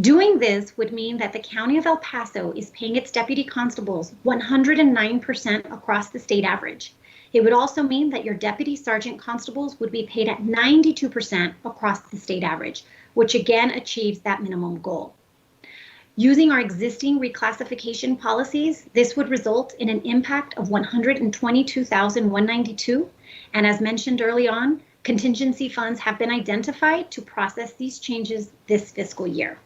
Doing this would mean that the County of El Paso is paying its deputy constables 109% across the state average. It would also mean that your deputy sergeant constables would be paid at 92% across the state average, which again achieves that minimum goal. Using our existing reclassification policies, this would result in an impact of $122,192. And as mentioned early on, contingency funds have been identified to process these changes this fiscal year.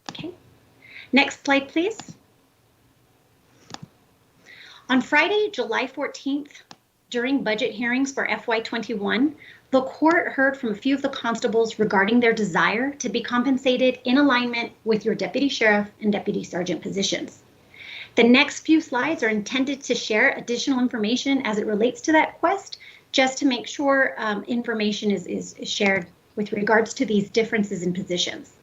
Okay, next slide, please. On Friday, July 14th, during budget hearings for FY21, the court heard from a few of the constables regarding their desire to be compensated in alignment with your deputy sheriff and deputy sergeant positions. The next few slides are intended to share additional information as it relates to that request, just to make sure information is shared with regards to these differences in positions.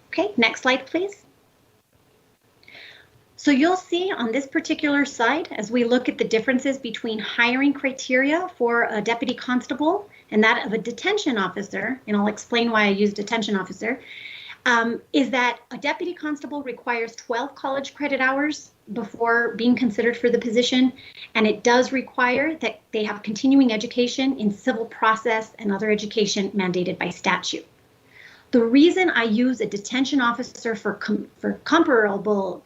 Okay, next slide, please. So you'll see on this particular slide, as we look at the differences between hiring criteria for a deputy constable and that of a detention officer, and I'll explain why I use detention officer, is that a deputy constable requires 12 college credit hours before being considered for the position, and it does require that they have continuing education in civil process and other education mandated by statute. The reason I use a detention officer for comparable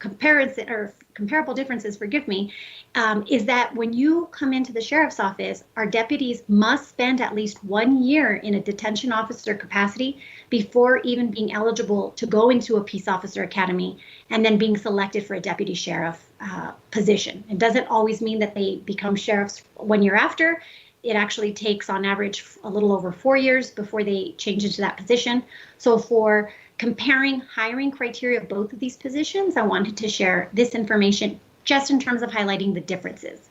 differences, forgive me, is that when you come into the sheriff's office, our deputies must spend at least 1 year in a detention officer capacity before even being eligible to go into a peace officer academy and then being selected for a deputy sheriff position. It doesn't always mean that they become sheriffs 1 year after. It actually takes on average a little over 4 years before they change into that position. So for comparing hiring criteria of both of these positions, I wanted to share this information just in terms of highlighting the differences.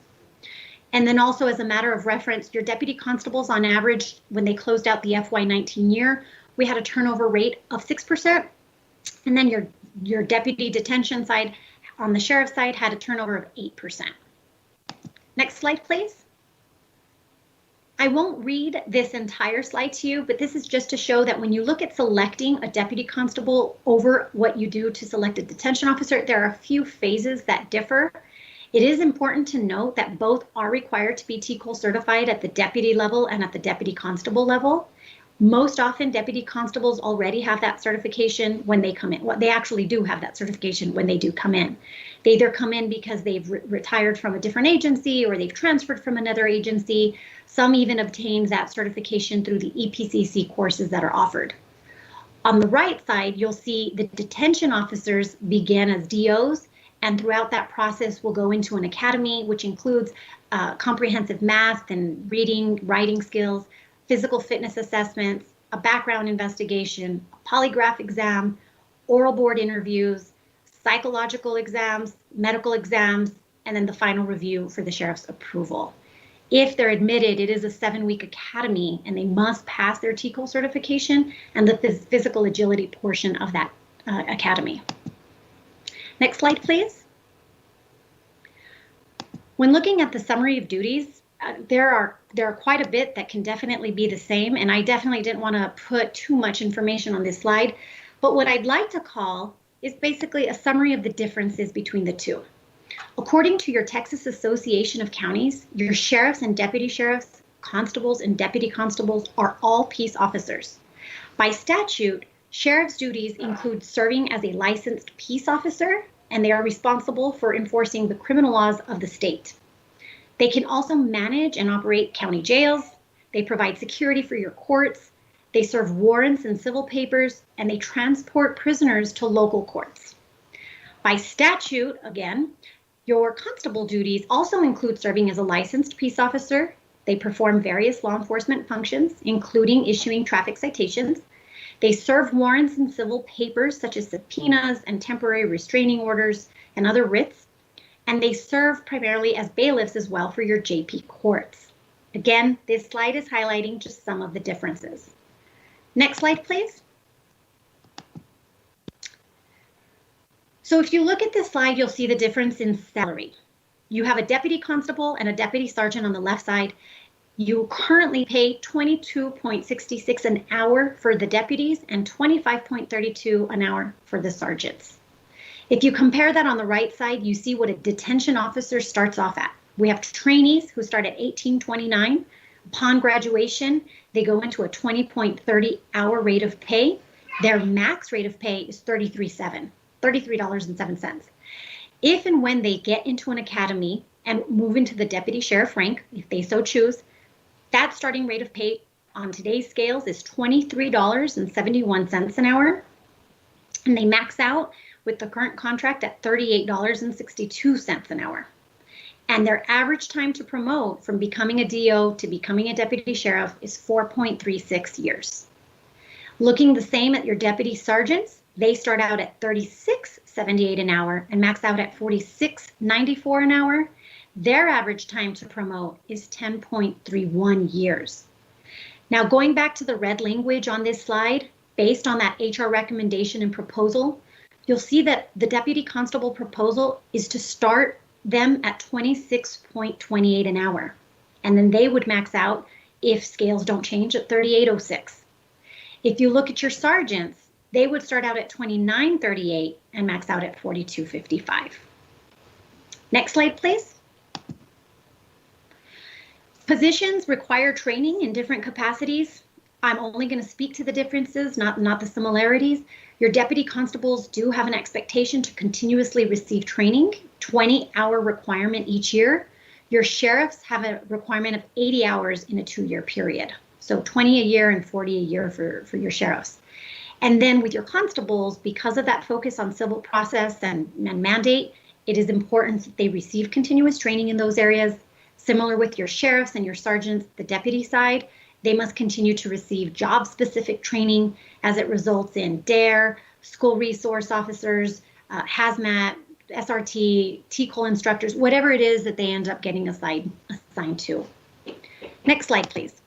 And then also as a matter of reference, your deputy constables on average, when they closed out the FY19 year, we had a turnover rate of 6%. And then your deputy detention side on the sheriff's side had a turnover of 8%. Next slide, please. I won't read this entire slide to you, but this is just to show that when you look at selecting a deputy constable over what you do to select a detention officer, there are a few phases that differ. It is important to note that both are required to be TCOL certified at the deputy level and at the deputy constable level. Most often, deputy constables already have that certification when they come in. Well, they actually do have that certification when they do come in. They either come in because they've retired from a different agency or they've transferred from another agency. Some even obtain that certification through the EPCC courses that are offered. On the right side, you'll see the detention officers began as DOs, and throughout that process will go into an academy, which includes comprehensive math and reading, writing skills, physical fitness assessments, a background investigation, a polygraph exam, oral board interviews, psychological exams, medical exams, and then the final review for the sheriff's approval. If they're admitted, it is a 7-week academy and they must pass their TCOL certification and the physical agility portion of that academy. Next slide, please. When looking at the summary of duties, there are quite a bit that can definitely be the same, and I definitely didn't want to put too much information on this slide, but what I'd like to call is basically a summary of the differences between the two. According to your Texas Association of Counties, your sheriffs and deputy sheriffs, constables and deputy constables are all peace officers. By statute, sheriff's duties include serving as a licensed peace officer, and they are responsible for enforcing the criminal laws of the state. They can also manage and operate county jails. They provide security for your courts. they serve warrants and civil papers, and they transport prisoners to local courts. By statute, again, your constable duties also include serving as a licensed peace officer. They perform various law enforcement functions, including issuing traffic citations. They serve warrants and civil papers such as subpoenas and temporary restraining orders and other writs. And they serve primarily as bailiffs as well for your JP courts. Again, this slide is highlighting just some of the differences. Next slide, please. So if you look at this slide, you'll see the difference in salary. You have a deputy constable and a deputy sergeant on the left side. You currently pay $22.66 an hour for the deputies and $25.32 an hour for the sergeants. If you compare that on the right side, you see what a detention officer starts off at. We have trainees who start at $18.29. Upon graduation, they go into a $20.30 hour rate of pay. Their max rate of pay is $33.07. If and when they get into an academy and move into the deputy sheriff rank, if they so choose, that starting rate of pay on today's scales is $23.71 an hour. And they max out with the current contract at $38.62 an hour. And their average time to promote from becoming a DO to becoming a deputy sheriff is 4.36 years. Looking the same at your deputy sergeants, they start out at $36.78 an hour and max out at $46.94 an hour. Their average time to promote is 10.31 years. Now, going back to the red language on this slide, based on that HR recommendation and proposal, you'll see that the deputy constable proposal is to start them at $26.28 an hour. And then they would max out, if scales don't change, at $38.06. If you look at your sergeants, they would start out at $29.38 and max out at $42.55. Next slide, please. Positions require training in different capacities. I'm only going to speak to the differences, not the similarities. Your deputy constables do have an expectation to continuously receive training, 20-hour requirement each year. Your sheriffs have a requirement of 80 hours in a 2-year period. So 20 a year and 40 a year for your sheriffs. And then with your constables, because of that focus on civil process and mandate, it is important that they receive continuous training in those areas. Similar with your sheriffs and your sergeants, the deputy side, they must continue to receive job-specific training as it results in DARE, school resource officers, hazmat, SRT, TCOL instructors, whatever it is that they end up getting assigned to. Next slide, please.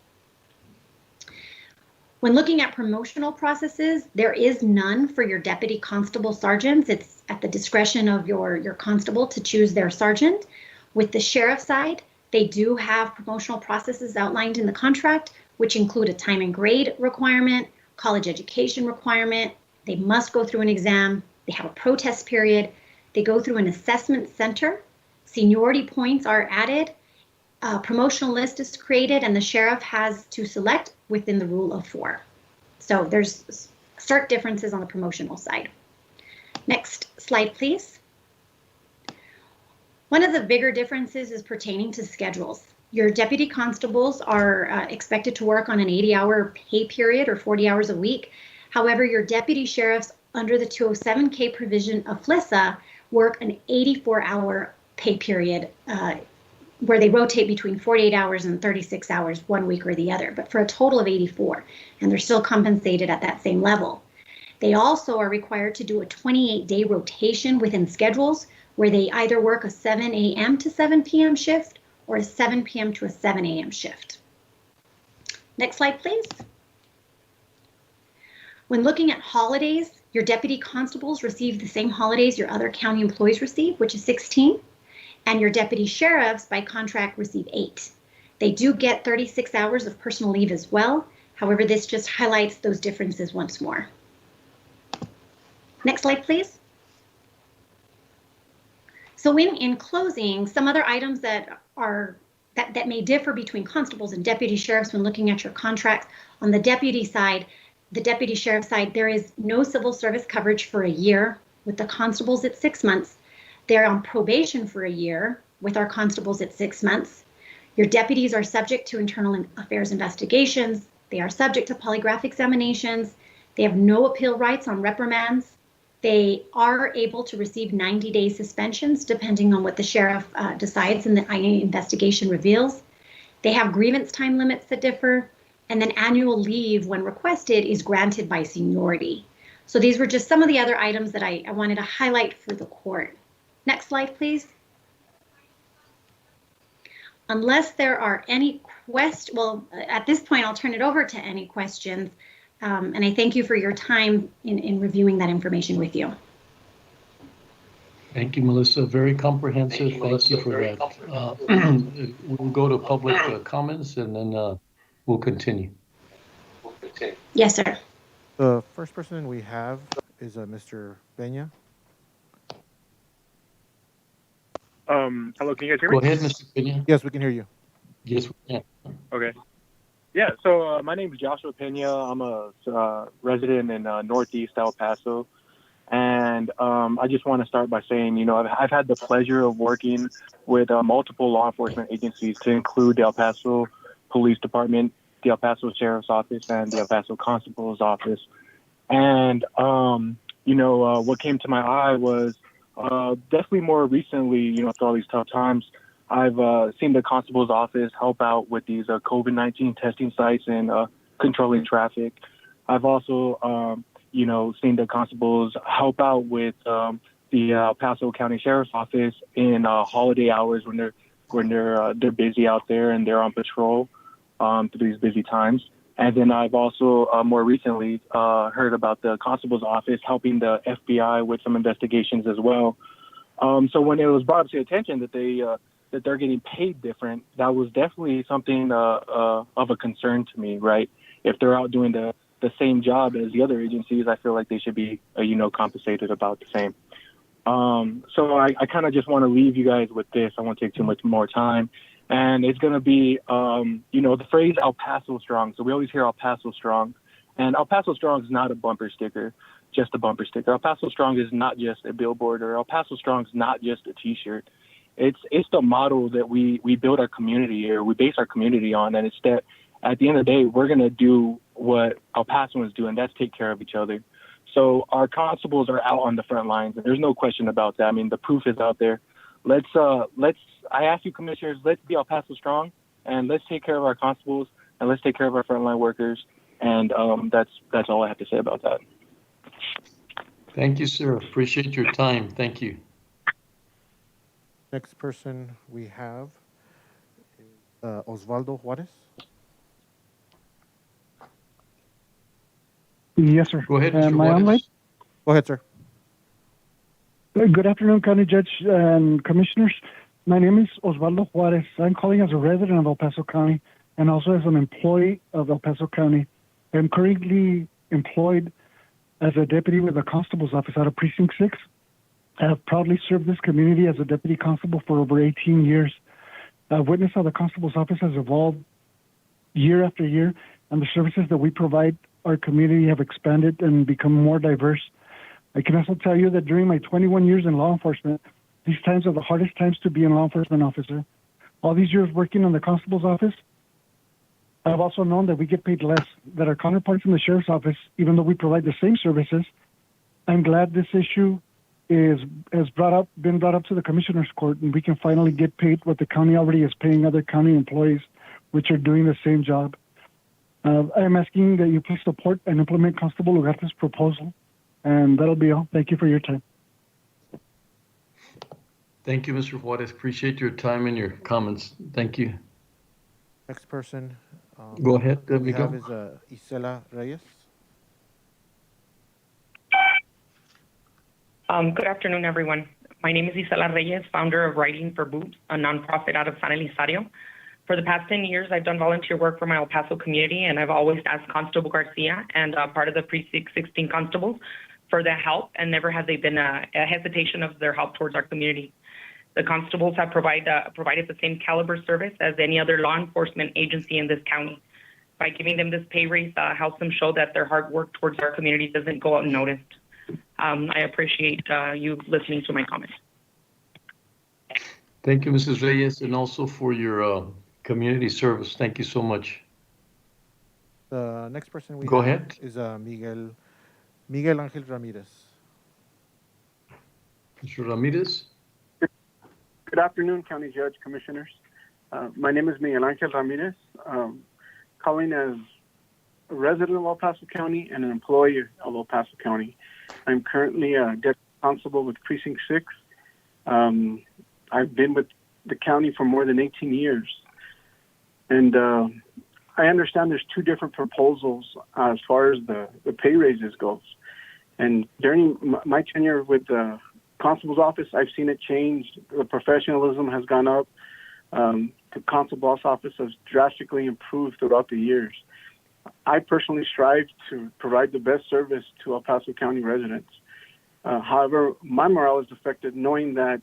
When looking at promotional processes, there is none for your deputy constable sergeants. It's at the discretion of your constable to choose their sergeant. With the sheriff side, they do have promotional processes outlined in the contract, which include a time and grade requirement, college education requirement. They must go through an exam. They have a protest period. They go through an assessment center. Seniority points are added. A promotional list is created, and the sheriff has to select within the rule of 4. So there's stark differences on the promotional side. Next slide, please. One of the bigger differences is pertaining to schedules. Your deputy constables are expected to work on an 80-hour pay period or 40 hours a week. However, your deputy sheriffs under the 207K provision of FLISA work an 84-hour pay period where they rotate between 48 hours and 36 hours one week or the other, but for a total of 84, and they're still compensated at that same level. They also are required to do a 28-day rotation within schedules where they either work a 7 a.m. to 7 p.m. shift or a 7 p.m. to a 7 a.m. shift. Next slide, please. When looking at holidays, your deputy constables receive the same holidays your other county employees receive, which is 16, and your deputy sheriffs by contract receive 8. They do get 36 hours of personal leave as well. However, this just highlights those differences once more. Next slide, please. So in closing, some other items that may differ between constables and deputy sheriffs when looking at your contracts. On the deputy side, the deputy sheriff side, there is no civil service coverage for a year. With the constables, it's 6 months. They're on probation for a year. With our constables, it's 6 months. Your deputies are subject to internal affairs investigations. They are subject to polygraph examinations. They have no appeal rights on reprimands. They are able to receive 90-day suspensions depending on what the sheriff decides and the investigation reveals. They have grievance time limits that differ, and then annual leave when requested is granted by seniority. So these were just some of the other items that I wanted to highlight for the court. Next slide, please. Unless there are any questions, well, at this point, I'll turn it over to any questions. And I thank you for your time in reviewing that information with you. Thank you, Melissa. Very comprehensive. Thank you for that. We'll go to public comments and then we'll continue. Yes, sir. The first person we have is Mr. Peña. Hello, can you guys hear me? Go ahead, Mr. Peña. Yes, we can hear you. Yes, we can. Okay. Yeah, so my name is Joshua Peña. I'm a resident in Northeast El Paso. And I just want to start by saying, you know, I've had the pleasure of working with multiple law enforcement agencies to include the El Paso Police Department, the El Paso Sheriff's Office, and the El Paso Constable's Office. And, you know, what came to my eye was definitely more recently, you know, through all these tough times, I've seen the Constable's Office help out with these COVID-19 testing sites and controlling traffic. I've also, you know, seen the constables help out with the El Paso County Sheriff's Office in holiday hours when they're busy out there and they're on patrol through these busy times. And then I've also more recently heard about the Constable's Office helping the FBI with some investigations as well. So when it was brought up to attention that they're getting paid different, that was definitely something of a concern to me, right? If they're out doing the same job as the other agencies, I feel like they should be, you know, compensated about the same. So I kind of just want to leave you guys with this. I won't take too much more time. And it's going to be, you know, the phrase El Paso Strong. So we always hear El Paso Strong. And El Paso Strong is not a bumper sticker, just a bumper sticker. El Paso Strong is not just a billboard, or El Paso Strong is not just a T-shirt. It's the model that we build our community here, we base our community on. And it's that at the end of the day, we're going to do what El Pasoans do, and that's take care of each other. So our constables are out on the front lines, and there's no question about that. I mean, the proof is out there. I ask you, commissioners, let's be El Paso Strong, and let's take care of our constables, and let's take care of our frontline workers. And that's all I have to say about that. Thank you, sir. Appreciate your time. Thank you. Next person we have is Osvaldo Juarez. Yes, sir. Go ahead, Mr. Am I on Juarez. Go ahead, sir. Good afternoon, County Judge and Commissioners. My name is Osvaldo Juarez. I'm calling as a resident of El Paso County and also as an employee of El Paso County. I'm currently employed as a deputy with the Constable's Office out of Precinct 6. I have proudly served this community as a deputy constable for over 18 years. I've witnessed how the Constable's Office has evolved year after year, and the services that we provide our community have expanded and become more diverse. I can also tell you that during my 21 years in law enforcement, these times are the hardest times to be an law enforcement officer. All these years working in the Constable's Office, I've also known that we get paid less, that our counterparts in the Sheriff's Office, even though we provide the same services. I'm glad this issue has been brought up to the Commissioner's Court, and we can finally get paid what the county already is paying other county employees, which are doing the same job. I'm asking that you please support and implement Constable Ugarte's proposal, and that'll be all. Thank you for your time. Thank you, Mr. Juarez. Appreciate your time and your comments. Thank you. Next person. Go ahead, we Miguel. have is Isela Reyes. Good afternoon, everyone. My name is Isela Reyes, founder of Writing for Boobs, a nonprofit out of San Elizario. For the past 10 years, I've done volunteer work for my El Paso community, and I've always asked Constable Garcia and part of the Precinct 16 constables for their help, and never has there been a hesitation of their help towards our community. The constables have provided the same caliber service as any other law enforcement agency in this county. By giving them this pay raise helps them show that their hard work towards our community doesn't go unnoticed. I appreciate you listening to my comments. Thank you, Mrs. Reyes, and also for your community service. Thank you so much. The next person we Go have ahead. is Miguel Angel Ramirez. Mr. Ramirez. Good afternoon, County Judge, Commissioners. My name is Miguel Angel Ramirez, calling as a resident of El Paso County and an employee of El Paso County. I'm currently a deputy constable with Precinct 6. I've been with the county for more than 18 years. And I understand there's two different proposals as far as the pay raises goes. And during my tenure with the constable's office, I've seen it change. The professionalism has gone up. The constable's office has drastically improved throughout the years. I personally strive to provide the best service to El Paso County residents. However, my morale is affected knowing that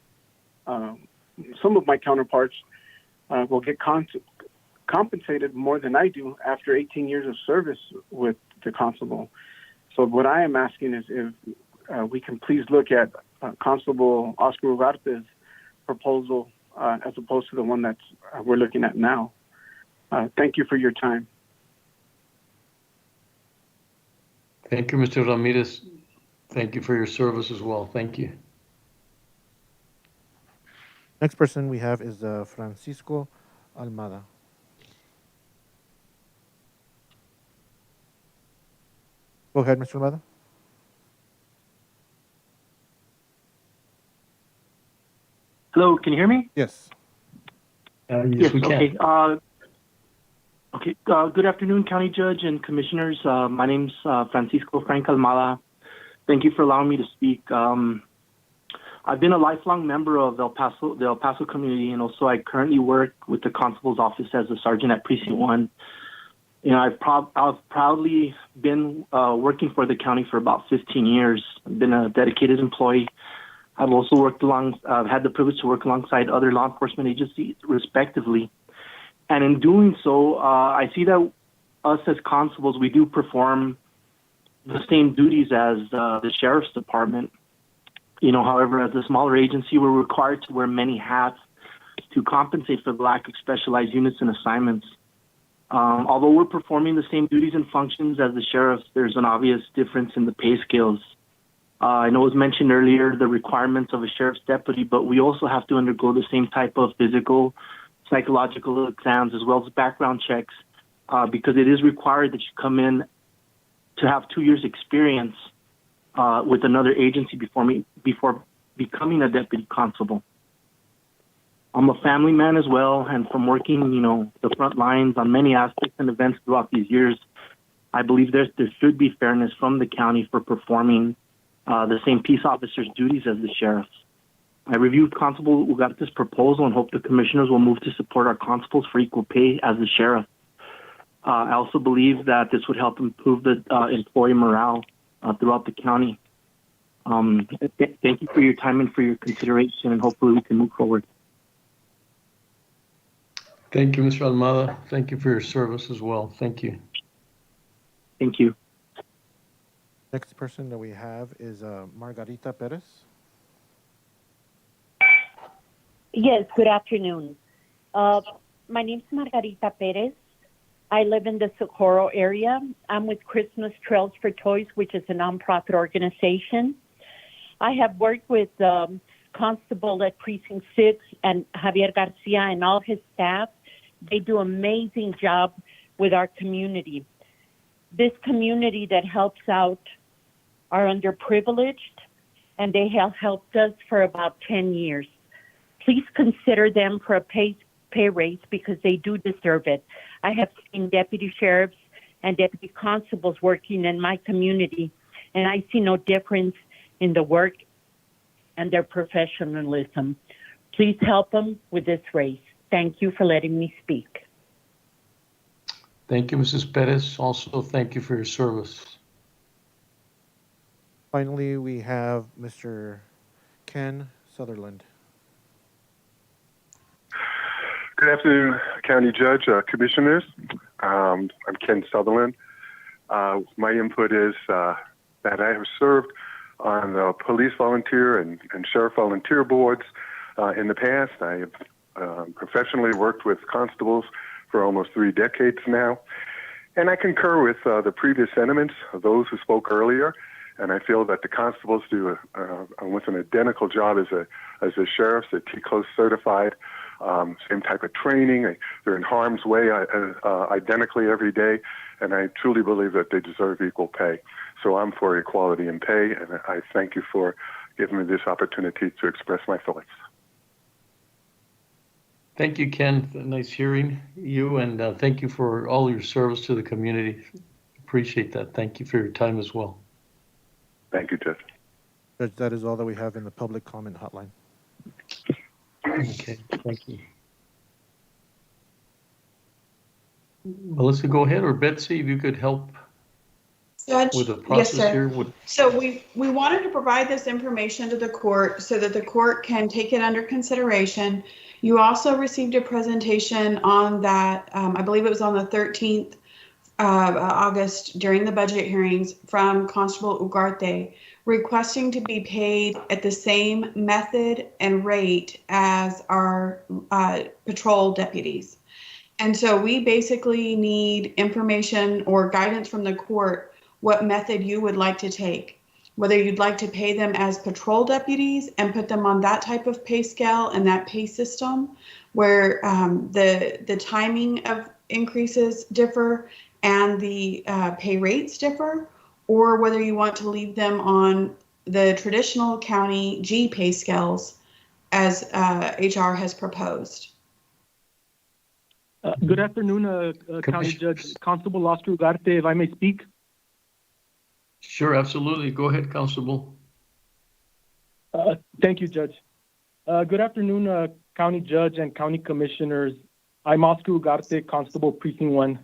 some of my counterparts will get compensated more than I do after 18 years of service with the constable. So what I am asking is if we can please look at Constable Oscar Ugarte's proposal as opposed to the one that we're looking at now. Thank you for your time. Thank you, Mr. Ramirez. Thank you for your service as well. Thank you. Next person we have is Francisco Almada. Go ahead, Mr. Almada. Hello, can you hear me? Yes. Yes, we can. Okay. Good afternoon, County Judge and Commissioners. My name's Francisco Frank Almada. Thank you for allowing me to speak. I've been a lifelong member of the El Paso community, and also I currently work with the Constable's office as a sergeant at Precinct 1. You know, I've proudly been working for the county for about 15 years. I've been a dedicated employee. I've also had the privilege to work alongside other law enforcement agencies, respectively. And in doing so, I see that us as constables, we do perform the same duties as the sheriff's department. You know, however, as a smaller agency, we're required to wear many hats to compensate for the lack of specialized units and assignments. Although we're performing the same duties and functions as the sheriffs, there's an obvious difference in the pay scales. I know it was mentioned earlier, the requirements of a sheriff's deputy, but we also have to undergo the same type of physical, psychological exams as well as background checks because it is required that you come in to have 2 years experience with another agency before becoming a deputy constable. I'm a family man as well, and from working, the front lines on many aspects and events throughout these years, I believe there should be fairness from the county for performing the same peace officer's duties as the sheriffs. I reviewed Constable Ugarte's proposal and hope the commissioners will move to support our constables for equal pay as the sheriff. I also believe that this would help improve the employee morale throughout the county. Thank you for your time and for your consideration, and hopefully we can move forward. Thank you, Mr. Almada. Thank you for your service as well. Thank you. Thank you. Next person that we have is Margarita Perez. Yes, good afternoon. My name is Margarita Perez. I live in the Socorro area. I'm with Christmas Trails for Toys, which is a nonprofit organization. I have worked with Constable at Precinct 6 and Javier Garcia and all his staff. They do an amazing job with our community. This community that helps out are underprivileged, and they have helped us for about 10 years. Please consider them for a pay raise because they do deserve it. I have seen deputy sheriffs and deputy constables working in my community, and I see no difference in the work and their professionalism. Please help them with this raise. Thank you for letting me speak. Thank you, Mrs. Perez. Also, thank you for your service. Finally, we have Mr. Ken Sutherland. Good afternoon, County Judge, Commissioners. I'm Ken Sutherland. My input is that I have served on the police volunteer and sheriff volunteer boards in the past. I have professionally worked with constables for almost 3 decades now. And I concur with the previous sentiments of those who spoke earlier, and I feel that the constables do almost an identical job as the sheriffs. They're T-close certified, same type of training. They're in harm's way identically every day, and I truly believe that they deserve equal pay. So I'm for equality in pay, and I thank you for giving me this opportunity to express my thoughts. Thank you, Ken. Nice hearing you, and thank you for all your service to the community. Appreciate that. Thank you for your time as well. Thank you, Judge. Judge, that is all that we have in the public comment hotline. Okay, thank you. Melissa, go ahead, or Betsy, if you could help Judge, with the yes, process sir. here. So we wanted to provide this information to the court so that the court can take it under consideration. You also received a presentation on that, I believe it was on the 13th of August during the budget hearings from Constable Ugarte, requesting to be paid at the same method and rate as our patrol deputies. And so we basically need information or guidance from the court what method you would like to take, whether you'd like to pay them as patrol deputies and put them on that type of pay scale and that pay system where the timing of increases differ and the pay rates differ, or whether you want to leave them on the traditional county G pay scales as HR has proposed. Good afternoon, County Judge Constable Oscar Ugarte, if I may speak. Sure, absolutely. Go ahead, Constable. Thank you, Judge. Good afternoon, County Judge and County Commissioners. I'm Oscar Ugarte, Constable Precinct 1.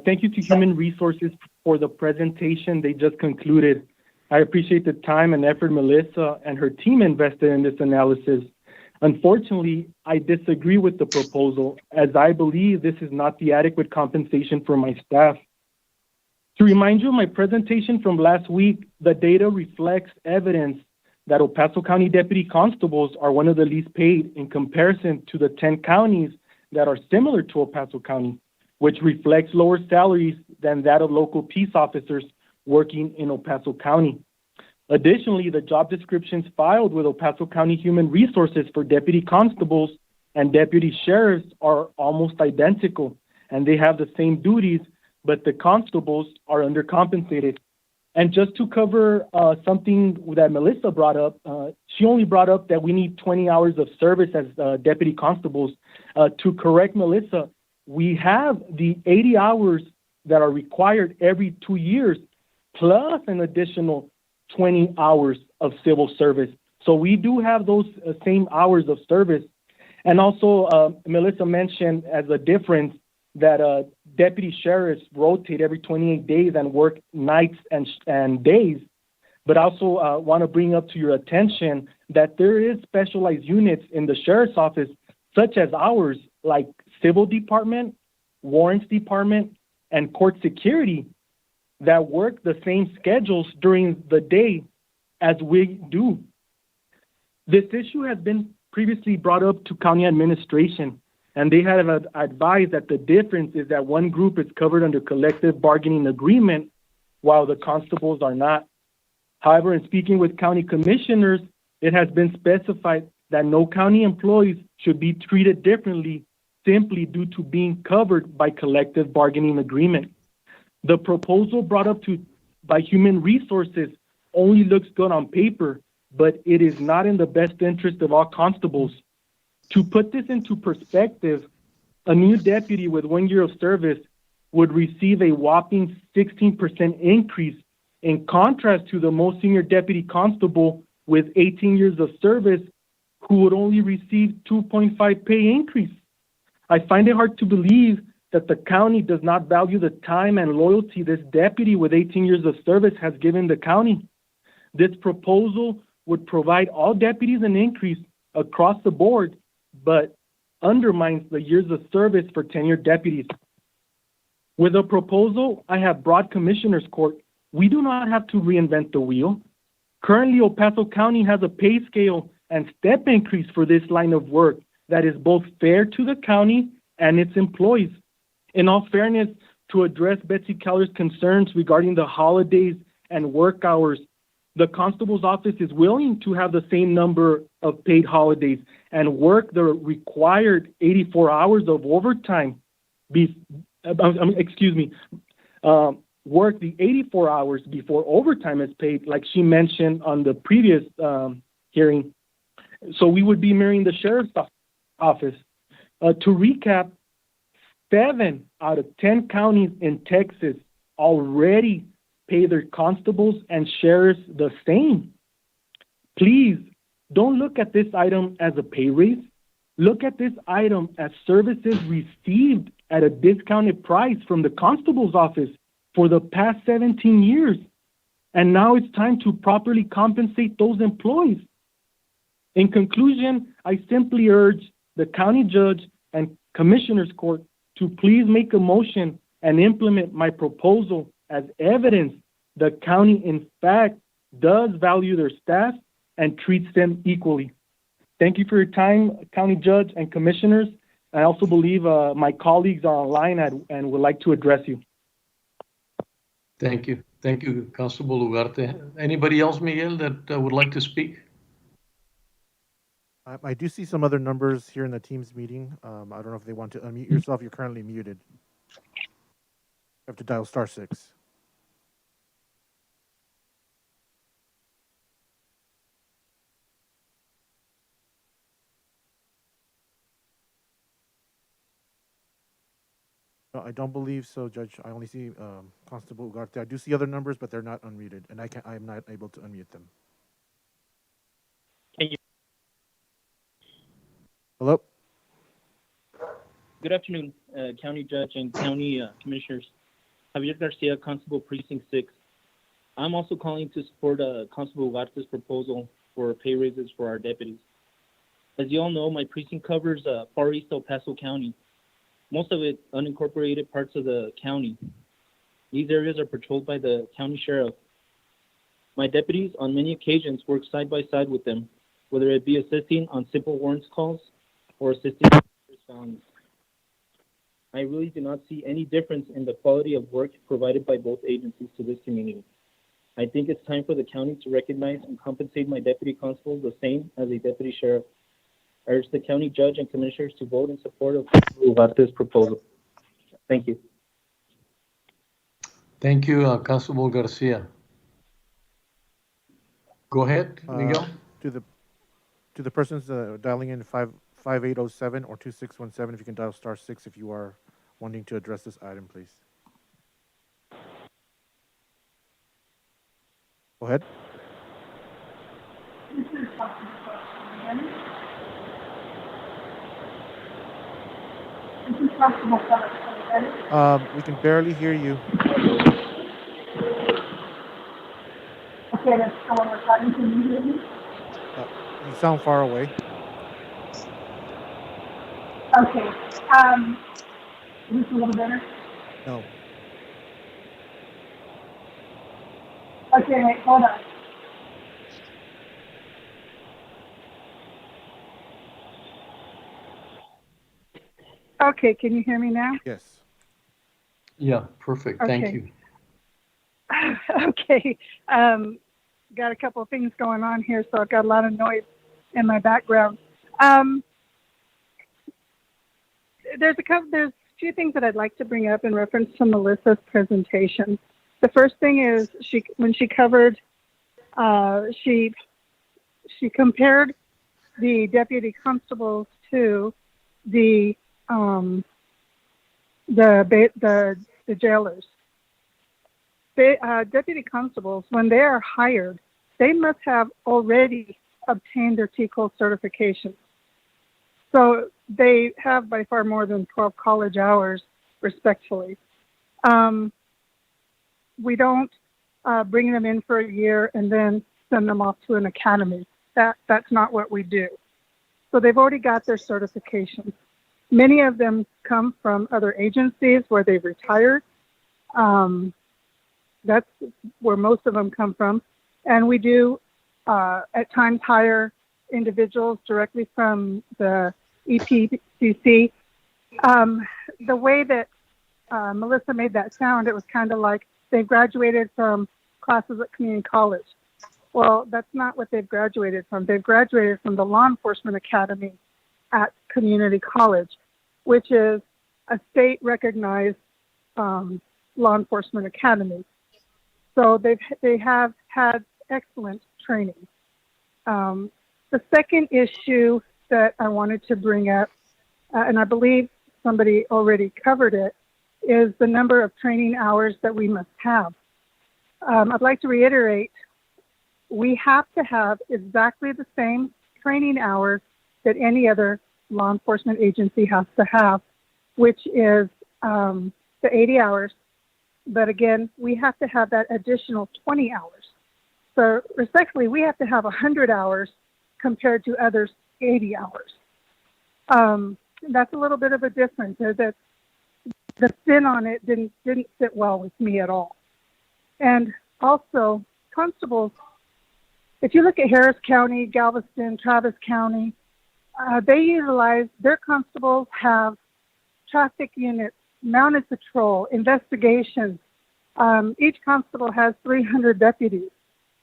Thank you to Human Resources for the presentation they just concluded. I appreciate the time and effort Melissa and her team invested in this analysis. Unfortunately, I disagree with the proposal, as I believe this is not the adequate compensation for my staff. To remind you of my presentation from last week, the data reflects evidence that El Paso County Deputy Constables are one of the least paid in comparison to the 10 counties that are similar to El Paso County, which reflects lower salaries than that of local peace officers working in El Paso County. Additionally, the job descriptions filed with El Paso County Human Resources for deputy constables and deputy sheriffs are almost identical, and they have the same duties, but the constables are undercompensated. And just to cover something that Melissa brought up, she only brought up that we need 20 hours of service as deputy constables. To correct Melissa, we have the 80 hours that are required every 2 years, plus an additional 20 hours of civil service. So we do have those same hours of service. And also, Melissa mentioned as a difference that deputy sheriffs rotate every 28 days and work nights and days. But also want to bring up to your attention that there is specialized units in the sheriff's office, such as ours, like civil department, warrants department, and court security, that work the same schedules during the day as we do. This issue has been previously brought up to county administration, and they have advised that the difference is that one group is covered under collective bargaining agreement while the constables are not. However, in speaking with county commissioners, it has been specified that no county employees should be treated differently simply due to being covered by collective bargaining agreement. The proposal brought up by Human Resources only looks good on paper, but it is not in the best interest of all constables. To put this into perspective, a new deputy with 1 year of service would receive a whopping 16% increase, in contrast to the most senior deputy constable with 18 years of service who would only receive 2.5 pay increase. I find it hard to believe that the county does not value the time and loyalty this deputy with 18 years of service has given the county. This proposal would provide all deputies an increase across the board, but undermines the years of service for tenured deputies. With the proposal I have brought Commissioners Court, we do not have to reinvent the wheel. Currently, El Paso County has a pay scale and step increase for this line of work that is both fair to the county and its employees. In all fairness, to address Betsy Keller's concerns regarding the holidays and work hours. The constable's office is willing to have the same number of paid holidays and work the required 84 hours of overtime. Work the 84 hours before overtime is paid, like she mentioned on the previous hearing. So we would be mirroring the sheriff's office. To recap, 7 out of 10 counties in Texas already pay their constables and sheriffs the same. Please don't look at this item as a pay raise. Look at this item as services received at a discounted price from the constable's office for the past 17 years. And now it's time to properly compensate those employees. In conclusion, I simply urge the county judge and commissioner's court to please make a motion and implement my proposal as evidence the county, in fact, does value their staff and treats them equally. Thank you for your time, county judge and commissioners. I also believe my colleagues are online and would like to address you. Thank you. Thank you, Constable Ugarte. Anybody else, Miguel, that would like to speak? I do see some other numbers here in the Teams meeting. I don't know if they want to unmute yourself. You're currently muted. You have to dial *6. No, I don't believe so, Judge. I only see Constable Ugarte. I do see other numbers, but they're not unmuted, and I am not able to unmute them. Can you? Hello? Good afternoon, County Judge and County Commissioners. Javier Garcia, Constable Precinct 6. I'm also calling to support Constable Ugarte's proposal for pay raises for our deputies. As you all know, my precinct covers Far East El Paso County, most of it unincorporated parts of the county. These areas are patrolled by the county sheriff. My deputies on many occasions work side by side with them, whether it be assisting on simple warrants calls or assisting with felonies. I really do not see any difference in the quality of work provided by both agencies to this community. I think it's time for the county to recognize and compensate my deputy constables the same as a deputy sheriff. I urge the county judge and commissioners to vote in support of Ugarte's proposal. Thank you. Thank you, Constable Garcia. Go ahead, Miguel. To the persons dialing in 5807 or 2617, if you can dial *6 if you are wanting to address this item, please. Go ahead. We can barely hear you. Okay, that's the one we're talking to. Can you hear me? You sound far away. Okay. Is this a little better? No. Okay, wait, hold on. Okay, can you hear me now? Yes. Yeah, perfect. Thank Okay. you. Okay. Got a couple of things going on here, so I've got a lot of noise in my background. There's a few things that I'd like to bring up in reference to Melissa's presentation. The first thing is when she covered, she compared the deputy constables to the jailers. Deputy constables, when they are hired, they must have already obtained their TCOL certification. So they have by far more than 12 college hours, respectfully. We don't bring them in for a year and then send them off to an academy. That's not what we do. So they've already got their certification. Many of them come from other agencies where they've retired. That's where most of them come from. And we do at times hire individuals directly from the EPCC. The way that Melissa made that sound, it was kind of like they graduated from classes at community college. Well, that's not what they've graduated from. They've graduated from the Law Enforcement Academy at community college, which is a state-recognized law enforcement academy. So they have had excellent training. The second issue that I wanted to bring up, and I believe somebody already covered it, is the number of training hours that we must have. I'd like to reiterate, we have to have exactly the same training hours that any other law enforcement agency has to have, which is the 80 hours. But again, we have to have that additional 20 hours. So respectfully, we have to have 100 hours compared to others' 80 hours. That's a little bit of a difference. That the spin on it didn't sit well with me at all. And also, constables, if you look at Harris County, Galveston, Travis County, they utilize, their constables have traffic units, mounted patrol, investigations. Each constable has 300 deputies.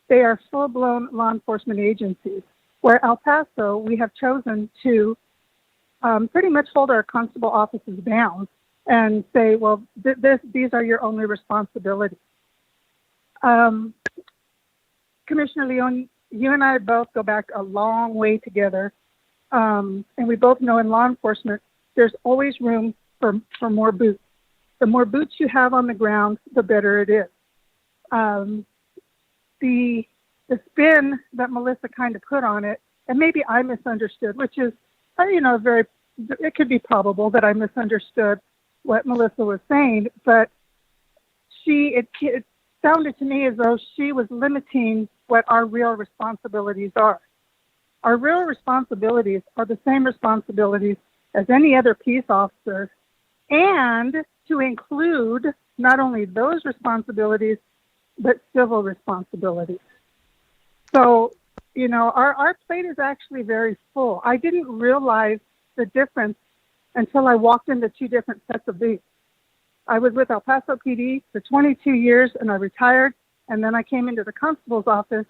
They are full-blown law enforcement agencies. Where El Paso, we have chosen to pretty much hold our constable offices down and say, well, these are your only responsibilities. Commissioner Leon, you and I both go back a long way together, and we both know in law enforcement, there's always room for more boots. The more boots you have on the ground, the better it is. The spin that Melissa kind of put on it, and maybe I misunderstood, which is, it could be probable that I misunderstood what Melissa was saying, but it sounded to me as though she was limiting what our real responsibilities are. Our real responsibilities are the same responsibilities as any other peace officer, and to include not only those responsibilities, but civil responsibilities. So, our plate is actually very full. I didn't realize the difference until I walked into two different sets of boots. I was with El Paso PD for 22 years and I retired, and then I came into the constable's office,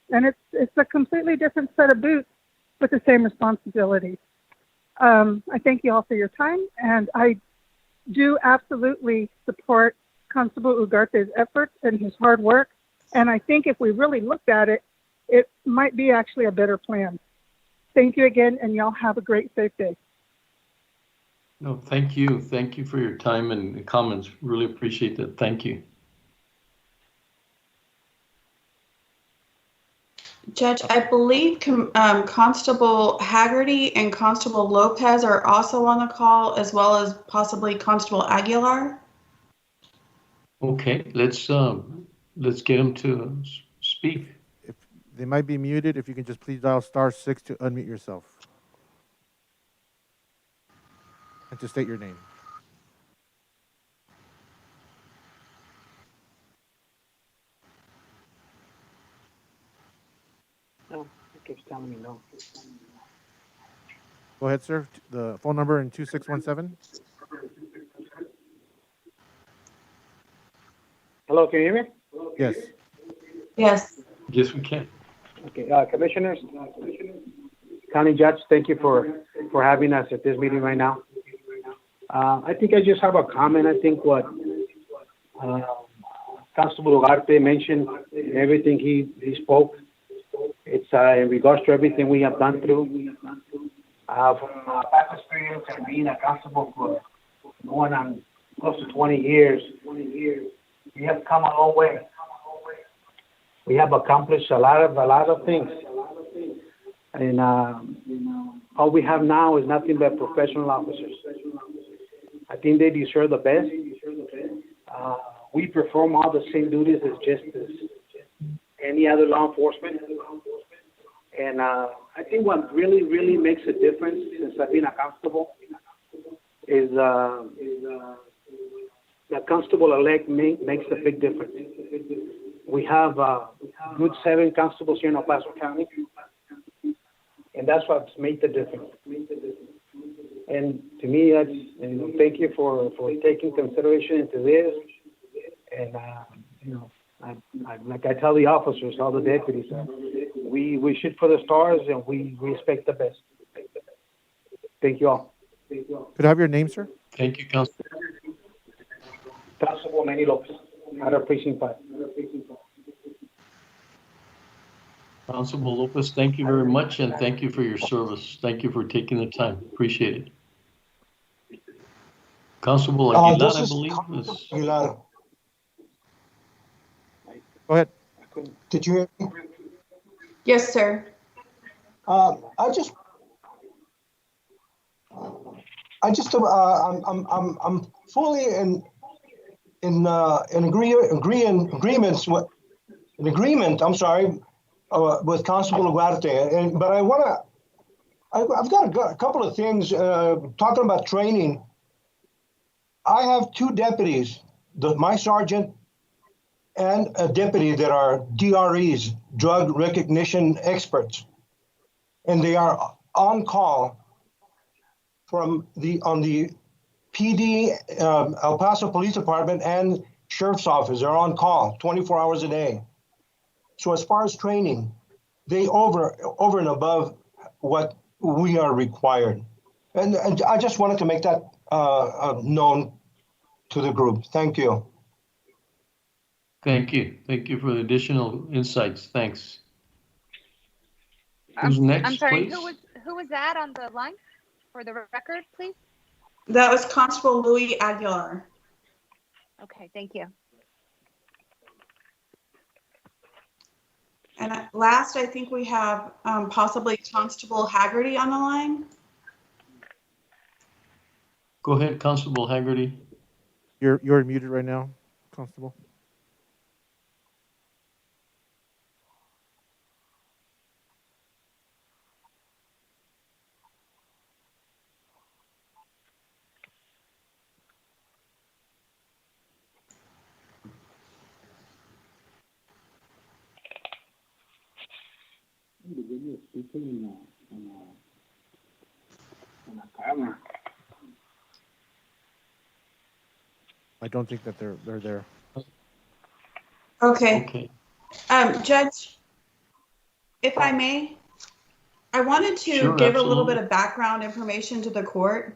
and it's a completely different set of boots with the same responsibilities. I thank you all for your time, and I do absolutely support Constable Ugarte's efforts and his hard work, and I think if we really looked at it, it might be actually a better plan. Thank you again, and y'all have a great, safe day. No, thank you. Thank you for your time and comments. Really appreciate that. Thank you. Judge, I believe Constable Haggerty and Constable Lopez are also on the call, as well as possibly Constable Aguilar. Okay, let's get them to speak. If they might be muted, if you can just please dial *6 to unmute yourself and to state your name. No, it keeps telling me no. Go ahead, sir. The phone number in 2617. Hello, can you hear me? Yes. Yes. Yes, we can. Okay, commissioners, county judge, thank you for having us at this meeting right now. I think I just have a comment. I think what Constable Ugarte mentioned, everything he spoke, it's in regards to everything we have gone through. From past experience and being a constable for going on close to 20 years, we have come a long way. We have accomplished a lot of things, and all we have now is nothing but professional officers. I think they deserve the best. We perform all the same duties as just as any other law enforcement, and I think what really makes a difference since I've been a constable is the constable-elect makes a big difference. We have good 7 constables here in El Paso County, and that's what's made the difference. And to me, And thank you for taking consideration into this. And, you know, like I tell the officers, all the deputies, we shoot for the stars and we expect the best. Thank you all. Could I have your name, sir? Thank you, Constable. Constable Manny Lopez, out of Precinct 5. Constable Lopez, thank you very much, and thank you for your service. Thank you for taking the time. Appreciate it. Constable Aguilar, I believe. Aguilar. Go ahead. Did you hear me? Yes, sir. I'm fully in agreement. I'm sorry, with Constable Ugarte, but I've got a couple of things talking about training. I have two deputies, my sergeant and a deputy that are DREs, drug recognition experts, and they are on call on the PD, El Paso Police Department and Sheriff's Office. They're on call 24 hours a day. So as far as training, they over and above what we are required. And I just wanted to make that known to the group. Thank you. Thank you. Thank you for the additional insights. Thanks. Who's next, I'm sorry, please? who was that on the line for the record, please? That was Constable Louis Aguilar. Okay, thank you. And last, I think we have possibly Constable Haggerty on the line. Go ahead, Constable Haggerty. You're muted right now, Constable. I don't think that they're there. Okay. Judge, if I may, I wanted to give a little bit of background information to the court.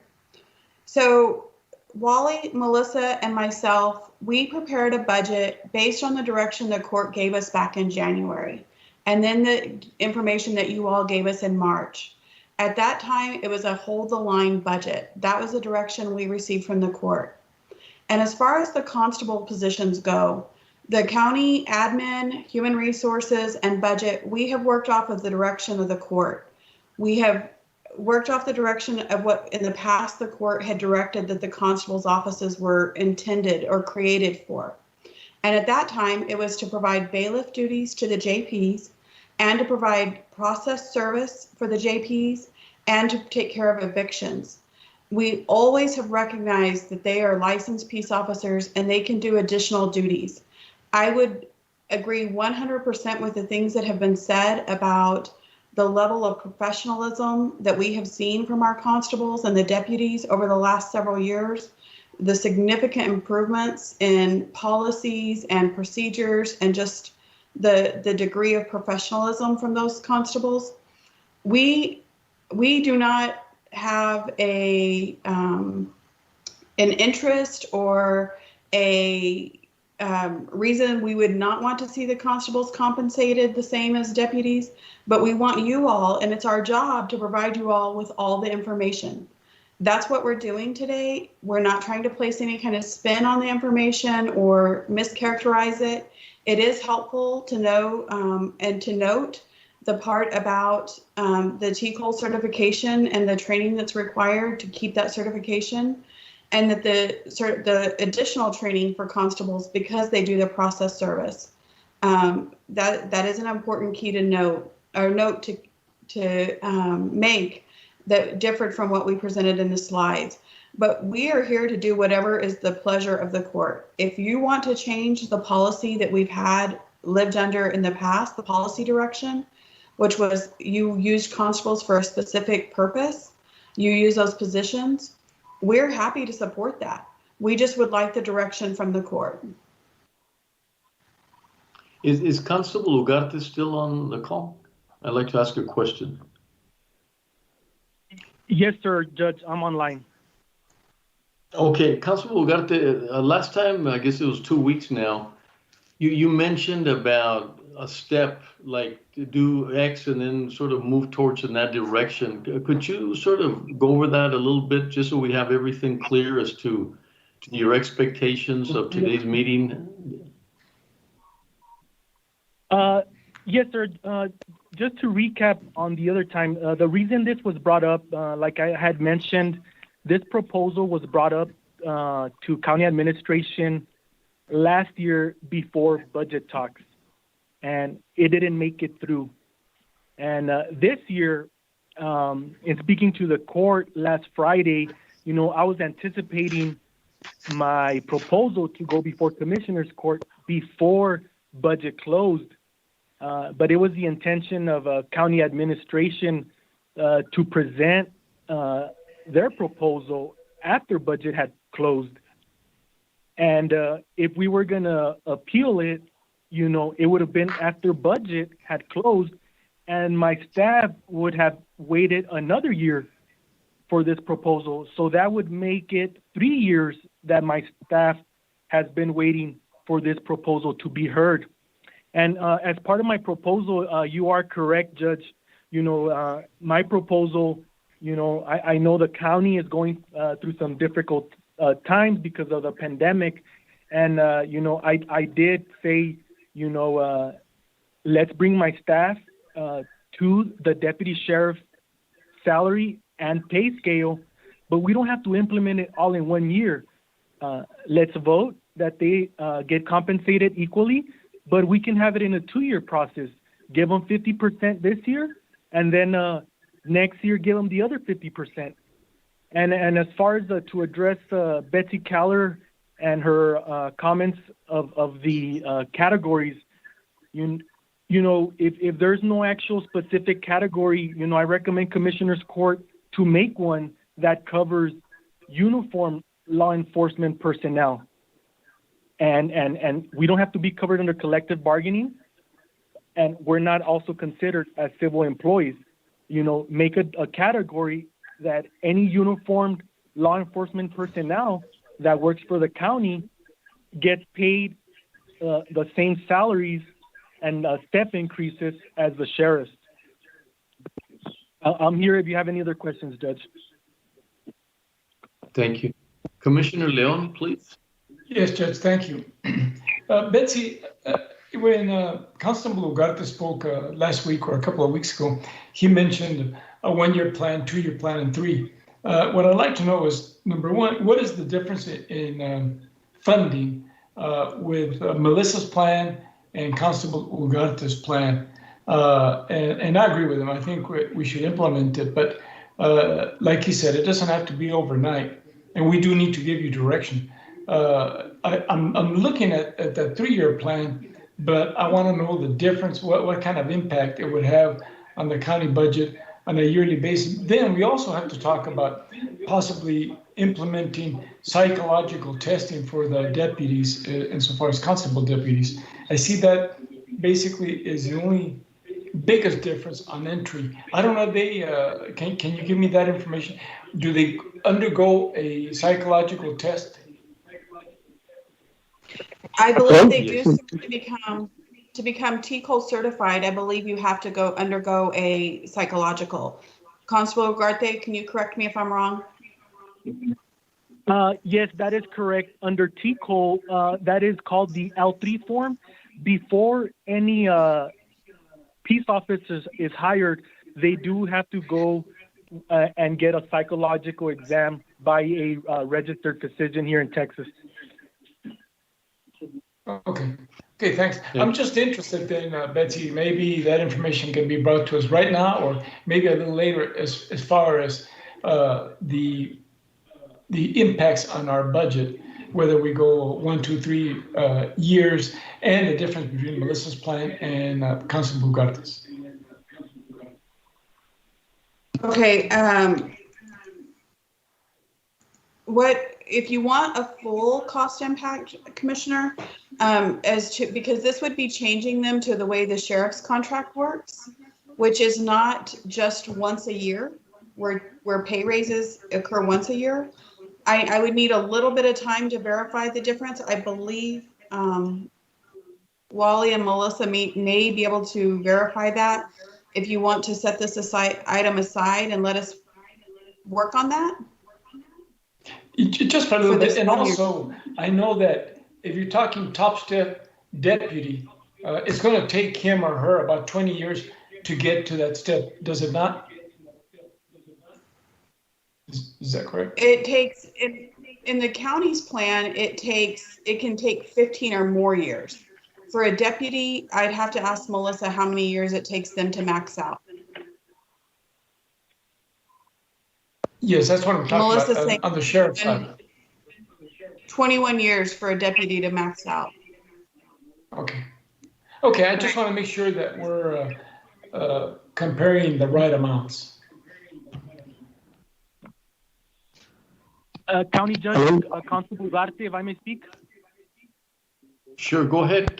So Wally, Melissa, and myself, we prepared a budget based on the direction the court gave us back in January, and then the information that you all gave us in March. At that time, it was a hold the line budget. That was the direction we received from the court. And as far as the constable positions go, the county admin, human resources, and budget, we have worked off of the direction of the court. We have worked off the direction of what in the past the court had directed that the constable's offices were intended or created for. And at that time, it was to provide bailiff duties to the JPs and to provide process service for the JPs and to take care of evictions. We always have recognized that they are licensed peace officers and they can do additional duties. I would agree 100% with the things that have been said about the level of professionalism that we have seen from our constables and the deputies over the last several years, the significant improvements in policies and procedures and just the degree of professionalism from those constables. We do not have an interest or a reason we would not want to see the constables compensated the same as deputies, but we want you all, and it's our job to provide you all with all the information. That's what we're doing today. We're not trying to place any kind of spin on the information or mischaracterize it. It is helpful to know and to note the part about the TCOL certification and the training that's required to keep that certification, and that the additional training for constables because they do the process service. That is an important key to note to make that differed from what we presented in the slides. But we are here to do whatever is the pleasure of the court. If you want to change the policy that we've had lived under in the past, the policy direction, which was you used constables for a specific purpose, you use those positions, we're happy to support that. We just would like the direction from the court. Is Constable Ugarte still on the call? I'd like to ask a question. Yes, sir, Judge, I'm online. Okay, Constable Ugarte, last time, I guess it was 2 weeks now, you mentioned about a step like to do X and then sort of move towards in that direction. Could you sort of go over that a little bit just so we have everything clear as to your expectations of today's meeting? Yes, sir. Just to recap on the other time, the reason this was brought up, like I had mentioned, this proposal was brought up to county administration last year before budget talks, and it didn't make it through. And this year, in speaking to the court last Friday, I was anticipating my proposal to go before Commissioner's Court before budget closed. But it was the intention of county administration to present their proposal after budget had closed. And if we were going to appeal it, it would have been after budget had closed, and my staff would have waited another year for this proposal. So that would make it 3 years that my staff has been waiting for this proposal to be heard. And as part of my proposal, you are correct, Judge. My proposal, I know the county is going through some difficult times because of the pandemic. And, I did say, let's bring my staff to the deputy sheriff salary and pay scale, but we don't have to implement it all in 1 year. Let's vote that they get compensated equally, but we can have it in a 2-year process. Give them 50% this year, and then next year give them the other 50%. And as far as to address Betsy Keller and her comments of the categories, if there's no actual specific category, I recommend Commissioner's Court to make one that covers uniform law enforcement personnel. And we don't have to be covered under collective bargaining, and we're not also considered as civil employees. Make a category that any uniformed law enforcement personnel that works for the county gets paid the same salaries and step increases as the sheriffs. I'm here if you have any other questions, Judge. Thank you. Commissioner Leon, please. Yes, Judge, thank you. Betsy, when Constable Ugarte spoke last week or a couple of weeks ago, he mentioned a 1-year plan, 2-year plan, and 3. What I'd like to know is, number one, what is the difference in funding with Melissa's plan and Constable Ugarte's plan? And I agree with him. I think we should implement it, but like he said, it doesn't have to be overnight, and we do need to give you direction. I'm looking at that 3-year plan, but I want to know the difference, what kind of impact it would have on the county budget on a yearly basis. Then we also have to talk about possibly implementing psychological testing for the deputies insofar as constable deputies. I see that basically is the only biggest difference on entry. I don't know, can you give me that information? Do they undergo a psychological test? I believe they do to become TCOL certified. I believe you have to undergo a psychological. Constable Ugarte, can you correct me if I'm wrong? Yes, that is correct. Under TCOL, that is called the L3 form. Before any peace officer is hired, they do have to go and get a psychological exam by a registered physician here in Texas. Okay, thanks. I'm just interested then, Betsy, maybe that information can be brought to us right now or maybe a little later as far as the impacts on our budget, whether we go 1, 2, 3 years, and the difference between Melissa's plan and Constable Ugarte's. Okay. if you want a full cost impact, Commissioner, because this would be changing them to the way the sheriff's contract works, which is not just once a year, where pay raises occur once a year. I would need a little bit of time to verify the difference. I believe Wally and Melissa may be able to verify that. If you want to set this item aside and let us work on that. Just for a little bit, and also, I know that if you're talking top step deputy, it's going to take him or her about 20 years to get to that step, does it not? Is that correct? It takes, in the county's plan, it can take 15 or more years. For a deputy, I'd have to ask Melissa how many years it takes them to max out. Yes, that's what I'm talking about on the sheriff's side. 21 years for a deputy to max out. Okay. Okay, I just want to make sure that we're comparing the right amounts. County Judge, Constable Ugarte, if I may speak. Sure, go ahead.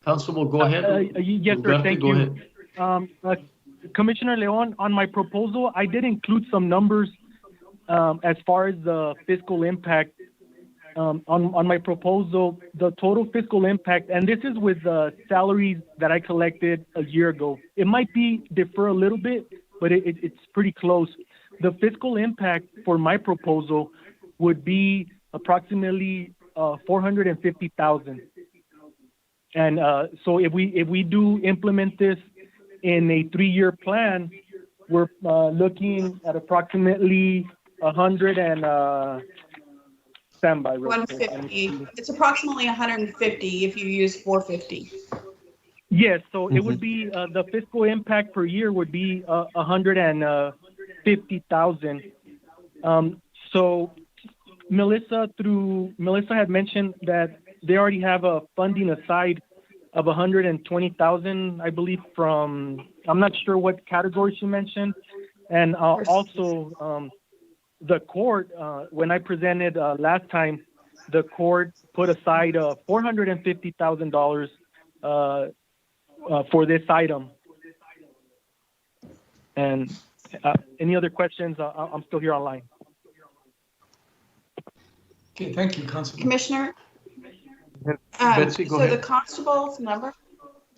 Constable, go ahead. Yes, sir, thank you. Commissioner Leon, on my proposal, I did include some numbers as far as the fiscal impact. On my proposal, the total fiscal impact, and this is with the salaries that I collected a year ago. It might differ a little bit, but it's pretty close. The fiscal impact for my proposal would be approximately $450,000. And so if we do implement this in a 3-year plan, we're looking at approximately 150. It's approximately 150 if you use 450. Yes, so it would be the fiscal impact per year would be 150,000. So Melissa had mentioned that they already have a funding aside of 120,000, I believe, from, I'm not sure what category she mentioned. And also the court, when I presented last time, the court put aside $450,000 for this item. And any other questions? I'm still here online. Okay, thank you, Constable. Commissioner? Betsy, go ahead. The constable's number,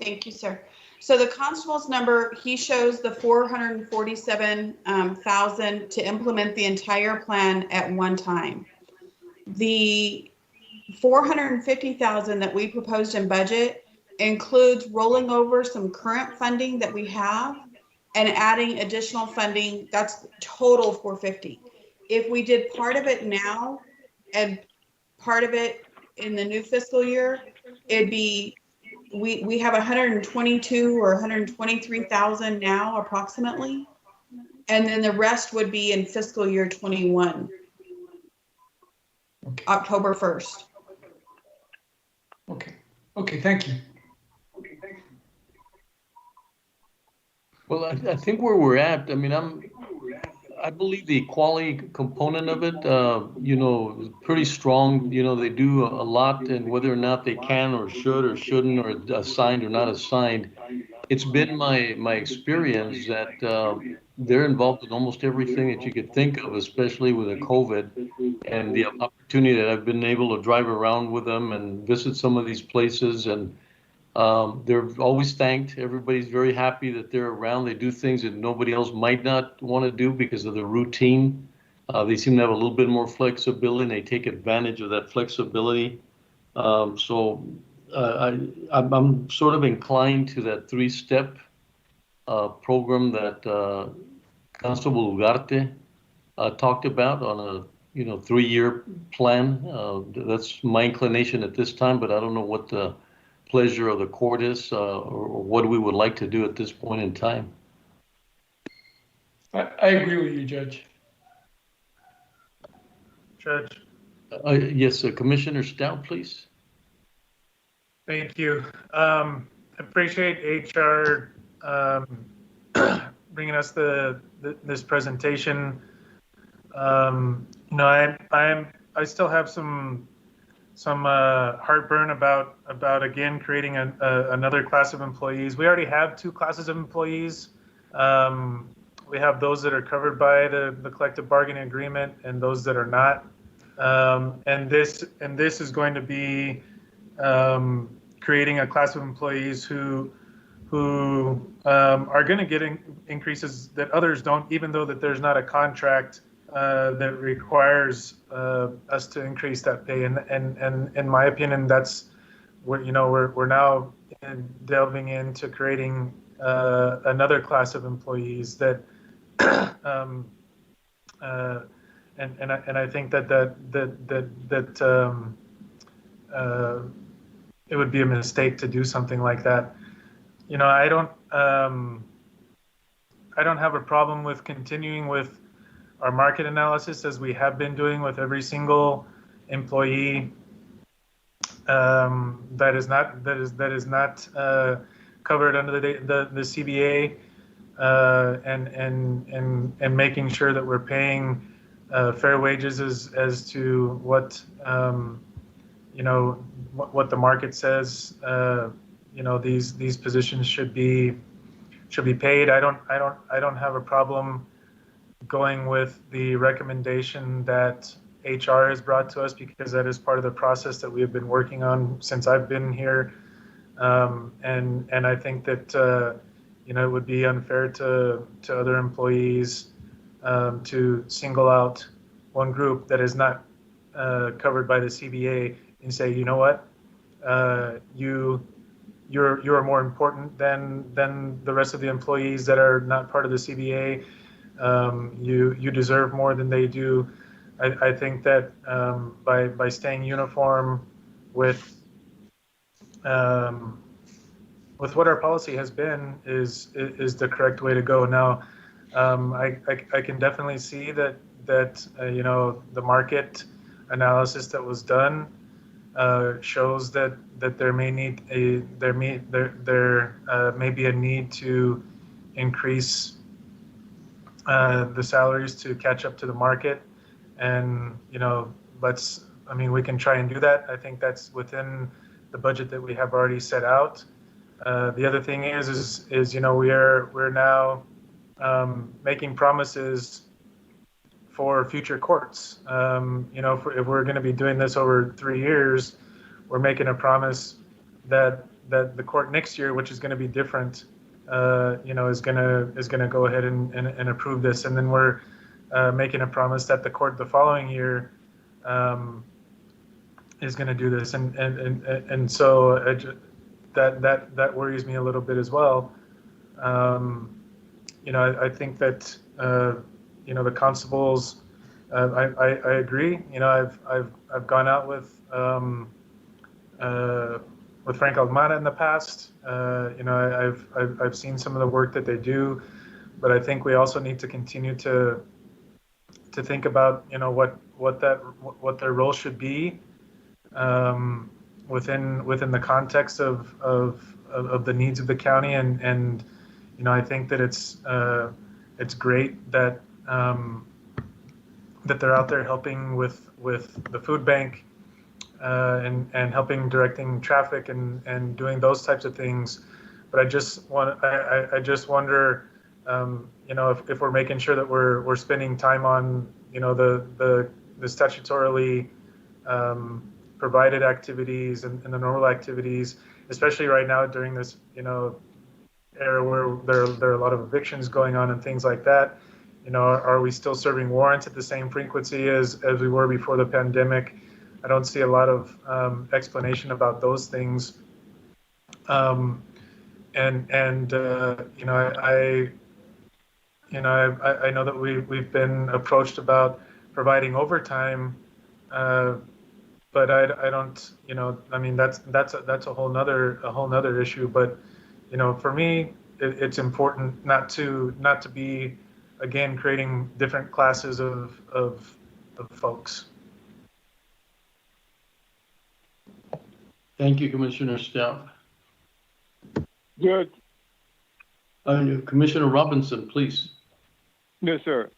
thank you, sir. So the constable's number, he shows the 447,000 to implement the entire plan at one time. The 450,000 that we proposed in budget includes rolling over some current funding that we have and adding additional funding. That's total 450. If we did part of it now and part of it in the new fiscal year, it'd be, we have 122 or 123,000 now approximately, and then the rest would be in fiscal year 21, okay. October 1st. Okay. Okay, thank you. Well, I think where we're at, I mean, I believe the equality component of it, is pretty strong. They do a lot, and whether or not they can or should or shouldn't, or assigned or not assigned, it's been my experience that they're involved in almost everything that you could think of, especially with the COVID and the opportunity that I've been able to drive around with them and visit some of these places. And they're always thanked. Everybody's very happy that they're around. They do things that nobody else might not want to do because of the routine. They seem to have a little bit more flexibility, and they take advantage of that flexibility. I'm sort of inclined to that 3-step program that Constable Ugarte talked about on a 3-year plan. That's my inclination at this time, but I don't know what the pleasure of the court is, or what we would like to do at this point in time. I agree with you, Judge. Judge. Yes, Commissioner Stout, please. Thank you. Appreciate HR bringing us this presentation. You know, I still have some heartburn about again creating another class of employees. We already have two classes of employees. We have those that are covered by the collective bargaining agreement and those that are not. And this is going to be creating a class of employees who are going to get increases that others don't, even though that there's not a contract that requires us to increase that pay. And in my opinion, that's we're now delving into creating another class of employees that and I think that it would be a mistake to do something like that. You know, I don't have a problem with continuing with our market analysis as we have been doing with every single employee that is not covered under the CBA, and making sure that we're paying fair wages as to what what the market says these positions should be paid. I don't have a problem going with the recommendation that HR has brought to us, because that is part of the process that we have been working on since I've been here. And I think that it would be unfair to other employees to single out one group that is not covered by the CBA and say, you know what, you are more important than the rest of the employees that are not part of the CBA. You deserve more than they do. I think that by staying uniform with what our policy has been is the correct way to go. Now, I can definitely see that the market analysis that was done shows that there may be a need to increase the salaries to catch up to the market, and we can try and do that. I think that's within the budget that we have already set out. The other thing is we're now making promises for future courts. If we're going to be doing this over 3 years, we're making a promise that the court next year, which is going to be different, is going to go ahead and approve this, and then we're making a promise that the court the following year is going to do this, and so that worries me a little bit as well. I think that the constables. I agree. I've gone out with Frank Almada in the past. I've seen some of the work that they do, but I think we also need to continue to think about what their role should be within the context of the needs of the county, and I think that it's great that that they're out there helping with the food bank and helping directing traffic and doing those types of things. But I just wonder if we're making sure that we're spending time on the statutorily provided activities and the normal activities, especially right now during this era where there are a lot of evictions going on and things like that. Are we still serving warrants at the same frequency as we were before the pandemic? I don't see a lot of explanation about those things. I know that we've been approached about providing overtime, but I don't. That's a whole nother issue. But for me, it's important not to be, again, creating different classes of folks. Thank you, Commissioner Stout. Good. Commissioner Robinson, please. Yes, sir.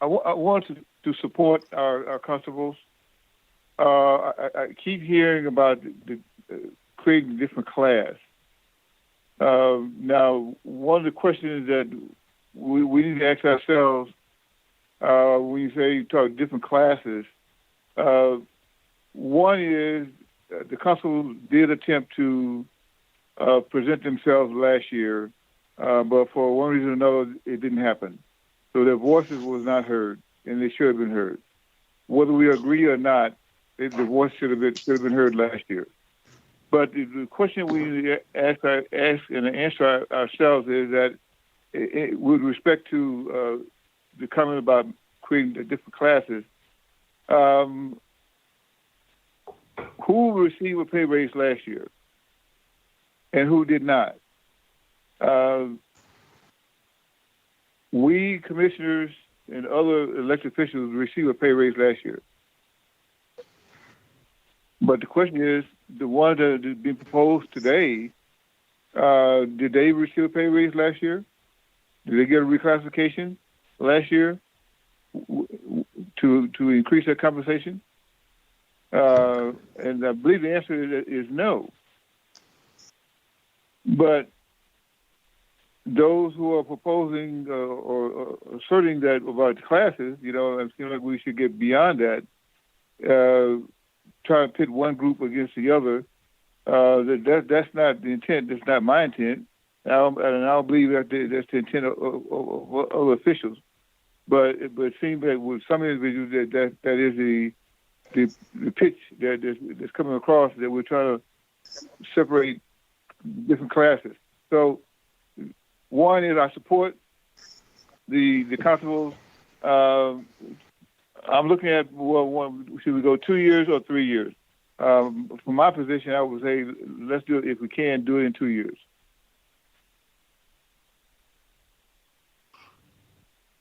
want to support our constables. I keep hearing about the creating a different class. Now, one of the questions that we need to ask ourselves when you talk different classes, one is the constable did attempt to present themselves last year, but for one reason or another, it didn't happen. So their voices was not heard, and they should have been heard. Whether we agree or not, the voice should have been heard last year. But the question we need to ask and answer ourselves is that, with respect to the comment about creating the different classes, who received a pay raise last year and who did not? We commissioners and other elected officials received a pay raise last year. But the question is, the one that is being proposed today, did they receive a pay raise last year? Did they get a reclassification last year to increase their compensation? And I believe the answer is no. But those who are proposing or asserting that about classes, it seems like we should get beyond that. Try to pit one group against the other. That's not the intent. That's not my intent. And I don't believe that's the intent of other officials. But it seems that with some individuals that is the pitch that's coming across, that we're trying to separate different classes. So one is I support the constables. I'm looking at, should we go 2 years or 3 years? From my position, I would say let's do it, if we can, do it in 2 years.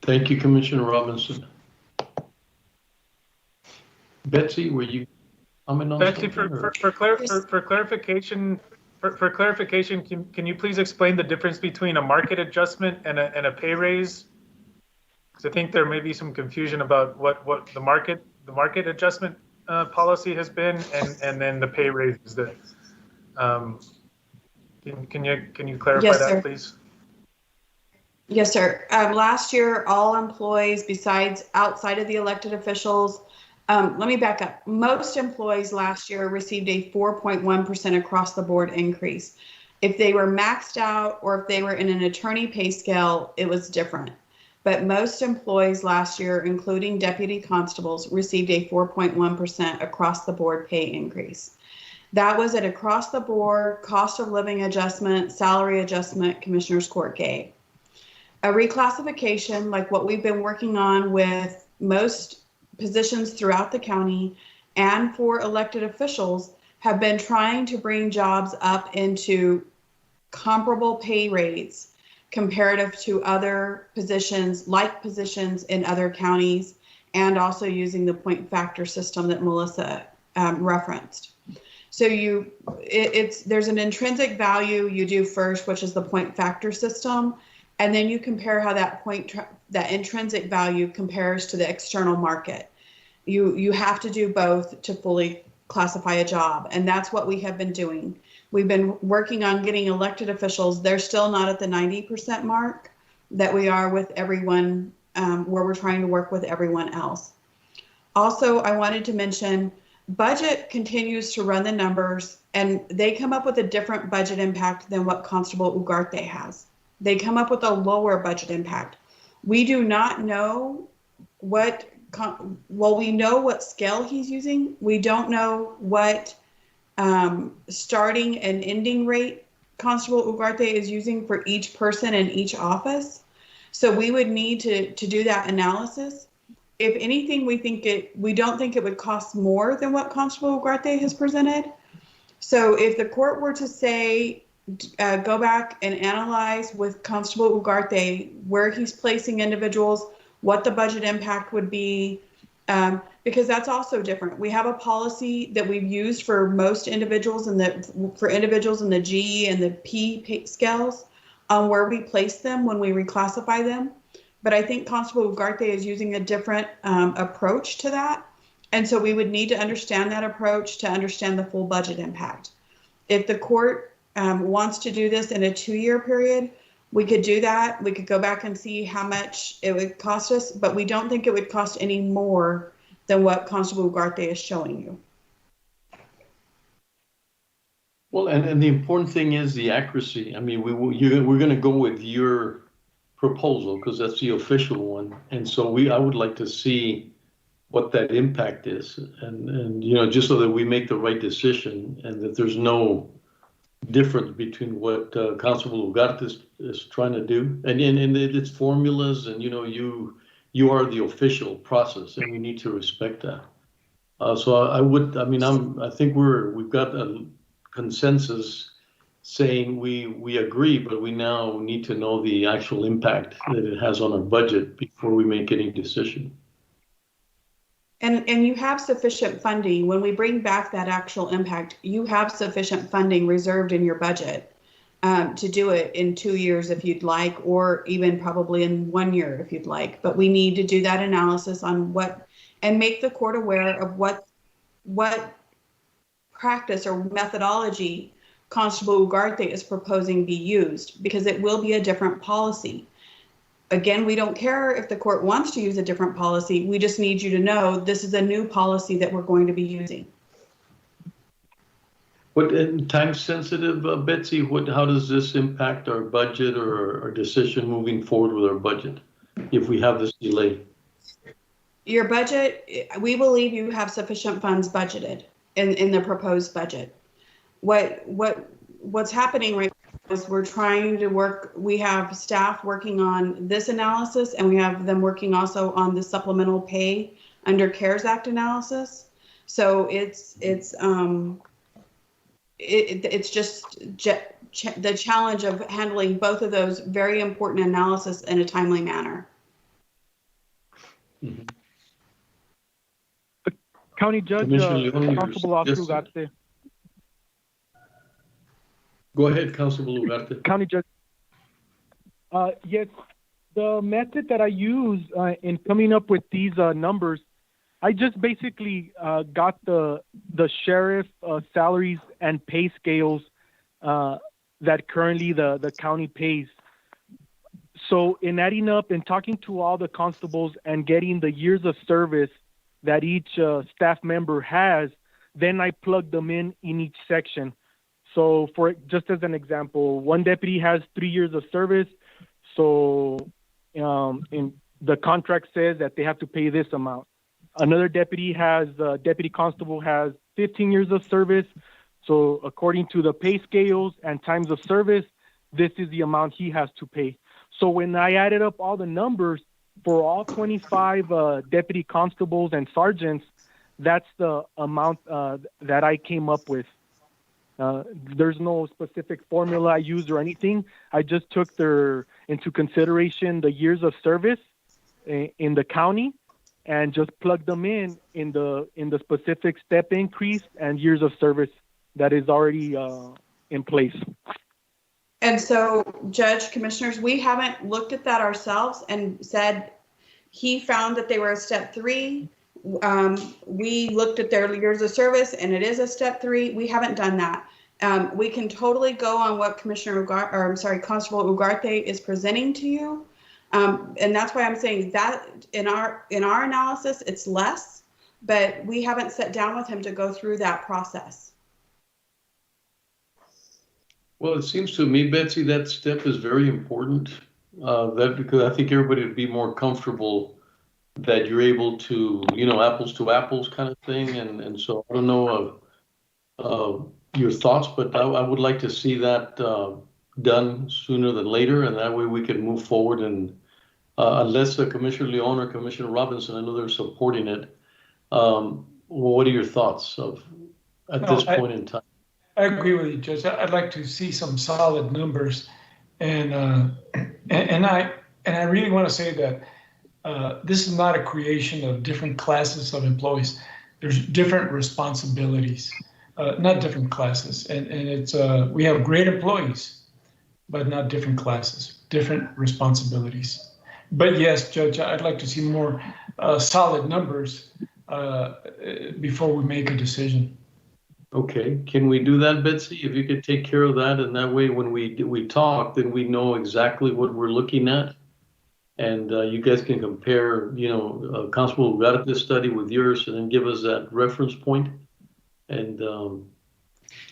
Thank you, Commissioner Robinson. Betsy, were you comment on Betsy, something? for clarification, can you please explain the difference between a market adjustment and a pay raise? Because I think there may be some confusion about what the market adjustment policy has been, and then the pay raises that. Can you clarify Yes, that, sir. please? Yes, sir. Last year, all employees besides outside of the elected officials, let me back up. Most employees last year received a 4.1% across the board increase. If they were maxed out or if they were in an attorney pay scale, it was different. But most employees last year, including deputy constables, received a 4.1% across the board pay increase. That was an across the board cost of living adjustment, salary adjustment Commissioners Court gave. A reclassification, like what we've been working on with most positions throughout the county and for elected officials, have been trying to bring jobs up into comparable pay rates comparative to other positions, like positions in other counties, and also using the point factor system that Melissa referenced. So there's an intrinsic value you do first, which is the point factor system, and then you compare how that intrinsic value compares to the external market. You have to do both to fully classify a job, and that's what we have been doing. We've been working on getting elected officials. They're still not at the 90% mark that we are with everyone, where we're trying to work with everyone else. Also, I wanted to mention, budget continues to run the numbers, and they come up with a different budget impact than what Constable Ugarte has. They come up with a lower budget impact. We do not know what, we know what scale he's using. We don't know what starting and ending rate Constable Ugarte is using for each person in each office. So we would need to do that analysis. If anything, we don't think it would cost more than what Constable Ugarte has presented. So if the court were to say, go back and analyze with Constable Ugarte where he's placing individuals, what the budget impact would be, because that's also different. We have a policy that we've used for most individuals in the G and the P pay scales on where we place them when we reclassify them. but I think Constable Ugarte is using a different approach to that. And so we would need to understand that approach to understand the full budget impact. If the court wants to do this in a 2-year period, we could do that. We could go back and see how much it would cost us, but we don't think it would cost any more than what Constable Ugarte is showing you. Well, and the important thing is the accuracy. I mean, we're going to go with your proposal because that's the official one. And so I would like to see what that impact is, and just so that we make the right decision and that there's no difference between what Constable Ugarte is trying to do, and its formulas, and you are the official process, and we need to respect that. So I think we've got a consensus saying we agree, but we now need to know the actual impact that it has on our budget before we make any decision. And you have sufficient funding. When we bring back that actual impact, you have sufficient funding reserved in your budget to do it in 2 years if you'd like, or even probably in 1 year if you'd like. But we need to do that analysis on and make the court aware of what practice or methodology Constable Ugarte is proposing be used, because it will be a different policy. Again, we don't care if the court wants to use a different policy. We just need you to know this is a new policy that we're going to be using. What time sensitive, Betsy? How does this impact our budget or our decision moving forward with our budget if we have this delay? Your budget, we believe you have sufficient funds budgeted in the proposed budget. What's happening right now is we're trying to work. We have staff working on this analysis, and we have them working also on the supplemental pay under CARES Act analysis. So it's just the challenge of handling both of those very important analysis in a timely manner. Mm-hmm. County Judge, Constable Ugarte. Go ahead, Constable Ugarte. County Judge. Yes, the method that I use in coming up with these numbers, I just basically got the sheriff salaries and pay scales that currently the county pays. So in adding up and talking to all the constables and getting the years of service that each staff member has, then I plug them in each section. So just as an example, one deputy has 3 years of service. So in the contract says that they have to pay this amount. Another deputy deputy constable has 15 years of service. So according to the pay scales and times of service, this is the amount he has to pay. So when I added up all the numbers for all 25 deputy constables and sergeants, that's the amount that I came up with. There's no specific formula I used or anything. I just took into consideration the years of service in the county and just plugged them in the specific step increase and years of service that is already in place. And so, Judge, Commissioners, we haven't looked at that ourselves and said he found that they were a step 3. We looked at their years of service and it is a step 3. We haven't done that. We can totally go on what Constable Ugarte is presenting to you. And that's why I'm saying that in our analysis, it's less, but we haven't sat down with him to go through that process. Well, it seems to me, Betsy, that step is very important. Because I think everybody would be more comfortable that you're able to, apples to apples kind of thing. And so I don't know your thoughts, but I would like to see that done sooner than later. And that way we can move forward. And unless Commissioner Leon or Commissioner Robinson, I know they're supporting it. What are your thoughts at this point in time? I agree with you, Judge. I'd like to see some solid numbers. And I really want to say that this is not a creation of different classes of employees. There's different responsibilities, not different classes. And it's we have great employees, but not different classes, different responsibilities. But yes, Judge, I'd like to see more solid numbers before we make a decision. Okay, can we do that, Betsy? If you could take care of that, and that way when we talk, then we know exactly what we're looking at. And you guys can compare, Constable Ugarte's study with yours and then give us that reference point. And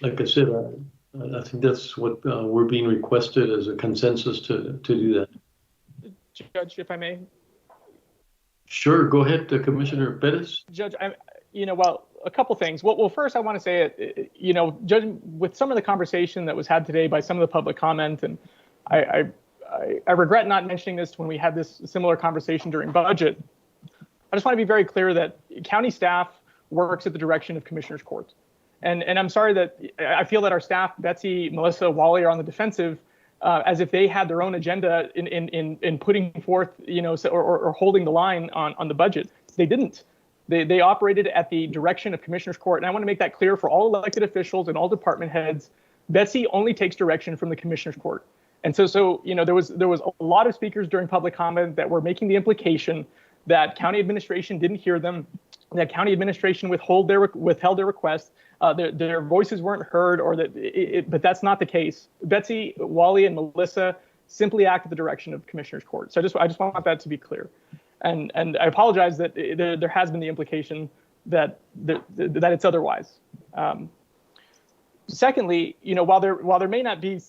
like I said, I think that's what we're being requested as a consensus to do that. Judge, if I may. Sure, go ahead, Commissioner Perez. Judge, well, a couple things. Well, first I want to say, Judge, with some of the conversation that was had today by some of the public comment, and I regret not mentioning this when we had this similar conversation during budget. I just want to be very clear that county staff works at the direction of Commissioners Court. And I'm sorry that I feel that our staff, Betsy, Melissa, Wally, are on the defensive as if they had their own agenda in putting forth, or holding the line on the budget. They didn't. They operated at the direction of Commissioners Court. And I want to make that clear for all elected officials and all department heads. Betsy only takes direction from the Commissioners Court. And so there was a lot of speakers during public comment that were making the implication that county administration didn't hear them, that county administration withheld their request, their voices weren't heard, or but that's not the case. Betsy, Wally, and Melissa simply act at the direction of Commissioners Court. So I just want that to be clear. And I apologize that there has been the implication that it's otherwise. Secondly, while there may not be,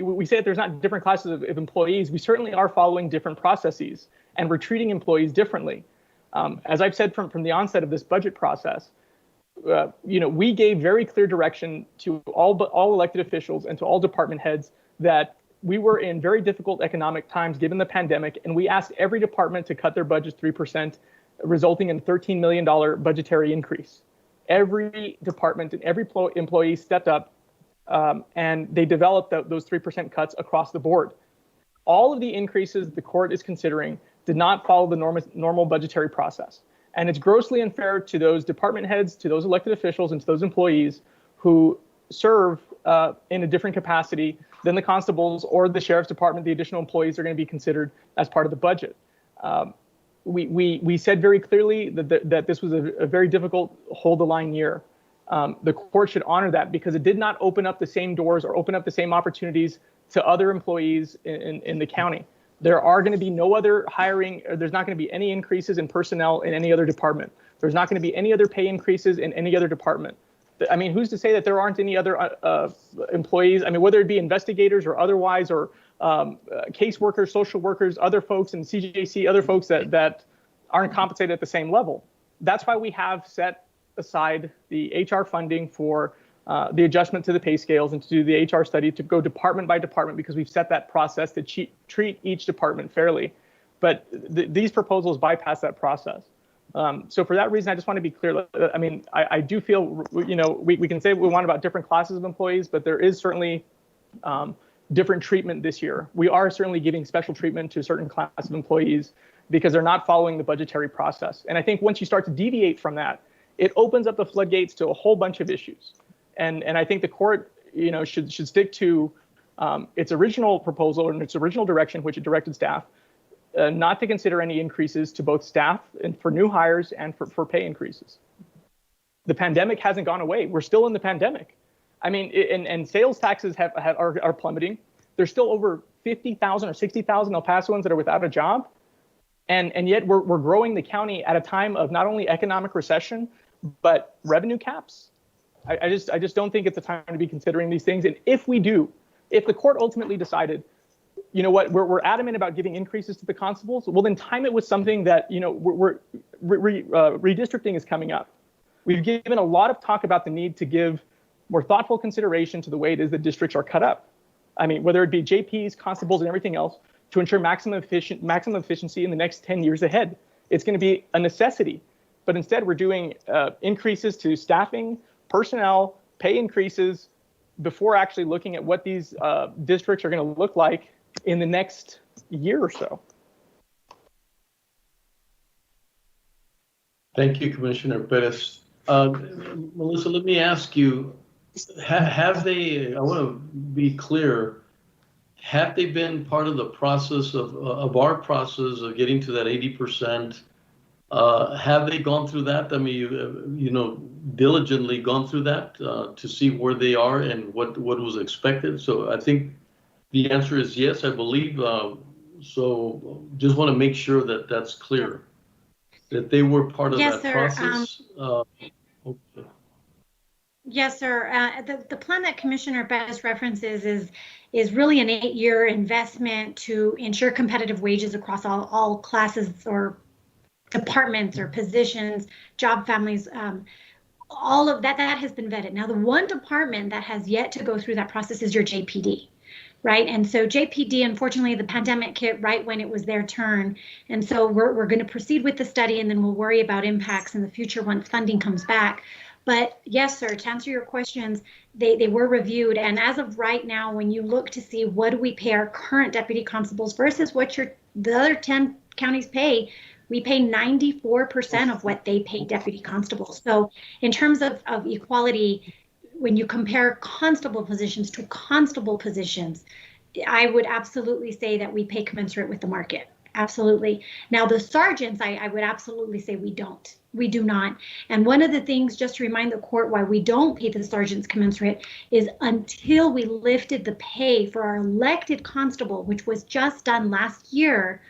we say that there's not different classes of employees, we certainly are following different processes, and we're treating employees differently. As I've said from the onset of this budget process, we gave very clear direction to all elected officials and to all department heads that we were in very difficult economic times given the pandemic, and we asked every department to cut their budgets 3%, resulting in a $13 million budgetary increase. Every department and every employee stepped up, and they developed those 3% cuts across the board. All of the increases the court is considering did not follow the normal budgetary process. And it's grossly unfair to those department heads, to those elected officials, and to those employees who serve in a different capacity than the constables or the sheriff's department. The additional employees are going to be considered as part of the budget. We said very clearly that this was a very difficult hold the line year. The court should honor that because it did not open up the same doors or open up the same opportunities to other employees in the county. There are going to be no other hiring, or there's not going to be any increases in personnel in any other department. There's not going to be any other pay increases in any other department. I mean, who's to say that there aren't any other employees? I mean, whether it be investigators or otherwise, or caseworkers, social workers, other folks in CJC, other folks that aren't compensated at the same level. That's why we have set aside the HR funding for the adjustment to the pay scales and to do the HR study to go department by department, because we've set that process to treat each department fairly. But these proposals bypass that process. So for that reason, I just want to be clear. I mean, I do feel, we can say what we want about different classes of employees, but there is certainly different treatment this year. We are certainly giving special treatment to a certain class of employees because they're not following the budgetary process. And I think once you start to deviate from that, it opens up the floodgates to a whole bunch of issues. And I think the court, should stick to its original proposal and its original direction, which it directed staff, not to consider any increases to both staff and for new hires and for pay increases. The pandemic hasn't gone away. We're still in the pandemic. I mean, and sales taxes are plummeting. There's still over 50,000 or 60,000 El Pasoans that are without a job. And yet we're growing the county at a time of not only economic recession, but revenue caps. I just don't think it's the time to be considering these things. And if the court ultimately decided, you know what, we're adamant about giving increases to the constables, well, then time it with something that, redistricting is coming up. We've given a lot of talk about the need to give more thoughtful consideration to the way it is that districts are cut up. I mean, whether it be JPs, constables, and everything else, to ensure maximum efficiency in the next 10 years ahead. It's going to be a necessity. But instead, we're doing increases to staffing, personnel, pay increases, before actually looking at what these districts are going to look like in the next year or so. Thank you, Commissioner Perez. Melissa, let me ask you, I want to be clear, Have they been part of the process of our process of getting to that 80%? Have they gone through that? I mean, diligently gone through that to see where they are and what was expected. So I think the answer is yes, I believe. So just want to make sure that that's clear, that they were part of Yes, that sir. process. Okay. Yes, sir. The plan that Commissioner Bettis references is really an 8-year investment to ensure competitive wages across all classes or departments or positions, job families. All of that has been vetted. Now, the one department that has yet to go through that process is your JPD, right? And so JPD, unfortunately, the pandemic hit right when it was their turn. And so we're going to proceed with the study, and then we'll worry about impacts in the future once funding comes back. But yes, sir, to answer your questions, they were reviewed. And as of right now, when you look to see what do we pay our current deputy constables versus what the other 10 counties pay, we pay 94% of what they pay deputy constables. So in terms of equality, when you compare constable positions to constable positions, I would absolutely say that we pay commensurate with the market. Absolutely. Now, the sergeants, I would absolutely say we don't. We do not. And one of the things, just to remind the court why we don't pay the sergeants commensurate, is until we lifted the pay for our elected constable, which was just done last year,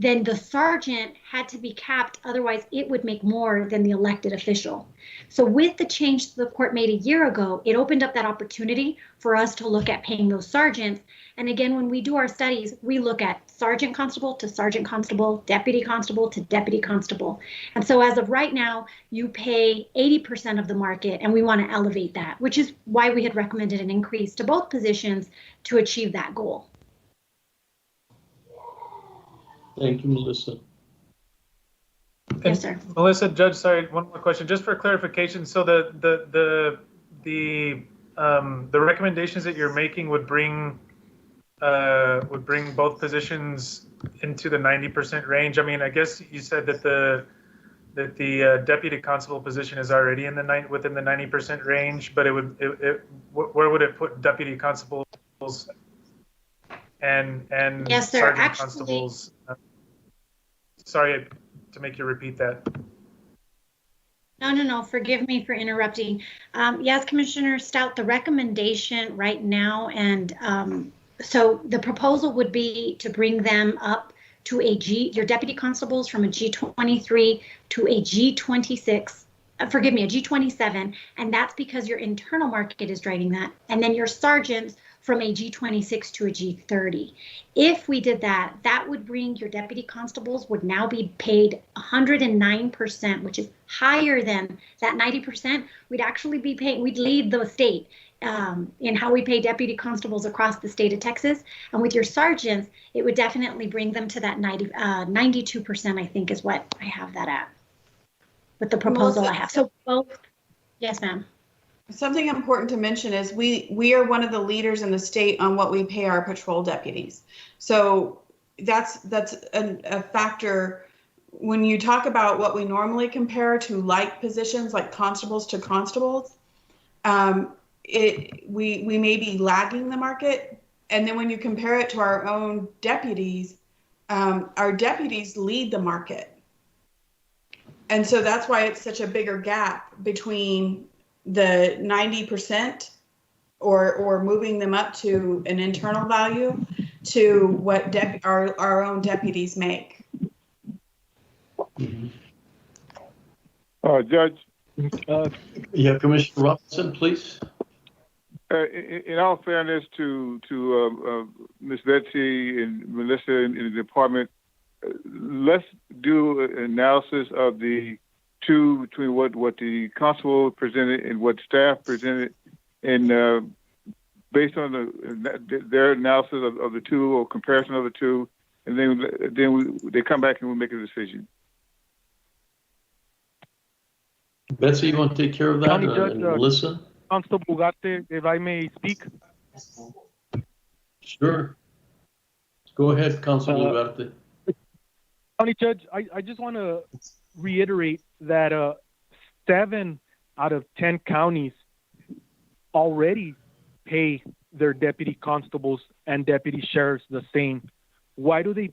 then the sergeant had to be capped. Otherwise, it would make more than the elected official. So with the change the court made a year ago, it opened up that opportunity for us to look at paying those sergeants. And again, when we do our studies, we look at sergeant constable to sergeant constable, deputy constable to deputy constable. And so as of right now, you pay 80% of the market, and we want to elevate that, which is why we had recommended an increase to both positions to achieve that goal. Thank you, Melissa. Yes, sir. Melissa, Judge, sorry, one more question, just for clarification. So the recommendations that you're making would bring both positions into the 90% range. I mean, I guess you said that the deputy constable position is already within the 90% range, but where would it put deputy constables and yes, sir. sergeant Actually, constables? Sorry to make you repeat that. No. Forgive me for interrupting. Yes, Commissioner Stout, the recommendation right now, and so the proposal would be to bring them up to your deputy constables from a G23 to a G26. Forgive me, a G27, and that's because your internal market is driving that. And then your sergeants from a G26 to a G30. If we did that, that would bring your deputy constables would now be paid 109%, which is higher than that 90%. We'd actually be paying, we'd lead the state in how we pay deputy constables across the state of Texas. And with your sergeants, it would definitely bring them to that 92%, I think is what I have that at with the proposal I have. So both, yes, ma'am. Something important to mention is we are one of the leaders in the state on what we pay our patrol deputies. So that's a factor when you talk about what we normally compare to like positions like constables to constables. We may be lagging the market, and then when you compare it to our own deputies, our deputies lead the market, and so that's why it's such a bigger gap between the 90% or moving them up to an internal value to what our own deputies make. Judge. Yeah, Commissioner Robinson, please. In all fairness to Ms. Betsy and Melissa in the department, let's do an analysis of the two between what the constable presented and what staff presented, and based on their analysis of the two or comparison of the two, and then they come back and we make a decision. Betsy, you want to take care of that? County Judge, Melissa? Constable Ugarte, if I may speak. Sure. Go ahead, Constable Ugarte. County Judge, I just want to reiterate that 7 out of 10 counties already pay their deputy constables and deputy sheriffs the same. Why do they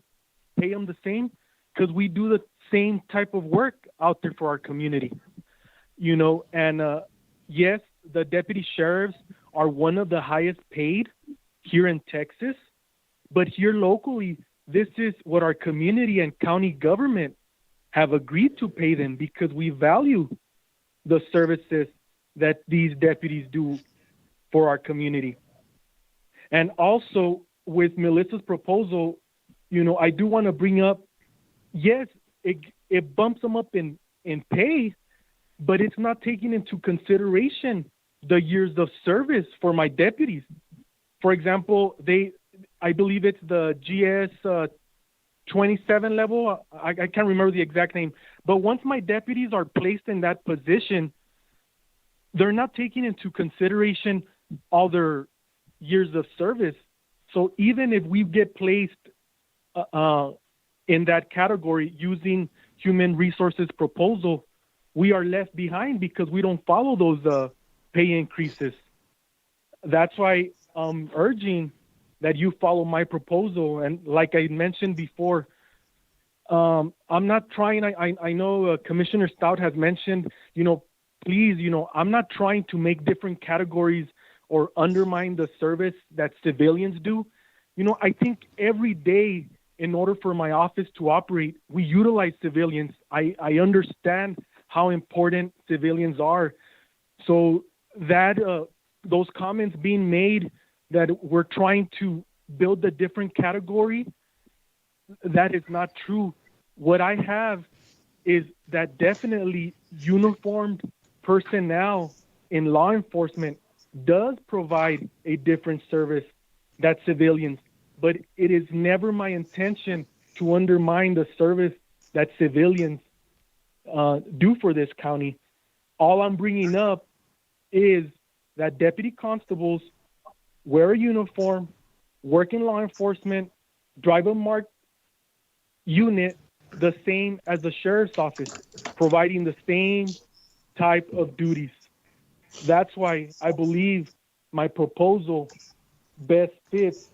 pay them the same? Because we do the same type of work out there for our community, you know. And yes, the deputy sheriffs are one of the highest paid here in Texas, but here locally, this is what our community and county government have agreed to pay them because we value the services that these deputies do for our community. And also with Melissa's proposal, you know, I do want to bring up, yes, it bumps them up in pay, but it's not taking into consideration the years of service for my deputies. For example, I believe it's the GS 27 level. I can't remember the exact name, but once my deputies are placed in that position, they're not taking into consideration all their years of service. So even if we get placed in that category using human resources proposal, we are left behind because we don't follow those pay increases. That's why I'm urging that you follow my proposal. And like I mentioned before, I'm not trying, I know Commissioner Stout has mentioned, you know, please, you know, I'm not trying to make different categories or undermine the service that civilians do. You know, I think every day in order for my office to operate, we utilize civilians. I understand how important civilians are. So that those comments being made that we're trying to build a different category, that is not true. What I have is that definitely uniformed personnel in law enforcement does provide a different service that civilians, but it is never my intention to undermine the service that civilians do for this county. All I'm bringing up is that deputy constables wear a uniform, work in law enforcement, drive a marked unit the same as the sheriff's office, providing the same type of duties. That's why I believe my proposal best fits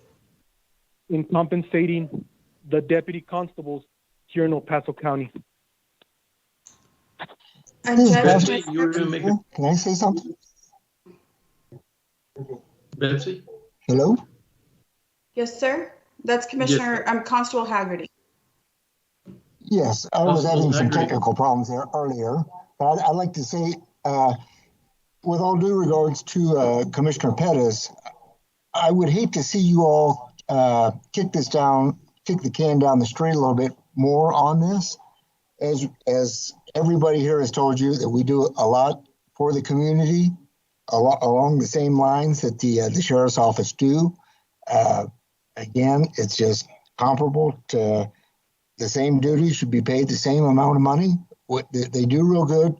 in compensating the deputy constables here in El Paso County. Betsy, you were going to make a... Can I say something? Betsy? Hello? Yes, sir. That's Commissioner, Constable Haggerty. Yes, I was having some technical problems there earlier, but I'd like to say, with all due regards to Commissioner Pettis, I would hate to see you all kick the can down the street a little bit more on this. As everybody here has told you, that we do a lot for the community along the same lines that the sheriff's office do. Again, it's just comparable to the same duties, should be paid the same amount of money. They do real good.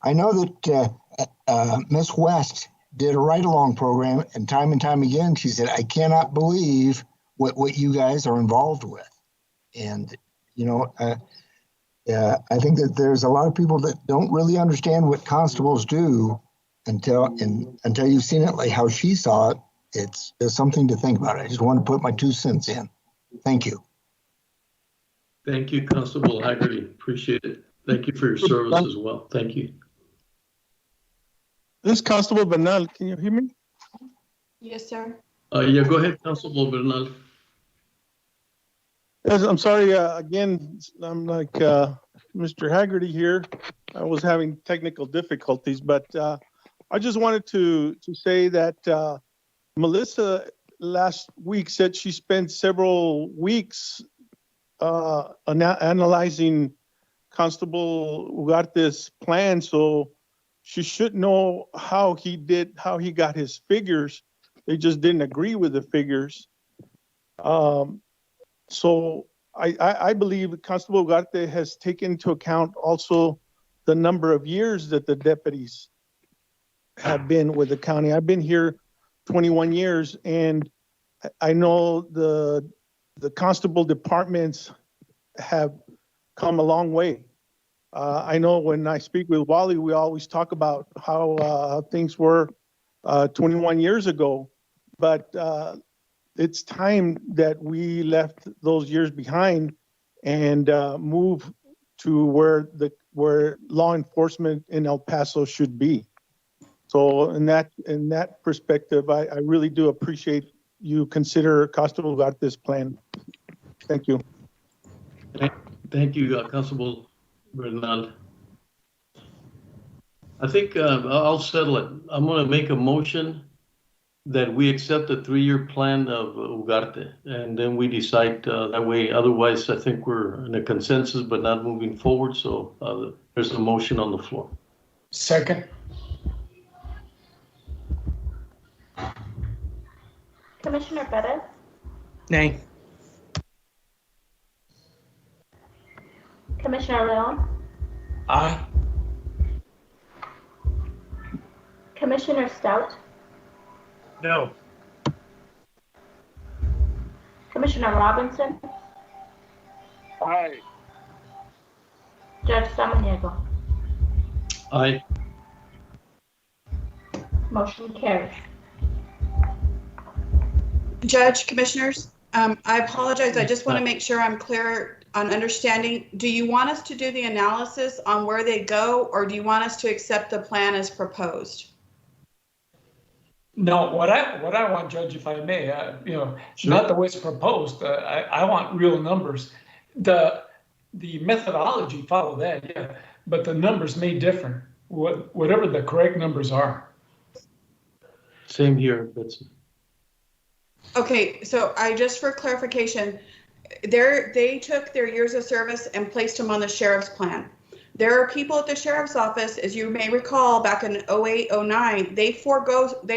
I know that Miss West did a ride-along program, and time again, she said, I cannot believe what you guys are involved with. And, you know, I think that there's a lot of people that don't really understand what constables do until you've seen it like how she saw it. There's something to think about. I just want to put my 2 cents in. Thank you. Thank you, Constable Haggerty. Appreciate it. Thank you for your service as well. Thank you. This is Constable Bernal. Can you hear me? Yes, sir. Yeah, go ahead, Constable Bernal. Yes, I'm sorry. Again, I'm like Mr. Haggerty here. I was having technical difficulties, but I just wanted to say that Melissa last week said she spent several weeks analyzing Constable Ugarte's plan, so she should know how he got his figures. They just didn't agree with the figures. So I believe Constable Ugarte has taken into account also the number of years that the deputies have been with the county. I've been here 21 years, and I know the constable departments have come a long way. I know when I speak with Wally, we always talk about how things were 21 years ago. but it's time that we left those years behind and move to where law enforcement in El Paso should be. So in that perspective, I really do appreciate you consider Constable Ugarte's plan. Thank you. Thank you, Constable Bernal. I think I'll settle it. I'm going to make a motion that we accept the 3-year plan of Ugarte, and then we decide that way. Otherwise, I think we're in a consensus, but not moving forward. So there's a motion on the floor. Second. Commissioner Perez? Nay. Commissioner Leon? Aye. Commissioner Stout? No. Commissioner Robinson? Aye. Judge Samaniego? Aye. Motion carries. Judge, Commissioners, I apologize. I just want to make sure I'm clear on understanding. Do you want us to do the analysis on where they go, or do you want us to accept the plan as proposed? No, what I want, Judge, if I may, not the way it's proposed. I want real numbers. The methodology follow that, yeah, but the numbers may differ. Whatever the correct numbers are. Same here, Betsy. Okay, so just for clarification, they took their years of service and placed them on the sheriff's plan. There are people at the sheriff's office, as you may recall, back in 08, 09, they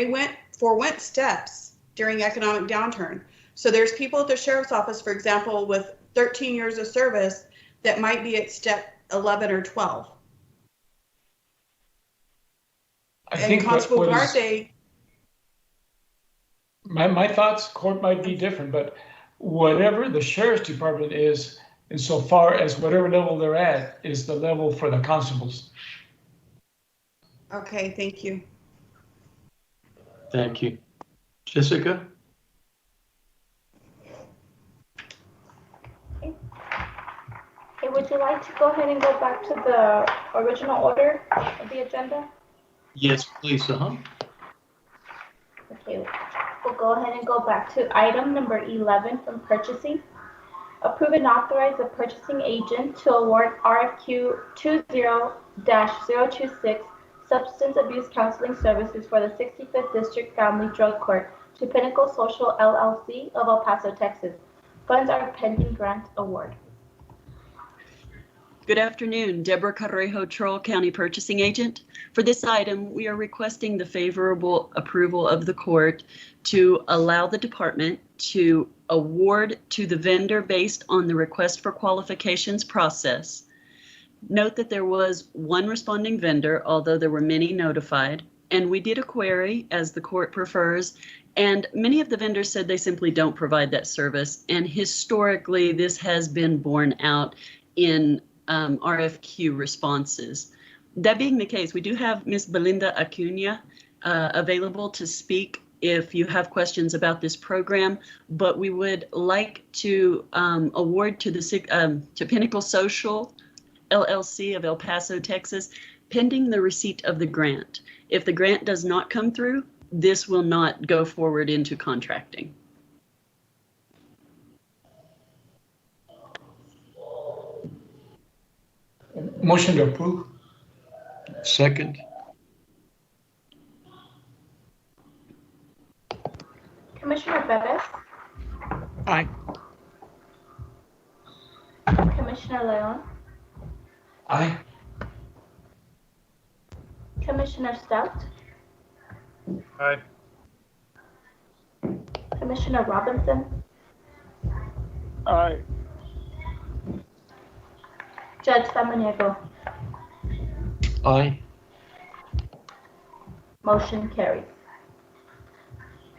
went steps during economic downturn. So there's people at the sheriff's office, for example, with 13 years of service that might be at step 11 or 12. I think Constable Ugarte. My thoughts, court might be different, but whatever the sheriff's department is, insofar as whatever level they're at, is the level for the constables. Okay, thank you. Thank you. Jessica? Okay, would you like to go ahead and go back to the original order of the agenda? Yes, please. Okay, we'll go ahead and go back to item number 11 from purchasing. Approve and authorize the purchasing agent to award RFQ 20-026 Substance Abuse Counseling Services for the 65th District Family Drug Court to Pinnacle Social LLC of El Paso, Texas. Funds are pending grant award. Good afternoon, Deborah Carrejo, Troll County Purchasing Agent. For this item, we are requesting the favorable approval of the court to allow the department to award to the vendor based on the request for qualifications process. Note that there was one responding vendor, although there were many notified, and we did a query as the court prefers, and many of the vendors said they simply don't provide that service, and historically this has been borne out in RFQ responses. That being the case, we do have Ms. Belinda Acuna available to speak if you have questions about this program, but we would like to award to to Pinnacle Social LLC of El Paso, Texas, pending the receipt of the grant. If the grant does not come through, this will not go forward into contracting. Motion to approve. Second. Commissioner Perez? Aye. Commissioner Leon? Aye. Commissioner Stout? Aye. Commissioner Robinson? Aye. Judge Samaniego? Aye. Motion carries.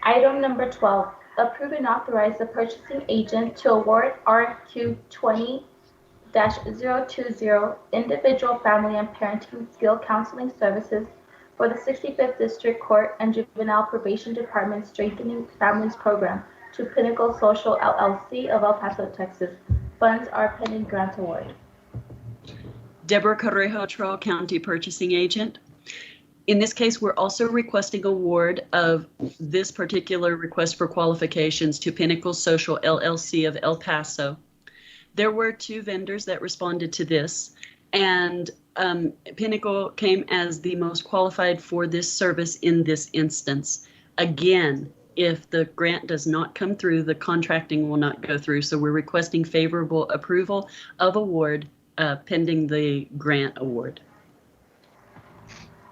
Item number 12, approve and authorize the purchasing agent to award RFQ 20-020 Individual, Family, and Parenting Skill Counseling Services for the 65th District Court and Juvenile Probation Department Strengthening Families Program to Pinnacle Social LLC of El Paso, Texas. Funds are pending grant award. Deborah Correjo, Trumbull County Purchasing Agent. In this case, we're also requesting award of this particular request for qualifications to Pinnacle Social LLC of El Paso. There were 2 vendors that responded to this, and Pinnacle came as the most qualified for this service in this instance. Again, if the grant does not come through, the contracting will not go through. So we're requesting favorable approval of award pending the grant award.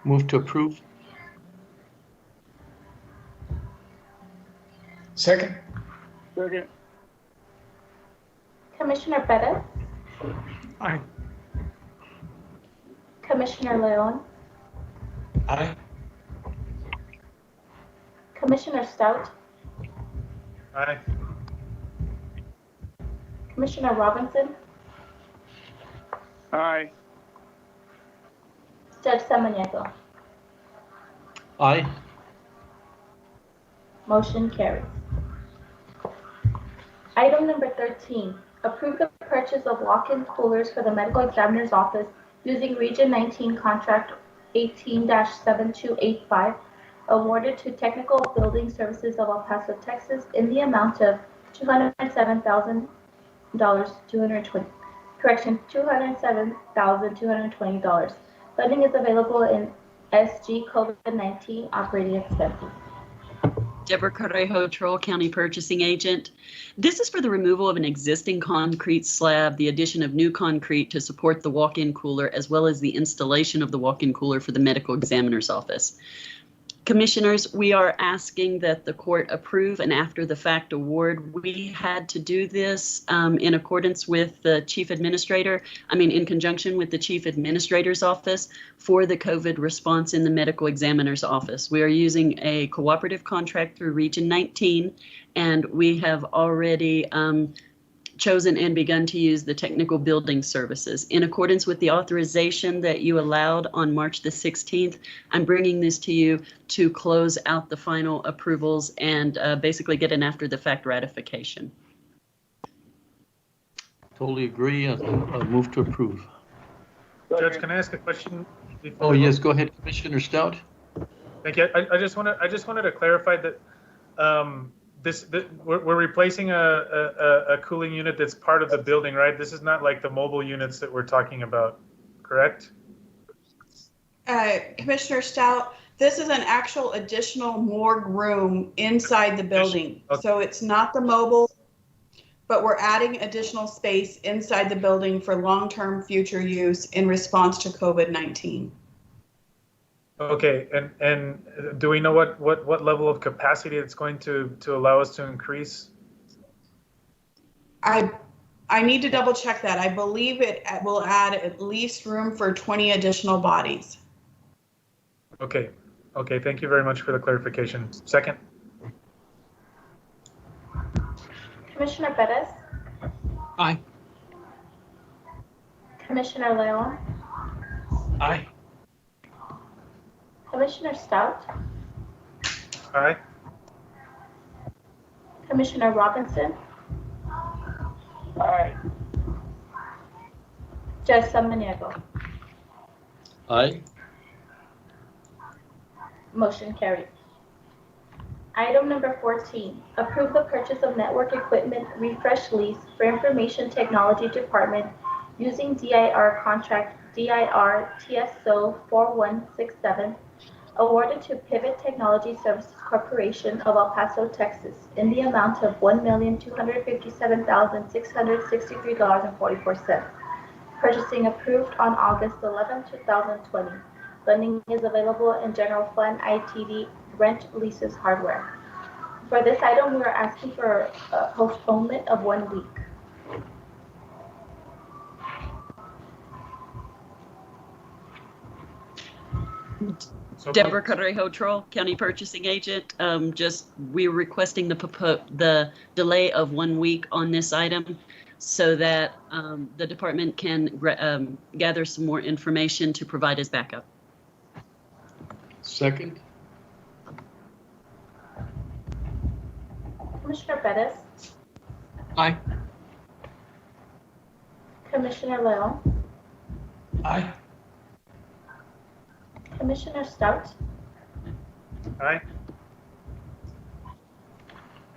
Move to approve. Second. Second. Commissioner Bettis, Aye. Commissioner Leon, Aye. Commissioner Stout, Aye. Commissioner Robinson, Aye. Judge Samaniego. Aye. Motion carries. Item number 13, approve the purchase of walk-in coolers for the medical examiner's office using Region 19 Contract 18-7285, awarded to Technical Building Services of El Paso, Texas, in the amount of $207,220. Funding is available in SG COVID-19 operating expenses. Deborah Correjo, Trumbull County Purchasing Agent. This is for the removal of an existing concrete slab, the addition of new concrete to support the walk-in cooler, as well as the installation of the walk-in cooler for the medical examiner's office. Commissioners, we are asking that the court approve an after-the-fact award. We had to do this in accordance with the chief administrator, in conjunction with the chief administrator's office for the COVID response in the medical examiner's office. We are using a cooperative contract through Region 19, and we have already chosen and begun to use the technical building services. In accordance with the authorization that you allowed on March the 16th, I'm bringing this to you to close out the final approvals and basically get an after-the-fact ratification. Totally agree. Move to approve. Judge, can I ask a question? Oh, yes, go ahead, Commissioner Stout. Thank you. I just wanted to clarify that we're replacing a cooling unit that's part of the building, right? This is not like the mobile units that we're talking about, correct? Commissioner Stout, this is an actual additional morgue room inside the building. Okay. So it's not the mobile, but we're adding additional space inside the building for long-term future use in response to COVID-19. Okay, and do we know what level of capacity it's going to allow us to increase? I need to double check that. I believe it will add at least room for 20 additional bodies. Okay, thank you very much for the clarification. Second. Commissioner Bettis, Aye. Commissioner Leon, Aye. Commissioner Stout, Aye. Commissioner Robinson, Aye. Judge Samaniego. Aye. Motion carried. Item number 14, approve the purchase of network equipment refresh lease for Information Technology Department using DIR contract DIR TSO 4167, awarded to Pivot Technology Services Corporation of El Paso, Texas, in the amount of $1,257,663.44. Purchasing approved on August 11, 2020. Funding is available in General Fund ITD Rent Leases Hardware. For this item, we are asking for a postponement of 1 week. Deborah Correjo, Trumbull County Purchasing Agent. We're requesting the delay of 1 week on this item so that the department can gather some more information to provide as backup. Second. Commissioner Bettis, Aye. Commissioner Leon, Aye. Commissioner Stout, Aye.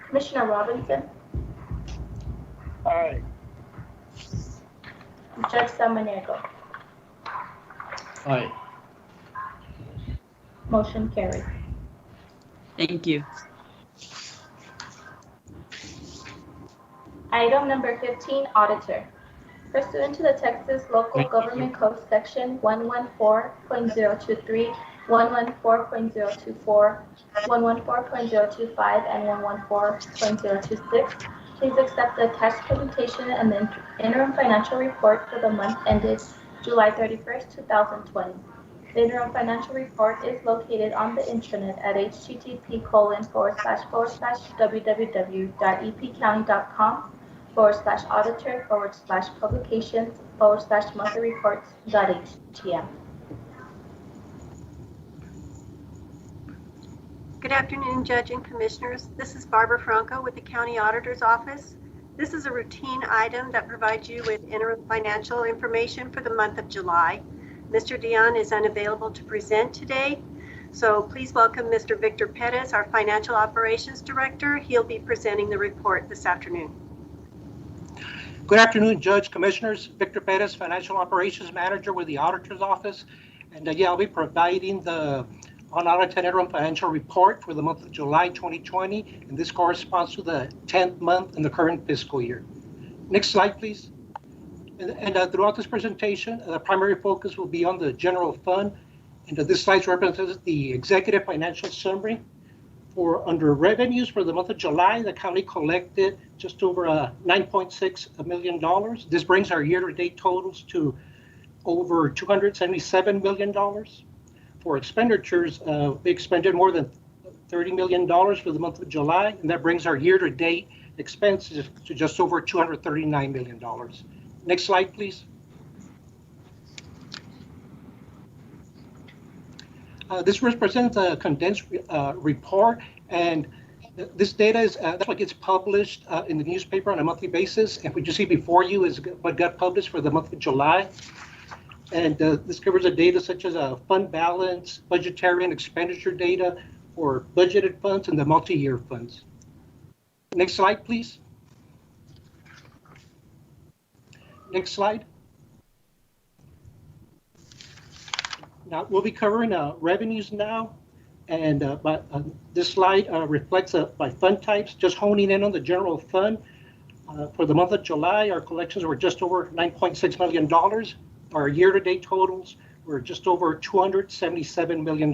Commissioner Robinson, Aye. Judge Samaniego. Aye. Motion carried. Thank you. Item number 15, auditor. Pursuant to the Texas Local Government Code Section 114.023, 114.024, 114.025, and 114.026, please accept the attached presentation and the interim financial report for the month ended July 31st, 2020. The interim financial report is located on the intranet at http://www.epcounty.com/auditor/publications/monthly reports.htm. Good afternoon, Judge and Commissioners. This is Barbara Franco with the County Auditor's Office. This is a routine item that provides you with interim financial information for the month of July. Mr. Dion is unavailable to present today, so please welcome Mr. Victor Perez, our Financial Operations Director. He'll be presenting the report this afternoon. Good afternoon, Judge, Commissioners. Victor Perez, Financial Operations Manager with the Auditor's Office. And I'll be providing the unaudited interim financial report for the month of July 2020, and this corresponds to the 10th month in the current fiscal year. Next slide, please. And throughout this presentation, the primary focus will be on the general fund, and this slide represents the executive financial summary. For under revenues for the month of July, the county collected just over $9.6 million. This brings our year-to-date totals to over $277 million. For expenditures, we expended more than $30 million for the month of July, and that brings our year-to-date expenses to just over $239 million. Next slide, please. This represents a condensed report, and this data is that's what gets published in the newspaper on a monthly basis. And what you see before you is what got published for the month of July. And this covers the data such as fund balance, budgetary and expenditure data for budgeted funds and the multi-year funds. Next slide, please. Next slide. Now we'll be covering revenues now, and this slide reflects by fund types, just honing in on the general fund. For the month of July, our collections were just over $9.6 million. Our year-to-date totals were just over $277 million.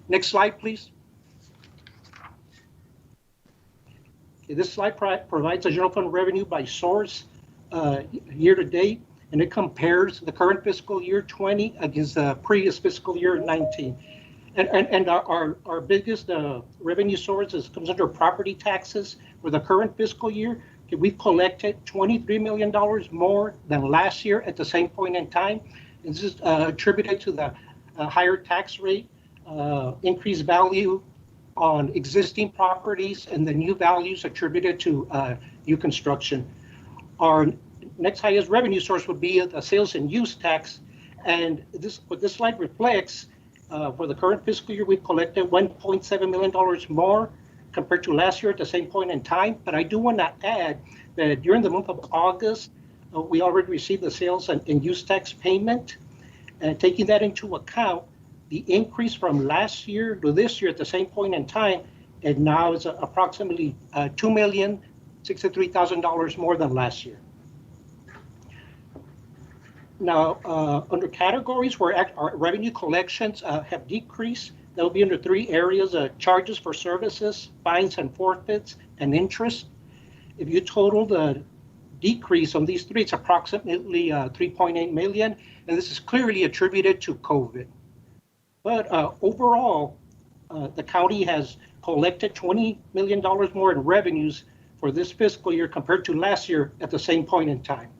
Next slide, please. Okay, this slide provides a general fund revenue by source year-to-date, and it compares the current fiscal year 20 against the previous fiscal year 19. And our biggest revenue source comes under property taxes. For the current fiscal year, we've collected $23 million more than last year at the same point in time. And this is attributed to the higher tax rate, increased value on existing properties, and the new values attributed to new construction. Our next highest revenue source would be the sales and use tax. And what this slide reflects, for the current fiscal year, we've collected $1.7 million more compared to last year at the same point in time. But I do want to add that during the month of August, we already received the sales and use tax payment. And taking that into account, the increase from last year to this year at the same point in time, and now is approximately $2,063,000 more than last year. Now, under categories where our revenue collections have decreased, that will be under three areas: charges for services, fines and forfeits, and interest. If you total the decrease on these three, it's approximately $3.8 million, and this is clearly attributed to COVID. But overall, the county has collected $20 million more in revenues for this fiscal year compared to last year at the same point in time.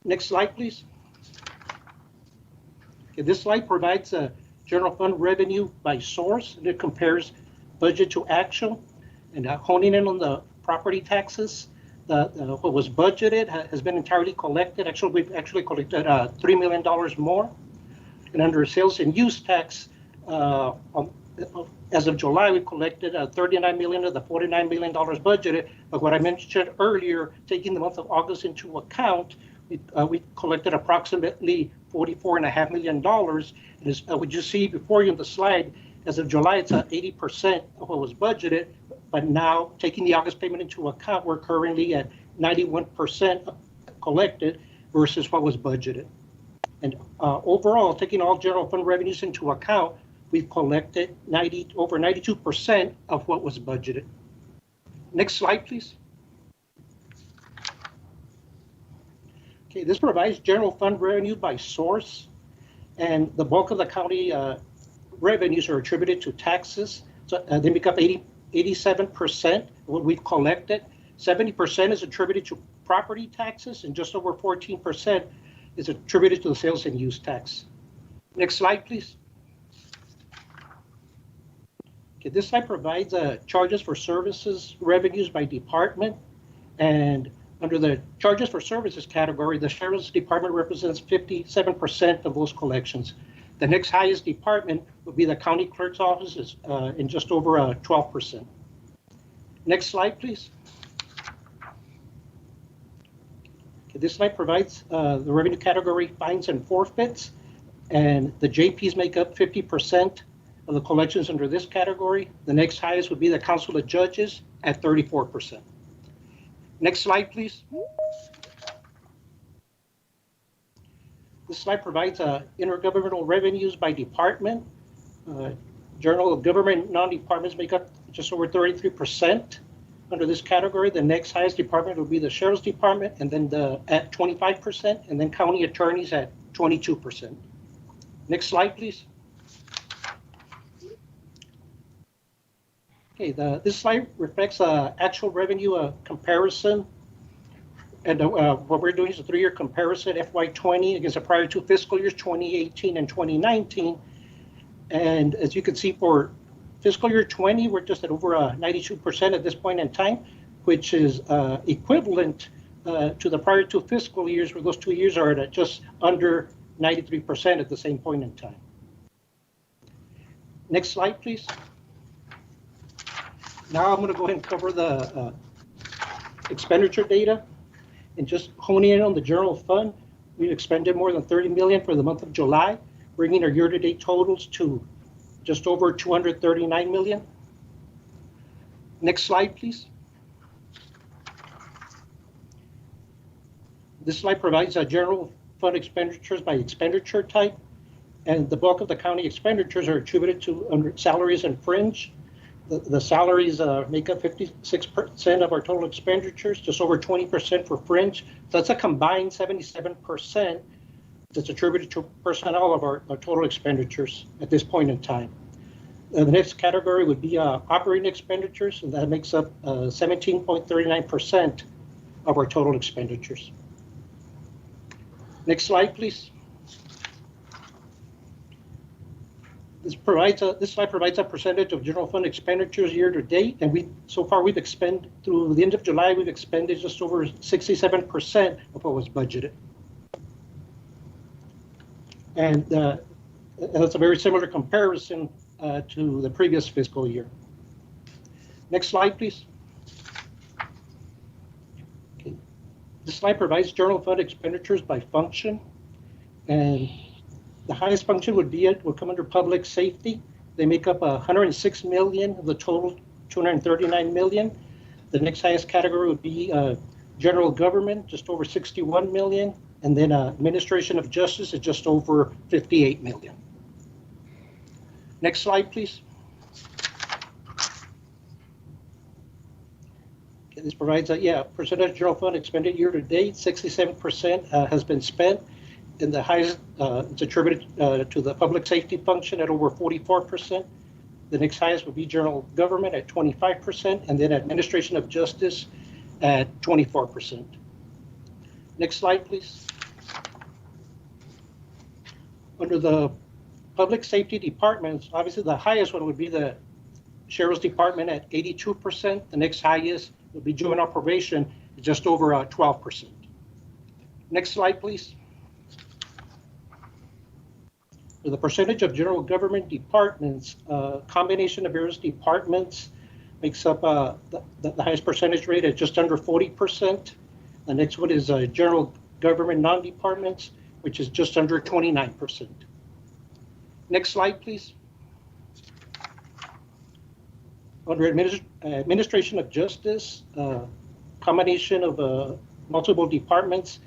Next slide, please. Okay, this slide provides general fund revenue by source, and it compares budget to actual. And honing in on the property taxes, what was budgeted has been entirely collected. Actually, we've actually collected $3 million more. And under sales and use tax, as of July, we collected $39 million of the $49 million budgeted. But what I mentioned earlier, taking the month of August into account, we collected approximately $44.5 million. And as what you see before you on the slide, as of July, it's 80% of what was budgeted. But now, taking the August payment into account, we're currently at 91% collected versus what was budgeted. And overall, taking all general fund revenues into account, we've collected over 92% of what was budgeted. Next slide, please. Okay, this provides general fund revenue by source, and the bulk of the county revenues are attributed to taxes. So they make up 87% of what we've collected. 70% is attributed to property taxes, and just over 14% is attributed to the sales and use tax. Next slide, please. Okay, this slide provides charges for services revenues by department, and under the charges for services category, the Sheriff's Department represents 57% of those collections. The next highest department would be the County Clerk's Office, in just over 12%. Next slide, please. Okay, this slide provides the revenue category fines and forfeits, and the JPs make up 50% of the collections under this category. The next highest would be the Council of Judges at 34%. Next slide, please. This slide provides intergovernmental revenues by department. Journal of Government non-departments make up just over 33% under this category. The next highest department will be the Sheriff's Department, and then at 25%, and then county attorneys at 22%. Next slide, please. Okay, this slide reflects actual revenue comparison. And what we're doing is a 3-year comparison, FY20 against the prior 2 fiscal years, 2018 and 2019. And as you can see, for fiscal year 20, we're just at over 92% at this point in time, which is equivalent to the prior 2 fiscal years, where those 2 years are at just under 93% at the same point in time. Next slide, please. Now I'm going to go ahead and cover the expenditure data. And just honing in on the general fund, we've expended more than $30 million for the month of July, bringing our year-to-date totals to just over $239 million. Next slide, please. This slide provides general fund expenditures by expenditure type, and the bulk of the county expenditures are attributed to salaries and fringe. The salaries make up 56% of our total expenditures, just over 20% for fringe. So that's a combined 77% that's attributed to personnel of our total expenditures at this point in time. The next category would be operating expenditures, and that makes up 17.39% of our total expenditures. Next slide, please. This slide provides a percentage of general fund expenditures year to date, and so far we've expended, through the end of July, we've expended just over 67% of what was budgeted. And that's a very similar comparison to the previous fiscal year. Next slide, please. Okay. This slide provides general fund expenditures by function, and the highest function will come under public safety. They make up 106 million of the total 239 million. The next highest category would be general government, just over 61 million, and then administration of justice is just over 58 million. Next slide, please. Okay, this provides a percentage of general fund expended year to date. 67% has been spent. And the highest, it's attributed to the public safety function at over 44%. The next highest would be general government at 25%, and then administration of justice at 24%. Next slide, please. Under the public safety departments, obviously the highest one would be the Sheriff's Department at 82%. The next highest would be juvenile probation, just over 12%. Next slide, please. For the percentage of general government departments, combination of various departments makes up the highest percentage rate at just under 40%. The next one is general government non-departments, which is just under 29%. Next slide, please. Under administration of justice, combination of multiple departments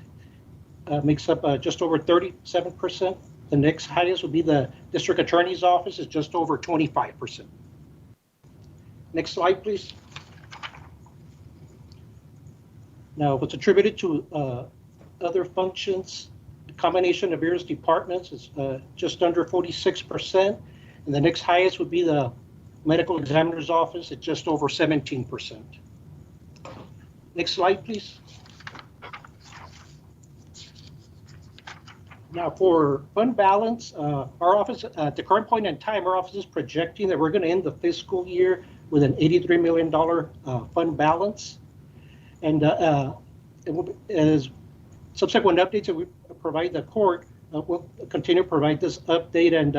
makes up just over 37%. The next highest would be the district attorney's office, is just over 25%. Next slide, please. Now, what's attributed to other functions, the combination of various departments is just under 46%. And the next highest would be the medical examiner's office at just over 17%. Next slide, please. Now for fund balance, our office, at the current point in time, our office is projecting that we're going to end the fiscal year with an $83 million fund balance. And as subsequent updates that we provide the court, we'll continue to provide this update. And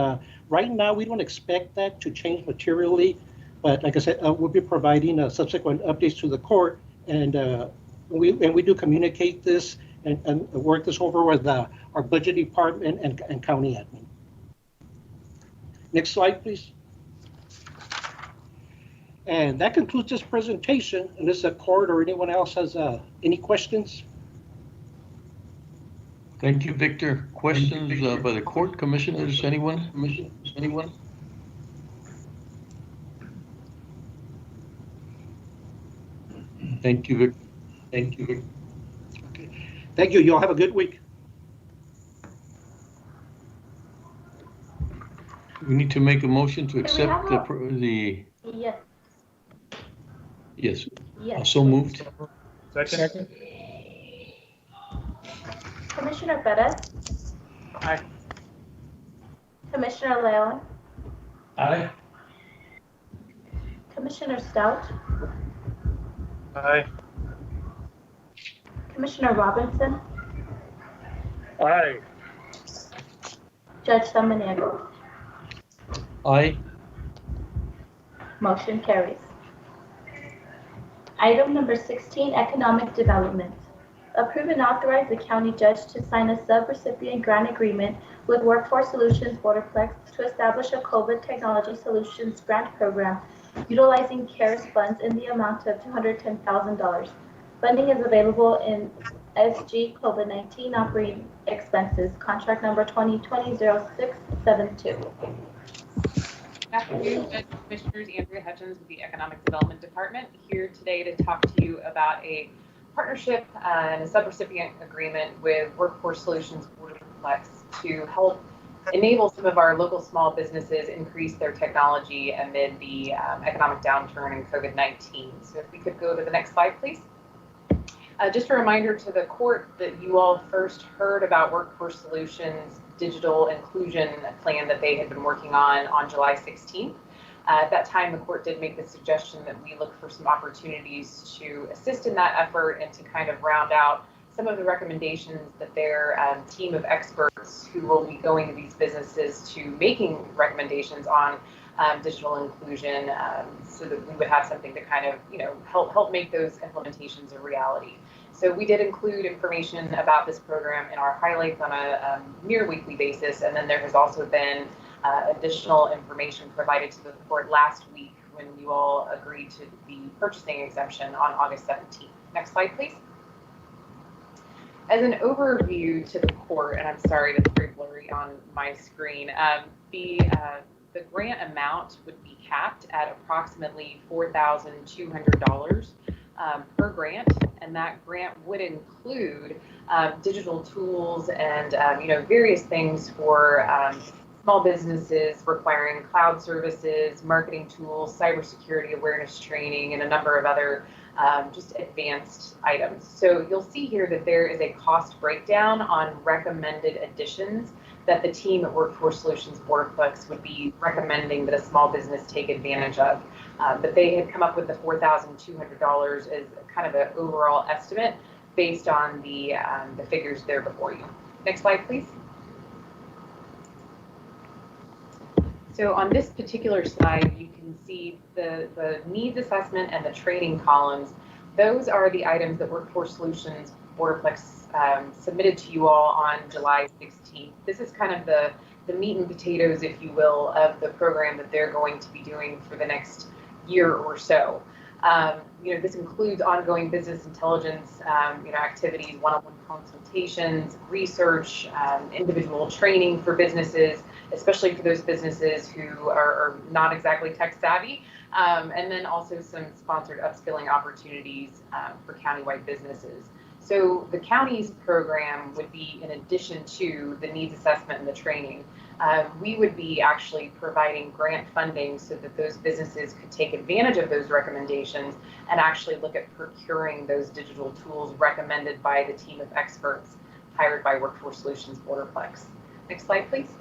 right now, we don't expect that to change materially. But like I said, we'll be providing subsequent updates to the court. And we do communicate this and work this over with our budget department and county admin. Next slide, please. And that concludes this presentation. Unless the court or anyone else has any questions. Thank you, Victor. Questions by the court commissioners? Anyone? Thank you, Victor. Thank you, Victor. Okay. Thank you. You all have a good week. We need to make a motion to accept the. Yes. Yes. Yes. So moved. Second. Commissioner Perez? Aye. Commissioner Leon? Aye. Commissioner Stout? Aye. Commissioner Robinson? Aye. Judge Samaniego? Aye. Motion carries. Item number 16, economic development. Approve and authorize the county judge to sign a sub-recipient grant agreement with Workforce Solutions Borderplex to establish a COVID Technology Solutions grant program utilizing CARES funds in the amount of $210,000. Funding is available in SG COVID-19 operating expenses, contract number 2020-0672. Good afternoon, Judge Commissioners. Andrea Hutchins with the Economic Development Department, here today to talk to you about a partnership and a subrecipient agreement with Workforce Solutions Borderplex to help enable some of our local small businesses increase their technology amid the economic downturn in COVID-19. So if we could go to the next slide, please. Just a reminder to the court that you all first heard about Workforce Solutions digital inclusion plan that they had been working on July 16th. At that time, the court did make the suggestion that we look for some opportunities to assist in that effort and to kind of round out some of the recommendations that their team of experts who will be going to these businesses to making recommendations on digital inclusion, so that we would have something to kind of, help make those implementations a reality. So we did include information about this program in our highlights on a near weekly basis, and then there has also been additional information provided to the court last week when you all agreed to the purchasing exemption on August 17th. Next slide, please. As an overview to the court, and I'm sorry that's very blurry on my screen, the grant amount would be capped at approximately $4,200 per grant, and that grant would include digital tools and various things for small businesses requiring cloud services, marketing tools, cybersecurity awareness training, and a number of other just advanced items. So you'll see here that there is a cost breakdown on recommended additions that the team at Workforce Solutions Boardplex would be recommending that a small business take advantage of. But they had come up with the $4,200 as kind of an overall estimate based on the figures there before you. Next slide, please. So on this particular slide, you can see the needs assessment and the training columns. Those are the items that Workforce Solutions Boardplex submitted to you all on July 16th. This is kind of the meat and potatoes, if you will, of the program that they're going to be doing for the next year or so. This includes ongoing business intelligence, activities, one-on-one consultations, research, individual training for businesses, especially for those businesses who are not exactly tech savvy, and then also some sponsored upskilling opportunities for countywide businesses. So the county's program would be in addition to the needs assessment and the training. We would be actually providing grant funding so that those businesses could take advantage of those recommendations and actually look at procuring those digital tools recommended by the team of experts hired by Workforce Solutions Boardplex. Next slide, please.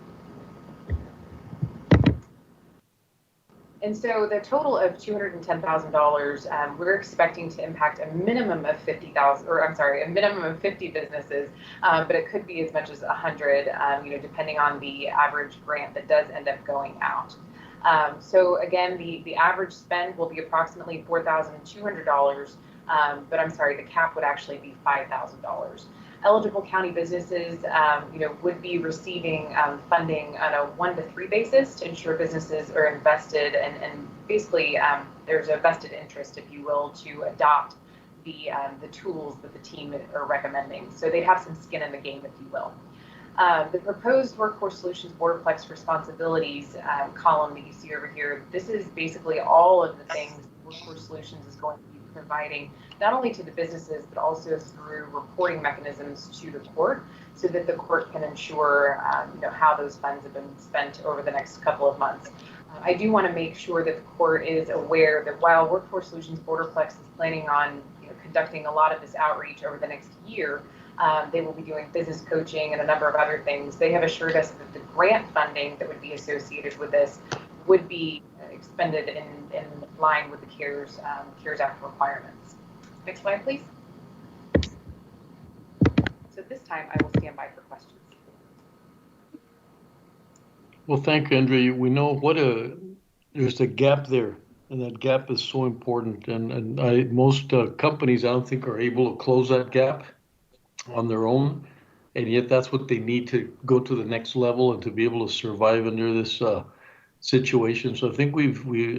And so the total of $210,000, we're expecting to impact a minimum of 50 businesses, but it could be as much as 100, depending on the average grant that does end up going out. So again, the average spend will be approximately $4,200, but I'm sorry, the cap would actually be $5,000. Eligible county businesses, would be receiving funding on a 1 to 3 basis to ensure businesses are invested and basically there's a vested interest, if you will, to adopt the tools that the team are recommending. So they'd have some skin in the game, if you will. The proposed Workforce Solutions Boardplex responsibilities column that you see over here, this is basically all of the things Workforce Solutions is going to be providing, not only to the businesses, but also through reporting mechanisms to the court so that the court can ensure how those funds have been spent over the next couple of months. I do want to make sure that the court is aware that while Workforce Solutions Boardplex is planning on conducting a lot of this outreach over the next year, they will be doing business coaching and a number of other things. They have assured us that the grant funding that would be associated with this would be expended in line with the CARES Act requirements. Next slide, please. So this time I will stand by for questions. Well, thank you, Andrea. We know there's a gap there, and that gap is so important. And most companies, I don't think, are able to close that gap on their own, and yet that's what they need to go to the next level and to be able to survive under this situation. So I think I'm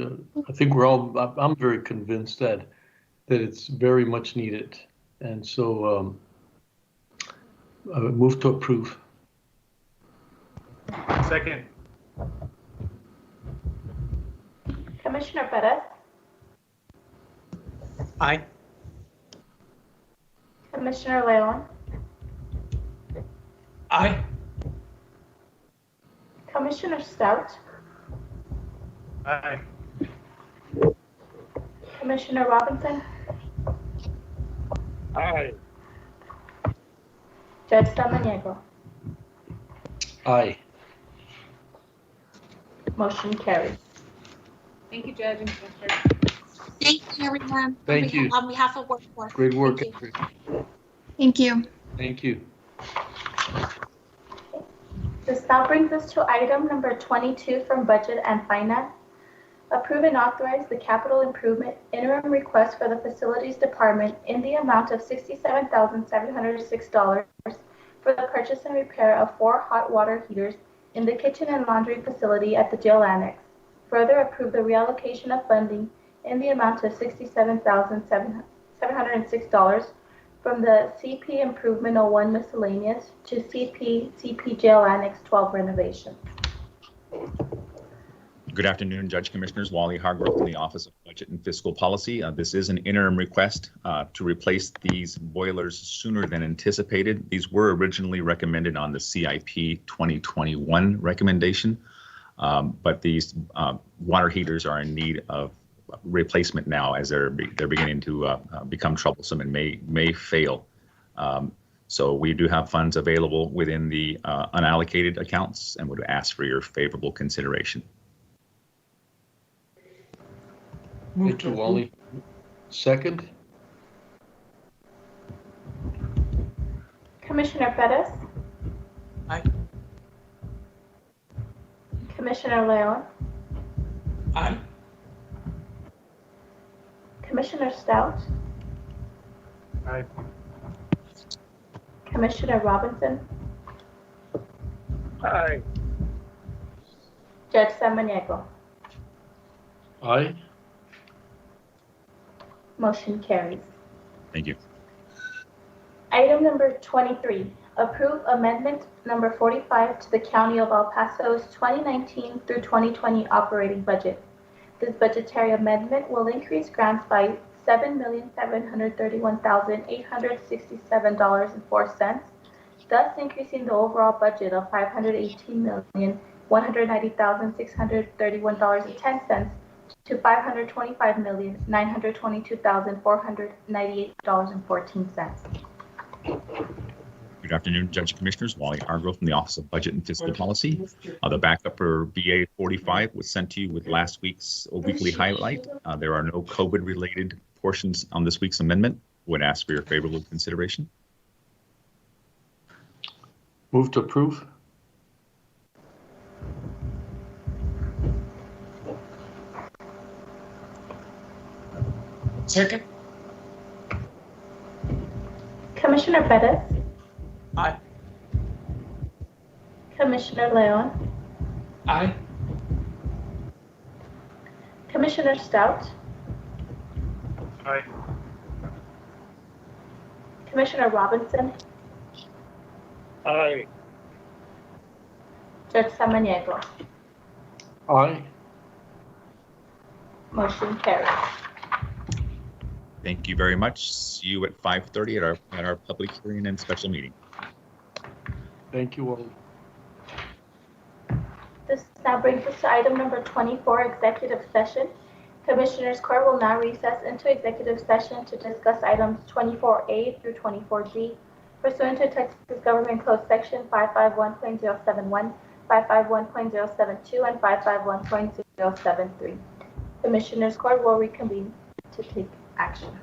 very convinced that it's very much needed, and so I would move to approve. Second. Commissioner Perez? Aye. Commissioner Leon? Aye. Commissioner Stout? Aye. Commissioner Robinson? Aye. Judge Samaniego? Aye. Motion carries. Thank you, Judge and Commissioner. Thank you, everyone. Thank you. On behalf of Workforce. Great work. Thank you. Thank you. This now brings us to item number 22 from Budget and Finance. Approve and authorize the capital improvement interim request for the Facilities Department in the amount of $67,706 for the purchase and repair of 4 hot water heaters in the kitchen and laundry facility at the jail annex. Further, approve the reallocation of funding in the amount of $67,706 from the CP Improvement 01 miscellaneous to CP Jail Annex 12 renovation. Good afternoon, Judge Commissioners. Wally Hargrove from the Office of Budget and Fiscal Policy. This is an interim request to replace these boilers sooner than anticipated. These were originally recommended on the CIP 2021 recommendation, but these water heaters are in need of replacement now as they're beginning to become troublesome and may fail. So we do have funds available within the unallocated accounts and would ask for your favorable consideration. Thank you, Wally. Second? Commissioner Perez? Aye. Commissioner Leon? Aye. Commissioner Stout? Aye. Commissioner Robinson? Aye. Judge Samaniego? Aye. Motion carries. Thank you. Item number 23, approve amendment number 45 to the County of El Paso's 2019 through 2020 operating budget. This budgetary amendment will increase grants by $7,731,867.04, thus increasing the overall budget of $518,190,631.10 to $525,922,498.14. Good afternoon, Judge Commissioners. Wally Hargrove from the Office of Budget and Fiscal Policy. The backup for BA 45 was sent to you with last week's weekly highlight. There are no COVID-related portions on this week's amendment. Would ask for your favorable consideration. Move to approve. Second? Commissioner Perez? Aye. Commissioner Leon? Aye. Commissioner Stout? Aye. Commissioner Robinson? Aye. Judge Samaniego? Aye. Motion carries. Thank you very much. See you at 5:30 at our public hearing and special meeting. Thank you, Wally. This now brings us to item number 24, executive session. Commissioners Court will now recess into executive session to discuss items 24A through 24G pursuant to Texas Government Code Section 551.071, 551.072, and 551.073. Commissioners Court will reconvene to take action.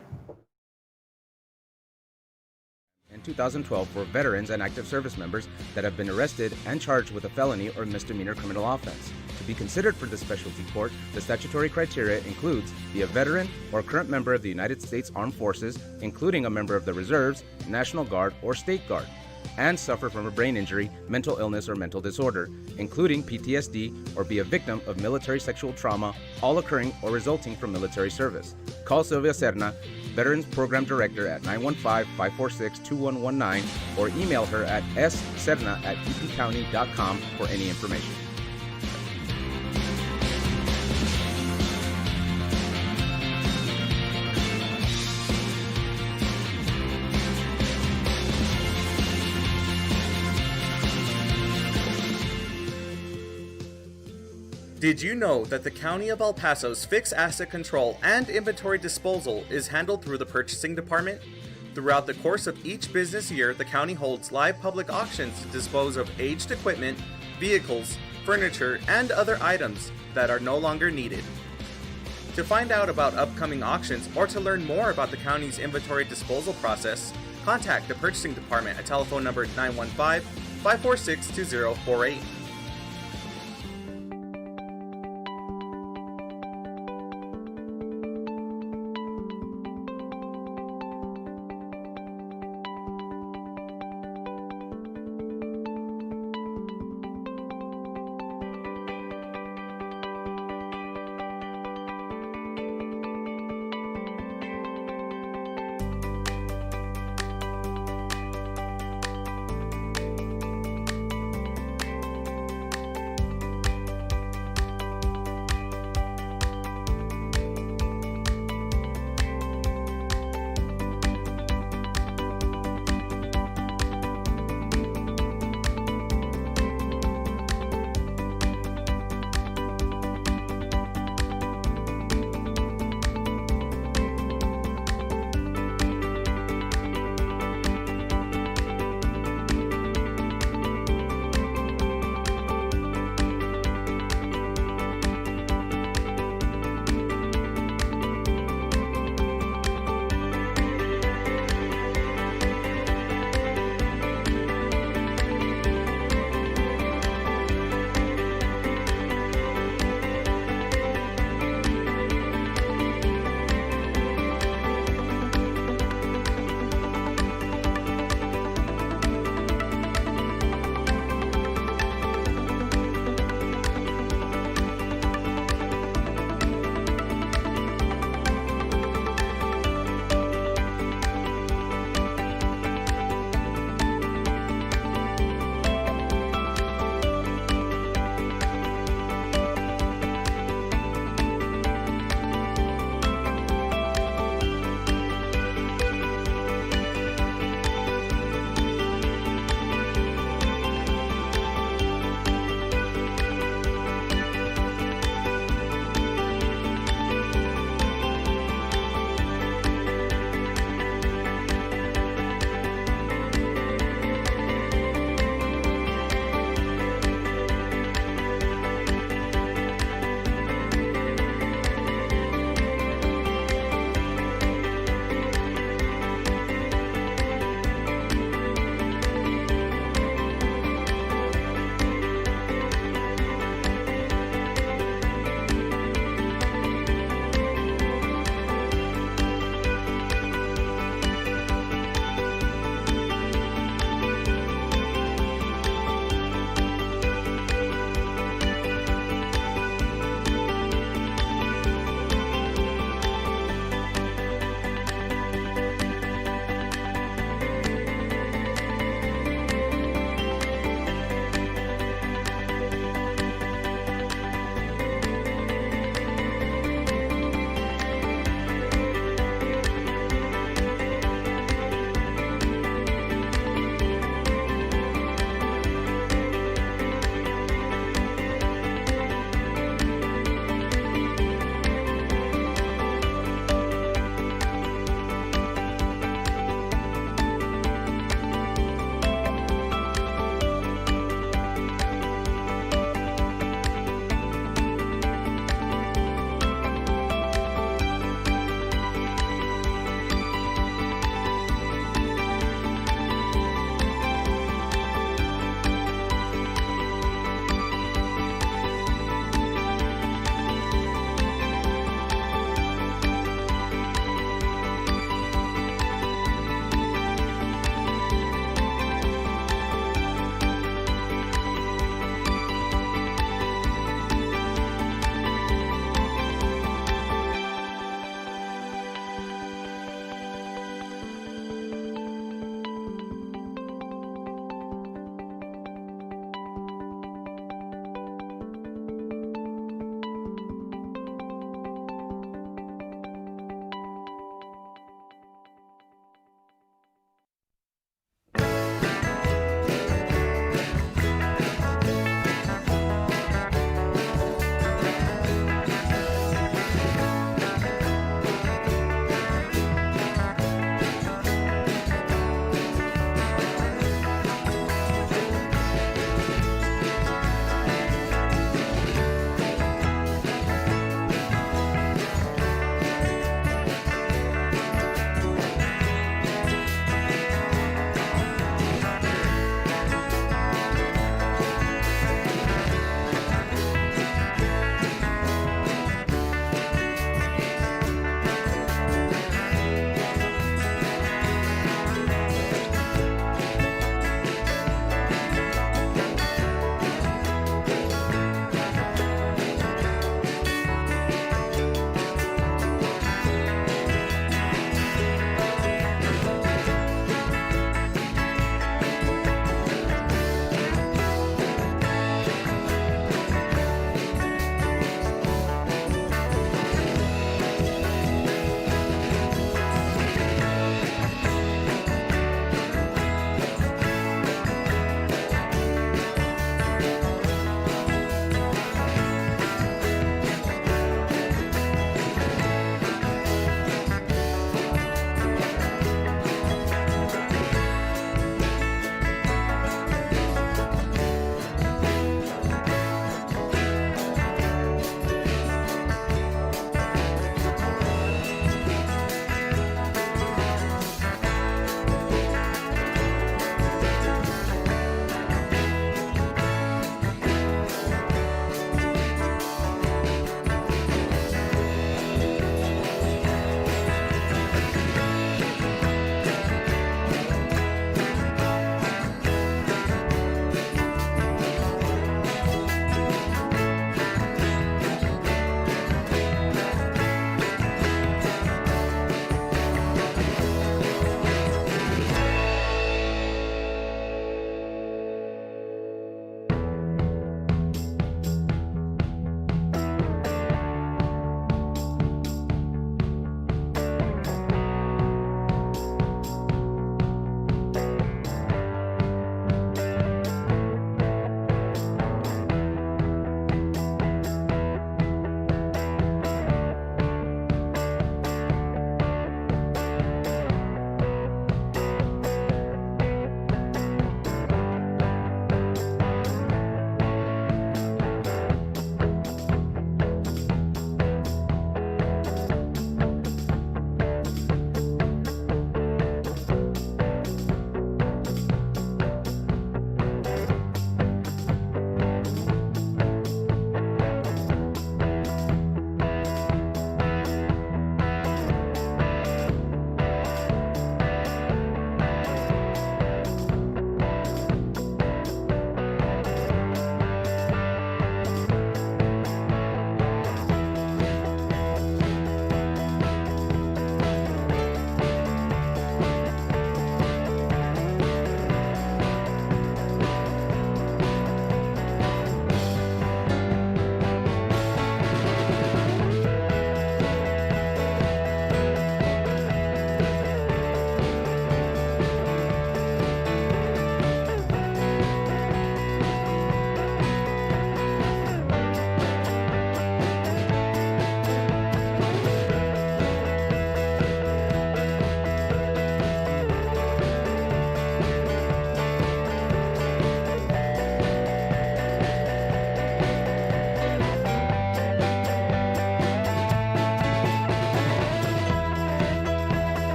In 2012 for veterans and active service members that have been arrested and charged with a felony or misdemeanor criminal offense. To be considered for this specialty court, the statutory criteria includes be a veteran or current member of the United States Armed Forces, including a member of the Reserves, National Guard, or State Guard, and suffer from a brain injury, mental illness, or mental disorder, including PTSD, or be a victim of military sexual trauma, all occurring or resulting from military service. Call Sylvia Serna, Veterans Program Director at 915-546-2119, or email her at sserna@ppcounty.com for any information. Did you know that the County of El Paso's fixed asset control and inventory disposal is handled through the purchasing department? Throughout the course of each business year, the county holds live public auctions to dispose of aged equipment, vehicles, furniture, and other items that are no longer needed. To find out about upcoming auctions or to learn more about the county's inventory disposal process, contact the purchasing department at telephone number 915-546-2048.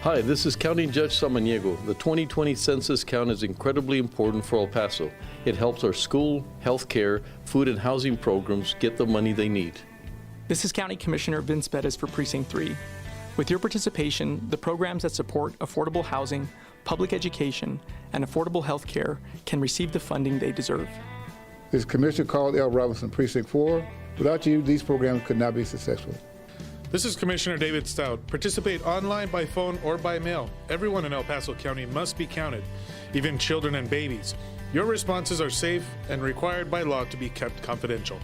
Hi, this is County Judge Samaniego. The 2020 census count is incredibly important for El Paso. It helps our school, healthcare, food and housing programs get the money they need. This is County Commissioner Vince Bettis for Precinct 3. With your participation, the programs that support affordable housing, public education, and affordable health care can receive the funding they deserve. This is Commissioner Carl L. Robinson, Precinct 4. Without you, these programs could not be successful. This is Commissioner David Stout. Participate online, by phone, or by mail. Everyone in El Paso County must be counted, even children and babies. Your responses are safe and required by law to be kept confidential.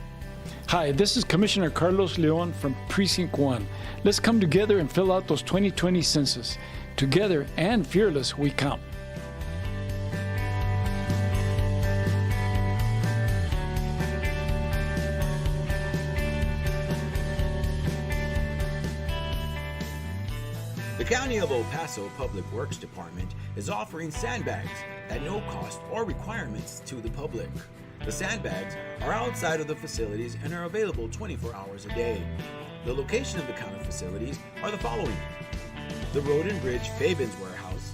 Hi, this is Commissioner Carlos Leon from Precinct 1. Let's come together and fill out those 2020 census. Together and fearless, we count. The County of El Paso Public Works Department is offering sandbags at no cost or requirements to the public. The sandbags are outside of the facilities and are available 24 hours a day. The location of the county facilities are the following: the Road and Bridge Fabens Warehouse,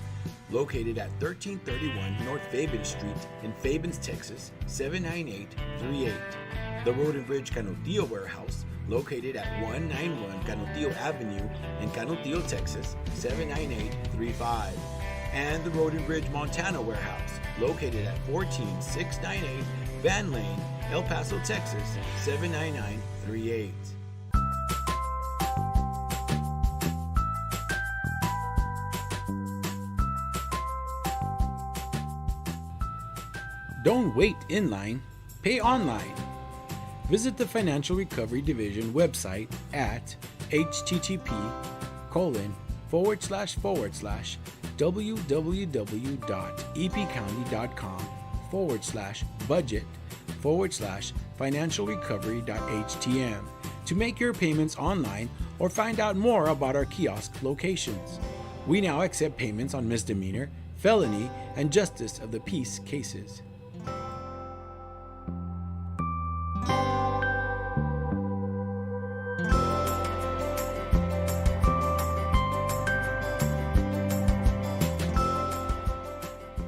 located at 1331 North Fabens Street in Fabens, Texas, 79838. The Road and Bridge Canutillo Warehouse, located at 191 Canutillo Avenue in Canutillo, Texas, 79835. And the Road and Bridge Montana Warehouse, located at 14698 Van Lane, El Paso, Texas, 79938. Don't wait in line, pay online. Visit the Financial Recovery Division website at http://www.epcounty.com/budget/financialrecovery.htm to make your payments online or find out more about our kiosk locations. We now accept payments on misdemeanor, felony, and justice of the peace cases.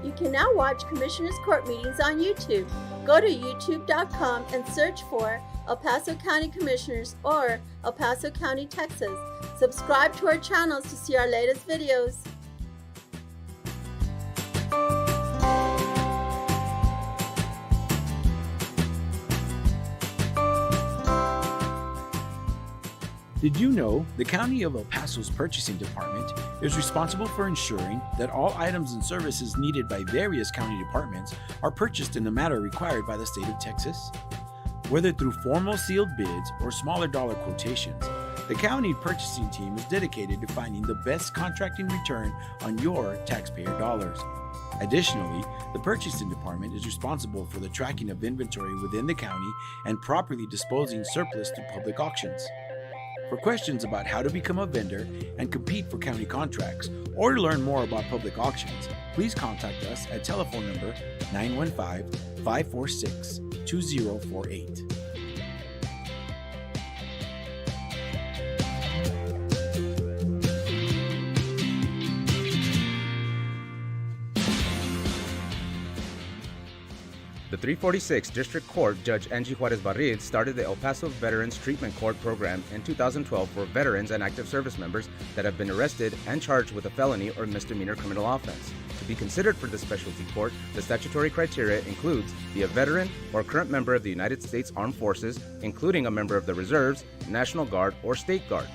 You can now watch Commissioners Court meetings on YouTube. Go to youtube.com and search for El Paso County Commissioners or El Paso County, Texas. Subscribe to our channels to see our latest videos. Did you know the County of El Paso's Purchasing Department is responsible for ensuring that all items and services needed by various county departments are purchased in the manner required by the state of Texas? Whether through formal sealed bids or smaller dollar quotations, the county purchasing team is dedicated to finding the best contracting return on your taxpayer dollars. Additionally, the Purchasing Department is responsible for the tracking of inventory within the county and properly disposing surplus through public auctions. For questions about how to become a vendor and compete for county contracts, or to learn more about public auctions, please contact us at telephone number 915-546-2048. The 346 District Court Judge Angie Juarez Barrid started the El Paso Veterans Treatment Court program in 2012 for veterans and active service members that have been arrested and charged with a felony or misdemeanor criminal offense. To be considered for the specialty court, the statutory criteria includes be a veteran or current member of the United States Armed Forces, including a member of the Reserves, National Guard, or State Guard,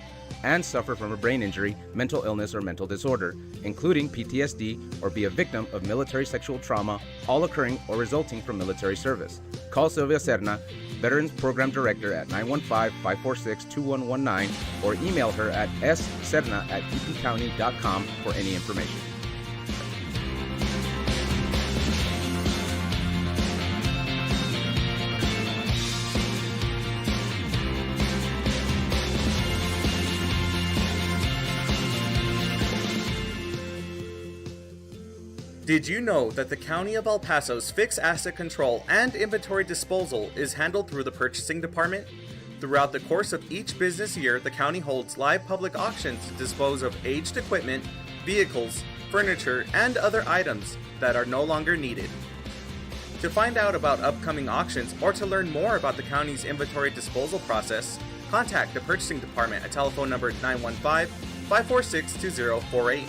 and suffer from a brain injury, mental illness, or mental disorder, including PTSD, or be a victim of military sexual trauma, all occurring or resulting from military service. Call Sylvia Serna, Veterans Program Director, at 915-546-2119, or email her at sserna@epcounty.com for any information. Did you know that the County of El Paso's fixed asset control and inventory disposal is handled through the Purchasing Department? Throughout the course of each business year, the county holds live public auctions to dispose of aged equipment, vehicles, furniture, and other items that are no longer needed. To find out about upcoming auctions or to learn more about the county's inventory disposal process, contact the purchasing department at telephone number 915-546-2048.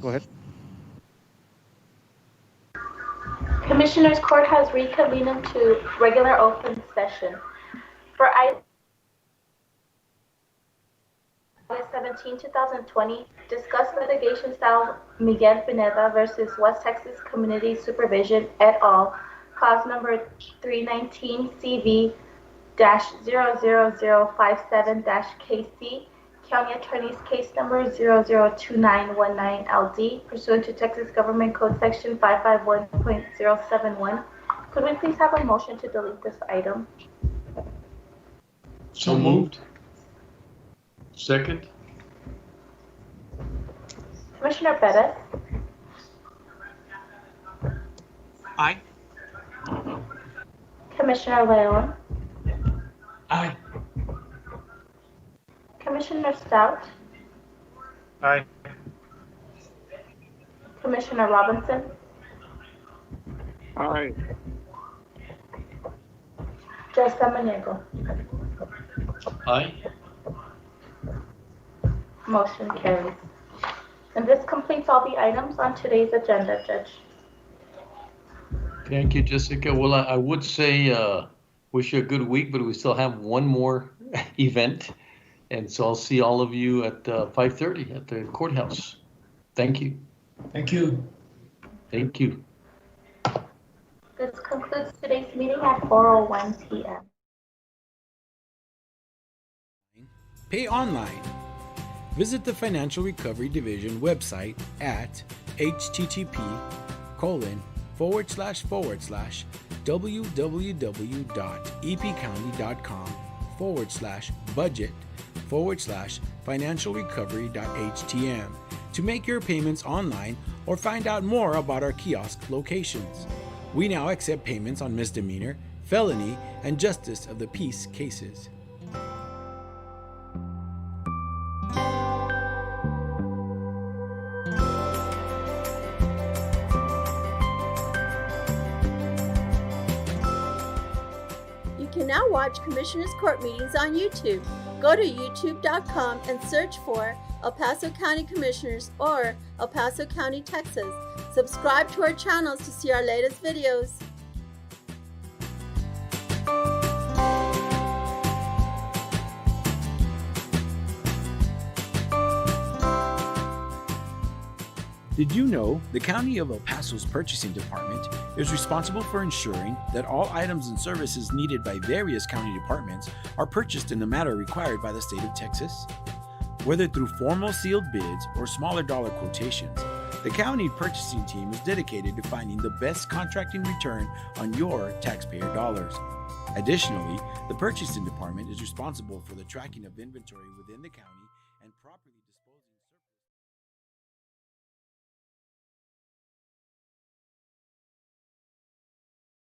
Go ahead. Commissioners Court has reconvened into regular open session. For item August 17, 2020, discuss litigation style Miguel Pineda versus West Texas Community Supervision et al., cause number 319 CV-00057-KC, County Attorney's Case Number 002919LD, pursuant to Texas Government Code Section 551.071. Could we please have a motion to delete this item? So moved. Second. Commissioner Perez? Aye. Commissioner Leon? Aye. Commissioner Stout? Aye. Commissioner Robinson? Aye. Judge Samaniego? Aye. Motion carries. And this completes all the items on today's agenda, Judge. Thank you, Jessica. Well, I would say wish you a good week, but we still have one more event. And so I'll see all of you at 5:30 at the courthouse. Thank you. Thank you. Thank you. This concludes today's meeting at 4:01 p.m. Pay online. Visit the Financial Recovery Division website at http://www.epcounty.com/budget/financialrecovery.htm to make your payments online or find out more about our kiosk locations. We now accept payments on misdemeanor, felony, and justice of the peace cases. You can now watch Commissioners Court meetings on YouTube. Go to youtube.com and search for El Paso County Commissioners or El Paso County, Texas. Subscribe to our channels to see our latest videos. Did you know the County of El Paso's Purchasing Department is responsible for ensuring that all items and services needed by various county departments are purchased in the manner required by the state of Texas? Whether through formal sealed bids or smaller dollar quotations, the county purchasing team is dedicated to finding the best contracting return on your taxpayer dollars. Additionally, the Purchasing Department is responsible for the tracking of inventory within the county and properly